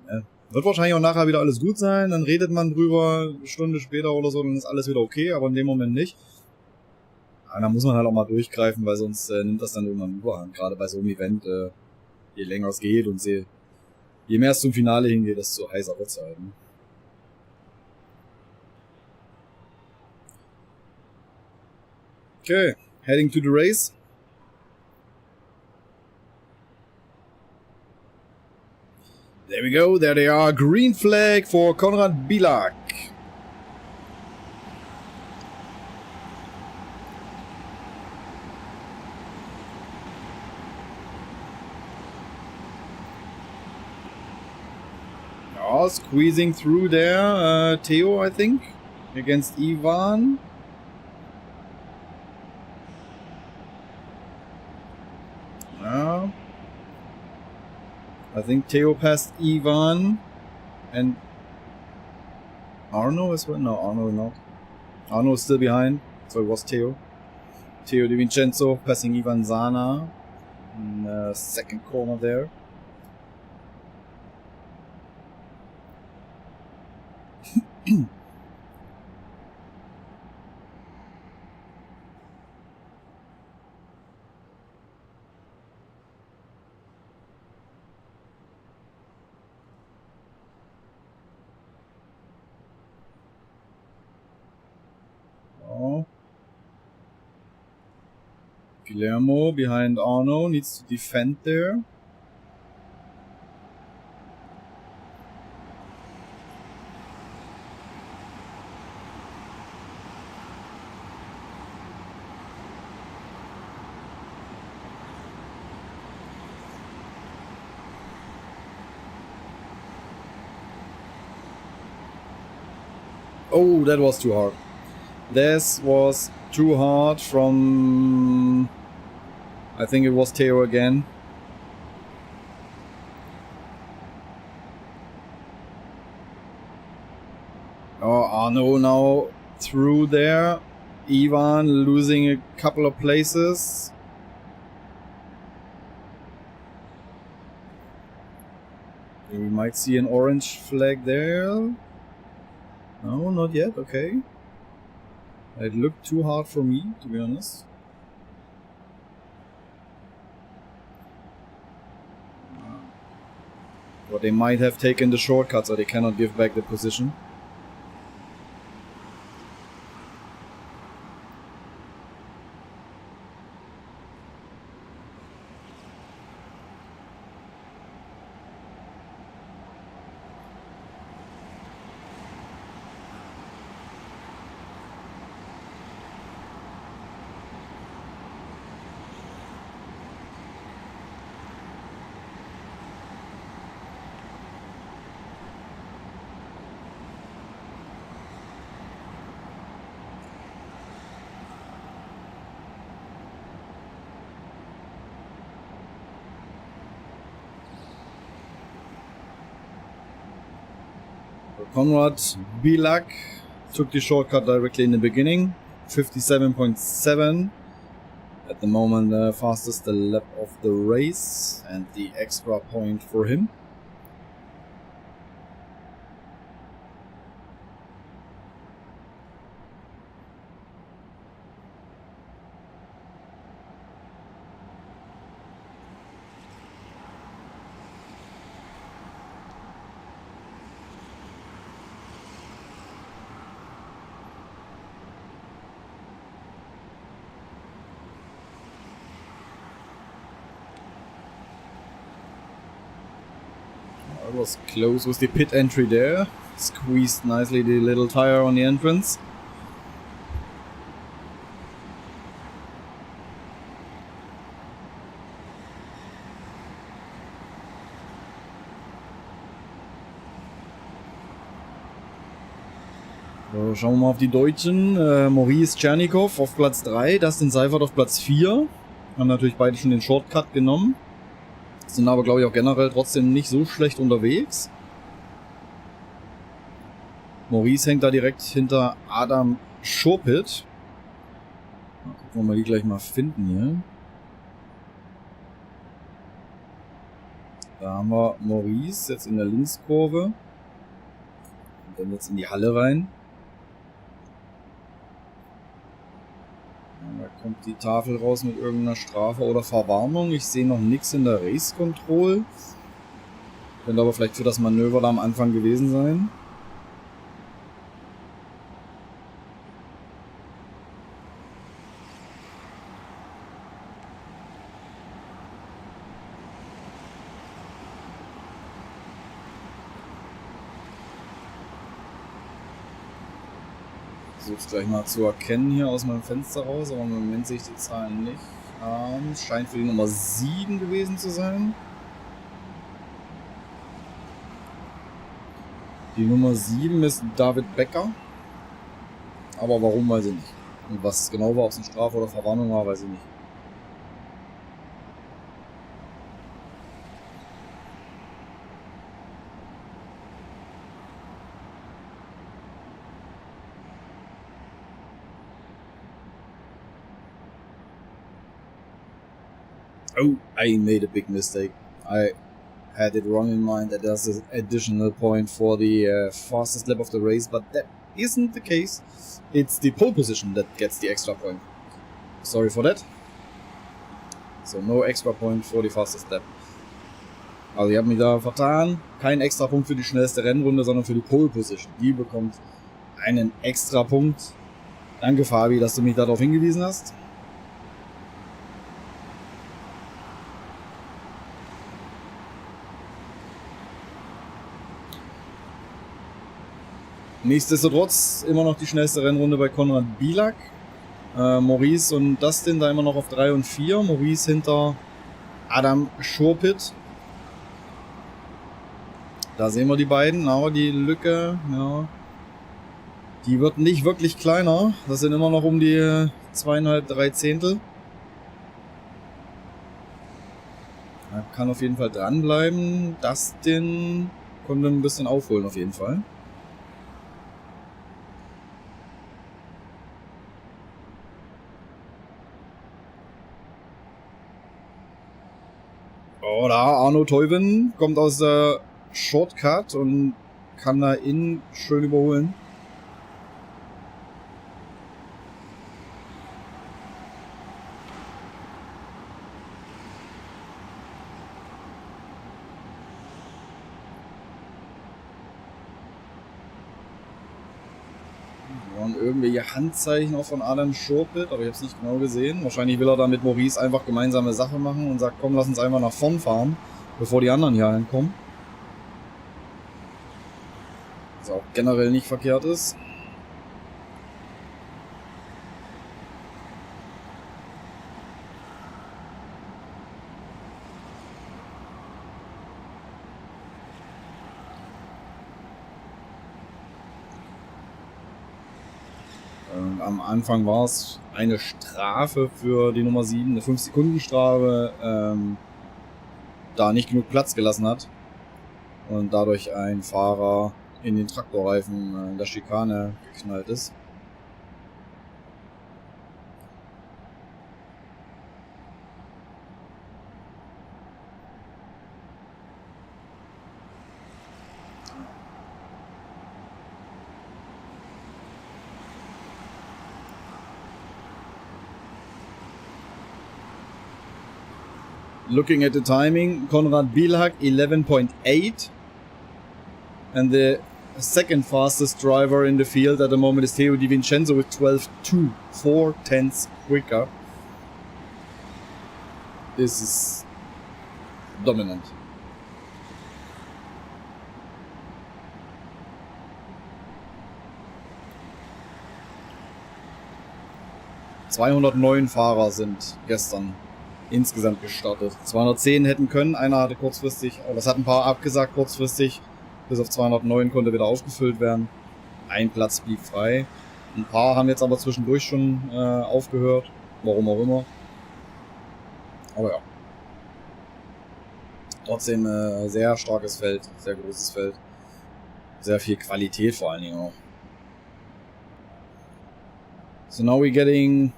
Ja. Wird wahrscheinlich auch nachher wieder alles gut sein, dann redet man drüber, eine Stunde später oder so, dann ist alles wieder okay, aber in dem Moment nicht. Aber dann muss man halt auch mal durchgreifen, weil sonst nimmt das dann irgendwann überhand. Gerade bei so einem Event, je länger es geht und je mehr es zum Finale hingeht, desto heißer wird es halt. Ne? Okay, heading to the race. There we go, there they are. Green flag for Konrad Boehlig. Oh, squeezing through there. Theo, I think, against Ivan. I think Theo passed Ivan and Arno as well. No, Arno not. Arno is still behind, so it was Theo. Theo Di Vincenzo passing Ivan Zana in the second corner there. Guillermo behind Arno needs to defend there. Oh, that was too hard. This was too hard from... I think it was Theo again. Oh, Arno now through there. Ivan losing a couple of places. We might see an orange flag there. No, not yet, okay. It looked too hard for me, to be honest. Or they might have taken the shortcut, so they cannot give back the position. Boehlig took the shortcut directly in the beginning. 57.7 at the moment, the fastest lap of the race, and the extra point for him. It was close with the pit entry there. Squeezed nicely the little tire on the entrance. So, schauen wir mal auf die Deutschen. Maurice Tschernikow auf Platz 3, Dustin Seifert auf Platz 4. Haben natürlich beide schon den Shortcut genommen. Sind aber, glaube ich, auch generell trotzdem nicht so schlecht unterwegs. Maurice hängt da direkt hinter Adam Schurpit. Gucken wir mal, die gleich mal finden hier. Da haben wir Maurice jetzt in der Linkskurve. Und dann jetzt in die Halle rein. Da kommt die Tafel raus mit irgendeiner Strafe oder Verwarnung. Ich sehe noch nichts in der Race Control. Könnte aber vielleicht für das Manöver da am Anfang gewesen sein. Ich versuche es gleich mal zu erkennen hier aus meinem Fenster raus, aber im Moment sehe ich die Zahlen nicht. Scheint für die Nummer 7 gewesen zu sein. Die Nummer 7 ist David Becker. Aber warum, weiß ich nicht. Und was es genau war, ob es eine Strafe oder Verwarnung war, weiß ich nicht. Oh, I made a big mistake. I had it wrong in mind that there's an additional point for the fastest lap of the race, but that isn't the case. It's the pole position that gets the extra point. Sorry for that. So no extra point for the fastest lap. Also ich habe mich da vertan. Kein extra Punkt für die schnellste Rennrunde, sondern für die Pole Position. Die bekommt einen extra Punkt. Danke Fabi, dass du mich darauf hingewiesen hast. Nichtsdestotrotz immer noch die schnellste Rennrunde bei Konrad Boehlig. Maurice und Dustin da immer noch auf 3 und 4. Maurice hinter Adam Schurpit. Da sehen wir die beiden, aber die Lücke, ja, die wird nicht wirklich kleiner. Das sind immer noch um die 2,5, 3 Zehntel. Er kann auf jeden Fall dranbleiben. Dustin konnte ein bisschen aufholen auf jeden Fall. Oh, da Arno Teuben kommt aus der Shortcut und kann da innen schön überholen. waren irgendwelche Handzeichen auch von Adam Schurpit, aber ich habe es nicht genau gesehen. Wahrscheinlich will er da mit Maurice einfach gemeinsame Sache machen und sagt, komm, lass uns einfach nach vorn fahren, bevor die anderen hier reinkommen. Was auch generell nicht verkehrt ist. Am Anfang war es eine Strafe für die Nummer 7, eine 5-Sekunden-Strafe, da nicht genug Platz gelassen hat und dadurch ein Fahrer in den Traktorreifen in der Schikane geknallt ist. Looking at the timing, Konrad Boehlig 11.8 and the second fastest driver in the field at the moment is Theo Di Vincenzo with 12.2, 4/10 quicker. This is dominant. ...209 Fahrer sind gestern insgesamt gestartet. 210 hätten können, einer hatte kurzfristig, aber es hat ein paar abgesagt kurzfristig, bis auf 209 konnte wieder aufgefüllt werden. Ein Platz blieb frei. Ein paar haben jetzt aber zwischendurch schon aufgehört, warum auch immer. Aber ja. Trotzdem sehr starkes Feld, sehr großes Feld. Sehr viel Qualität vor allen Dingen auch. So now we're getting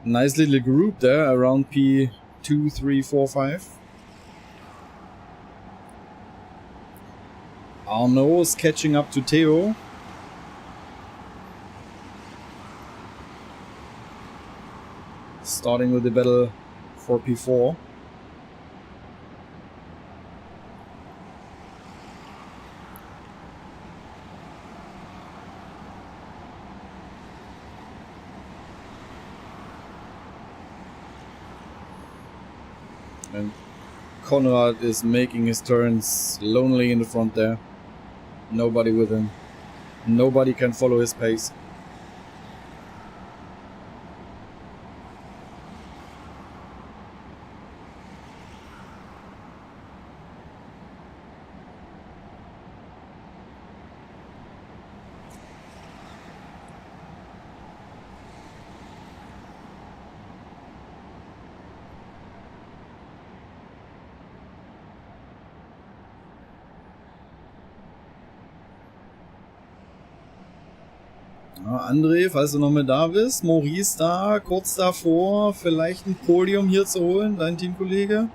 a nice little group there around P2, 3, 4, 5. Arnaud is catching up to Theo. Starting with the battle for P4. And Konrad is making his turns lonely in the front there. Nobody with him. Nobody can follow his pace. Ja, André, falls du noch mit da bist, Maurice da, kurz davor, vielleicht ein Podium hier zu holen, dein Teamkollege.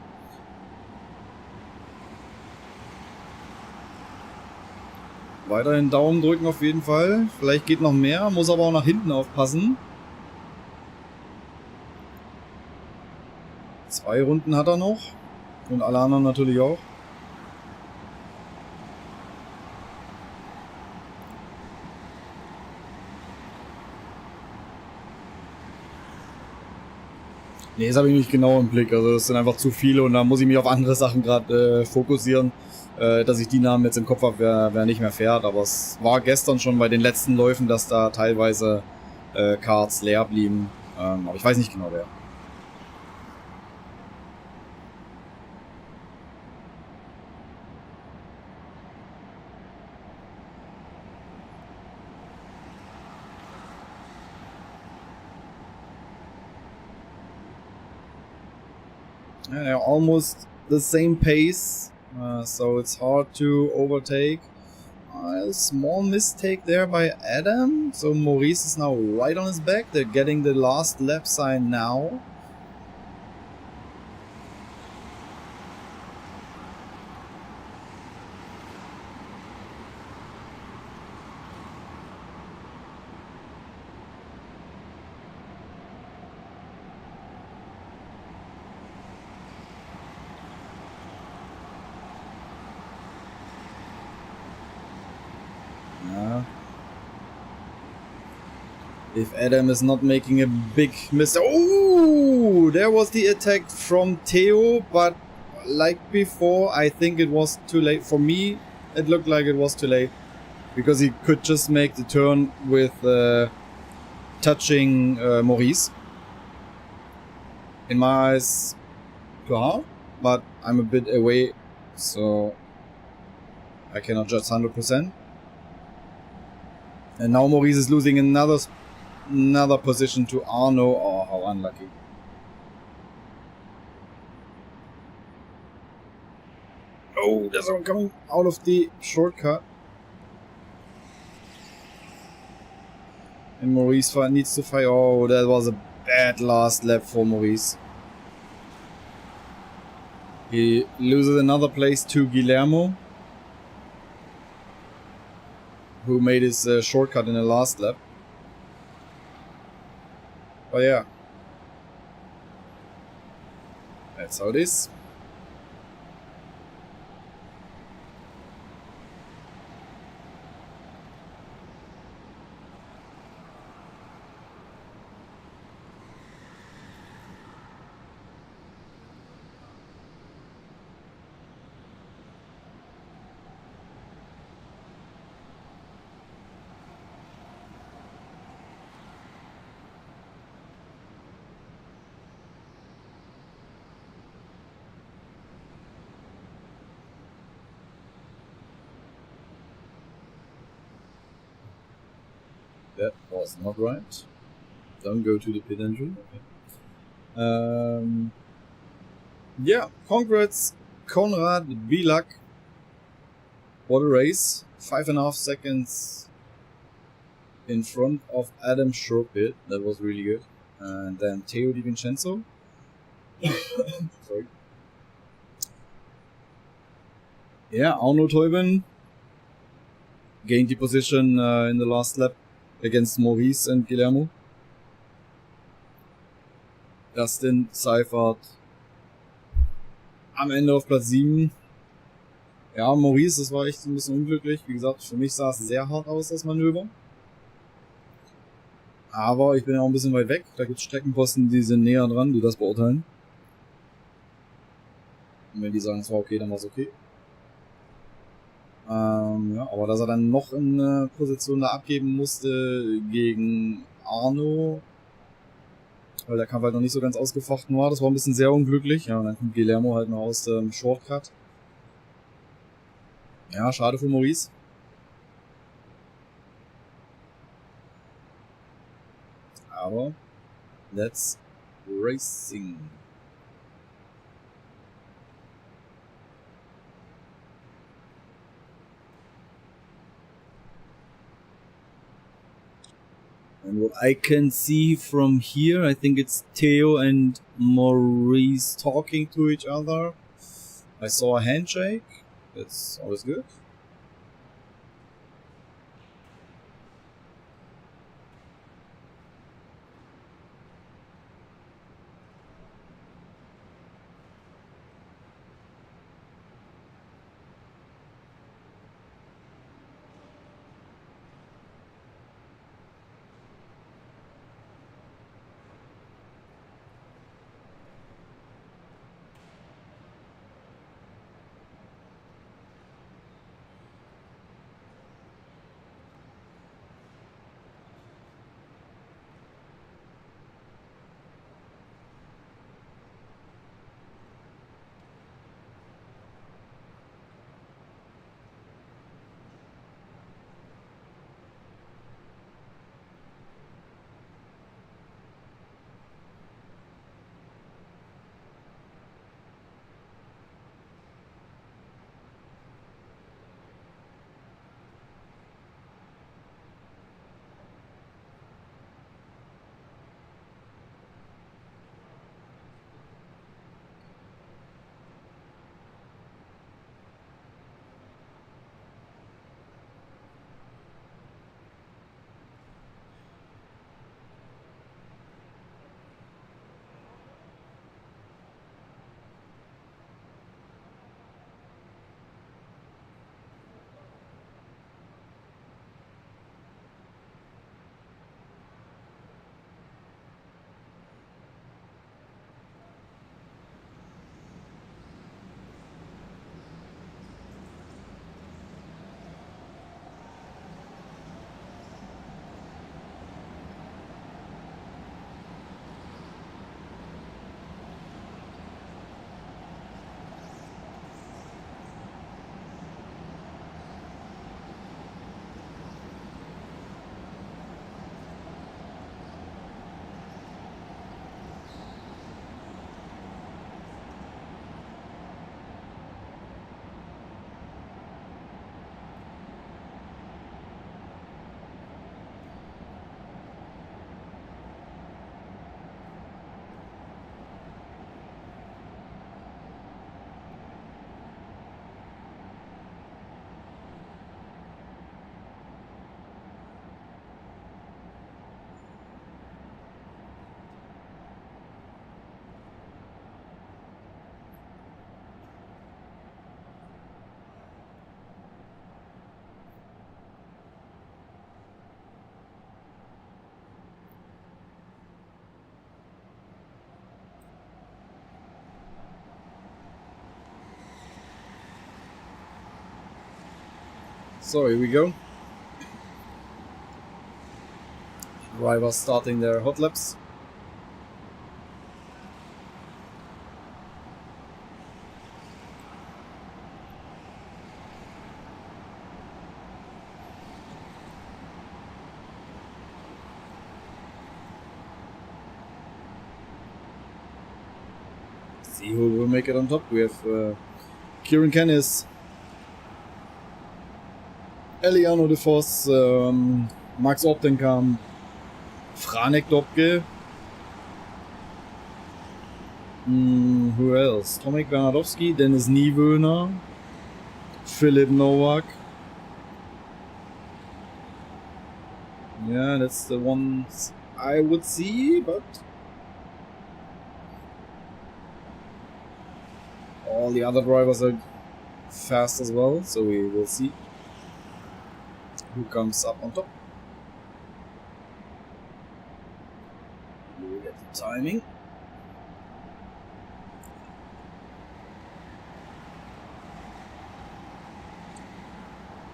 Weiterhin Daumen drücken auf jeden Fall, vielleicht geht noch mehr, muss aber auch nach hinten aufpassen. 2 Runden hat er noch und alle anderen natürlich auch. Nee, das habe ich nicht genau im Blick. Also das sind einfach zu viele und da muss ich mich auf andere Sachen gerade fokussieren, dass ich die Namen jetzt im Kopf habe, wer nicht mehr fährt. Aber es war gestern schon bei den letzten Läufen, dass da teilweise Karts leer blieben. Aber ich weiß nicht genau wer. Yeah, they're almost the same pace, so it's hard to overtake. A small mistake there by Adam, so Maurice is now right on his back. They're getting the last lap sign now. Ja. If Adam is not making a big mistake. Oh, there was the attack from Theo, but like before, I think it was too late. For me, it looked like it was too late. Because he could just make the turn with touching Maurice. In my eyes, too hard, but I'm a bit away, so I cannot judge 100%. And now Maurice is losing another position to Arno. Oh, how unlucky. Oh, there's one coming out of the shortcut. And Maurice needs to fight. Oh, that was a bad last lap for Maurice. He loses another place to Guillermo, who made his shortcut in the last lap. But yeah, that's how it is. That was not right. Don't go to the pit entry. Okay. Yeah, congrats, Konrad Boehlig. What a race. 5.5 seconds in front of Adam Shorpit. That was really good. And then Theo Di Vincenzo. Sorry. Yeah, Arno Teuben gained the position in the last lap against Maurice and Guillermo. Dustin Seifert am Ende auf Platz 7. Ja, Maurice, das war echt ein bisschen unglücklich. Wie gesagt, für mich sah es sehr hart aus, das Manöver. Aber ich bin ja auch ein bisschen weit weg. Da gibt es Streckenposten, die sind näher dran, die das beurteilen. Und wenn die sagen, es war okay, dann war es okay. Ja, aber dass er dann noch eine Position da abgeben musste gegen Arno, weil der Kampf halt noch nicht so ganz ausgefochten war, das war ein bisschen sehr unglücklich. Ja, und dann kommt Guillermo halt noch aus dem Shortcut. Ja, schade für Maurice. Aber that's racing. And what I can see from here, I think it's Theo and Maurice talking to each other. I saw a handshake. That's always good. So here we go. Drivers starting their hot laps. See who will make it on top. We have Kieran Kennis, Eliano de Vos, Max Optenkamp, Franek Dobke. Who else? Tomek Bernardowski, Dennis Niewöhner, Philip Nowak. Yeah, that's the ones I would see, but all the other drivers are fast as well, so we will see who comes up on top. We will get the timing.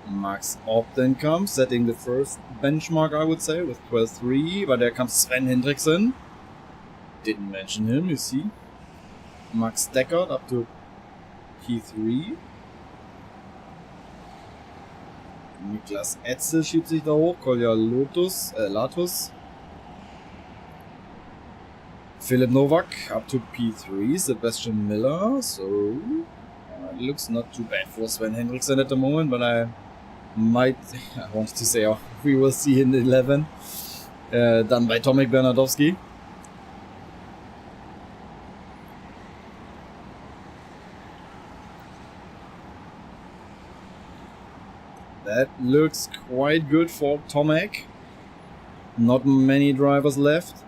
Max Optenkamp setting the first benchmark, I would say, with 12.3, but there comes Sven Hendrickson. Didn't mention him, you see. Max Deckert up to P3. Niklas Etzel schiebt sich da hoch, Kolja Latus. Philip Novak up to P3, Sebastian Miller, so it looks not too bad for Sven Hendrickson at the moment, but I wanted to say, we will see in 11, done by Tomek Bernardowski. That looks quite good for Tomek. Not many drivers left.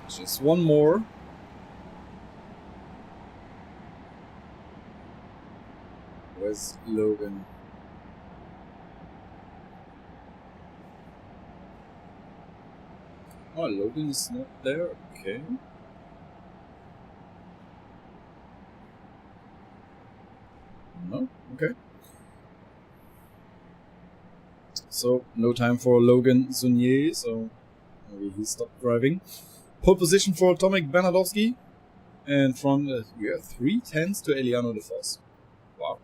Just one more. Where's Logan? Oh, Logan is not there. Okay. No? Okay. So, no time for Logan Sunier, so maybe he stopped driving. Pole position for Tomek Bernardowski. And from we are 3/10 to Eliano de Vos. Wow.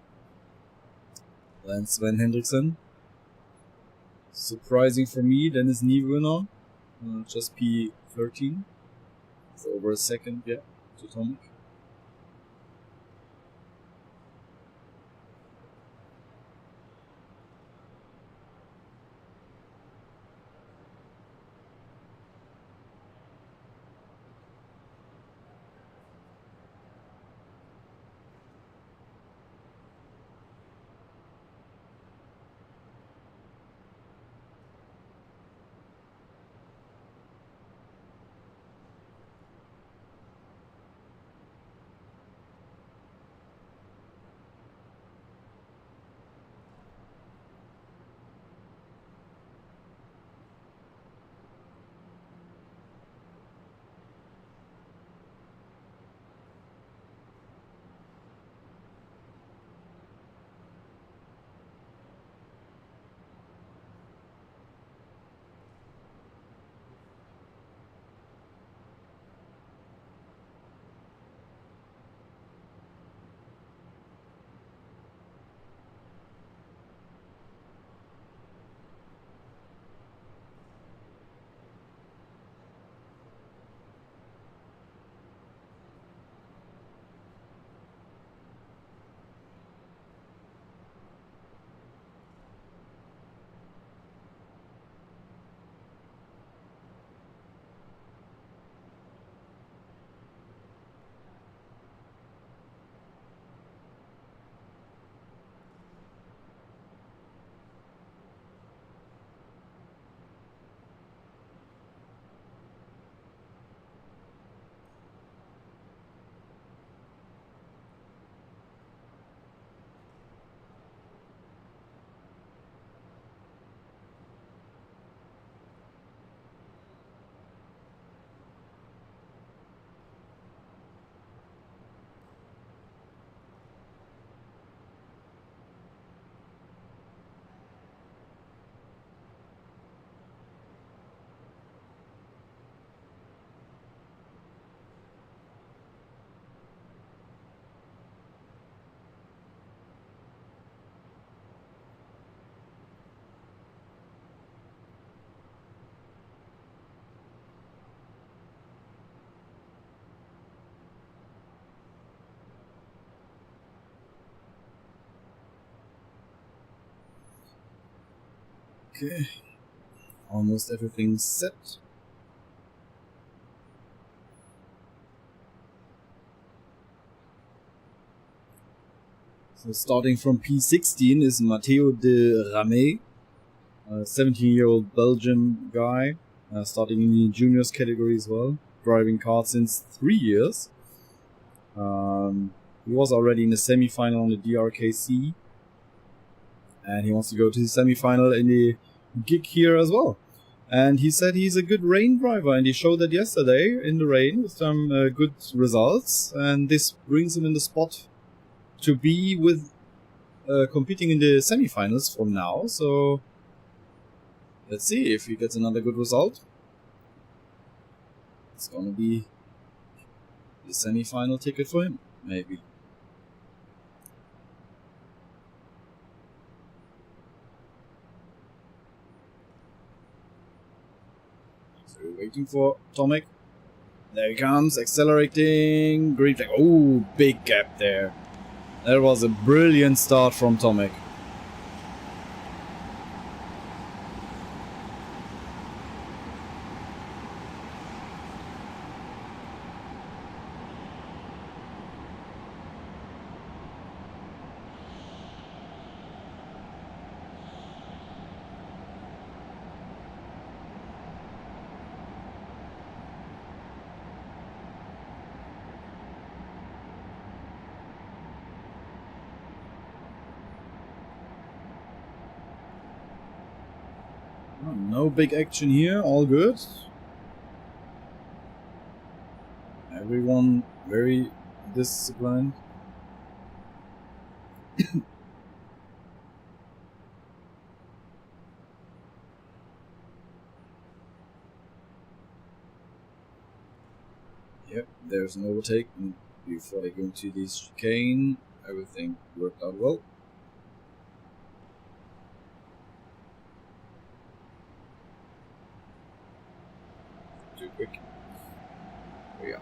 Then Sven Hendrickson. Surprising for me, Dennis Niewöhner. Just P13. It's over a second, yeah, to Tomek. Okay. Almost everything's set. So starting from P16 is Matteo de Ramey, a 17-year-old Belgian guy, starting in the juniors category as well, driving karts since 3 years. He was already in the semi-final on the GIKC, and he wants to go to the semi-final in the GIG here as well. And he said he's a good rain driver, and he showed that yesterday in the rain with some good results, and this brings him in the spot to be with competing in the semi-finals from now. So let's see if he gets another good result. It's gonna be the semi-final ticket for him, maybe. So we're waiting for Tomek. There he comes, accelerating, green flag. Oh, big gap there. That was a brilliant start from Tomek. No big action here, all good. Everyone very disciplined. Yep, there's an overtake before they go into this chicane. Everything worked out well. Too quick. There we go.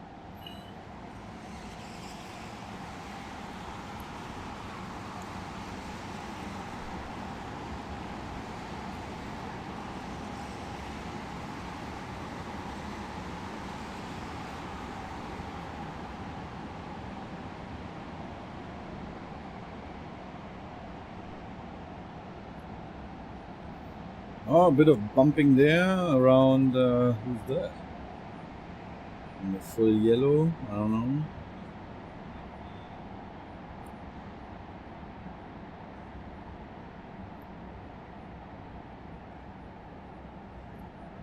Oh, a bit of bumping there around, who's that? In the full yellow, I don't know.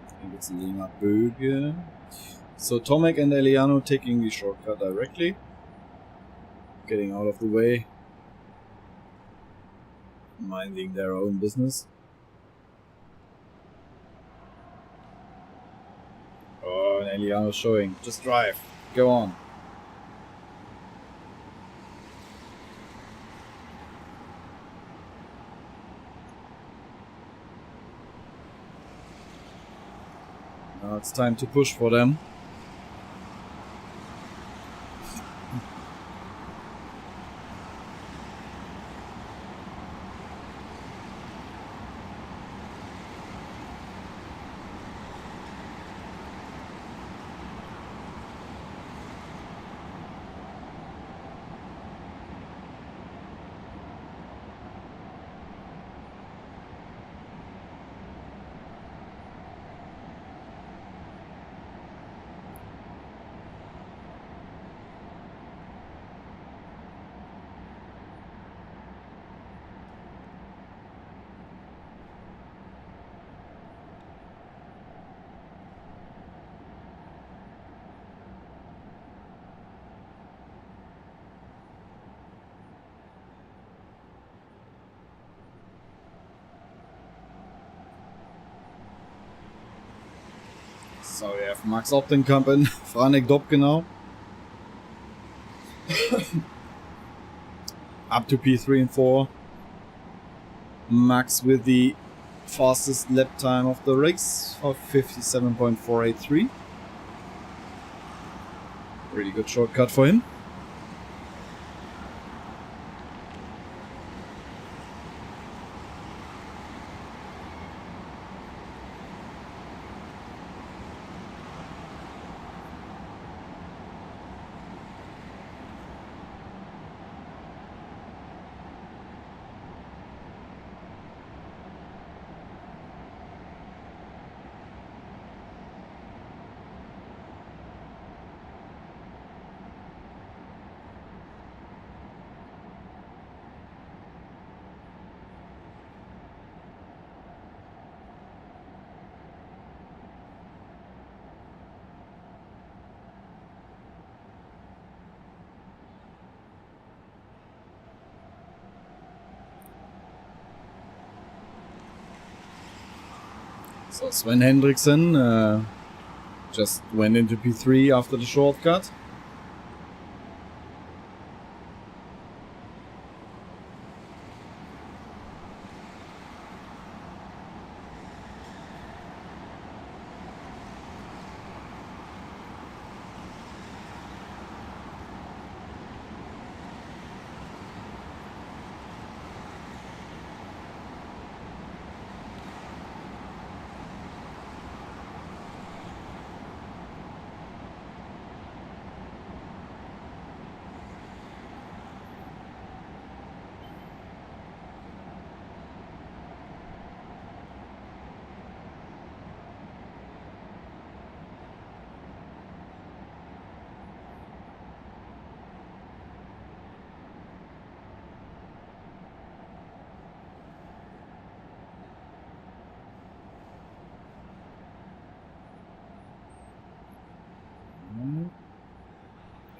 I think it's Lena Böge. So Tomek and Eliano taking the shortcut directly. Getting out of the way. Minding their own business. Oh, and Eliano showing. Just drive. Go on. Now it's time to push for them. So we have Max Optenkamp and Franek Dobgenau. Up to P3 and 4. Max with the fastest lap time of the race of 57.483. Really good shortcut for him. So Sven Hendrickson just went into P3 after the shortcut.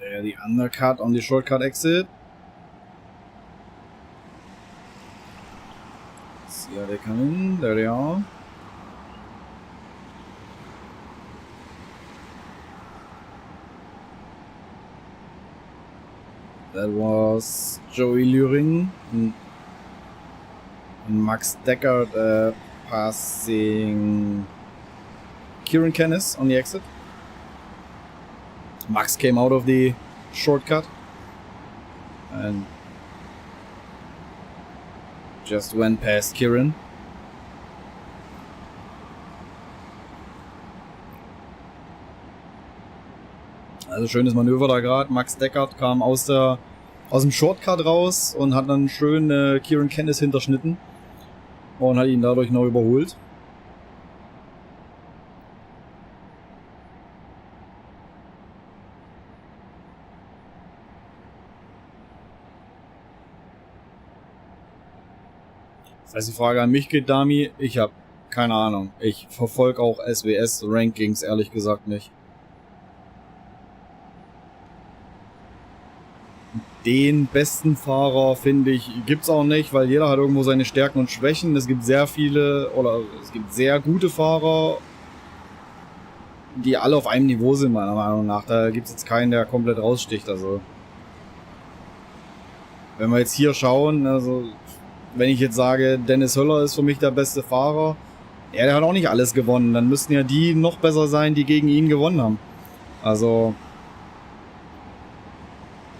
There, the undercut on the shortcut exit. See how they come in. There they are. That was Joey Lüring and Max Deckard passing Kieran Kennis on the exit. Max came out of the shortcut and just went past Kieran. Also schönes Manöver da gerade. Max Deckard kam aus dem Shortcut raus und hat dann schön Kieran Kennis hinterschnitten und hat ihn dadurch noch überholt. Das heißt, die Frage an mich geht, Dami, ich habe keine Ahnung. Ich verfolge auch SWS-Rankings ehrlich gesagt nicht. Den besten Fahrer, finde ich, gibt's auch nicht, weil jeder hat irgendwo seine Stärken und Schwächen. Es gibt sehr viele, oder es gibt sehr gute Fahrer, die alle auf einem Niveau sind, meiner Meinung nach. Da gibt's jetzt keinen, der komplett raussticht. Also, wenn wir jetzt hier schauen, also, wenn ich jetzt sage, Dennis Höller ist für mich der beste Fahrer, ja, der hat auch nicht alles gewonnen. Dann müssten ja die noch besser sein, die gegen ihn gewonnen haben. Also,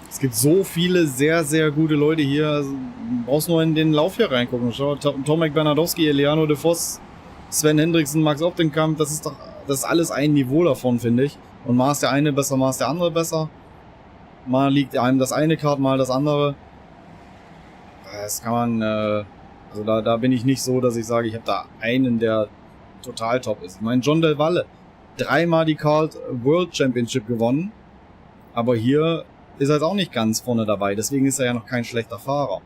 es gibt so viele sehr, sehr gute Leute hier. Also, du brauchst nur in den Lauf hier reingucken. Schau, Tomek Bernardowski, Eliano de Vos, Sven Hendrickson, Max Optenkamp, das ist alles ein Niveau davon, finde ich. Und mal ist der eine besser, mal ist der andere besser. Mal liegt einem das eine Kart, mal das andere. Das kann man, also da bin ich nicht so, dass ich sage, ich habe da einen, der total top ist. Ich meine, John Del Valle, 3-mal die Kart World Championship gewonnen, aber hier ist er jetzt auch nicht ganz vorne dabei, deswegen ist er ja noch kein schlechter Fahrer.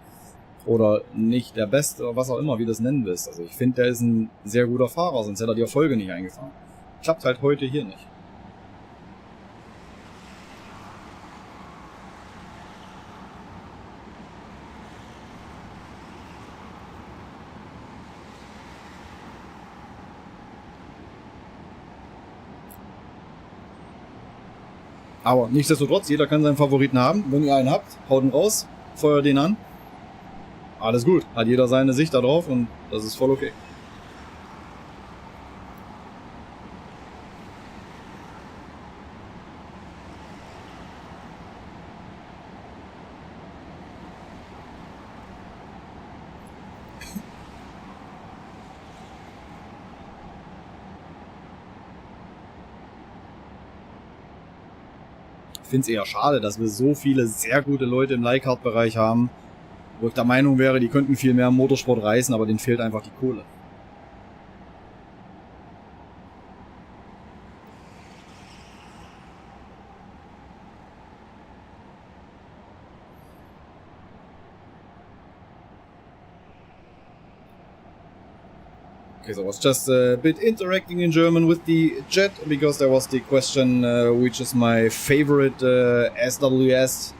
Oder nicht der Beste, oder was auch immer, wie du das nennen willst. Also ich finde, der ist ein sehr guter Fahrer, sonst hätte er die Erfolge nicht eingefahren. Klappt halt heute hier nicht. Aber nichtsdestotrotz, jeder kann seinen Favoriten haben. Wenn ihr einen habt, haut ihn raus, feuert den an. Alles gut. Hat jeder seine Sicht da drauf und das ist voll okay. Ich finde es eher schade, dass wir so viele sehr gute Leute im Leihkart-Bereich haben, wo ich der Meinung wäre, die könnten viel mehr im Motorsport reißen, aber denen fehlt einfach die Kohle. Okay, so I was just a bit interacting in German with the chat because there was the question which is my favorite SWS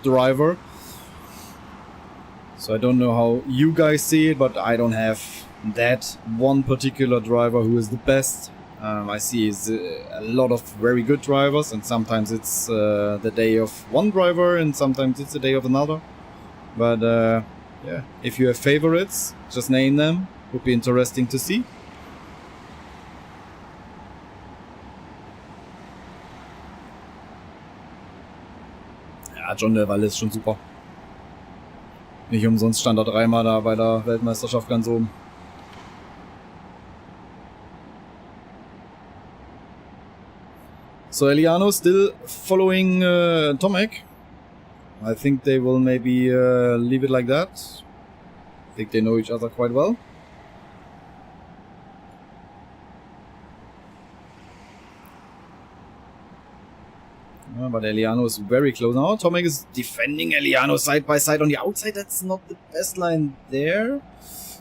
driver. So I don't know how you guys see it, but I don't have that one particular driver who is the best. I see is a lot of very good drivers, and sometimes it's the day of one driver and sometimes it's the day of another. But yeah, if you have favorites, just name them. Would be interesting to see. Ja, John der Wall ist schon super. Nicht umsonst stand er dreimal da bei der Weltmeisterschaft ganz oben. So Eliano still following Tomek. I think they will maybe leave it like that. I think they know each other quite well. But Eliano is very close now. Tomek is defending Eliano side by side on the outside. That's not the best line there.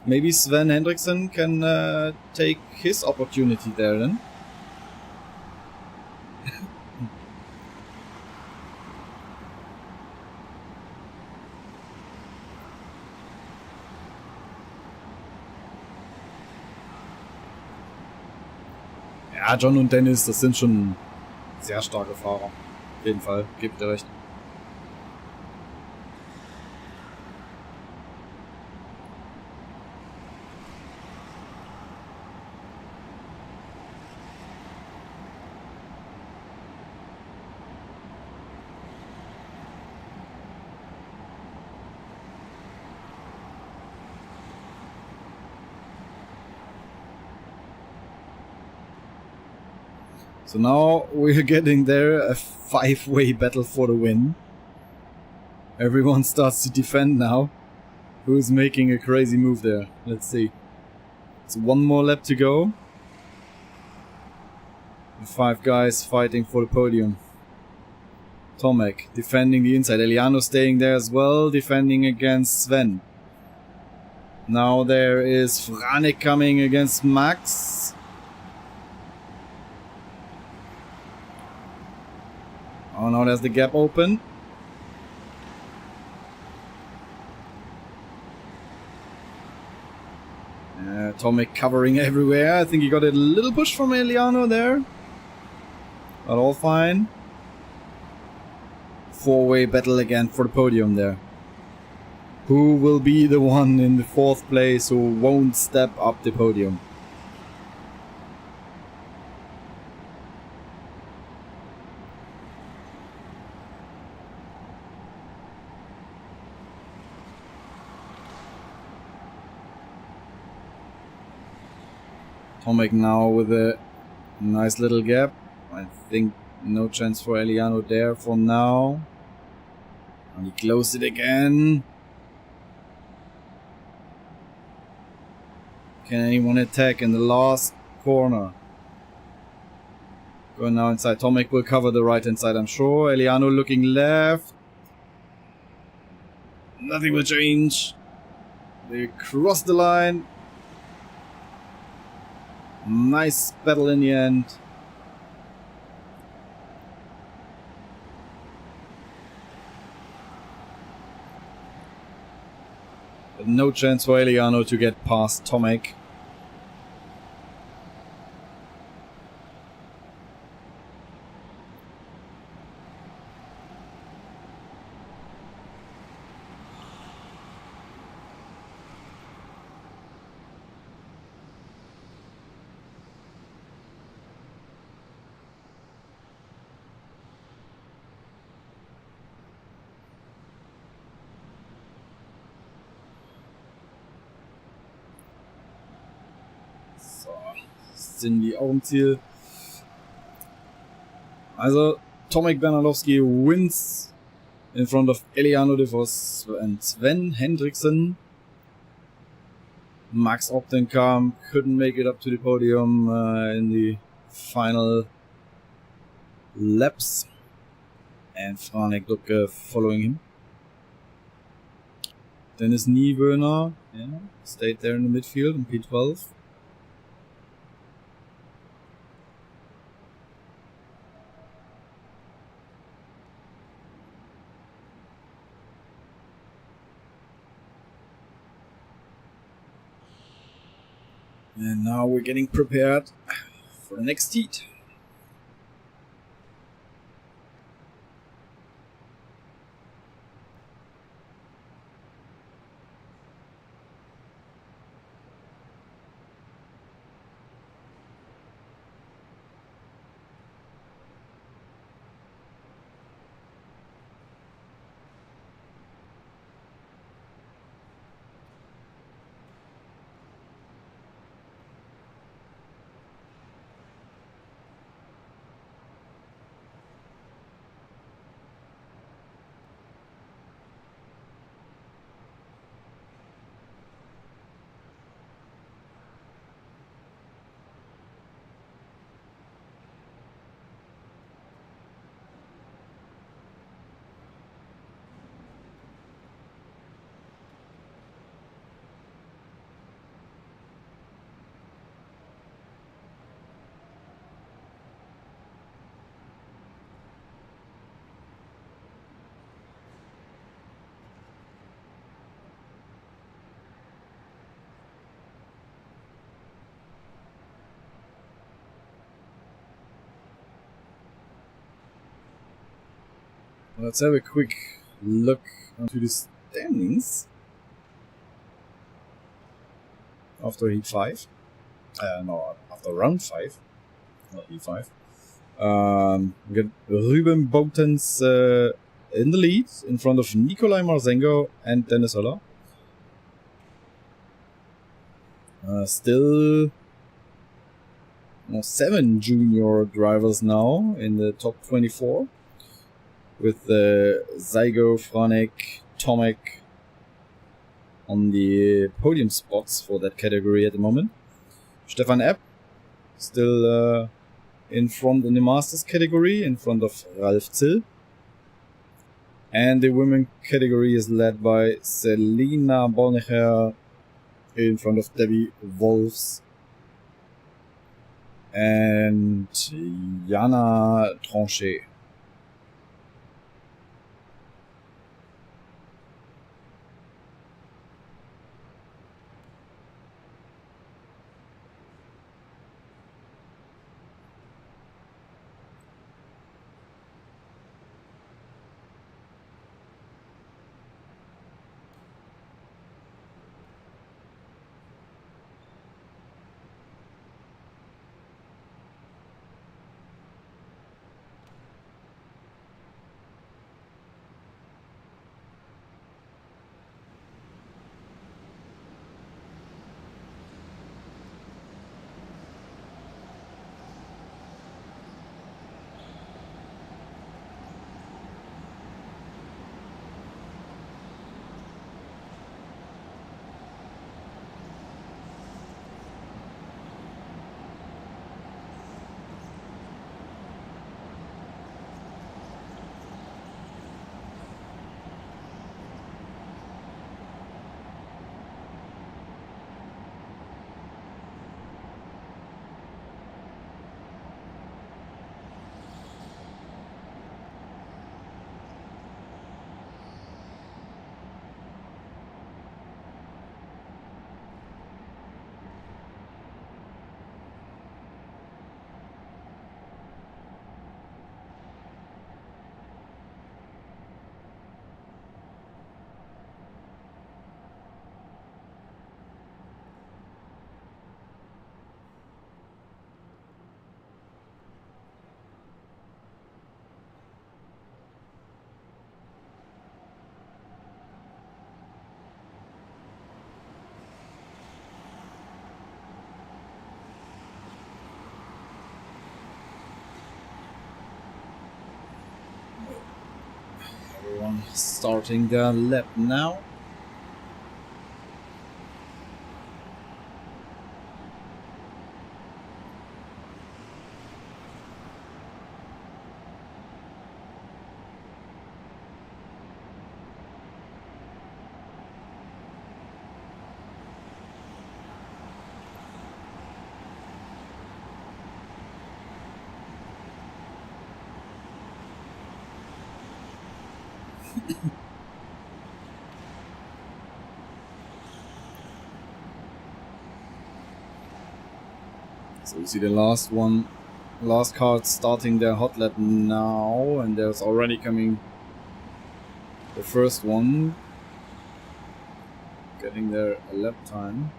Maybe Sven Hendrickson can take his opportunity there then. Ja, John und Dennis, das sind schon sehr starke Fahrer. Auf jeden Fall, gebe ich dir recht. So now we're getting there, a 5-way battle for the win. Everyone starts to defend now. Who's making a crazy move there? Let's see. It's one more lap to go. The 5 guys fighting for the podium. Tomek defending the inside. Eliano staying there as well, defending against Sven. Now there is Franek coming against Max. Oh, now there's the gap open. Tomek covering everywhere. I think he got a little push from Eliano there. But all fine. 4-way battle again for the podium there. Who will be the one in the 4th place who won't step up the podium? Tomek now with a nice little gap. I think no chance for Eliano there for now. And he closed it again. Can anyone attack in the last corner? Going now inside. Tomek will cover the right hand side, I'm sure. Eliano looking left. Nothing will change. They cross the line. Nice battle in the end. But no chance for Eliano to get past Tomek. Sind die auch im Ziel. Also Tomek Bernalowski wins in front of Eliano de Vos and Sven Hendrickson. Max Optenkamp couldn't make it up to the podium in the final laps, and Franek Dubke following him. Dennis Niewöhner stayed there in the midfield in P12. And now we're getting prepared for the next heat. Let's have a quick look into the standings after heat 5. No, after round 5, not heat 5. We got Ruben Boutens in the lead, in front of Nikolai Marzengo and Dennis Höller. Still 7 junior drivers now in the top 24. With Zygo, Franek, Tomek on the podium spots for that category at the moment. Stefan Epp still in front in the Masters category, in front of Ralf Zill. And the women category is led by Selina Bornecher in front of Debbie Wolfs and Jana Tranchet. Everyone starting their lap now. So you see the last card starting their hot lap now, and there's already coming the first one, getting their lap time.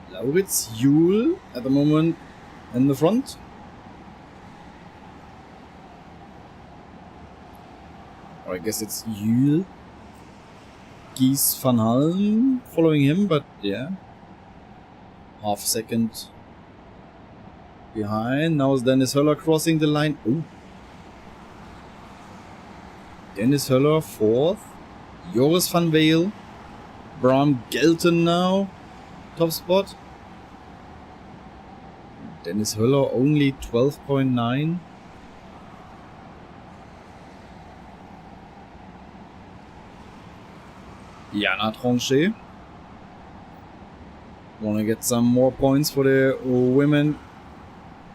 Lauritz Juhl at the moment in the front. Or I guess it's Juhl. Gies van Halm following him, but yeah. Half second behind. Now is Dennis Höller crossing the line. Ooh. Dennis Höller fourth. Joris van Weel. Bram Gelton now. Top spot. Dennis Höller only 12.9. Jana Tronchet. Want to get some more points for the women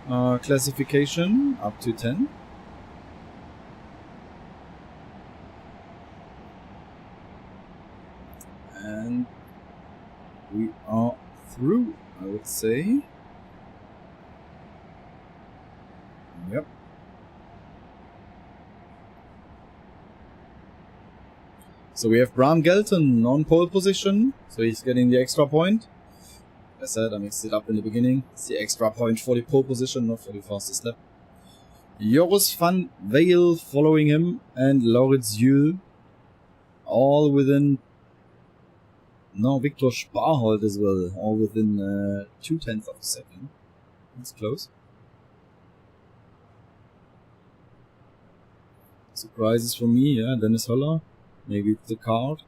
classification, up to 10. And we are through, I would say. Yep. So we have Bram Gelton on pole position, so he's getting the extra point. As I said, I mixed it up in the beginning. It's the extra point for the pole position, not for the fastest lap. Joris van Weel following him, and Lauritz Juhl all within. No, Victor Sparhold as well, all within 0.2 of a second. That's close. Surprises for me, yeah, Dennis Höller. Maybe it's the card.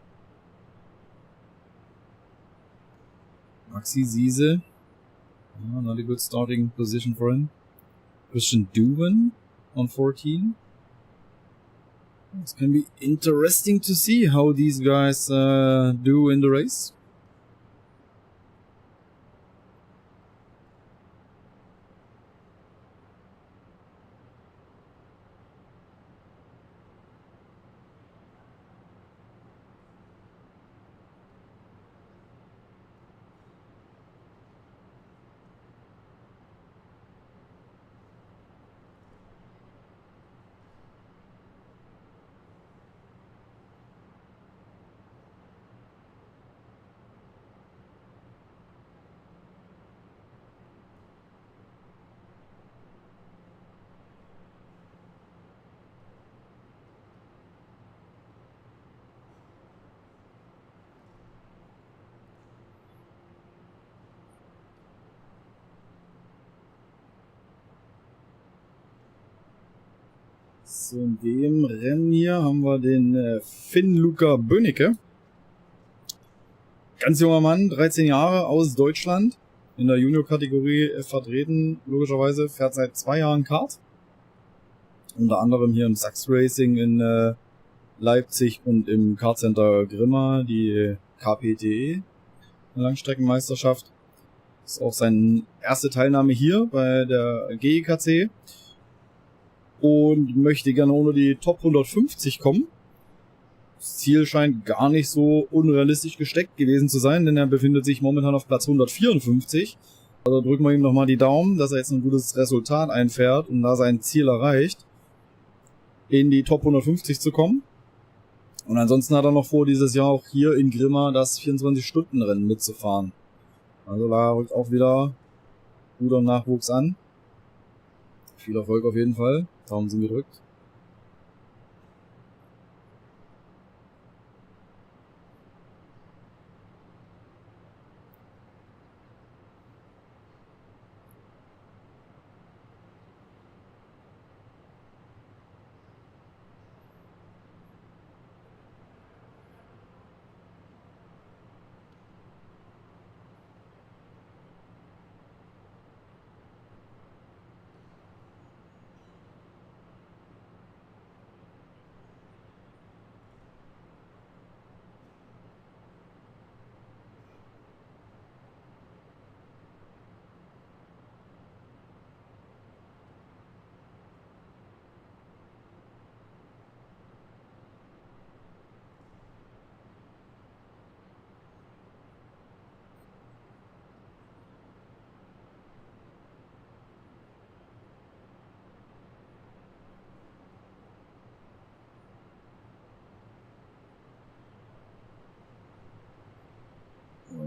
Maxi Ziese. Oh, not a good starting position for him. Christian Duven on 14. It's going to be interesting to see how these guys do in the race. So, in dem Rennen hier haben wir den Finn-Luca Bönicke. Ganz junger Mann, 13 Jahre, aus Deutschland. In der Junior-Kategorie vertreten, logischerweise. Fährt seit 2 Jahren Kart. Unter anderem hier im Sachs Racing in Leipzig und im Kartcenter Grimma, die KPTE, Langstreckenmeisterschaft. Das ist auch seine erste Teilnahme hier bei der GIKC. Und möchte gerne unter die Top 150 kommen. Das Ziel scheint gar nicht so unrealistisch gesteckt gewesen zu sein, denn er befindet sich momentan auf Platz 154. Also drücken wir ihm nochmal die Daumen, dass er jetzt ein gutes Resultat einfährt und da sein Ziel erreicht, in die Top 150 zu kommen. Und ansonsten hat er noch vor, dieses Jahr auch hier in Grimma das 24-Stunden-Rennen mitzufahren. Also da rückt auch wieder guter Nachwuchs an. Viel Erfolg auf jeden Fall. Daumen sind gedrückt.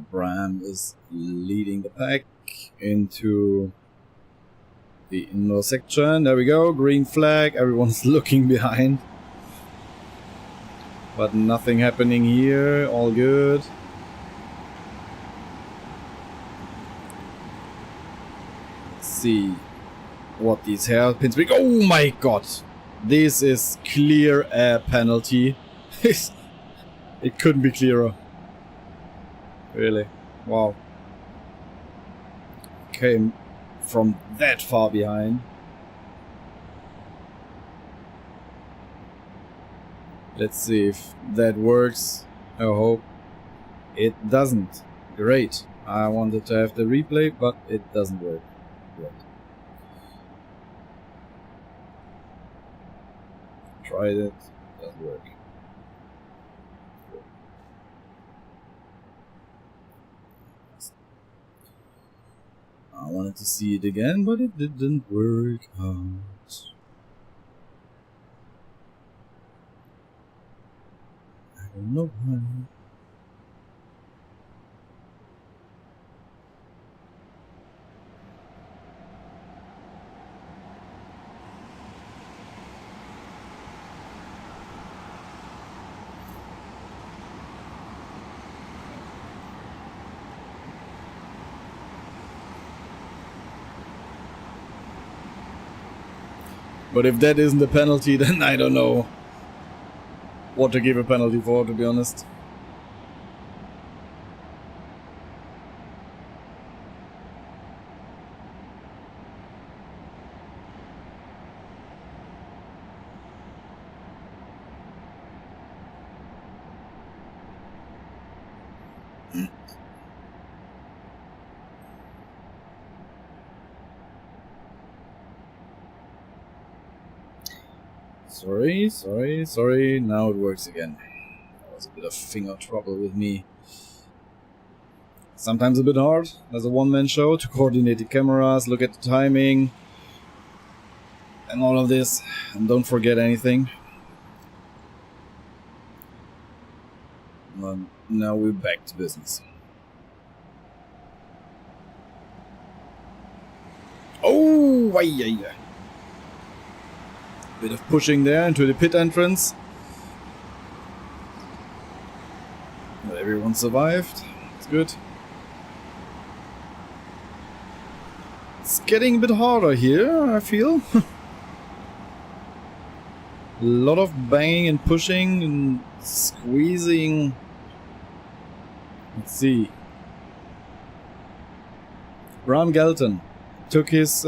Bram is leading the pack into the indoor section. There we go, green flag, everyone's looking behind. But nothing happening here, all good. Let's see what these hairpins bring. Oh my god! This is clear a penalty. It couldn't be clearer. Really. Wow. Came from that far behind. Let's see if that works. I hope it doesn't. Great. I wanted to have the replay, but it doesn't work. Great. Tried it. Doesn't work. I wanted to see it again, but it didn't work out. I don't know why. But if that isn't a penalty, then I don't know what to give a penalty for, to be honest. Sorry. Now it works again. That was a bit of finger trouble with me. Sometimes a bit hard as a one-man show to coordinate the cameras, look at the timing, and all of this, and don't forget anything. Well, now we're back to business. Oh, yeah. Bit of pushing there into the pit entrance. But everyone survived. It's good. It's getting a bit harder here, I feel. A lot of banging and pushing and squeezing. Let's see. Bram Gelton took his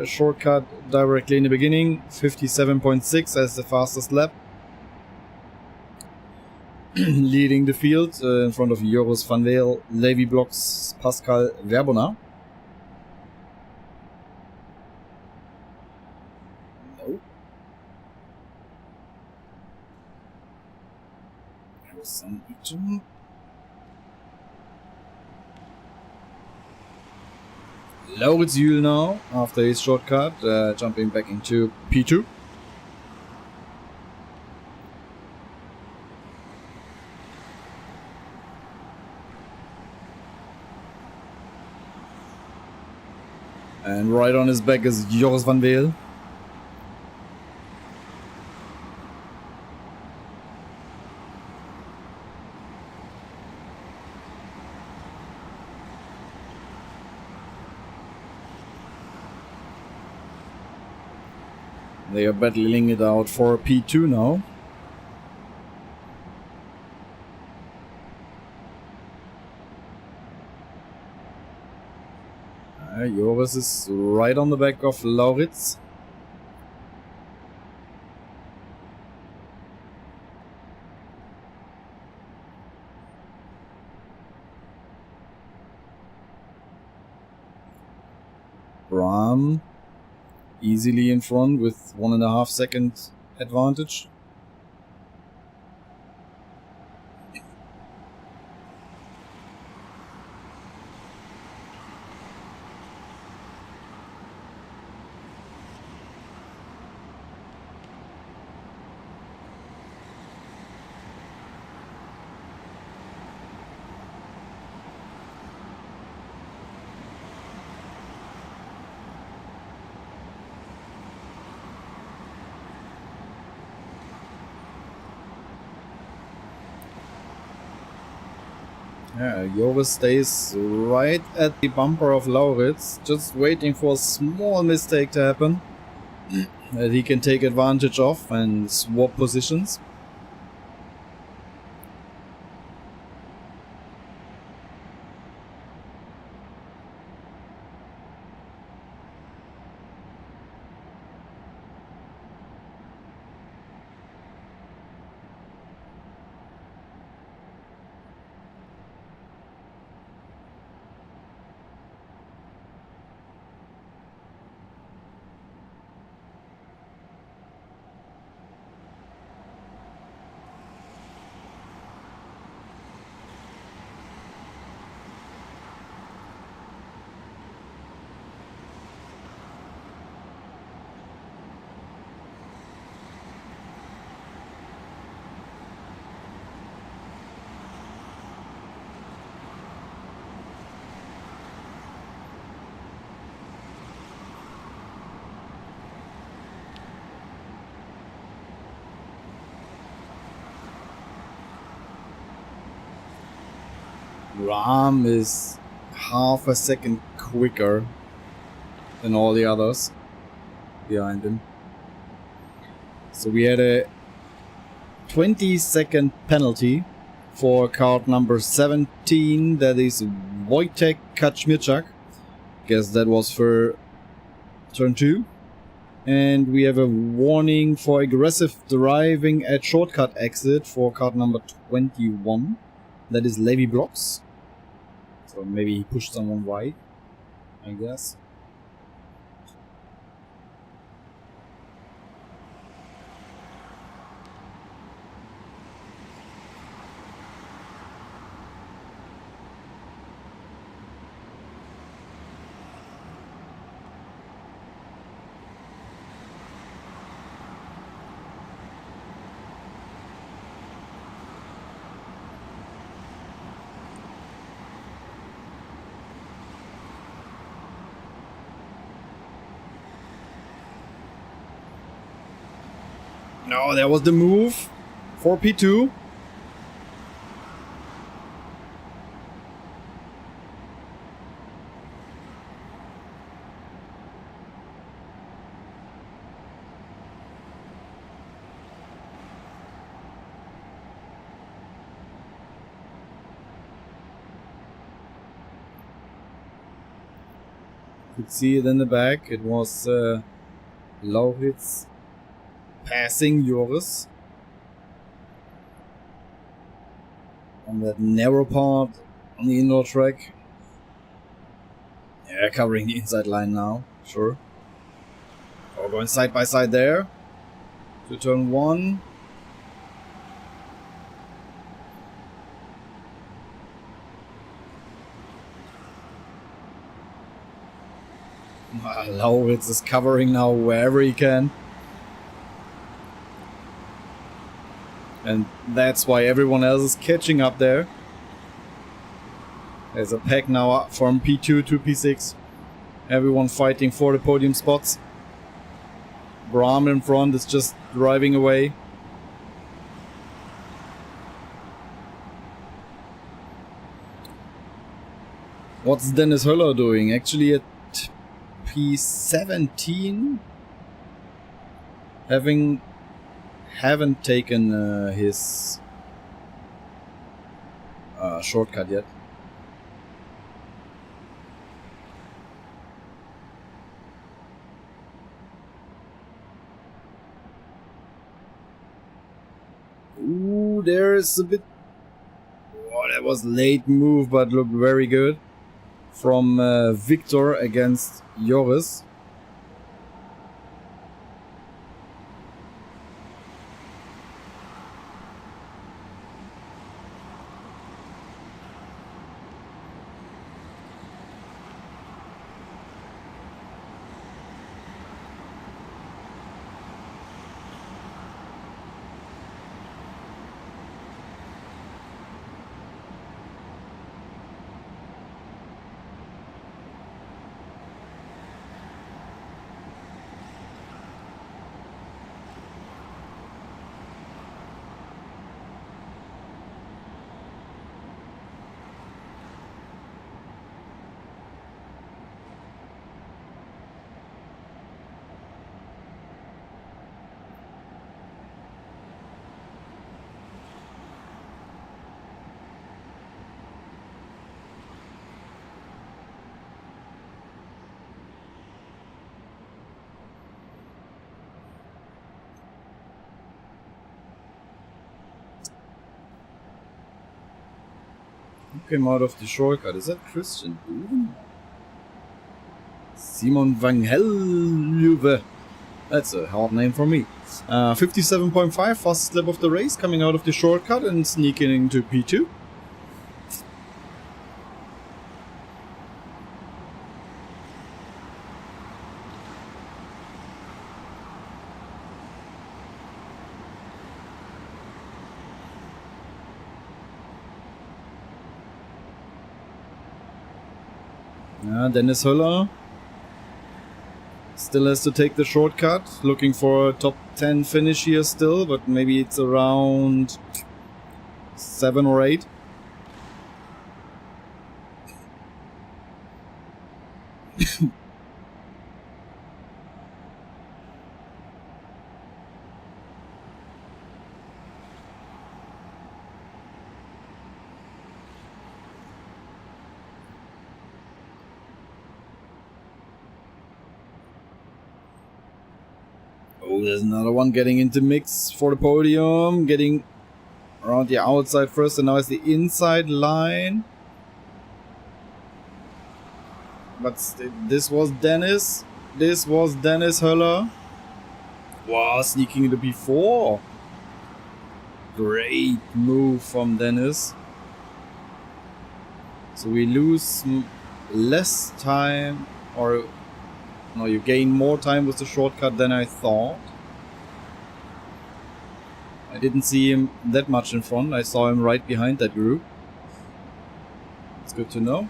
shortcut directly in the beginning, 57.6 as the fastest lap. Leading the field in front of Joris van Weel, Levi Blocks, Pascal Verbona. No. There was some action. Lauritz Juhl now, after his shortcut, jumping back into P2. And right on his back is Joris van Weel. They are battling it out for P2 now. Joris is right on the back of Lauritz. Bram easily in front with 1.5 second advantage. Yeah, Joris stays right at the bumper of Lauritz, just waiting for a small mistake to happen that he can take advantage of and swap positions. Ram is half a second quicker than all the others behind him. So we had a 20-second penalty for card number 17. That is Wojtek Kaczmirczak. Guess that was for turn 2. And we have a warning for aggressive driving at shortcut exit for card number 21. That is Levy Blocks. So maybe he pushed someone wide, I guess. No, that was the move for P2. You could see it in the back. It was Lauritz passing Joris on that narrow part on the indoor track. Yeah, covering the inside line now, sure. Oh, going side by side there to turn 1. Lauritz is covering now wherever he can. And that's why everyone else is catching up there. There's a pack now up from P2 to P6. Everyone fighting for the podium spots. Brahm in front is just driving away. What's Dennis Höller doing? Actually at P17, haven't taken his shortcut yet. Ooh, there's a bit. Oh, that was late move, but looked very good from Victor against Joris. Who came out of the shortcut? Is that Christian Duven? Simon van Helluwe. That's a hard name for me. 57.5, fastest lap of the race, coming out of the shortcut and sneaking into P2. Dennis Höller still has to take the shortcut, looking for a top 10 finish here still, but maybe it's around 7 or 8. Oh, there's another one getting into mix for the podium, getting around the outside first, and now it's the inside line. But this was Dennis. This was Dennis Höller. Wow, sneaking into P4. Great move from Dennis. So we lose less time, or no, you gain more time with the shortcut than I thought. I didn't see him that much in front. I saw him right behind that group. It's good to know.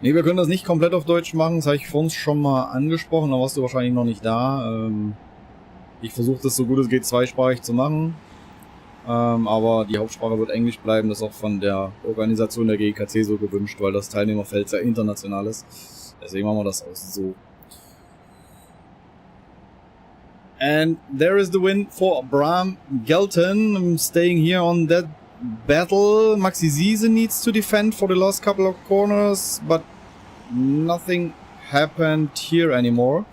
Ne, wir können das nicht komplett auf Deutsch machen, das habe ich vorhin schon mal angesprochen, da warst du wahrscheinlich noch nicht da. Ich versuche das so gut es geht zweisprachig zu machen, aber die Hauptsprache wird Englisch bleiben, das ist auch von der Organisation der GIKC so gewünscht, weil das Teilnehmerfeld sehr international ist. Deswegen machen wir das auch so. And there is the win for Bram Gelten. I'm staying here on that battle. Maxi Ziese needs to defend for the last couple of corners, but nothing happened here anymore.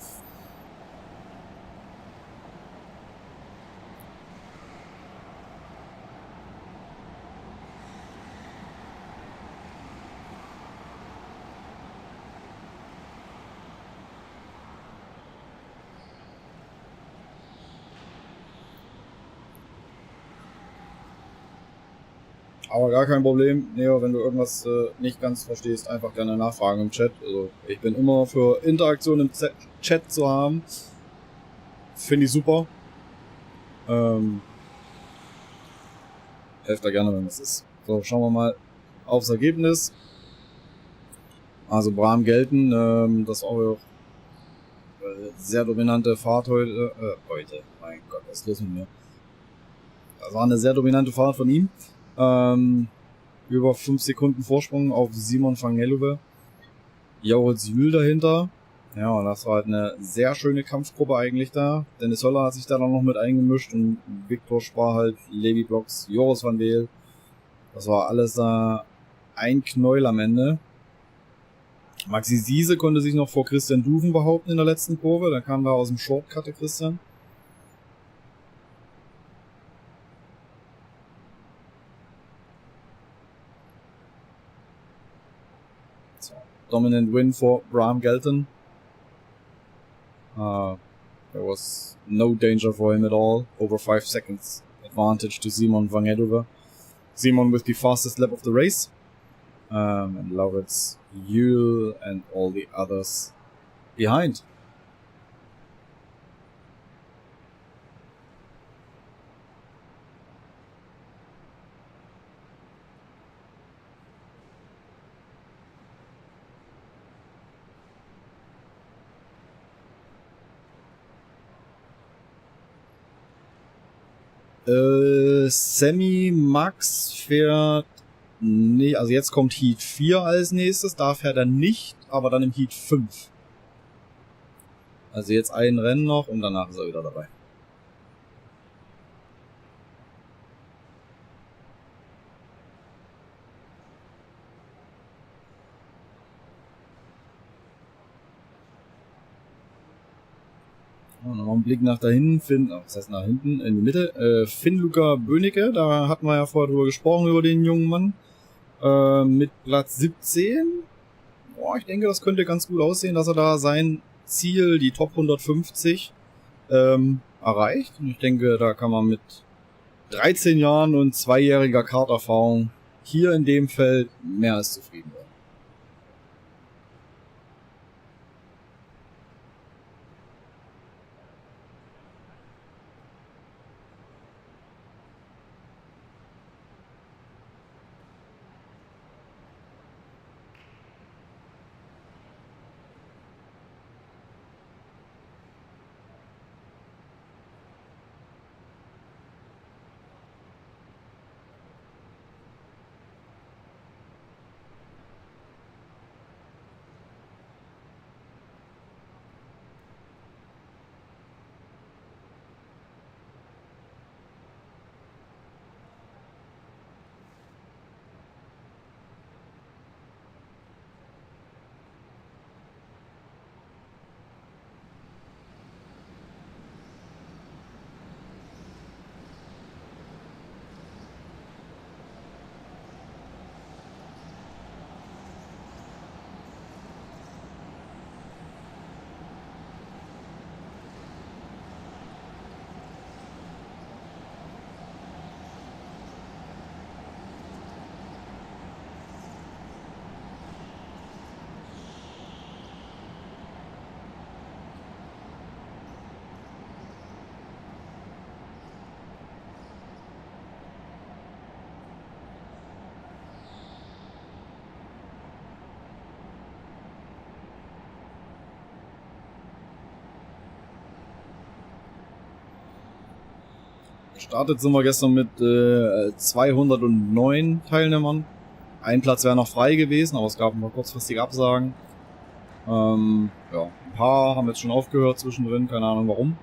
Aber gar kein Problem, Neo, wenn du irgendwas nicht ganz verstehst, einfach gerne nachfragen im Chat. Also ich bin immer für Interaktion im Chat zu haben. Finde ich super. Helft da gerne, wenn es ist. So, schauen wir mal aufs Ergebnis. Also Bram Gelten, das war auch sehr dominante Fahrt heute. Mein Gott, was ist los mit mir? Das war eine sehr dominante Fahrt von ihm. Über 5 Sekunden Vorsprung auf Simon van Helluwe. Joris Jül dahinter. Ja, und das war halt eine sehr schöne Kampfgruppe eigentlich da. Dennis Höller hat sich da dann noch mit eingemischt und Viktor Spar halt, Levi Bloks, Joris van Weel. Das war alles da ein Knäuel am Ende. Maxi Ziese konnte sich noch vor Christian Duven behaupten in der letzten Kurve. Dann kam da aus dem Shortcut der Christian. Dominant win for Bram Gelten. There was no danger for him at all. Over 5 seconds advantage to Simon van Helluwe. Simon with the fastest lap of the race. And Lauritz, Jül and all the others behind. Sammy Max fährt nee, also jetzt kommt Heat 4 als nächstes, da fährt er nicht, aber dann im Heat 5. Also jetzt ein Rennen noch und danach ist er wieder dabei. Noch einen Blick nach da hinten, was heißt nach hinten, in die Mitte. Finn-Luca Böhnecke, da hatten wir ja vorher drüber gesprochen, über den jungen Mann. Mit Platz 17. Boah, ich denke, das könnte ganz gut aussehen, dass er da sein Ziel, die Top 150, erreicht. Und ich denke, da kann man mit 13 Jahren und 2-jähriger Karterfahrung hier in dem Feld mehr als zufrieden werden. Gestartet sind wir gestern mit 209 Teilnehmern. Ein Platz wäre noch frei gewesen, aber es gab ein paar kurzfristige Absagen. Ja, ein paar haben jetzt schon aufgehört zwischendrin, keine Ahnung warum.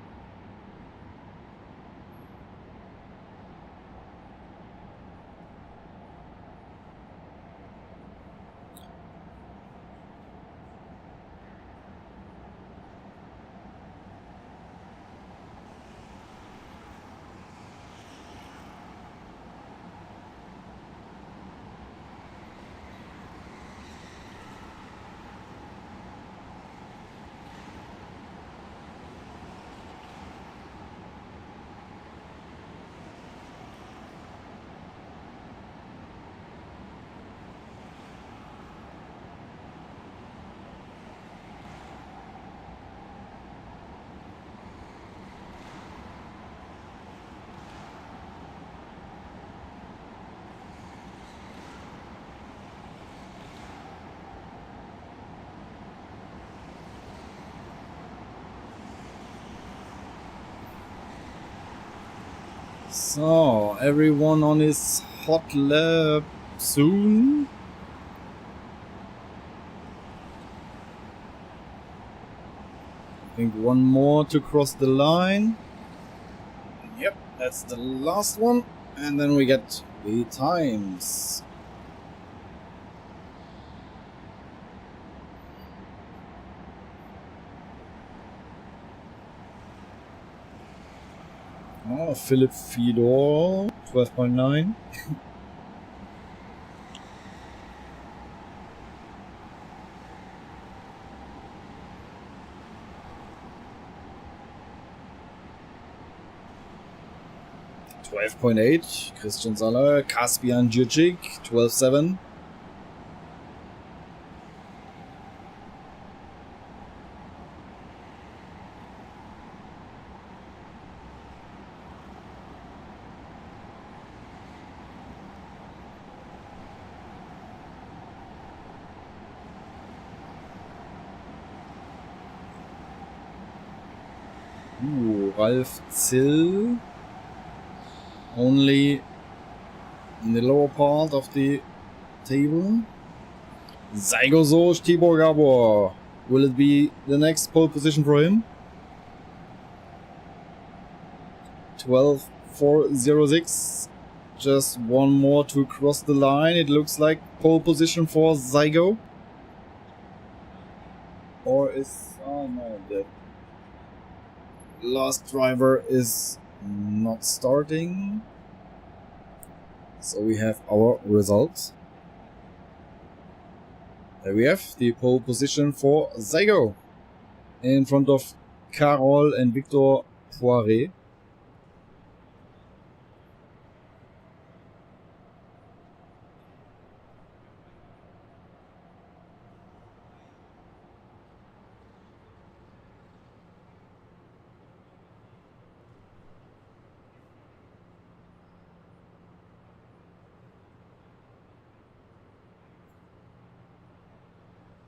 So, everyone on his hot lap soon. I think one more to cross the line. Yep, that's the last one. And then we get the times. Oh, Philip Fedor, 12.9. .8, Christian Saller, Kaspian Djicic, 12.7. Ralf Zill, only in the lower part of the table. Zygozosh Tibor Gabor, will it be the next pole position for him? 12.406, just one more to cross the line. It looks like pole position for Zygo. Or is, oh no, that last driver is not starting. So we have our result. There we have the pole position for Zygo in front of Carol and Victor Poiré.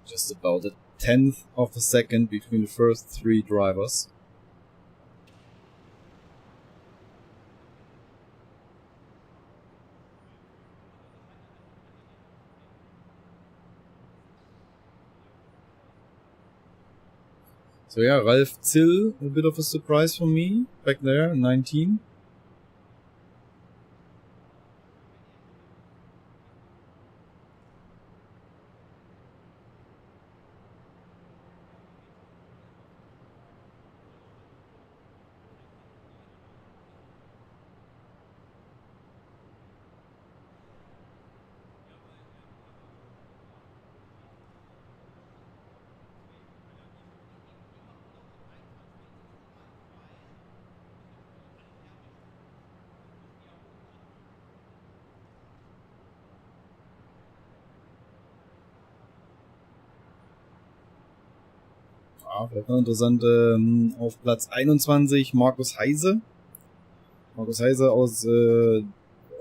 Just about a tenth of a second between the first three drivers. So yeah, Ralf Zill, a bit of a surprise for me back there, 19. Vielleicht noch interessant, auf Platz 21 Markus Heise. Markus Heise aus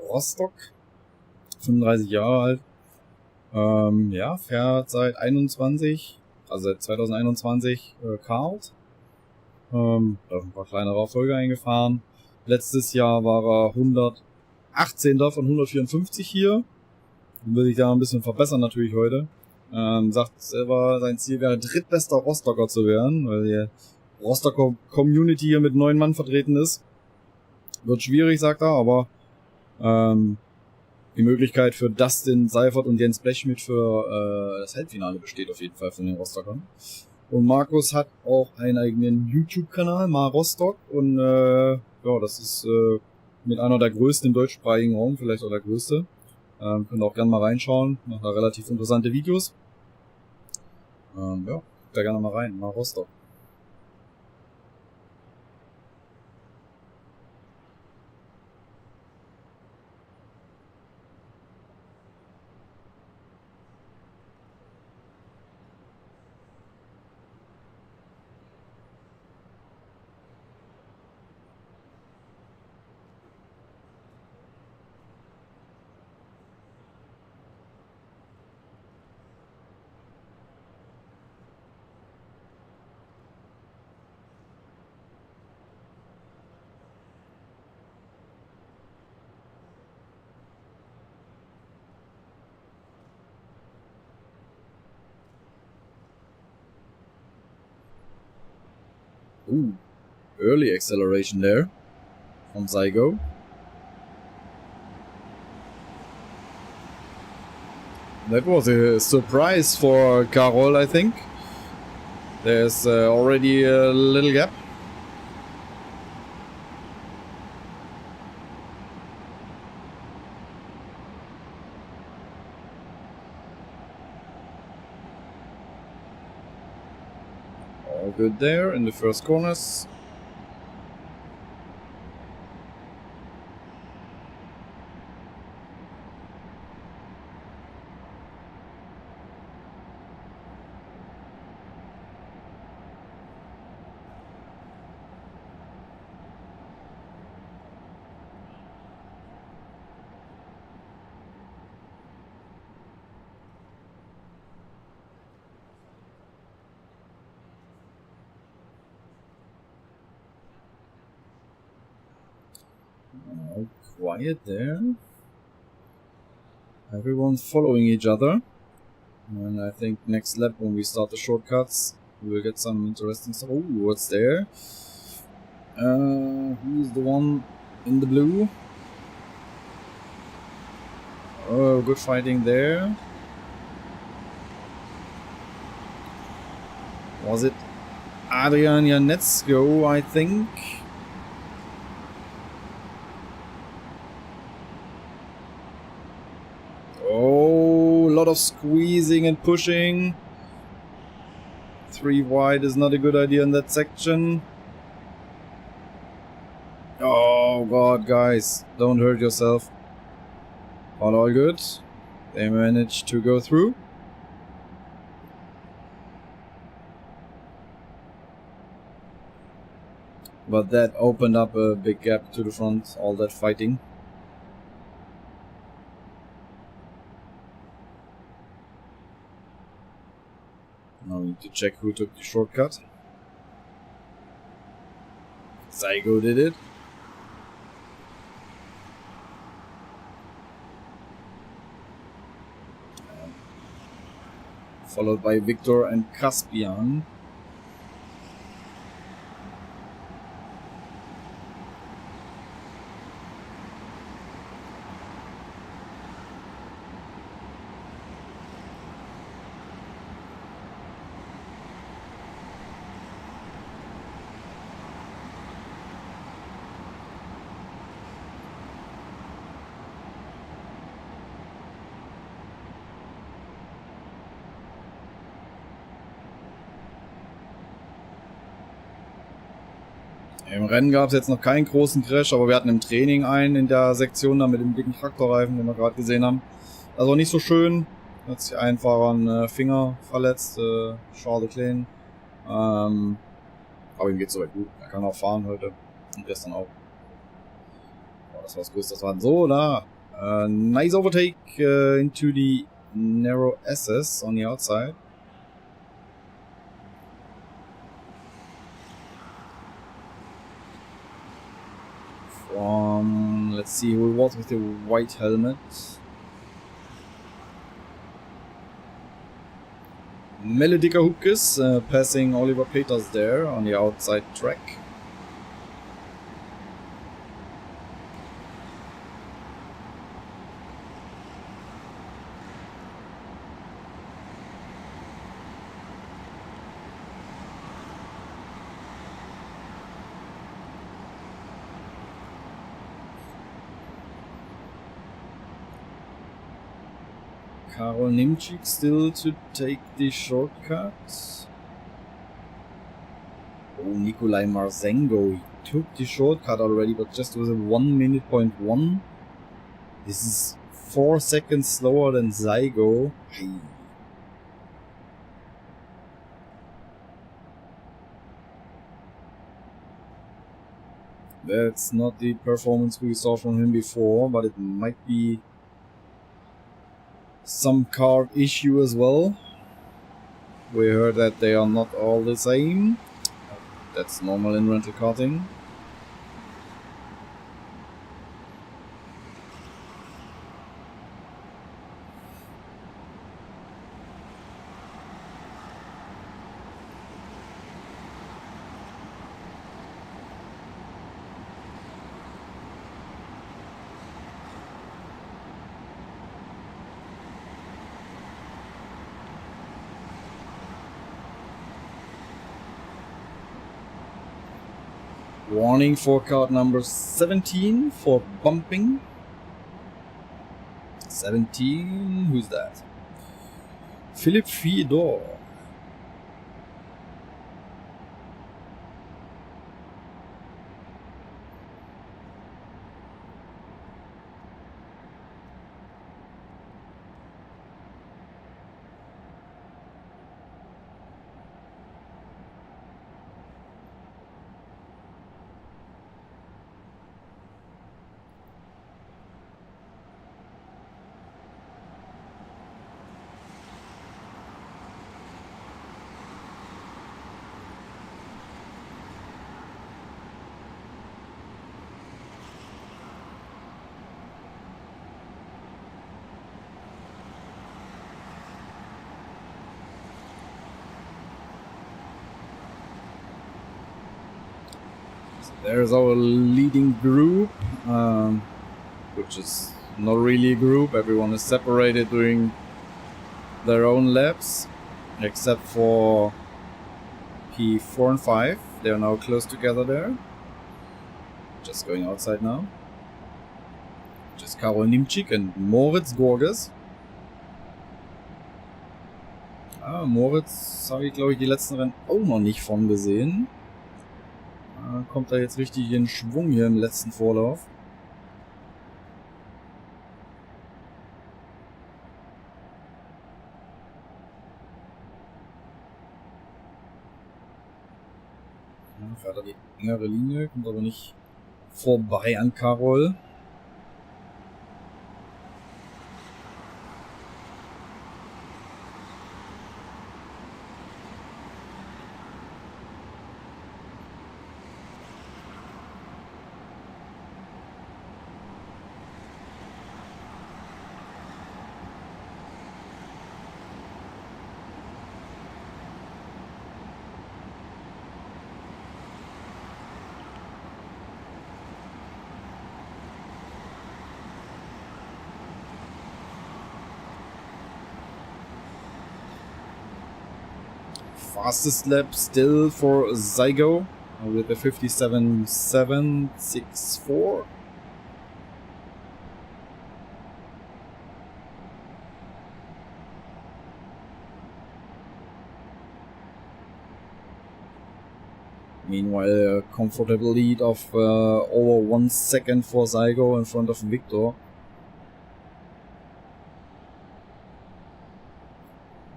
Rostock, 35 Jahre alt. Ja, fährt seit 2021 Kart. Da ein paar kleinere Erfolge eingefahren. Letztes Jahr war er 118. von 154 hier. Will sich da ein bisschen verbessern natürlich heute. Sagt selber, sein Ziel wäre drittbester Rostocker zu werden, weil die Rostocker Community hier mit 9 Mann vertreten ist. Wird schwierig, sagt er, aber die Möglichkeit für Dustin Seifert und Jens Blechschmidt für das Halbfinale besteht auf jeden Fall von den Rostockern. Und Markus hat auch einen eigenen YouTube-Kanal, Mar Rostock, und ja, das ist mit einer der größten im deutschsprachigen Raum, vielleicht auch der größte. Könnt auch gerne mal reinschauen, macht da relativ interessante Videos. Ja, da gerne mal rein, Mar Rostock. Ooh, early acceleration there from Zygo. That was a surprise for Carol, I think. There's already a little gap. All good there in the first corners. All quiet there. Everyone following each other. And I think next lap when we start the shortcuts, we will get some interesting stuff. Oh, what's there? Who's the one in the blue? Oh, good fighting there. Was it Adrian Janetsko, I think. Oh, a lot of squeezing and pushing. 3 wide is not a good idea in that section. Oh god, guys, don't hurt yourself. But all good. They managed to go through. But that opened up a big gap to the front, all that fighting. Now we need to check who took the shortcut. Zygo did it. Followed by Victor and Caspian. Im Rennen gab es jetzt noch keinen großen Crash, aber wir hatten im Training einen in der Sektion da mit dem dicken Traktorreifen, den wir gerade gesehen haben. Also nicht so schön. Hat sich ein Fahrer einen Finger verletzt, schade klein. Aber ihm geht's soweit gut. Er kann auch fahren heute und gestern auch. Oh, das war das Größte. Das war so, da. Nice overtake into the narrow SS on the outside. Let's see who it was with the white helmet. Melodica Hoopkes passing Oliver Peters there on the outside track. Karol Nimczyk still to take the shortcut. Oh, Nikolai Marzengo, he took the shortcut already, but just with a 1 minute point 1. This is 4 seconds slower than Zygo. Hey. That's not the performance we saw from him before, but it might be some card issue as well. We heard that they are not all the same. That's normal in rental karting. Warning for card number 17 for bumping. 17, who's that? Philipp Fiedor. There's our leading group, which is not really a group. Everyone is separated doing their own laps, except for P4 and 5. They are now close together there. Just going outside now. Just Karol Nimczyk and Moritz Gorges. Ah, Moritz habe ich, glaube ich, die letzten Rennen auch noch nicht von gesehen. Kommt da jetzt richtig in Schwung hier im letzten Vorlauf. Ja, fährt er die engere Linie, kommt aber nicht vorbei an Karol. Fastest lap still for Zygo with a 57.764. Meanwhile, a comfortable lead of over 1 second for Zygo in front of Victor.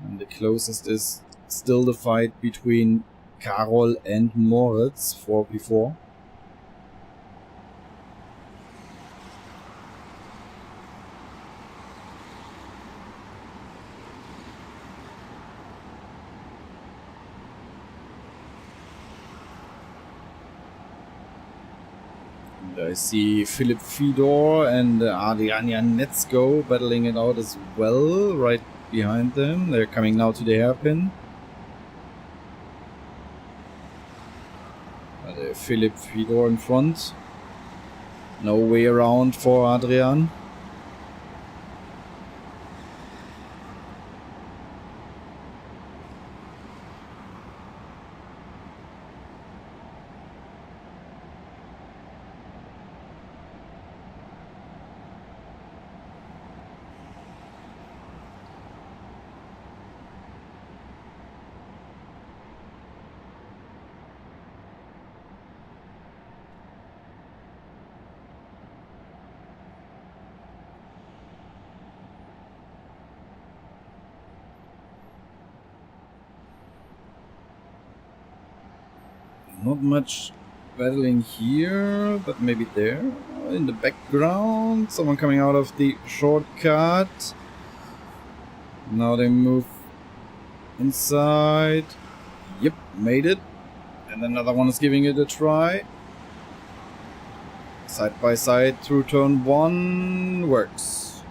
And the closest is still the fight between Karol and Moritz for P4. And I see Philipp Fedor and Adrian Janetzko battling it out as well, right behind them. They're coming now to the hairpin. Philipp Fedor in front. No way around for Adrian. Not much battling here, but maybe there. In the background, someone coming out of the shortcut. Now they move inside. Yep, made it. And another one is giving it a try. Side by side through turn 1. Works.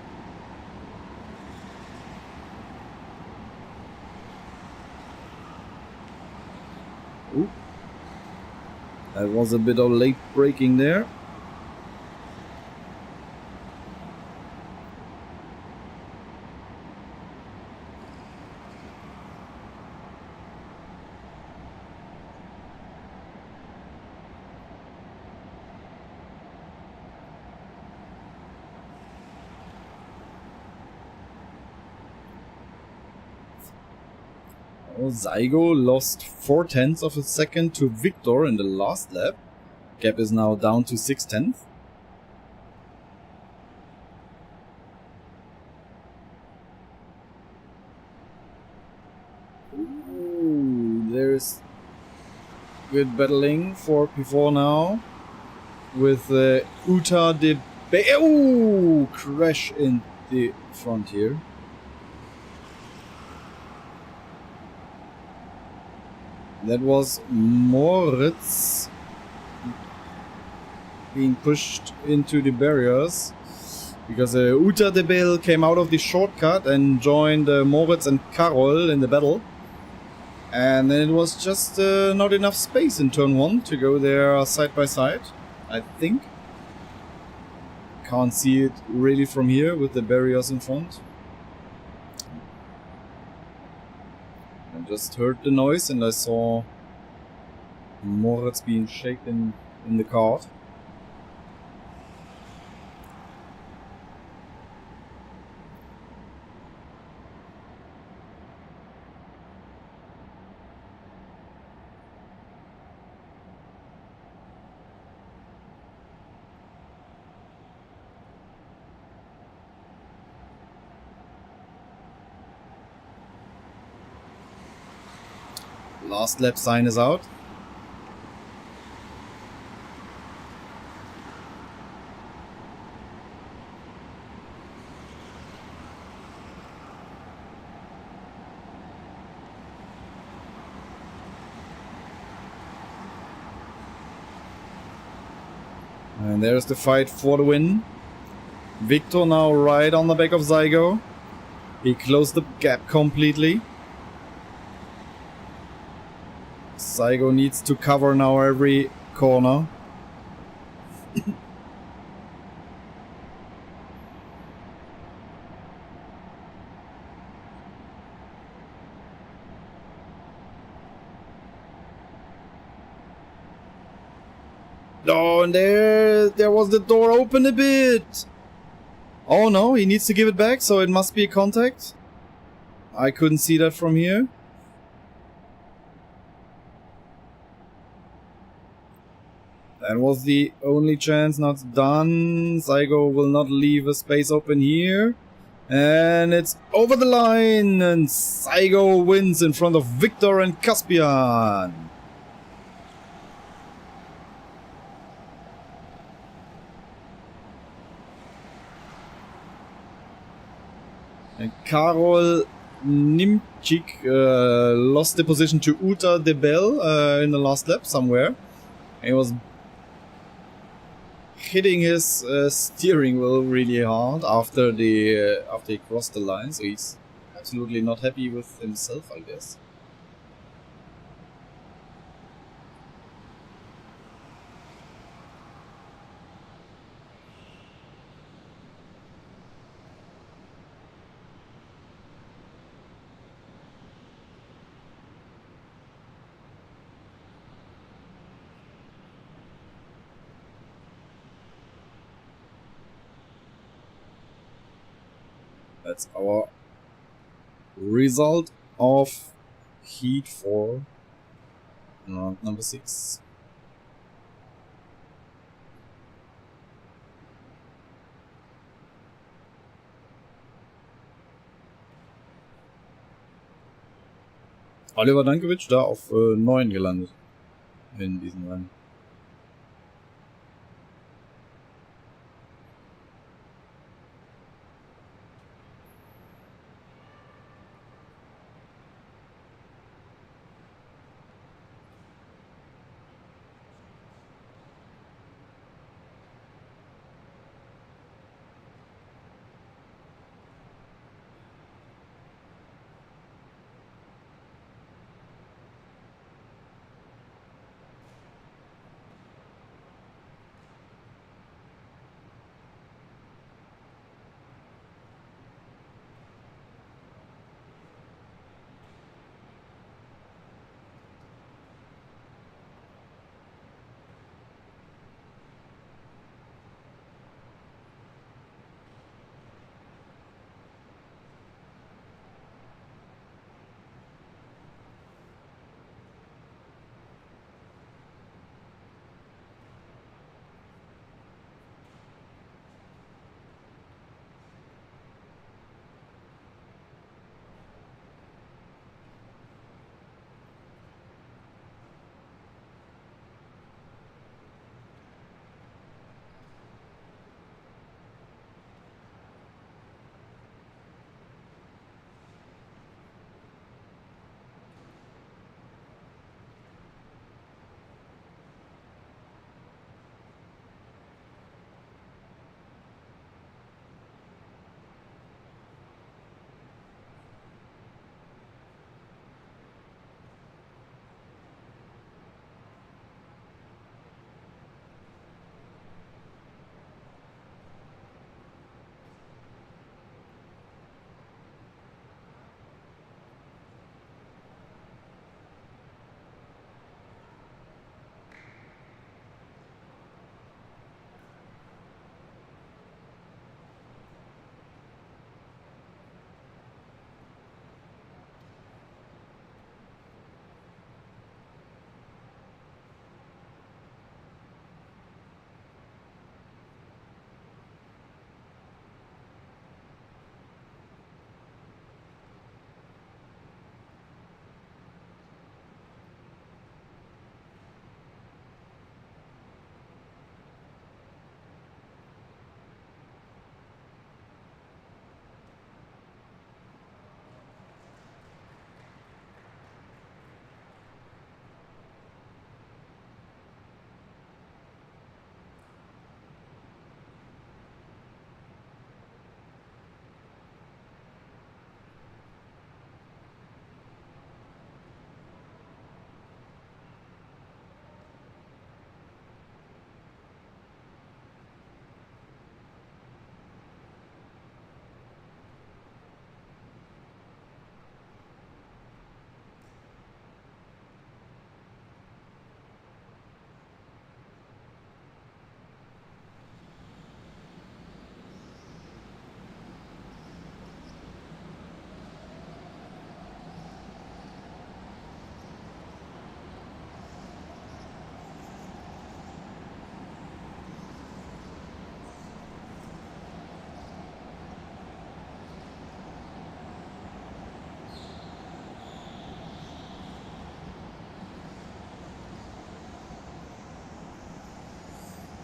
Ooh. That was a bit of late braking there. Zygo lost 0.4 of a second to Victor in the last lap. Gap is now down to 0.6. Ooh, there's good battling for P4 now with Uta de Ooh, crash in the front here. That was Moritz being pushed into the barriers because Uta de Bel came out of the shortcut and joined Moritz and Karol in the battle. And then it was just not enough space in turn 1 to go there side by side, I think. Can't see it really from here with the barriers in front. I just heard the noise and I saw Moritz being shaken in the cart. Last lap sign is out. And there's the fight for the win. Victor now right on the back of Zygo. He closed the gap completely. Zygo needs to cover now every corner. Oh, and there was the door open a bit. Oh no, he needs to give it back, so it must be a contact. I couldn't see that from here. That was the only chance. Now it's done. Zygo will not leave a space open here. And it's over the line. And Zygo wins in front of Victor and Caspian. And Karol Nimchik lost the position to Uta Debel in the last lap somewhere. He was hitting his steering wheel really hard after he crossed the line, so he's absolutely not happy with himself, I guess. That's our result of Heat 4, round number 6. Oliver Dankovic da auf 9 gelandet in diesem Rennen.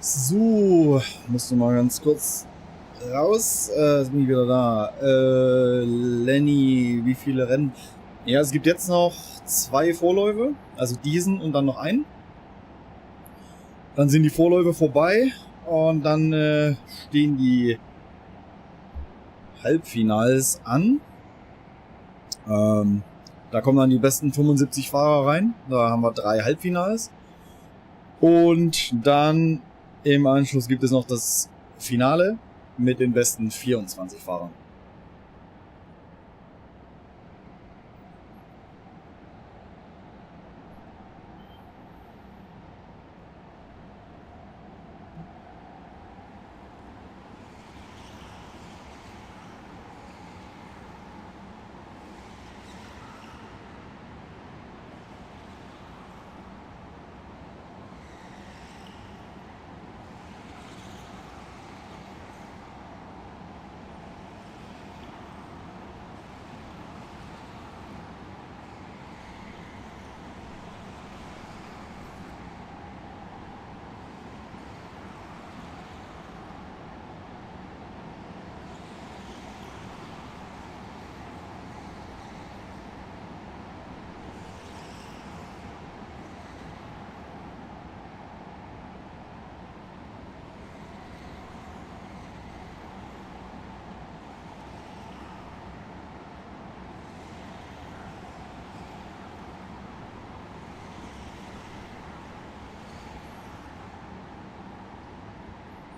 So, musst du mal ganz kurz raus. Bin ich wieder da. Lenny, wie viele Rennen? Ja, es gibt jetzt noch 2 Vorläufe. Also diesen und dann noch einen. Dann sind die Vorläufe vorbei. Und dann stehen die Halbfinals an. Da kommen dann die besten 75 Fahrer rein. Da haben wir 3 Halbfinals. Und dann im Anschluss gibt es noch das Finale mit den besten 24 Fahrern.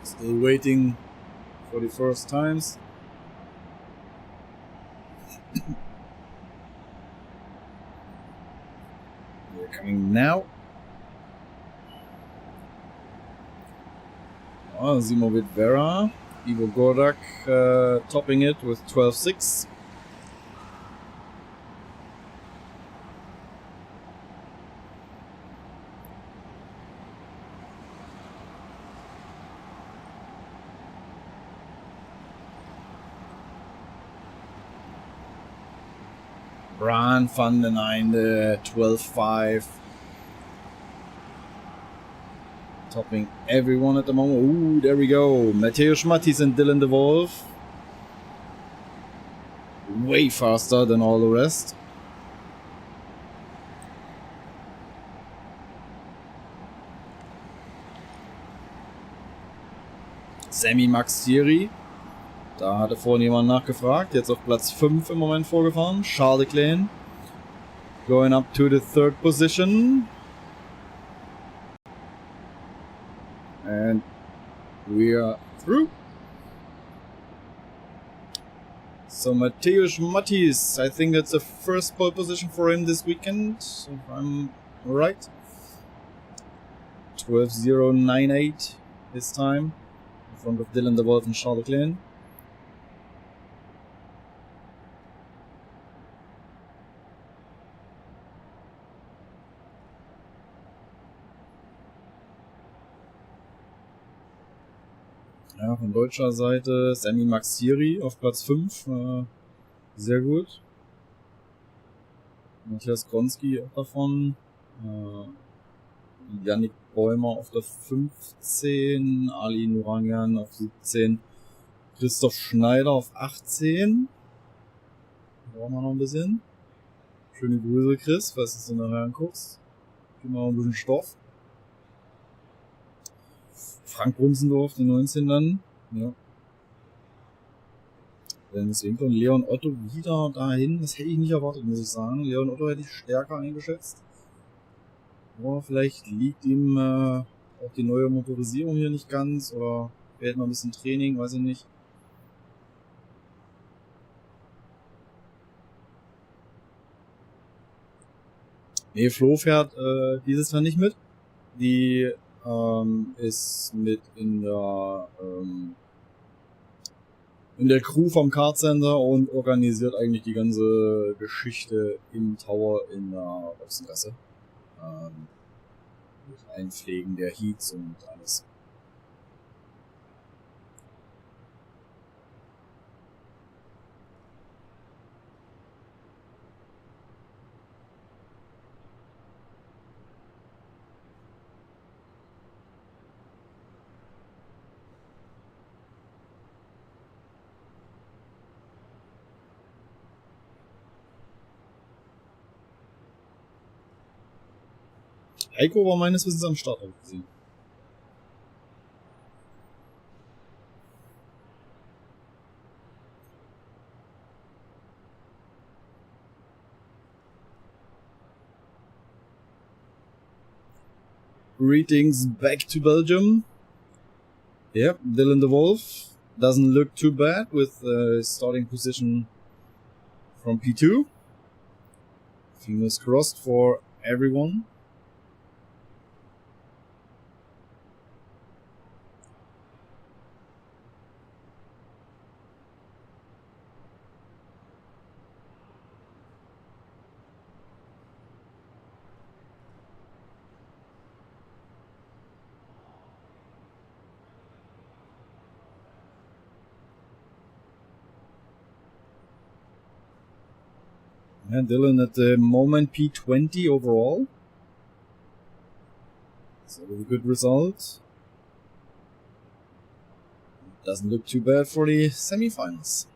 Still waiting for the first times. They're coming now. Oh, Zimovit Vera, Ivo Gordak topping it with 12.6. Bran van den Einde, 12.5. Topping everyone at the moment. Ooh, there we go. Mateusz Mattis and Dylan de Wolf. Way faster than all the rest. Sammy Max Thierry. Da hatte vorhin jemand nachgefragt. Jetzt auf Platz 5 im Moment vorgefahren. Charles Leclerc. Going up to the 3rd position. And we are through. So Mateusz Mattis, I think that's the first pole position for him this weekend, if I'm right. 12.098 this time, in front of Dylan de Wolf and Charles Leclerc. Ja, von deutscher Seite Sammy Max Thierry auf Platz 5. Sehr gut. Matthias Gronski auch davon. Yannick Bäumer auf der 15. Ali Nurangan auf 17. Christoph Schneider auf 18. Brauchen wir noch ein bisschen. Schöne Grüße, Chris, falls du nachher anguckst. Gib mal ein bisschen Stoff. Frank Brunsendorf, den 19 dann. Ja. Deswegen von Leon Otto wieder dahin. Das hätte ich nicht erwartet, muss ich sagen. Leon Otto hätte ich stärker eingeschätzt. Aber vielleicht liegt ihm auch die neue Motorisierung hier nicht ganz. Oder fehlt noch ein bisschen Training, weiß ich nicht. Nee, Flo fährt dieses Jahr nicht mit. Die ist mit in der Crew vom Kartcenter und organisiert eigentlich die ganze Geschichte im Tower in der Boxengasse. Mit Einpflegen der Heats und alles. Heiko war meines Wissens am Start auch gesehen. Greetings back to Belgium. Yep, Dylan the Wolf doesn't look too bad with his starting position from P2. Fingers crossed for everyone. And Dylan at the moment P20 overall. So a good result. Doesn't look too bad for the semi-finals.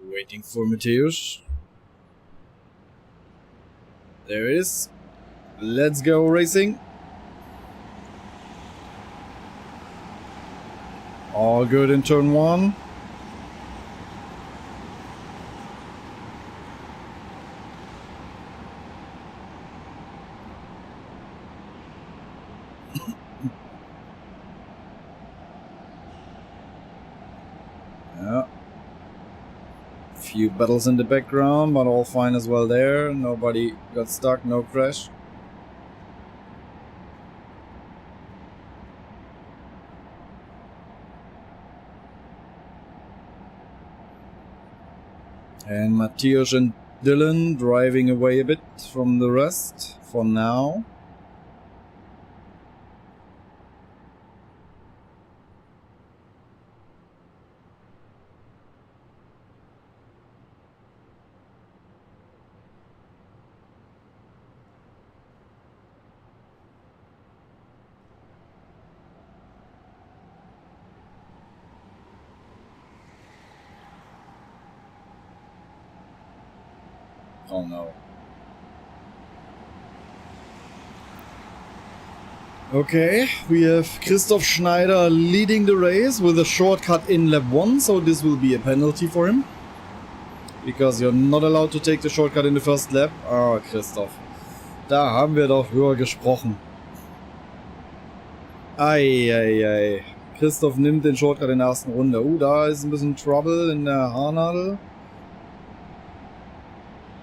Waiting for Mateusz. There it is. Let's go racing. All good in turn one. Yeah. Few battles in the background, but all fine as well there. Nobody got stuck, no crash. And Mateusz and Dylan driving away a bit from the rest for now. Oh no. Okay, we have Christoph Schneider leading the race with a shortcut in lap 1, so this will be a penalty for him. Because you're not allowed to take the shortcut in the first lap. Ah, Christoph. Da haben wir doch höher gesprochen. Eieiei. Christoph nimmt den Shortcut in der ersten Runde. Da ist ein bisschen Trouble in der Haarnadel.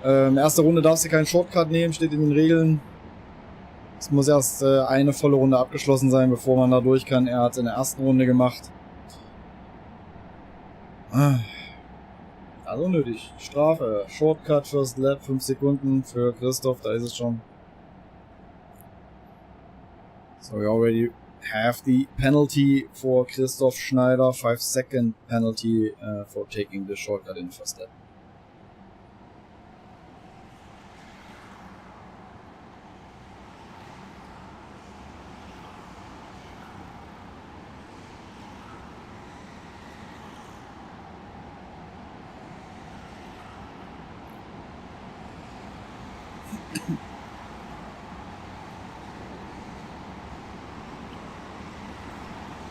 Erste Runde darfst du keinen Shortcut nehmen, steht in den Regeln. Es muss erst eine volle Runde abgeschlossen sein, bevor man da durch kann. Er hat es in der ersten Runde gemacht. Also nötig. Strafe. Shortcut, First Lap, 5 Sekunden für Christoph, da ist es schon. So we already have the penalty for Christoph Schneider, 5-second penalty for taking the shortcut in the first lap.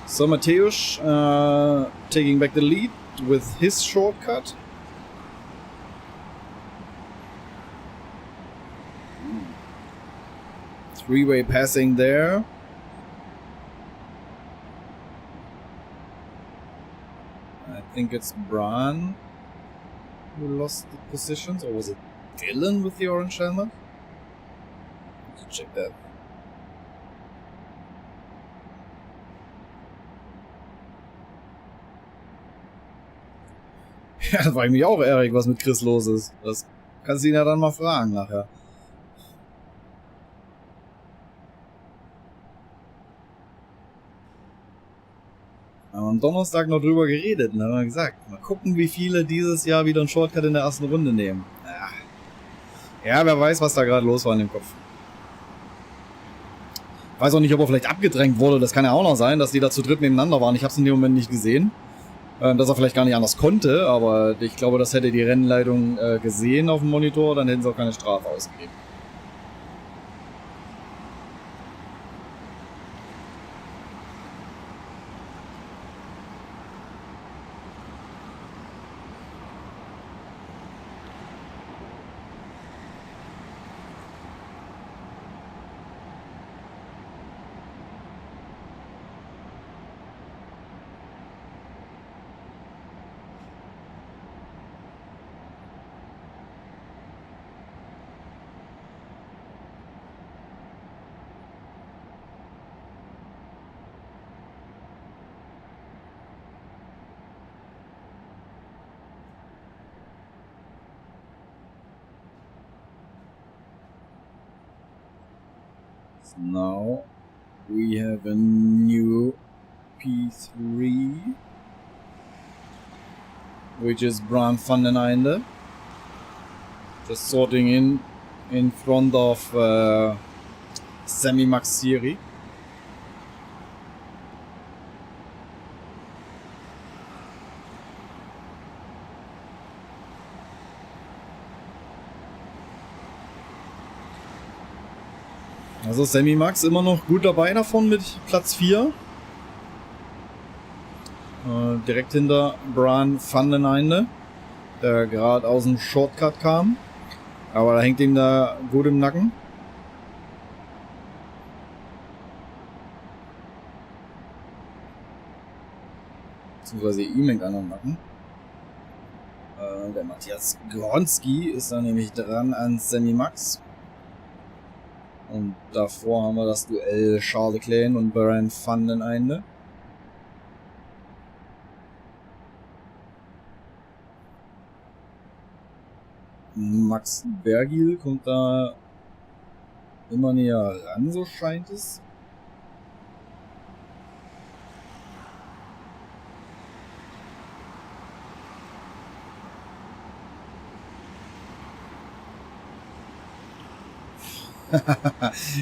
So Mateusz taking back the lead with his shortcut. three-way passing there. I think it's Bran who lost the positions, or was it Dylan with the orange helmet? Let's check that. Ja, da war ich mich auch, Erik, was mit Chris los ist. Das kannst du ihn ja dann mal fragen nachher. Haben wir am Donnerstag noch drüber geredet und haben wir gesagt, mal gucken, wie viele dieses Jahr wieder einen Shortcut in der ersten Runde nehmen. Ja, wer weiß, was da gerade los war in dem Kopf. Ich weiß auch nicht, ob er vielleicht abgedrängt wurde. Das kann ja auch noch sein, dass die da zu dritt nebeneinander waren. Ich habe es in dem Moment nicht gesehen. Dass er vielleicht gar nicht anders konnte, aber ich glaube, das hätte die Rennleitung gesehen auf dem Monitor, dann hätten sie auch keine Strafe ausgegeben. Now we have a new P3, which is Bran van den Einde, just sorting in front of Semi-Max Siri. Also Semi-Max immer noch gut dabei davon mit Platz 4. Direkt hinter Bran van den Einde, der gerade aus dem Shortcut kam. Aber da hängt ihm da gut im Nacken. Beziehungsweise ihm hängt einer im Nacken. Der Matthias Gronski ist da nämlich dran an Semi-Max. Und davor haben wir das Duell Charles Leclerc und Bran van den Einde. Max Bergil kommt da immer näher ran, so scheint es.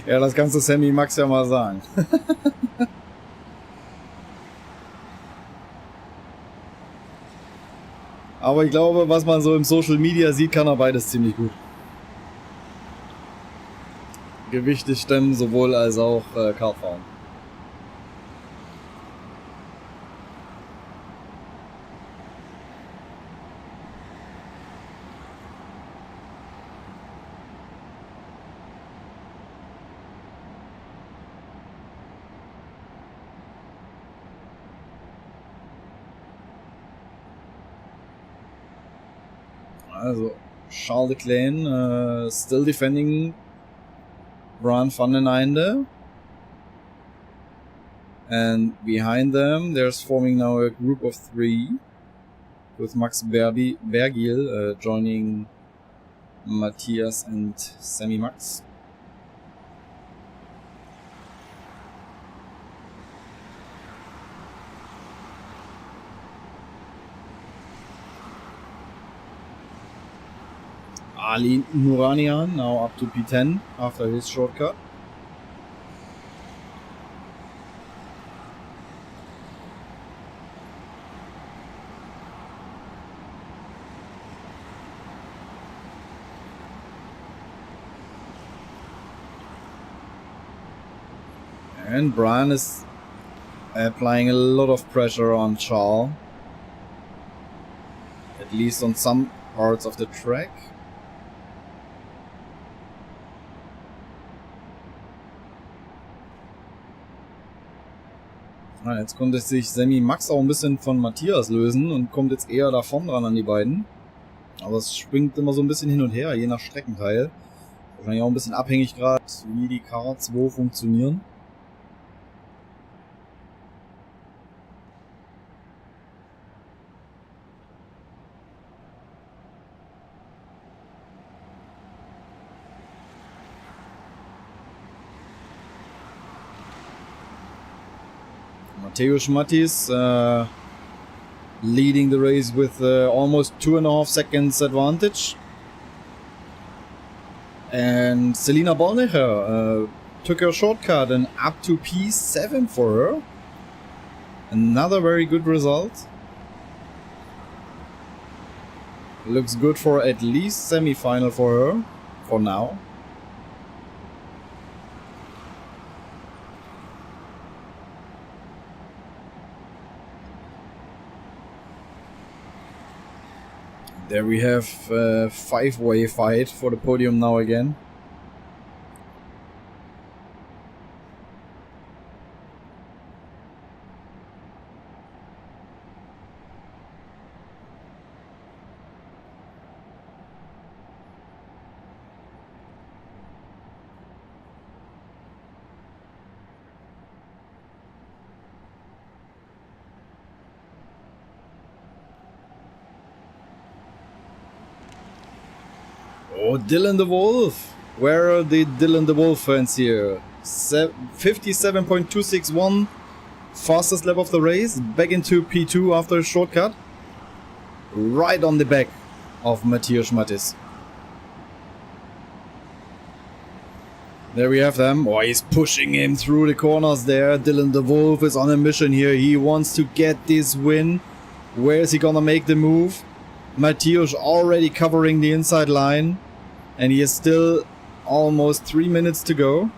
Ja, das kannst du Semi-Max ja mal sagen. Aber ich glaube, was man so im Social Media sieht, kann er beides ziemlich gut. Gewichte stemmen sowohl als auch Kartfahren. Also, Charles Leclerc still defending Bran van den Einde. And behind them, there's forming now a group of 3 with Max Bergil joining Matthias and Semi-Max. Ali Nuranian now up to P10 after his shortcut. And Bran is applying a lot of pressure on Charles, at least on some parts of the track. Jetzt konnte sich Sammy Max auch ein bisschen von Matthias lösen und kommt jetzt eher davon dran an die beiden. Aber es springt immer so ein bisschen hin und her, je nach Streckenteil. Wahrscheinlich auch ein bisschen abhängig gerade, wie die Karts wo funktionieren. Mateusz Mattis leading the race with almost 2.5 seconds advantage. And Selina Boehlig took her shortcut and up to P7 for her. Another very good result. Looks good for at least semi-final for her, for now. There we have a 5-way fight for the podium now again. Oh, Dylan the Wolf. Where are the Dylan the Wolf fans here? 57.261. Fastest lap of the race. Back into P2 after a shortcut. Right on the back of Mateusz Mattis. There we have them. Oh, he's pushing him through the corners there. Dylan the Wolf is on a mission here. He wants to get this win. Where is he gonna make the move? Mateusz already covering the inside line. And he has still almost 3 minutes to go.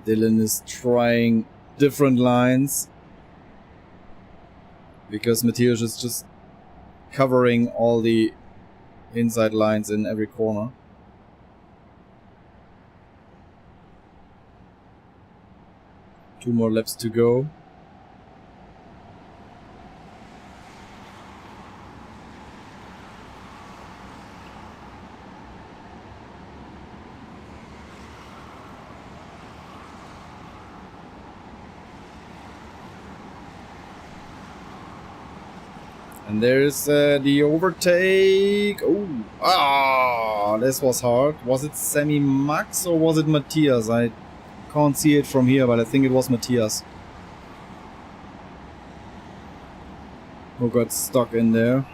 Dylan is trying different lines. Because Mateusz is just covering all the inside lines in every corner. Two more laps to go. And there's the overtake. Oh, this was hard. Was it Sammy Max or was it Matthias? I can't see it from here, but I think it was Matthias who got stuck in there.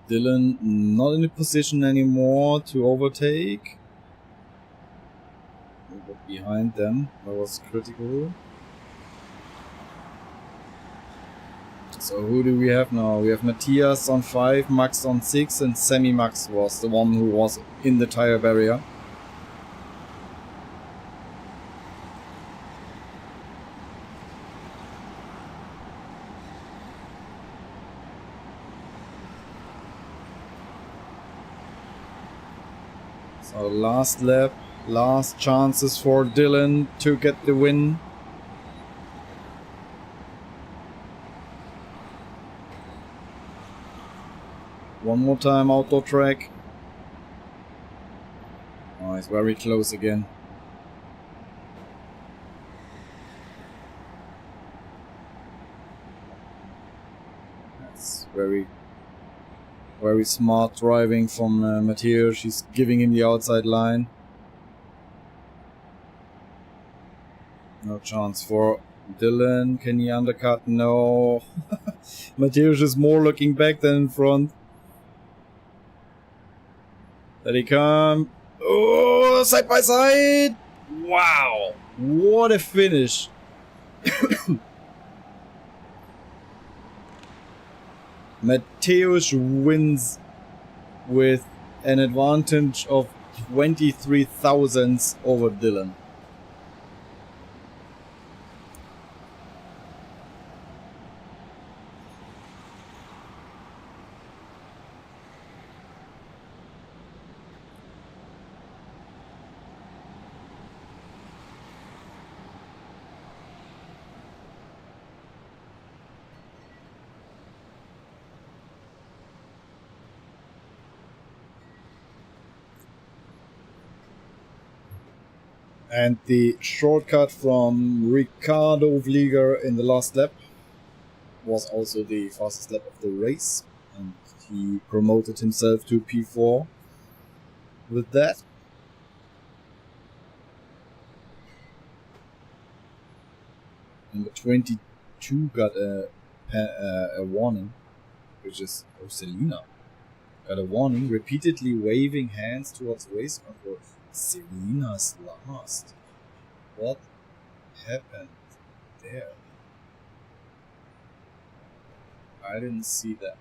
Dylan not in a position anymore to overtake. We got behind them. That was critical. So who do we have now? We have Matthias on 5, Max on 6, and Sammy Max was the one who was in the tire barrier. So last lap, last chances for Dylan to get the win. One more time outdoor track. Oh, it's very close again. That's very smart driving from Mateusz. She's giving him the outside line. Now No chance for Dylan. Can he undercut? No. Mateusz is more looking back than in front. There he come. Oh, side by side. Wow. What a finish. Mateusz wins with an advantage of 23 thousandths over Dylan. And the shortcut from Ricardo Vlieger in the last lap was also the fastest lap of the race, and he promoted himself to P4 with that. Number 22 got a warning, which is Selina. Got a warning, repeatedly waving hands towards race control. Selina's last. What happened there? I didn't see that.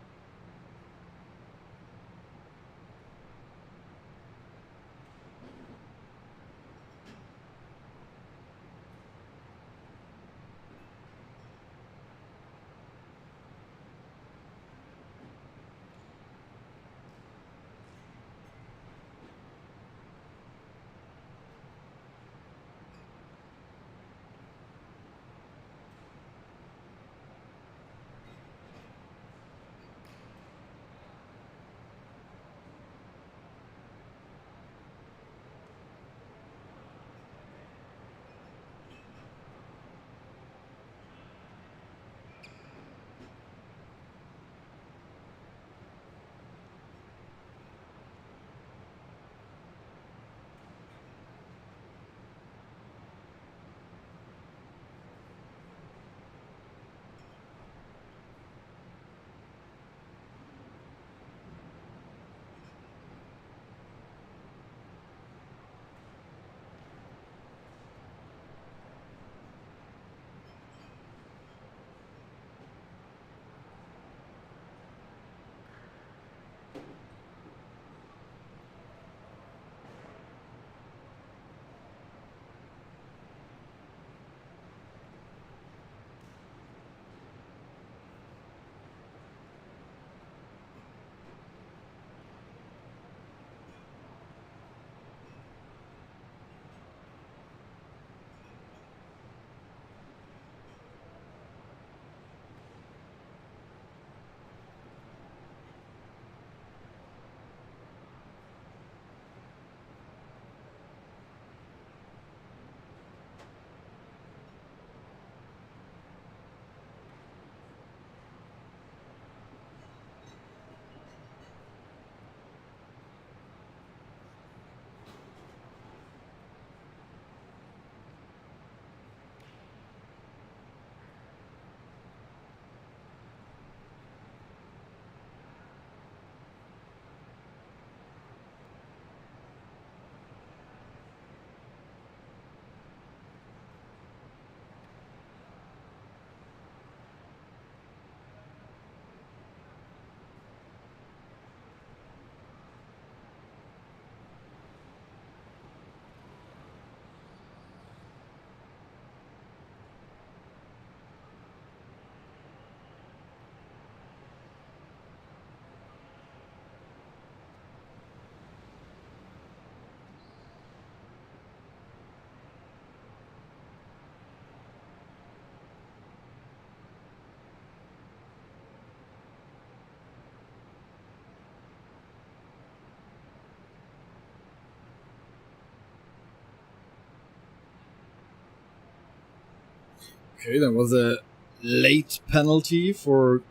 Okay, that was a late penalty for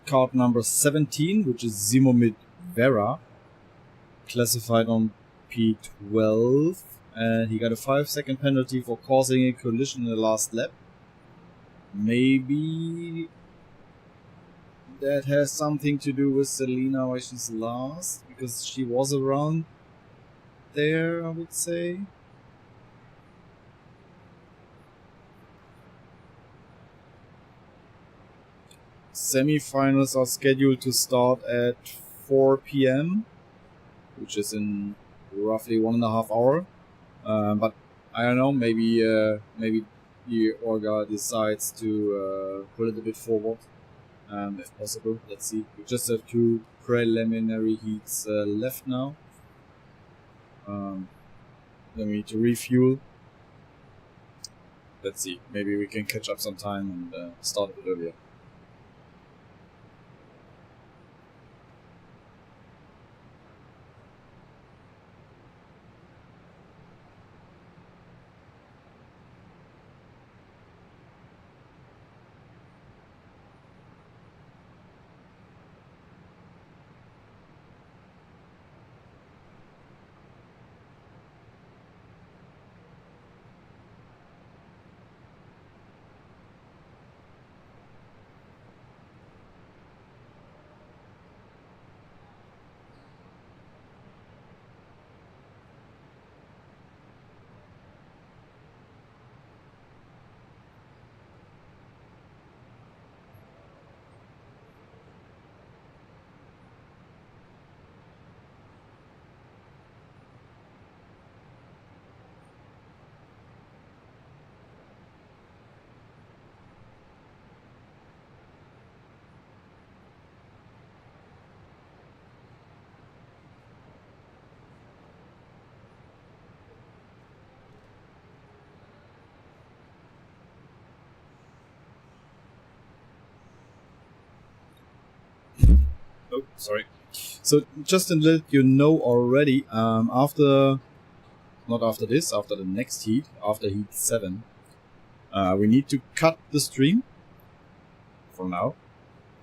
card number 17, which is Zimomid Vera, classified on P12, and he got a 5-second penalty for causing a collision in the last lap. Maybe that has something to do with Selena why she's last, because she was around there, I would say. Semi-finals are scheduled to start at 4 p.m, which is in roughly 1.5 hours. But I don't know, maybe the Orga decides to pull it a bit forward, if possible. Let's see. We just have 2 preliminary heats left now. Then we need to refuel. Let's see. Maybe we can catch up some time and start a bit earlier. Oh, sorry. So just to let you know already, after the next heat, after heat 7, we need to cut the stream for now.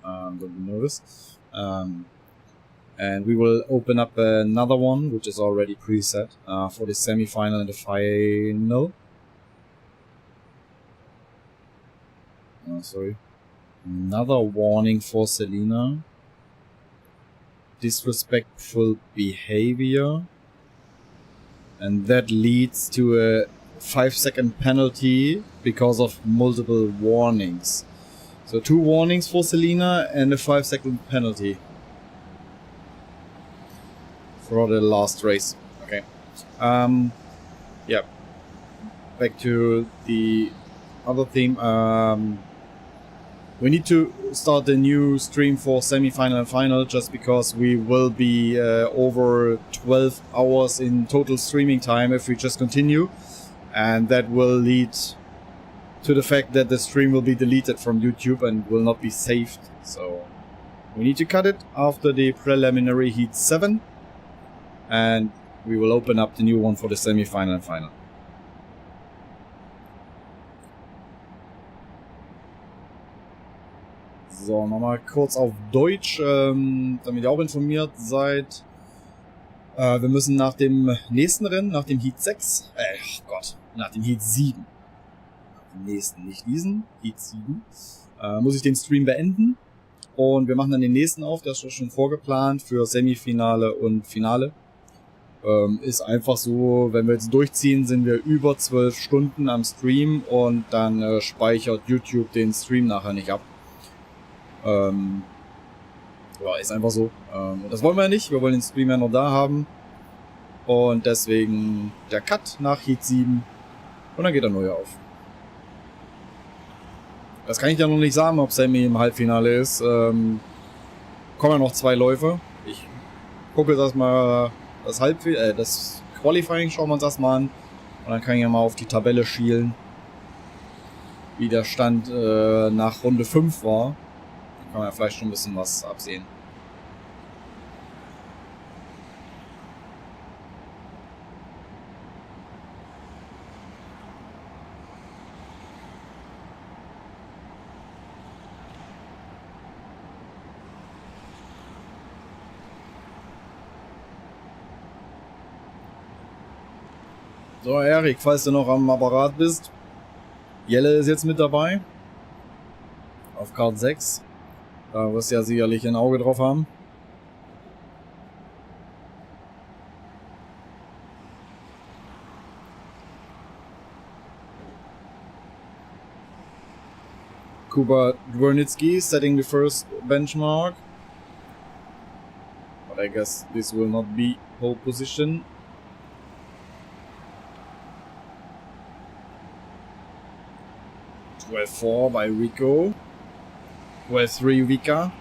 Don't be nervous. And we will open up another one, which is already preset for the semi-final and the final. Oh, sorry. Another warning for Selena. Disrespectful behavior, and that leads to a 5-second penalty because of multiple warnings. So 2 warnings for Selena and a 5-second penalty for the last race. Okay. Yeah. Back to the other theme. We need to start a new stream for semi-final and final, just because we will be over 12 hours in total streaming time if we just continue. And that will lead to the fact that the stream will be deleted from YouTube and will not be saved. So we need to cut it after the preliminary heat 7. And we will open up the new one for the semi-final and final. So, nochmal kurz auf Deutsch, damit ihr auch informiert seid. Wir müssen nach dem nächsten Rennen, nach dem Heat 6, nach dem Heat 7, nach dem nächsten, nicht diesen, Heat 7, muss ich den Stream beenden. Und wir machen dann den nächsten auf, der ist schon vorgeplant für Semifinale und Finale. Ist einfach so, wenn wir jetzt durchziehen, sind wir über 12 Stunden am Stream und dann speichert YouTube den Stream nachher nicht ab. Ja, ist einfach so. Und das wollen wir ja nicht. Wir wollen den Stream ja noch da haben. Und deswegen der Cut nach Heat 7. Und dann geht der neue auf. Das kann ich ja noch nicht sagen, ob Sammy im Halbfinale ist. Kommen ja noch 2 Läufe. Ich gucke jetzt erstmal das Qualifying, schauen wir uns das mal an. Und dann kann ich ja mal auf die Tabelle schielen, wie der Stand nach Runde 5 war. Kann man ja vielleicht schon ein bisschen was absehen. So, Erik, falls du noch am Apparat bist. Jelle ist jetzt mit dabei. Auf Kart 6. Da wirst du ja sicherlich ein Auge drauf haben. Kuba Dvornitsky setting the first benchmark. But I guess this will not be pole position. .12.4 by Rico. .13 Vika.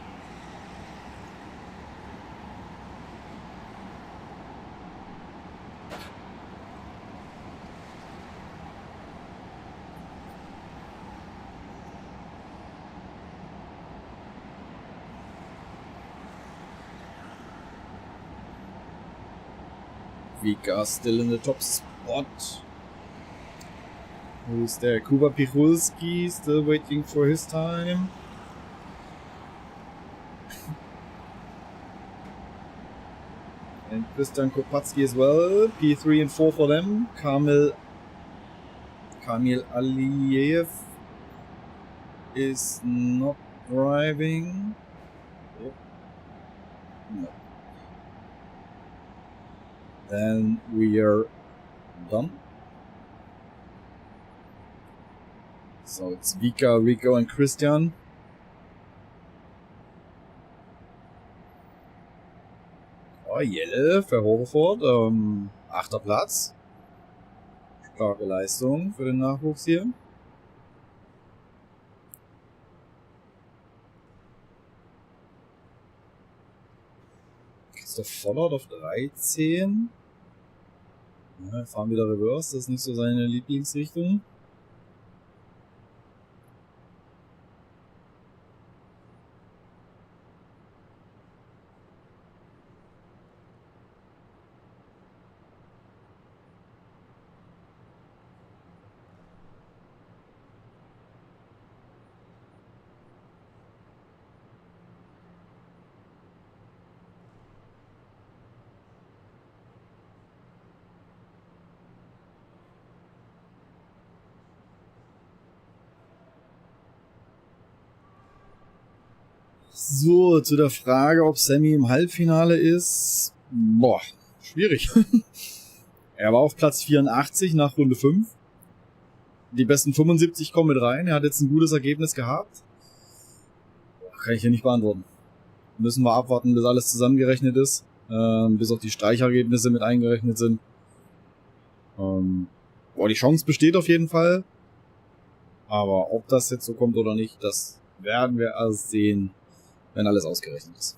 Vika still in the top spot. Who's there? Kuba Pichulski still waiting for his time. And Christian Kopatski as well. P3 and 4 for them. Kamil Aliyev is not driving. Yep. No. Then we are done. So it's Vika, Rico and Christian. Oh, Jelle für Hoverford. 8. Platz. Starke Leistung für den Nachwuchs hier. Christoph Vollert auf 13. Ja, fahren wieder Reverse, das ist nicht so seine Lieblingsrichtung. So, zu der Frage, ob Sammy im Halbfinale ist. Boah, schwierig. Er war auf Platz 84 nach Runde 5. Die besten 75 kommen mit rein. Er hat jetzt ein gutes Ergebnis gehabt. Kann ich hier nicht beantworten. Müssen wir abwarten, bis alles zusammengerechnet ist. Bis auch die Streichergebnisse mit eingerechnet sind. Die Chance besteht auf jeden Fall. Aber ob das jetzt so kommt oder nicht, das werden wir erst sehen, wenn alles ausgerechnet ist.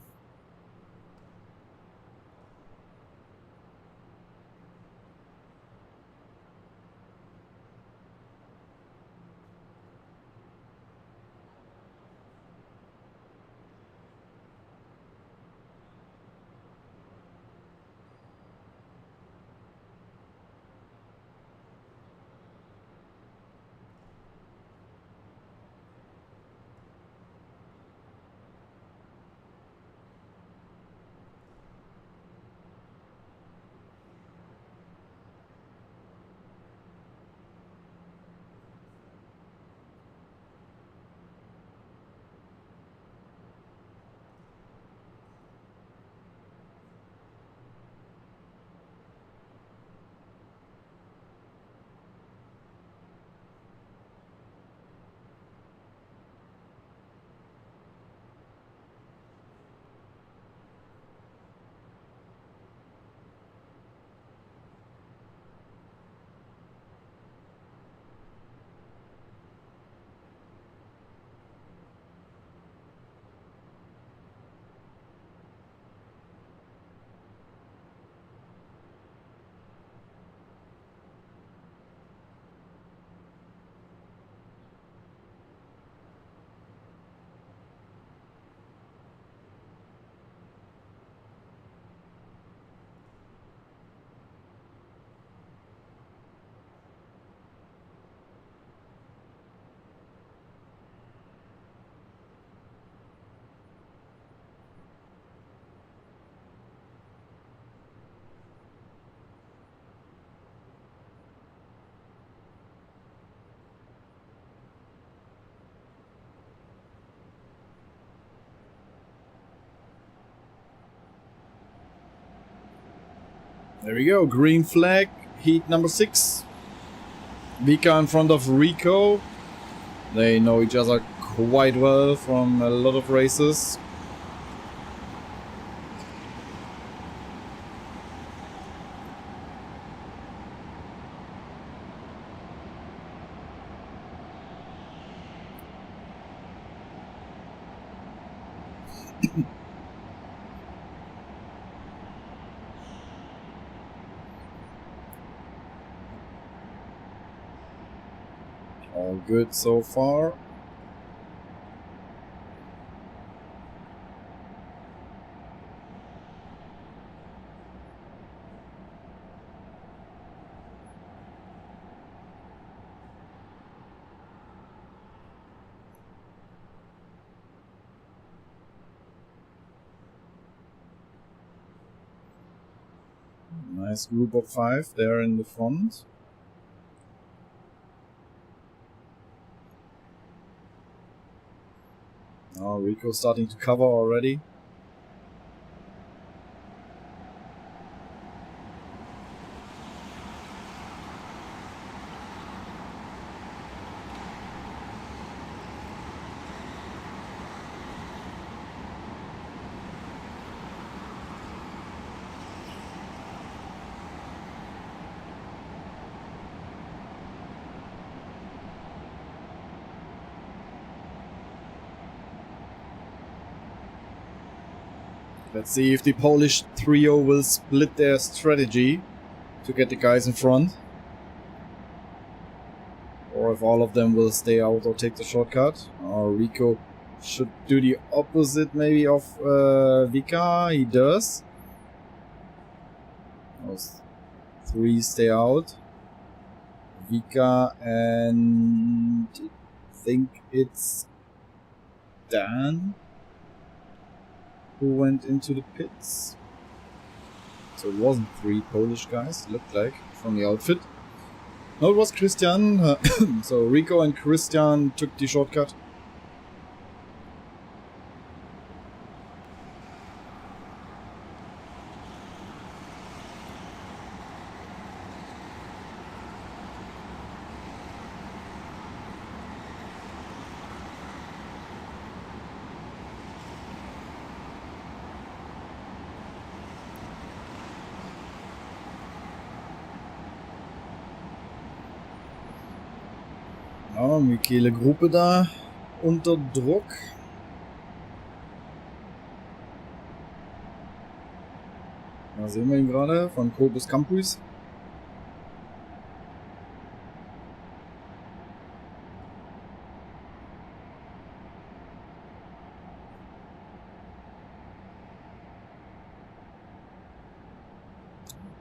There we go, green flag, heat number 6. Vika in front of Rico. They know each other quite well from a lot of races. All good so far. Nice group of 5 there in the front. Now Rico starting to cover already. Let's see if the Polish trio will split their strategy to get the guys in front. Or if all of them will stay out or take the shortcut. Or Rico should do the opposite maybe of Vika. He does. Those 3 stay out. Vika and I think it's Dan who went into the pits. So it wasn't 3 Polish guys, looked like, from the outfit. No, it was Christian. So Rico and Christian took the shortcut. Ja, Michele Gruppe da unter Druck. Da sehen wir ihn gerade von Corpus Campus.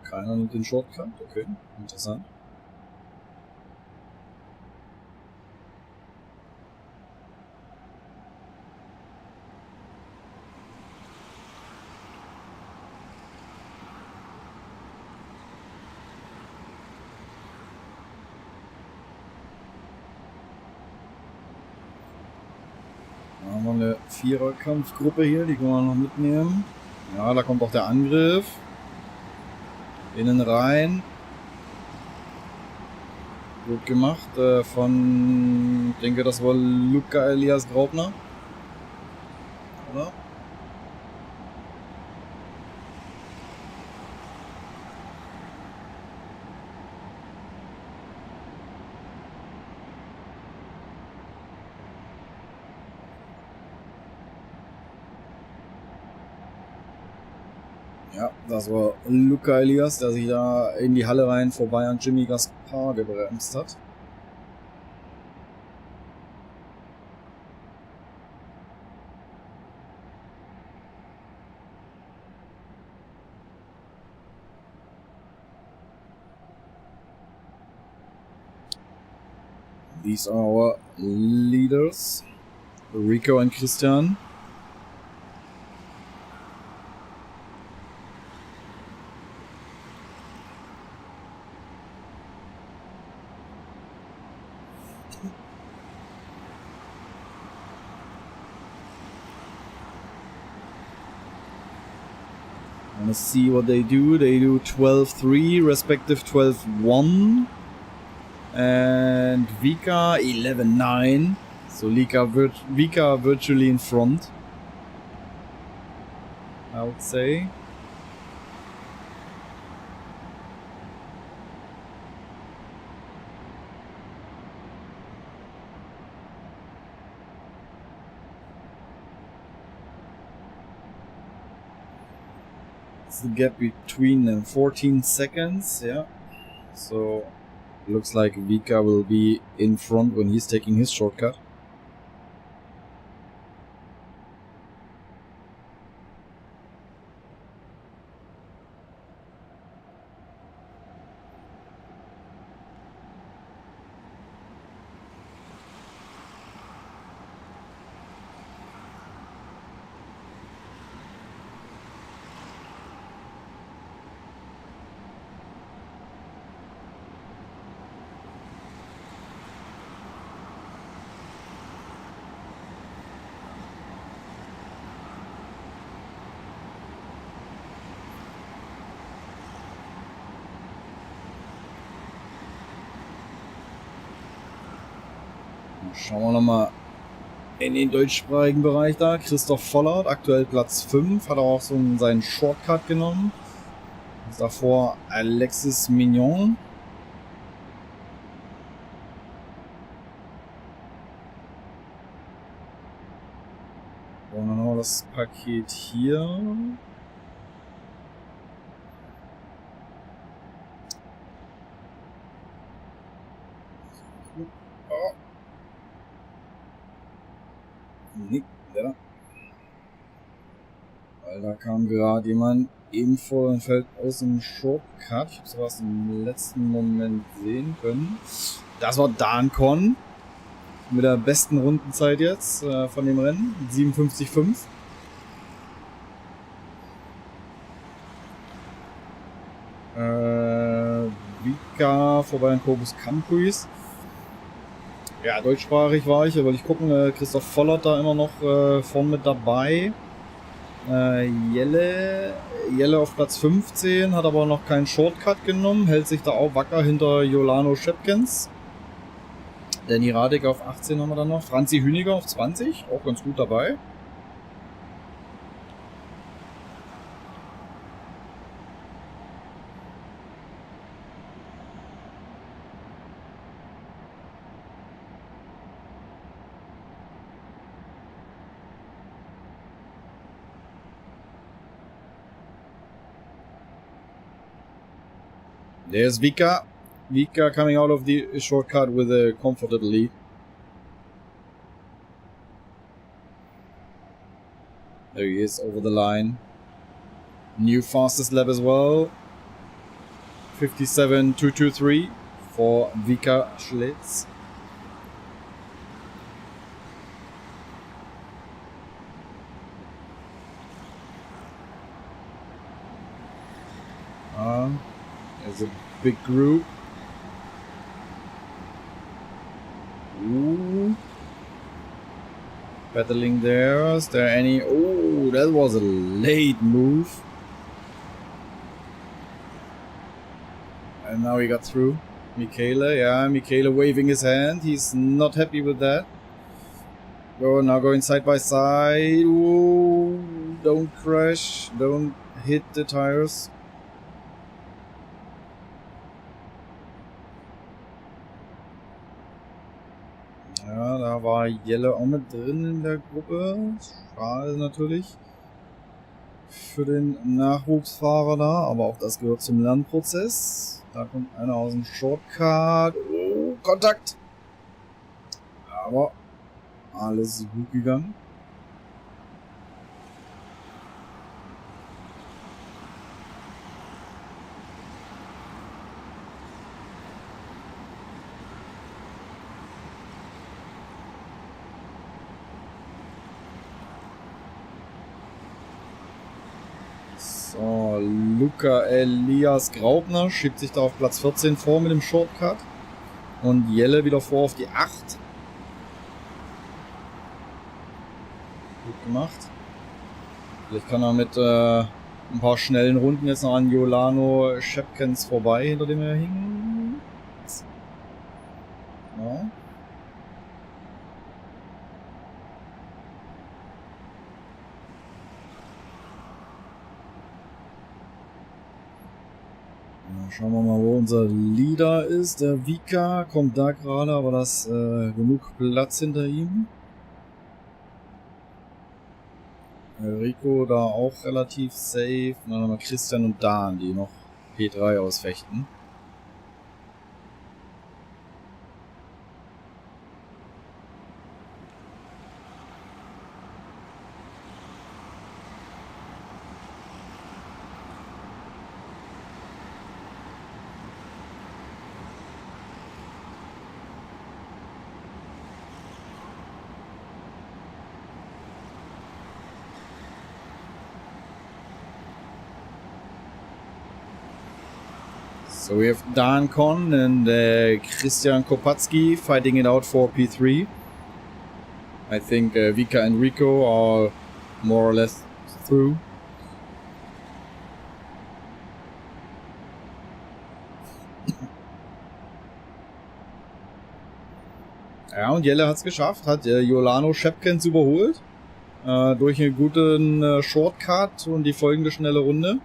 Keiner nimmt den Shortcut, okay, interessant. Da haben wir eine Viererkampfgruppe hier, die können wir noch mitnehmen. Ja, da kommt auch der Angriff. Innen rein. Gut gemacht von, ich denke, das war Luca Elias Graupner. Oder? Ja, das war Luca Elias, der sich da in die Halle rein vorbei an Jimmy Gaspar gebremst hat. These are our leaders, Rico and Christian. Let's see what they do. They do 12-3, respective 12-1. And Vika 11-9. So Vika virtually in front, I would say. It's the gap between them, 14 seconds, yeah. So looks like Vika will be in front when he's taking his shortcut. Schauen wir nochmal in den deutschsprachigen Bereich da. Christoph Vollert, aktuell Platz 5, hat auch so seinen Shortcut genommen. Davor Alexis Mignon. Und dann haben wir das Paket hier. Ja. Weil da kam gerade jemand eben vor dem Feld aus dem Shortcut. Ich habe sowas im letzten Moment sehen können. Das war Dankon mit der besten Rundenzeit jetzt von dem Rennen. 57,5. Vika vorbei an Corpus Campus. Ja, deutschsprachig war ich, wollte ich gucken. Christoph Vollert da immer noch vorn mit dabei. Jelle auf Platz 15, hat aber noch keinen Shortcut genommen, hält sich da auch wacker hinter Jolano Schepkens. Danny Radek auf 18 haben wir dann noch. Franzi Hüniger auf 20, auch ganz gut dabei. There's Vika. Vika coming out of the shortcut with a comfortable lead. There he is over the line. New fastest lap as well. 57.223 for Vika Schlitz. There's a big group. Ooh. Battling there. Is there any... Oh, that was a late move. And now he got through. Michele, yeah, Michele waving his hand. He's not happy with that. Now going side by side. Ooh, don't crash. Don't hit the tires. Ja, da war Jelle auch mit drin in der Gruppe. Schade natürlich für den Nachwuchsfahrer da, aber auch das gehört zum Lernprozess. Da kommt einer aus dem Shortcut. Oh, Kontakt! Aber alles gut gegangen. So, Luca Elias Graupner schiebt sich da auf Platz 14 vor mit dem Shortcut. Und Jelle wieder vor auf die 8. Gut gemacht. Vielleicht kann er mit ein paar schnellen Runden jetzt noch an Jolano Shepkens vorbei, hinter dem er hing. Ja. Schauen wir mal, wo unser Leader ist. Der Vika kommt da gerade, aber da ist genug Platz hinter ihm. Rico da auch relativ safe. Dann haben wir Christian und Dan, die noch P3 ausfechten. So we have Dan Con and Christian Kopacki fighting it out for P3. I think Vika and Rico are more or less through. Ja, und Jelle hat es geschafft, hat Jolano Shepkens überholt. Durch einen guten Shortcut und die folgende schnelle Runde.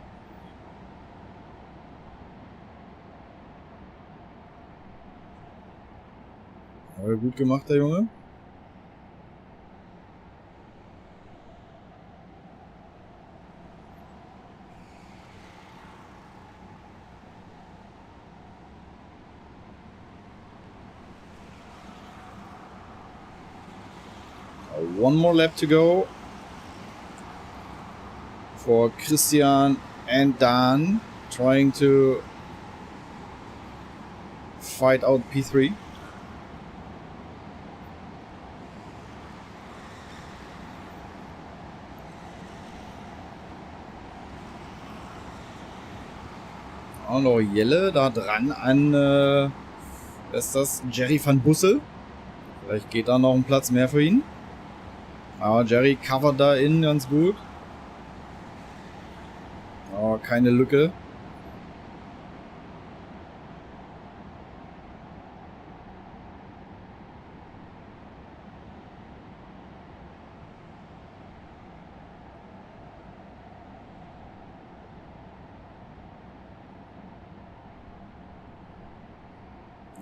Aber gut gemacht, der Junge. One more lap to go for Christian and Dan, trying to fight out P3. Auch noch Jelle da dran an ist das Jerry van Bussel. Vielleicht geht da noch ein Platz mehr für ihn. Aber Jerry covert da innen ganz gut. Aber keine Lücke.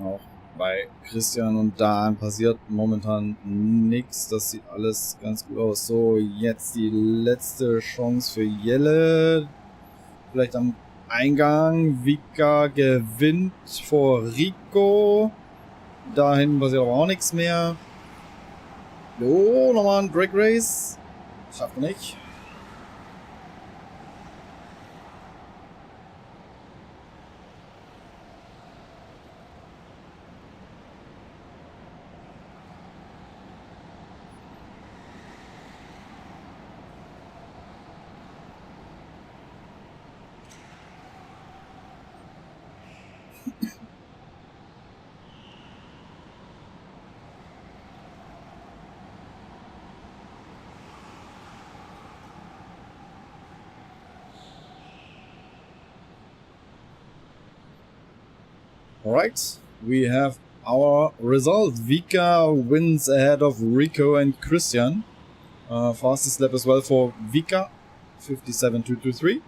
Auch bei Christian und Dan passiert momentan nichts. Das sieht alles ganz gut aus. So, jetzt die letzte Chance für Jelle. Vielleicht am Eingang. Vika gewinnt vor Rico. Dahin passiert aber auch nichts mehr. Jo, nochmal ein Drag Race. Schafft er nicht. Alright, we have our result. Vika wins ahead of Rico and Christian. Fastest lap as well for Vika, 57.223.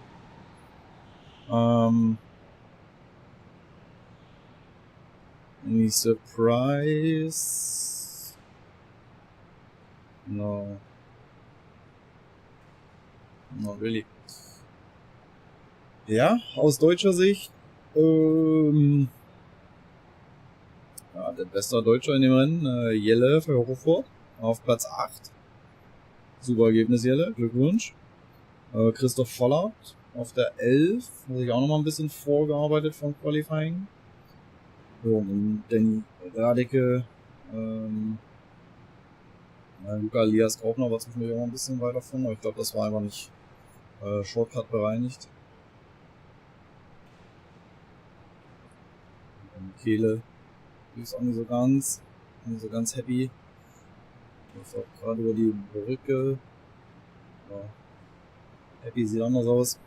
Any surprise? No. Not really. Ja, aus deutscher Sicht. Ja, der beste Deutscher in dem Rennen, Jelle für Herofort, auf Platz 8. Super Ergebnis, Jelle, Glückwunsch. Christoph Vollert auf der 11, hat sich auch nochmal ein bisschen vorgearbeitet vom Qualifying. So, und Danny Radeke, Luca Elias Kaufner war zwischendurch auch ein bisschen weiter von, aber ich glaube, das war einfach nicht Shortcut bereinigt. Und Kehle ist auch nicht so ganz happy. Ist auch gerade über die Brücke. Ja. Happy sieht anders aus.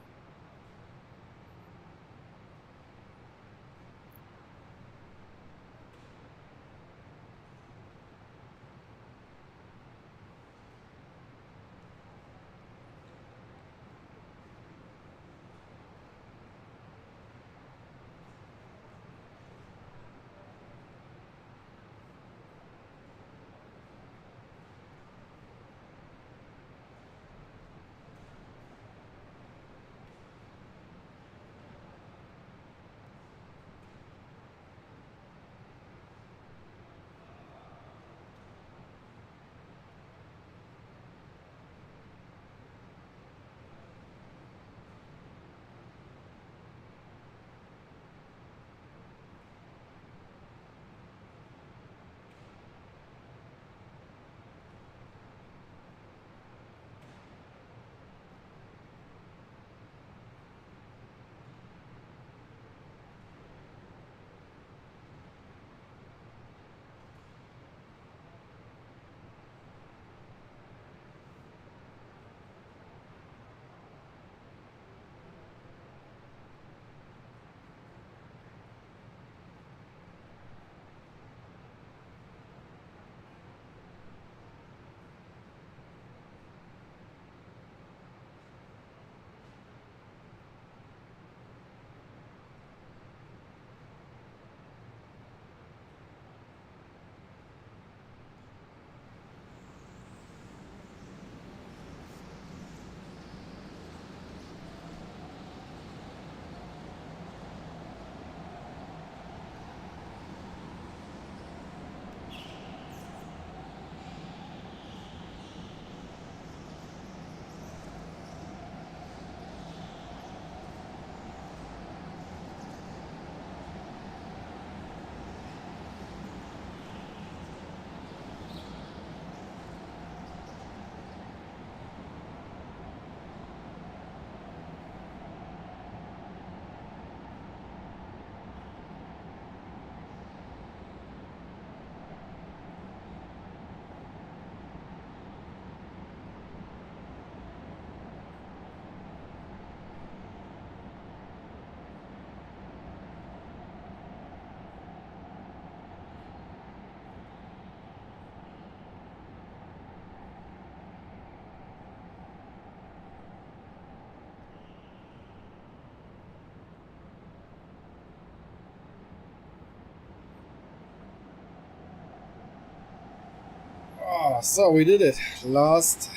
Oh, so we did it. Last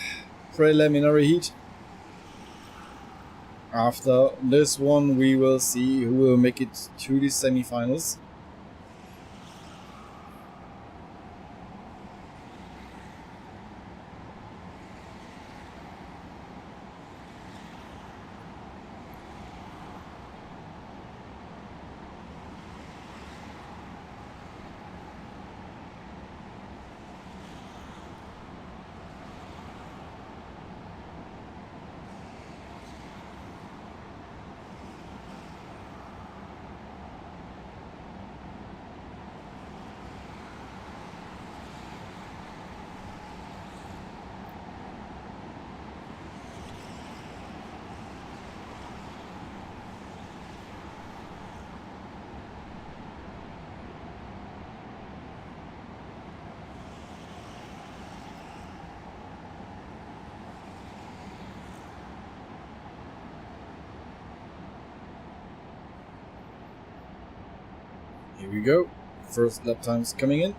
preliminary heat. After this one, we will see who will make it to the semi-finals. Here we go. First lap times coming in.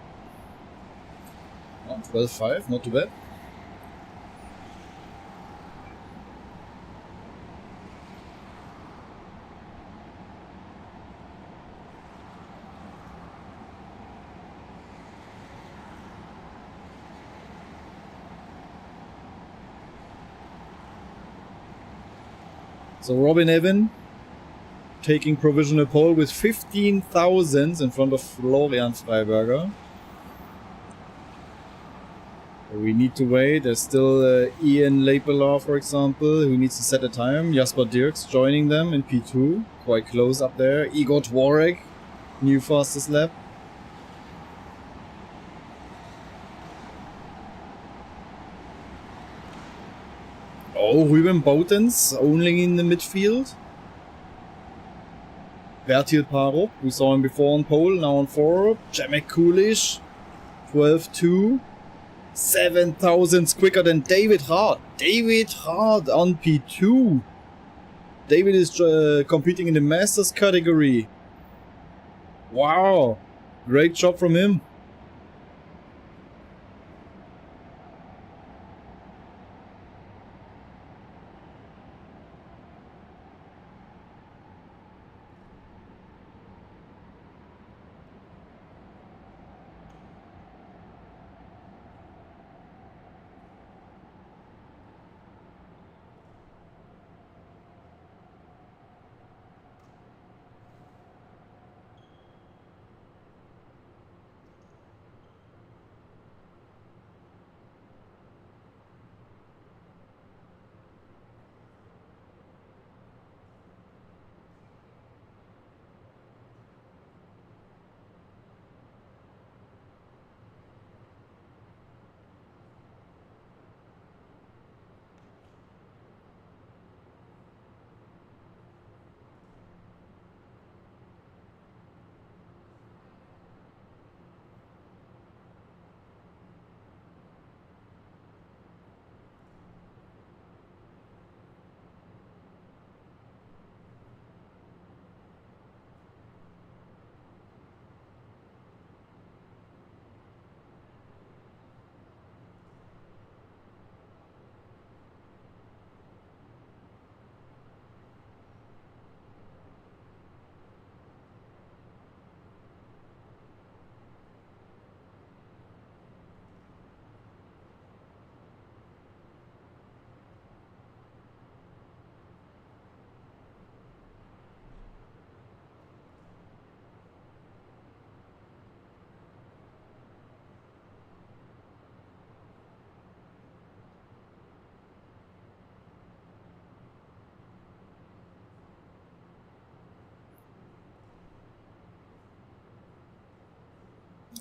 12.5, not too bad. So Robin Evan taking provisional pole with 15 thousandths in front of Florian Freiberger. We need to wait. There's still Ian Lapelar, for example, who needs to set a time. Jasper Dirks joining them in P2, quite close up there. Igor Tworek, new fastest lap. Oh, Ruben Boutens only in the midfield. Bertil Parup, we saw him before on pole, now on 4. Jamek Kulish, 12.2. 7 thousandths quicker than David Hart. David Hart on P2. David is competing in the Masters category. Wow. Great job from him.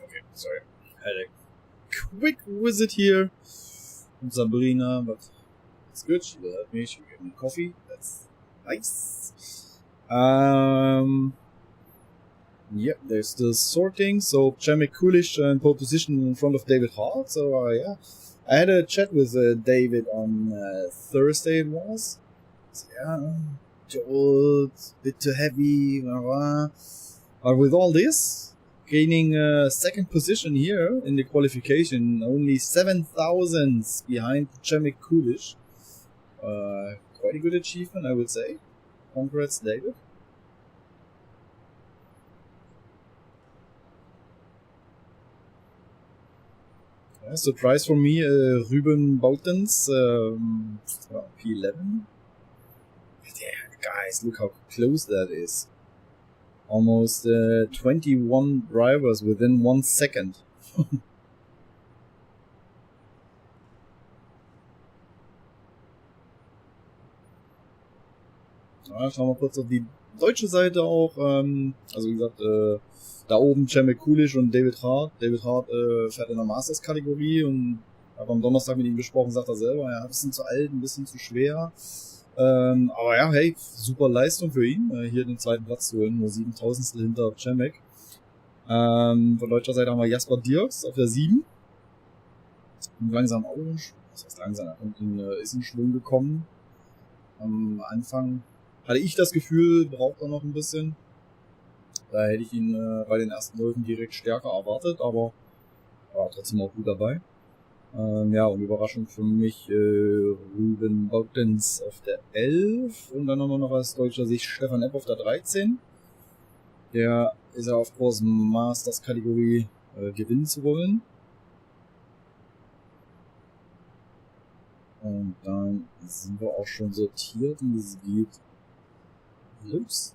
Okay, sorry. Had a quick visit here from Sabrina, but it's good. She will help me. She will give me coffee. That's nice. Yep, they're still sorting. So Jamek Kulish in pole position in front of David Hart. So yeah, I had a chat with David on Thursday. It was. So, yeah, too old, bit too heavy. Blah, blah. But with all this, gaining second position here in the qualification, only 7 thousandths behind Przemek Kulic. Quite a good achievement, I would say. Congrats, David. Yeah, surprise for me, Ruben Boutens, P11. Yeah, guys, look how close that is. Almost 21 drivers within 1 second. Ja, schauen wir kurz auf die deutsche Seite auch. Also wie gesagt, da oben Przemek Kulic und David Hart. David Hart fährt in der Masters-Kategorie und habe am Donnerstag mit ihm gesprochen, sagt er selber, ja, ein bisschen zu alt, ein bisschen zu schwer. Aber ja, hey, super Leistung für ihn, hier den zweiten Platz zu holen, nur 7.000 hinter Przemek. Von deutscher Seite haben wir Jasper Dirks auf der 7. Und langsam auch, was heißt langsam, ist in Schwung gekommen. Am Anfang hatte ich das Gefühl, braucht er noch ein bisschen. Da hätte ich ihn bei den ersten Läufen direkt stärker erwartet, aber war trotzdem auch gut dabei. Ja, und Überraschung für mich Ruben Boutens auf der 11 und dann haben wir noch aus deutscher Sicht Stefan Epp auf der 13. Der ist ja auf Kurs Masters-Kategorie gewinnen zu wollen. Und dann sind wir auch schon sortiert und es geht los.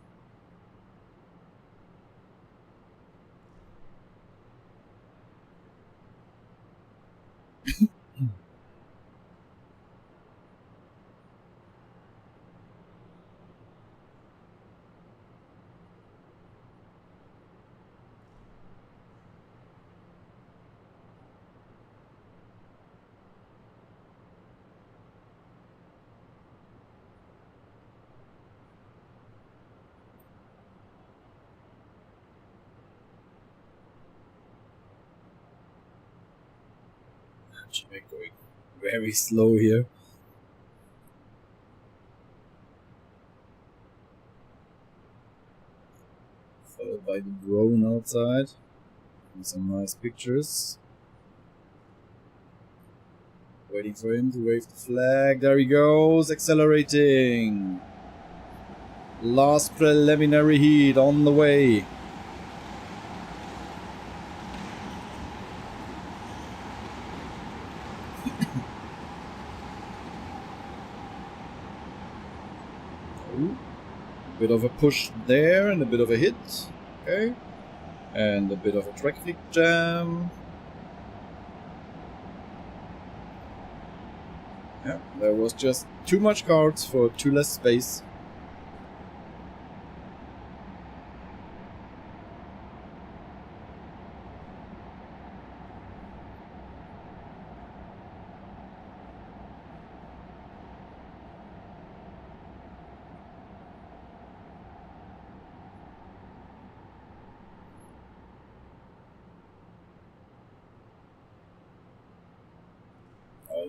Going very slow here. Followed by the drone outside. And some nice pictures. Waiting for him to wave the flag. There he goes, accelerating. Last preliminary heat on the way. Bit of a push there and a bit of a hit, okay, and a bit of a track flick jam. Yeah, there was just too much cards for too less space.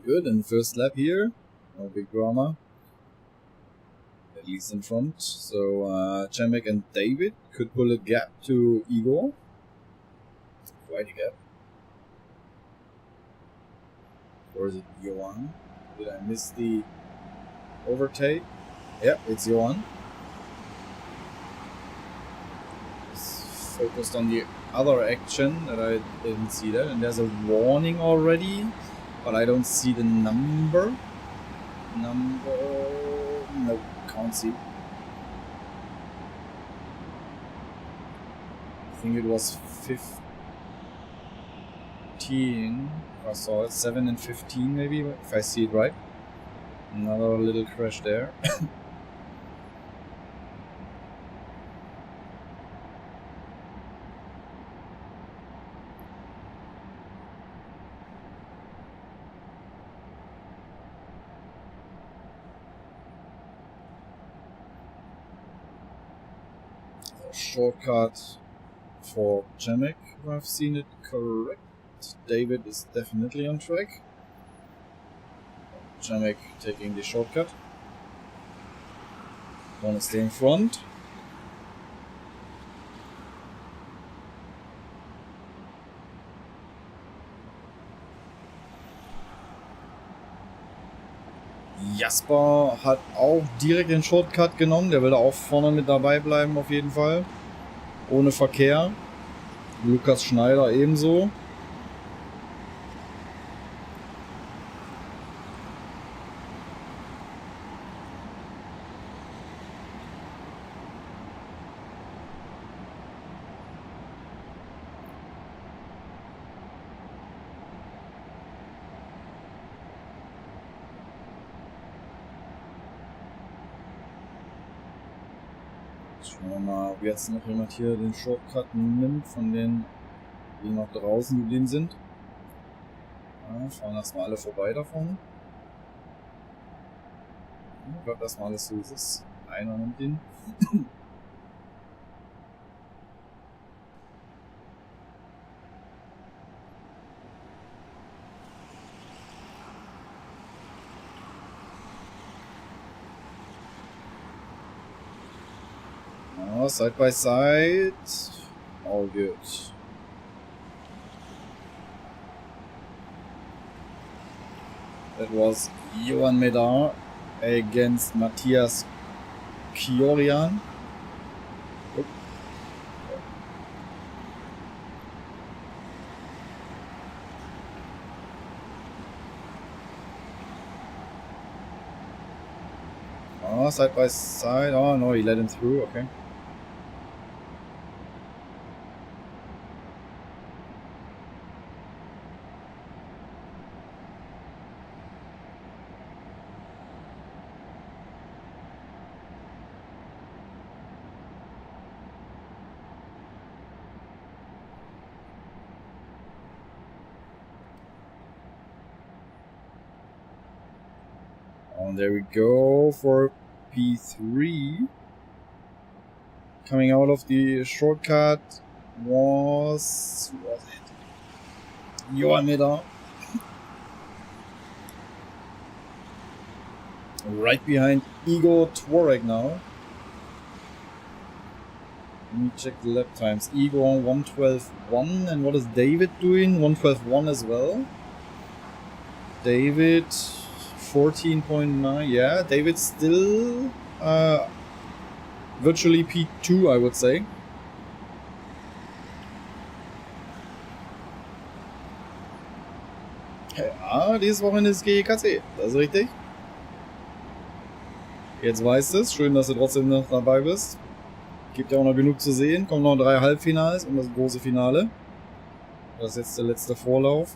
Good, and first lap here, no big drama, at least in front. So Przemek and David could pull a gap to Igor, quite a gap. Or is it Johan? Did I miss the overtake? Yep, it's Johan. Just focused on the other action that I didn't see that, and there's a warning already. But I don't see the number. No, can't see. I think it was 15. I saw it 7 and 15 maybe, if I see it right. Another little crash there. Shortcut for Przemek, if I've seen it correct. David is definitely on track. Przemek taking the shortcut. Want to stay in front. Jasper hat auch direkt den Shortcut genommen. Der will da auch vorne mit dabei bleiben auf jeden Fall. Ohne Verkehr. Lukas Schneider ebenso. Schauen wir mal, ob jetzt noch jemand hier den Shortcut nimmt, von denen, die noch draußen geblieben sind. Ja, fahren erstmal alle vorbei davon. Ja, bleibt erstmal alles so, wie es ist. Einer nimmt den. Ja, side by side. All good. That was Johan Medar against Matthias Kiorian. Oh, side by side. Oh no, he let him through. Okay. And there we go for P3. Coming out of the shortcut was it? Johan Medar. Right behind Igor Tworek now. Let me check the lap times. Igor 1:12.1, and what is David doing? 1:12.1 as well. David 14.9. Yeah, David's still virtually P2, I would say. Ja, dieses Wochenende ist GIKC, das ist richtig. Jetzt weißt du es, schön, dass du trotzdem noch dabei bist. Gibt ja auch noch genug zu sehen, kommen noch 3 Halbfinals und das große Finale. Das ist jetzt der letzte Vorlauf.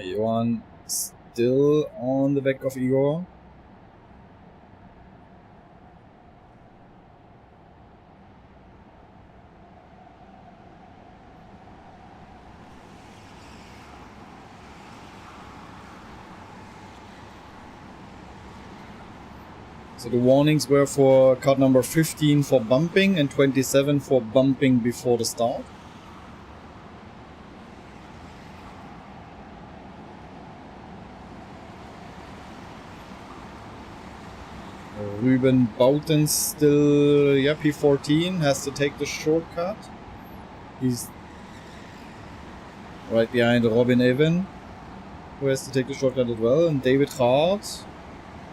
Johan still on the back of Igor. So the warnings were for card number 15 for bumping and 27 for bumping before the start. Ruben Bouten still, yeah, P14, has to take the shortcut. He's right behind Robin Evan, who has to take the shortcut as well. And David Hart,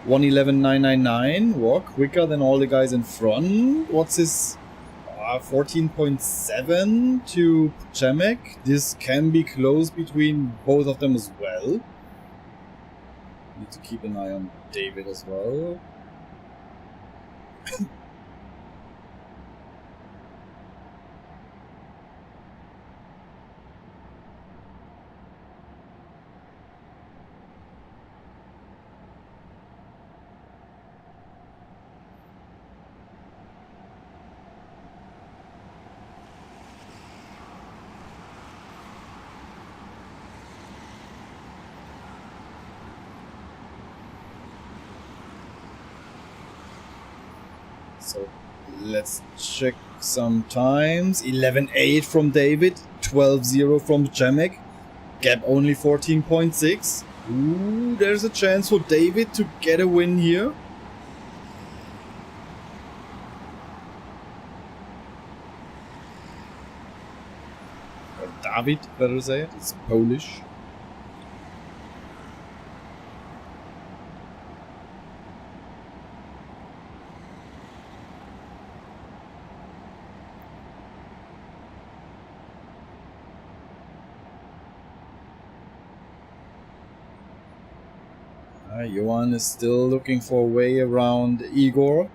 1:11.999, walk quicker than all the guys in front. What's his 14.7 to Przemek? This can be close between both of them as well. Need to keep an eye on David as well. So let's check some times. 11.8 from David, 12.0 from Przemek. Gap only 14.6. Ooh, there's a chance for David to get a win here. David, better to say it. It's Polish. Johan is still looking for a way around Igor.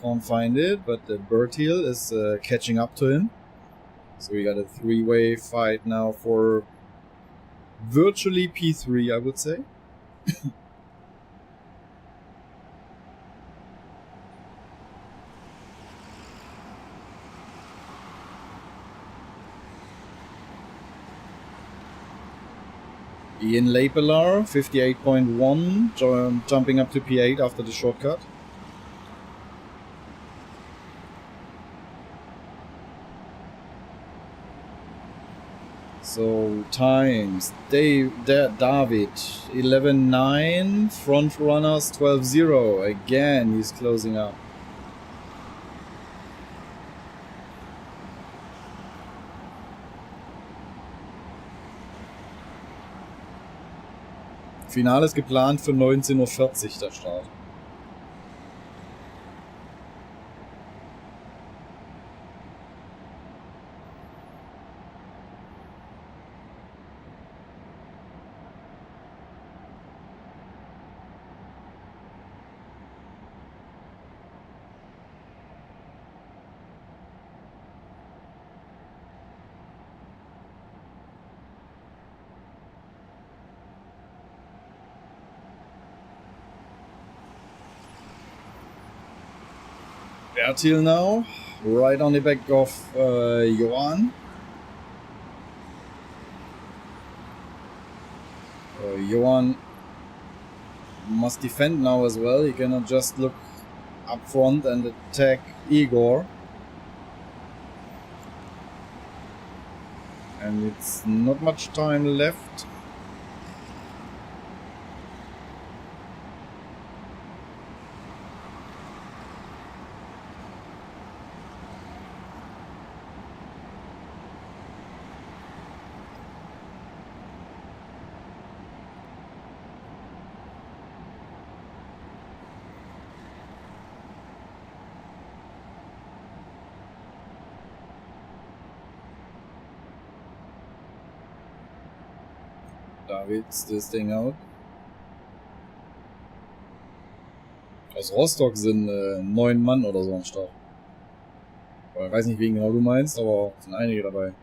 Can't find it, but Bertil is catching up to him. So we got a three-way fight now for virtually P3, I would say. Ian Lapelar, 58.1, jumping up to P8 after the shortcut. So times, David, 11.9, front runners 12.0, again he's closing up. Finale ist geplant für 19:40 Uhr der Start. Bertil now, right on the back of Johan. Johan must defend now as well. He cannot just look up front and attack Igor. And it's not much time left. David's this thing out. Aus Rostock sind 9 Mann oder so am Start. Ich weiß nicht, wen genau du meinst, aber es sind einige dabei.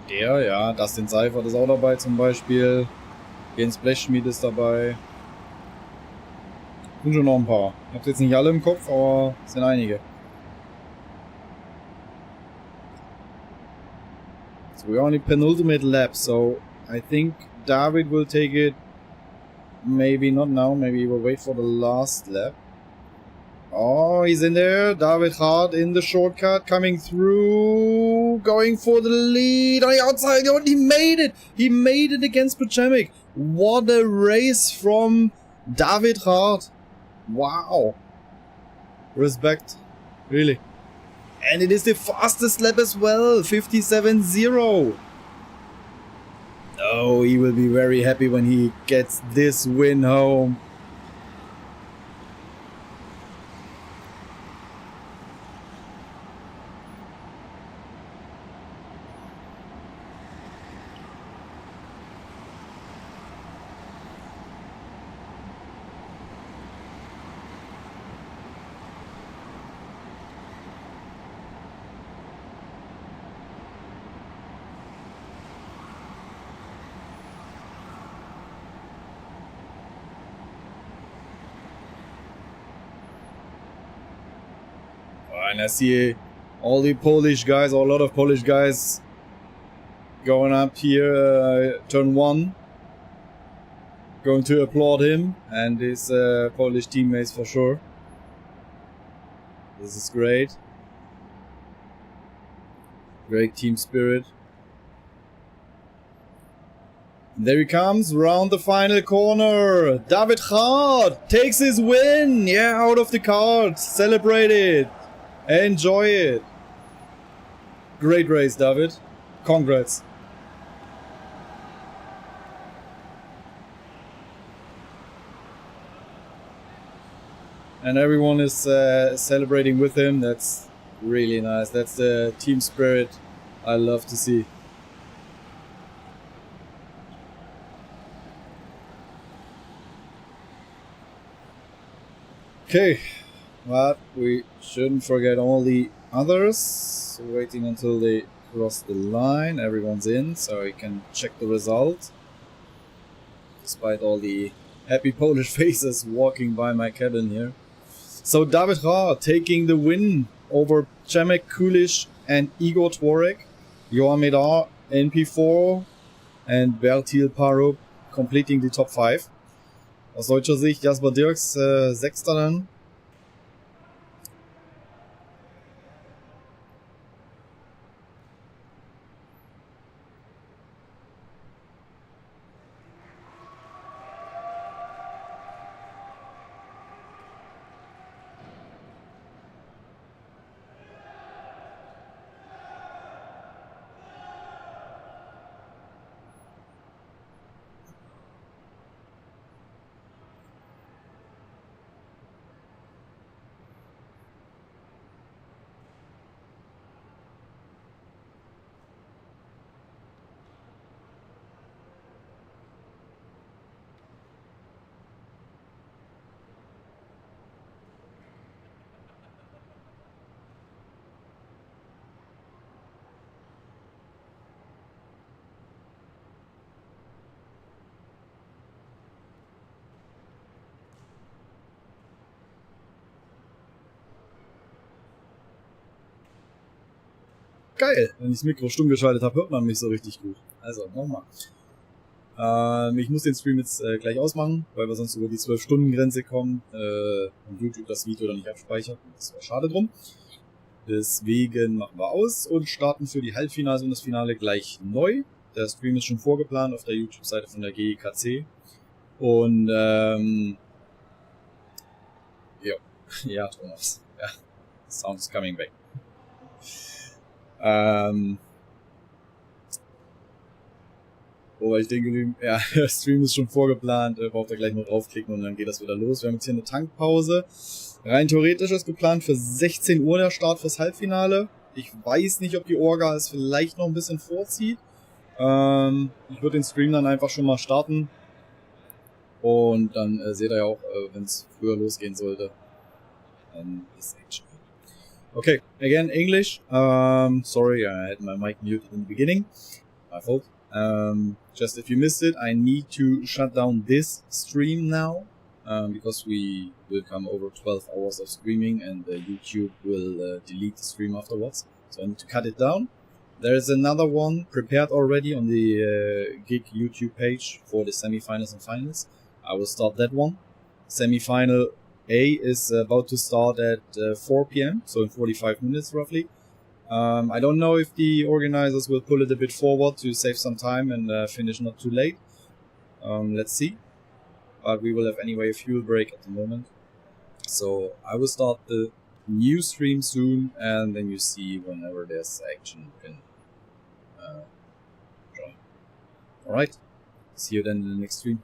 Der, ja, Dustin Seifert ist auch dabei zum Beispiel. Jens Blechschmied ist dabei. Sind schon noch ein paar. Ich hab's jetzt nicht alle im Kopf, aber es sind einige. So we're on the penultimate lap, so I think David will take it. Maybe not now, maybe he will wait for the last lap. Oh, he's in there. David Hart in the shortcut, coming through, going for the lead on the outside. Oh, he made it. He made it against Pochemic. What a race from David Hart. Wow. Respect. Really. And it is the fastest lap as well. 57.0. Oh, he will be very happy when he gets this win home. and I see all the Polish guys, or a lot of Polish guys going up here, turn 1. Going to applaud him and his Polish teammates for sure. This is great. Great team spirit. And there he comes, round the final corner. David Hart takes his win. Yeah, out of the kart. Celebrate it. Enjoy it. Great race, David. Congrats. And everyone is celebrating with him. That's really nice. That's the team spirit I love to see. Okay, but we shouldn't forget all the others. Waiting until they cross the line. Everyone's in, so you can check the result. Despite all the happy Polish faces walking by my cabin here. So David Ra taking the win over Przemek Kulic and Igor Tworek. Johan Medar, NP4 and Bertil Parup completing the top 5. Aus deutscher Sicht Jasper Dirks, Sechster dann. Geil, wenn ich das Mikro stumm geschaltet habe, hört man mich so richtig gut. Also, nochmal. Ich muss den Stream jetzt gleich ausmachen, weil wir sonst über die 12-Stunden-Grenze kommen und YouTube das Video dann nicht abspeichert. Das wäre schade drum. Deswegen machen wir aus und starten für die Halbfinals und das Finale gleich neu. Der Stream ist schon vorgeplant auf der YouTube-Seite von der GIKC. Und ja, Thomas. Ja, sounds coming back. Wobei ich denke, ja, der Stream ist schon vorgeplant, braucht ihr gleich nur draufklicken und dann geht das wieder los. Wir haben jetzt hier eine Tankpause. Rein theoretisch ist geplant für 16 Uhr der Start fürs Halbfinale. Ich weiß nicht, ob die Orga es vielleicht noch ein bisschen vorzieht. Ich würde den Stream dann einfach schon mal starten. Und dann seht ihr ja auch, wenn es früher losgehen sollte. Ist Action. Okay, again, English. Sorry, I had my mic muted in the beginning. My fault. Just if you missed it, I need to shut down this stream now. Because we will come over 12 hours of streaming and YouTube will delete the stream afterwards. So I need to cut it down. There is another one prepared already on the GIG YouTube page for the semi-finals and finals. I will start that one. Semi-final A is about to start at 4 p.m, so in 45 minutes roughly. I don't know if the organizers will pull it a bit forward to save some time and finish not too late. Let's see. But we will have anyway a fuel break at the moment. So I will start the new stream soon, and then you see whenever there's action you can join. Alright, see you then in the next stream.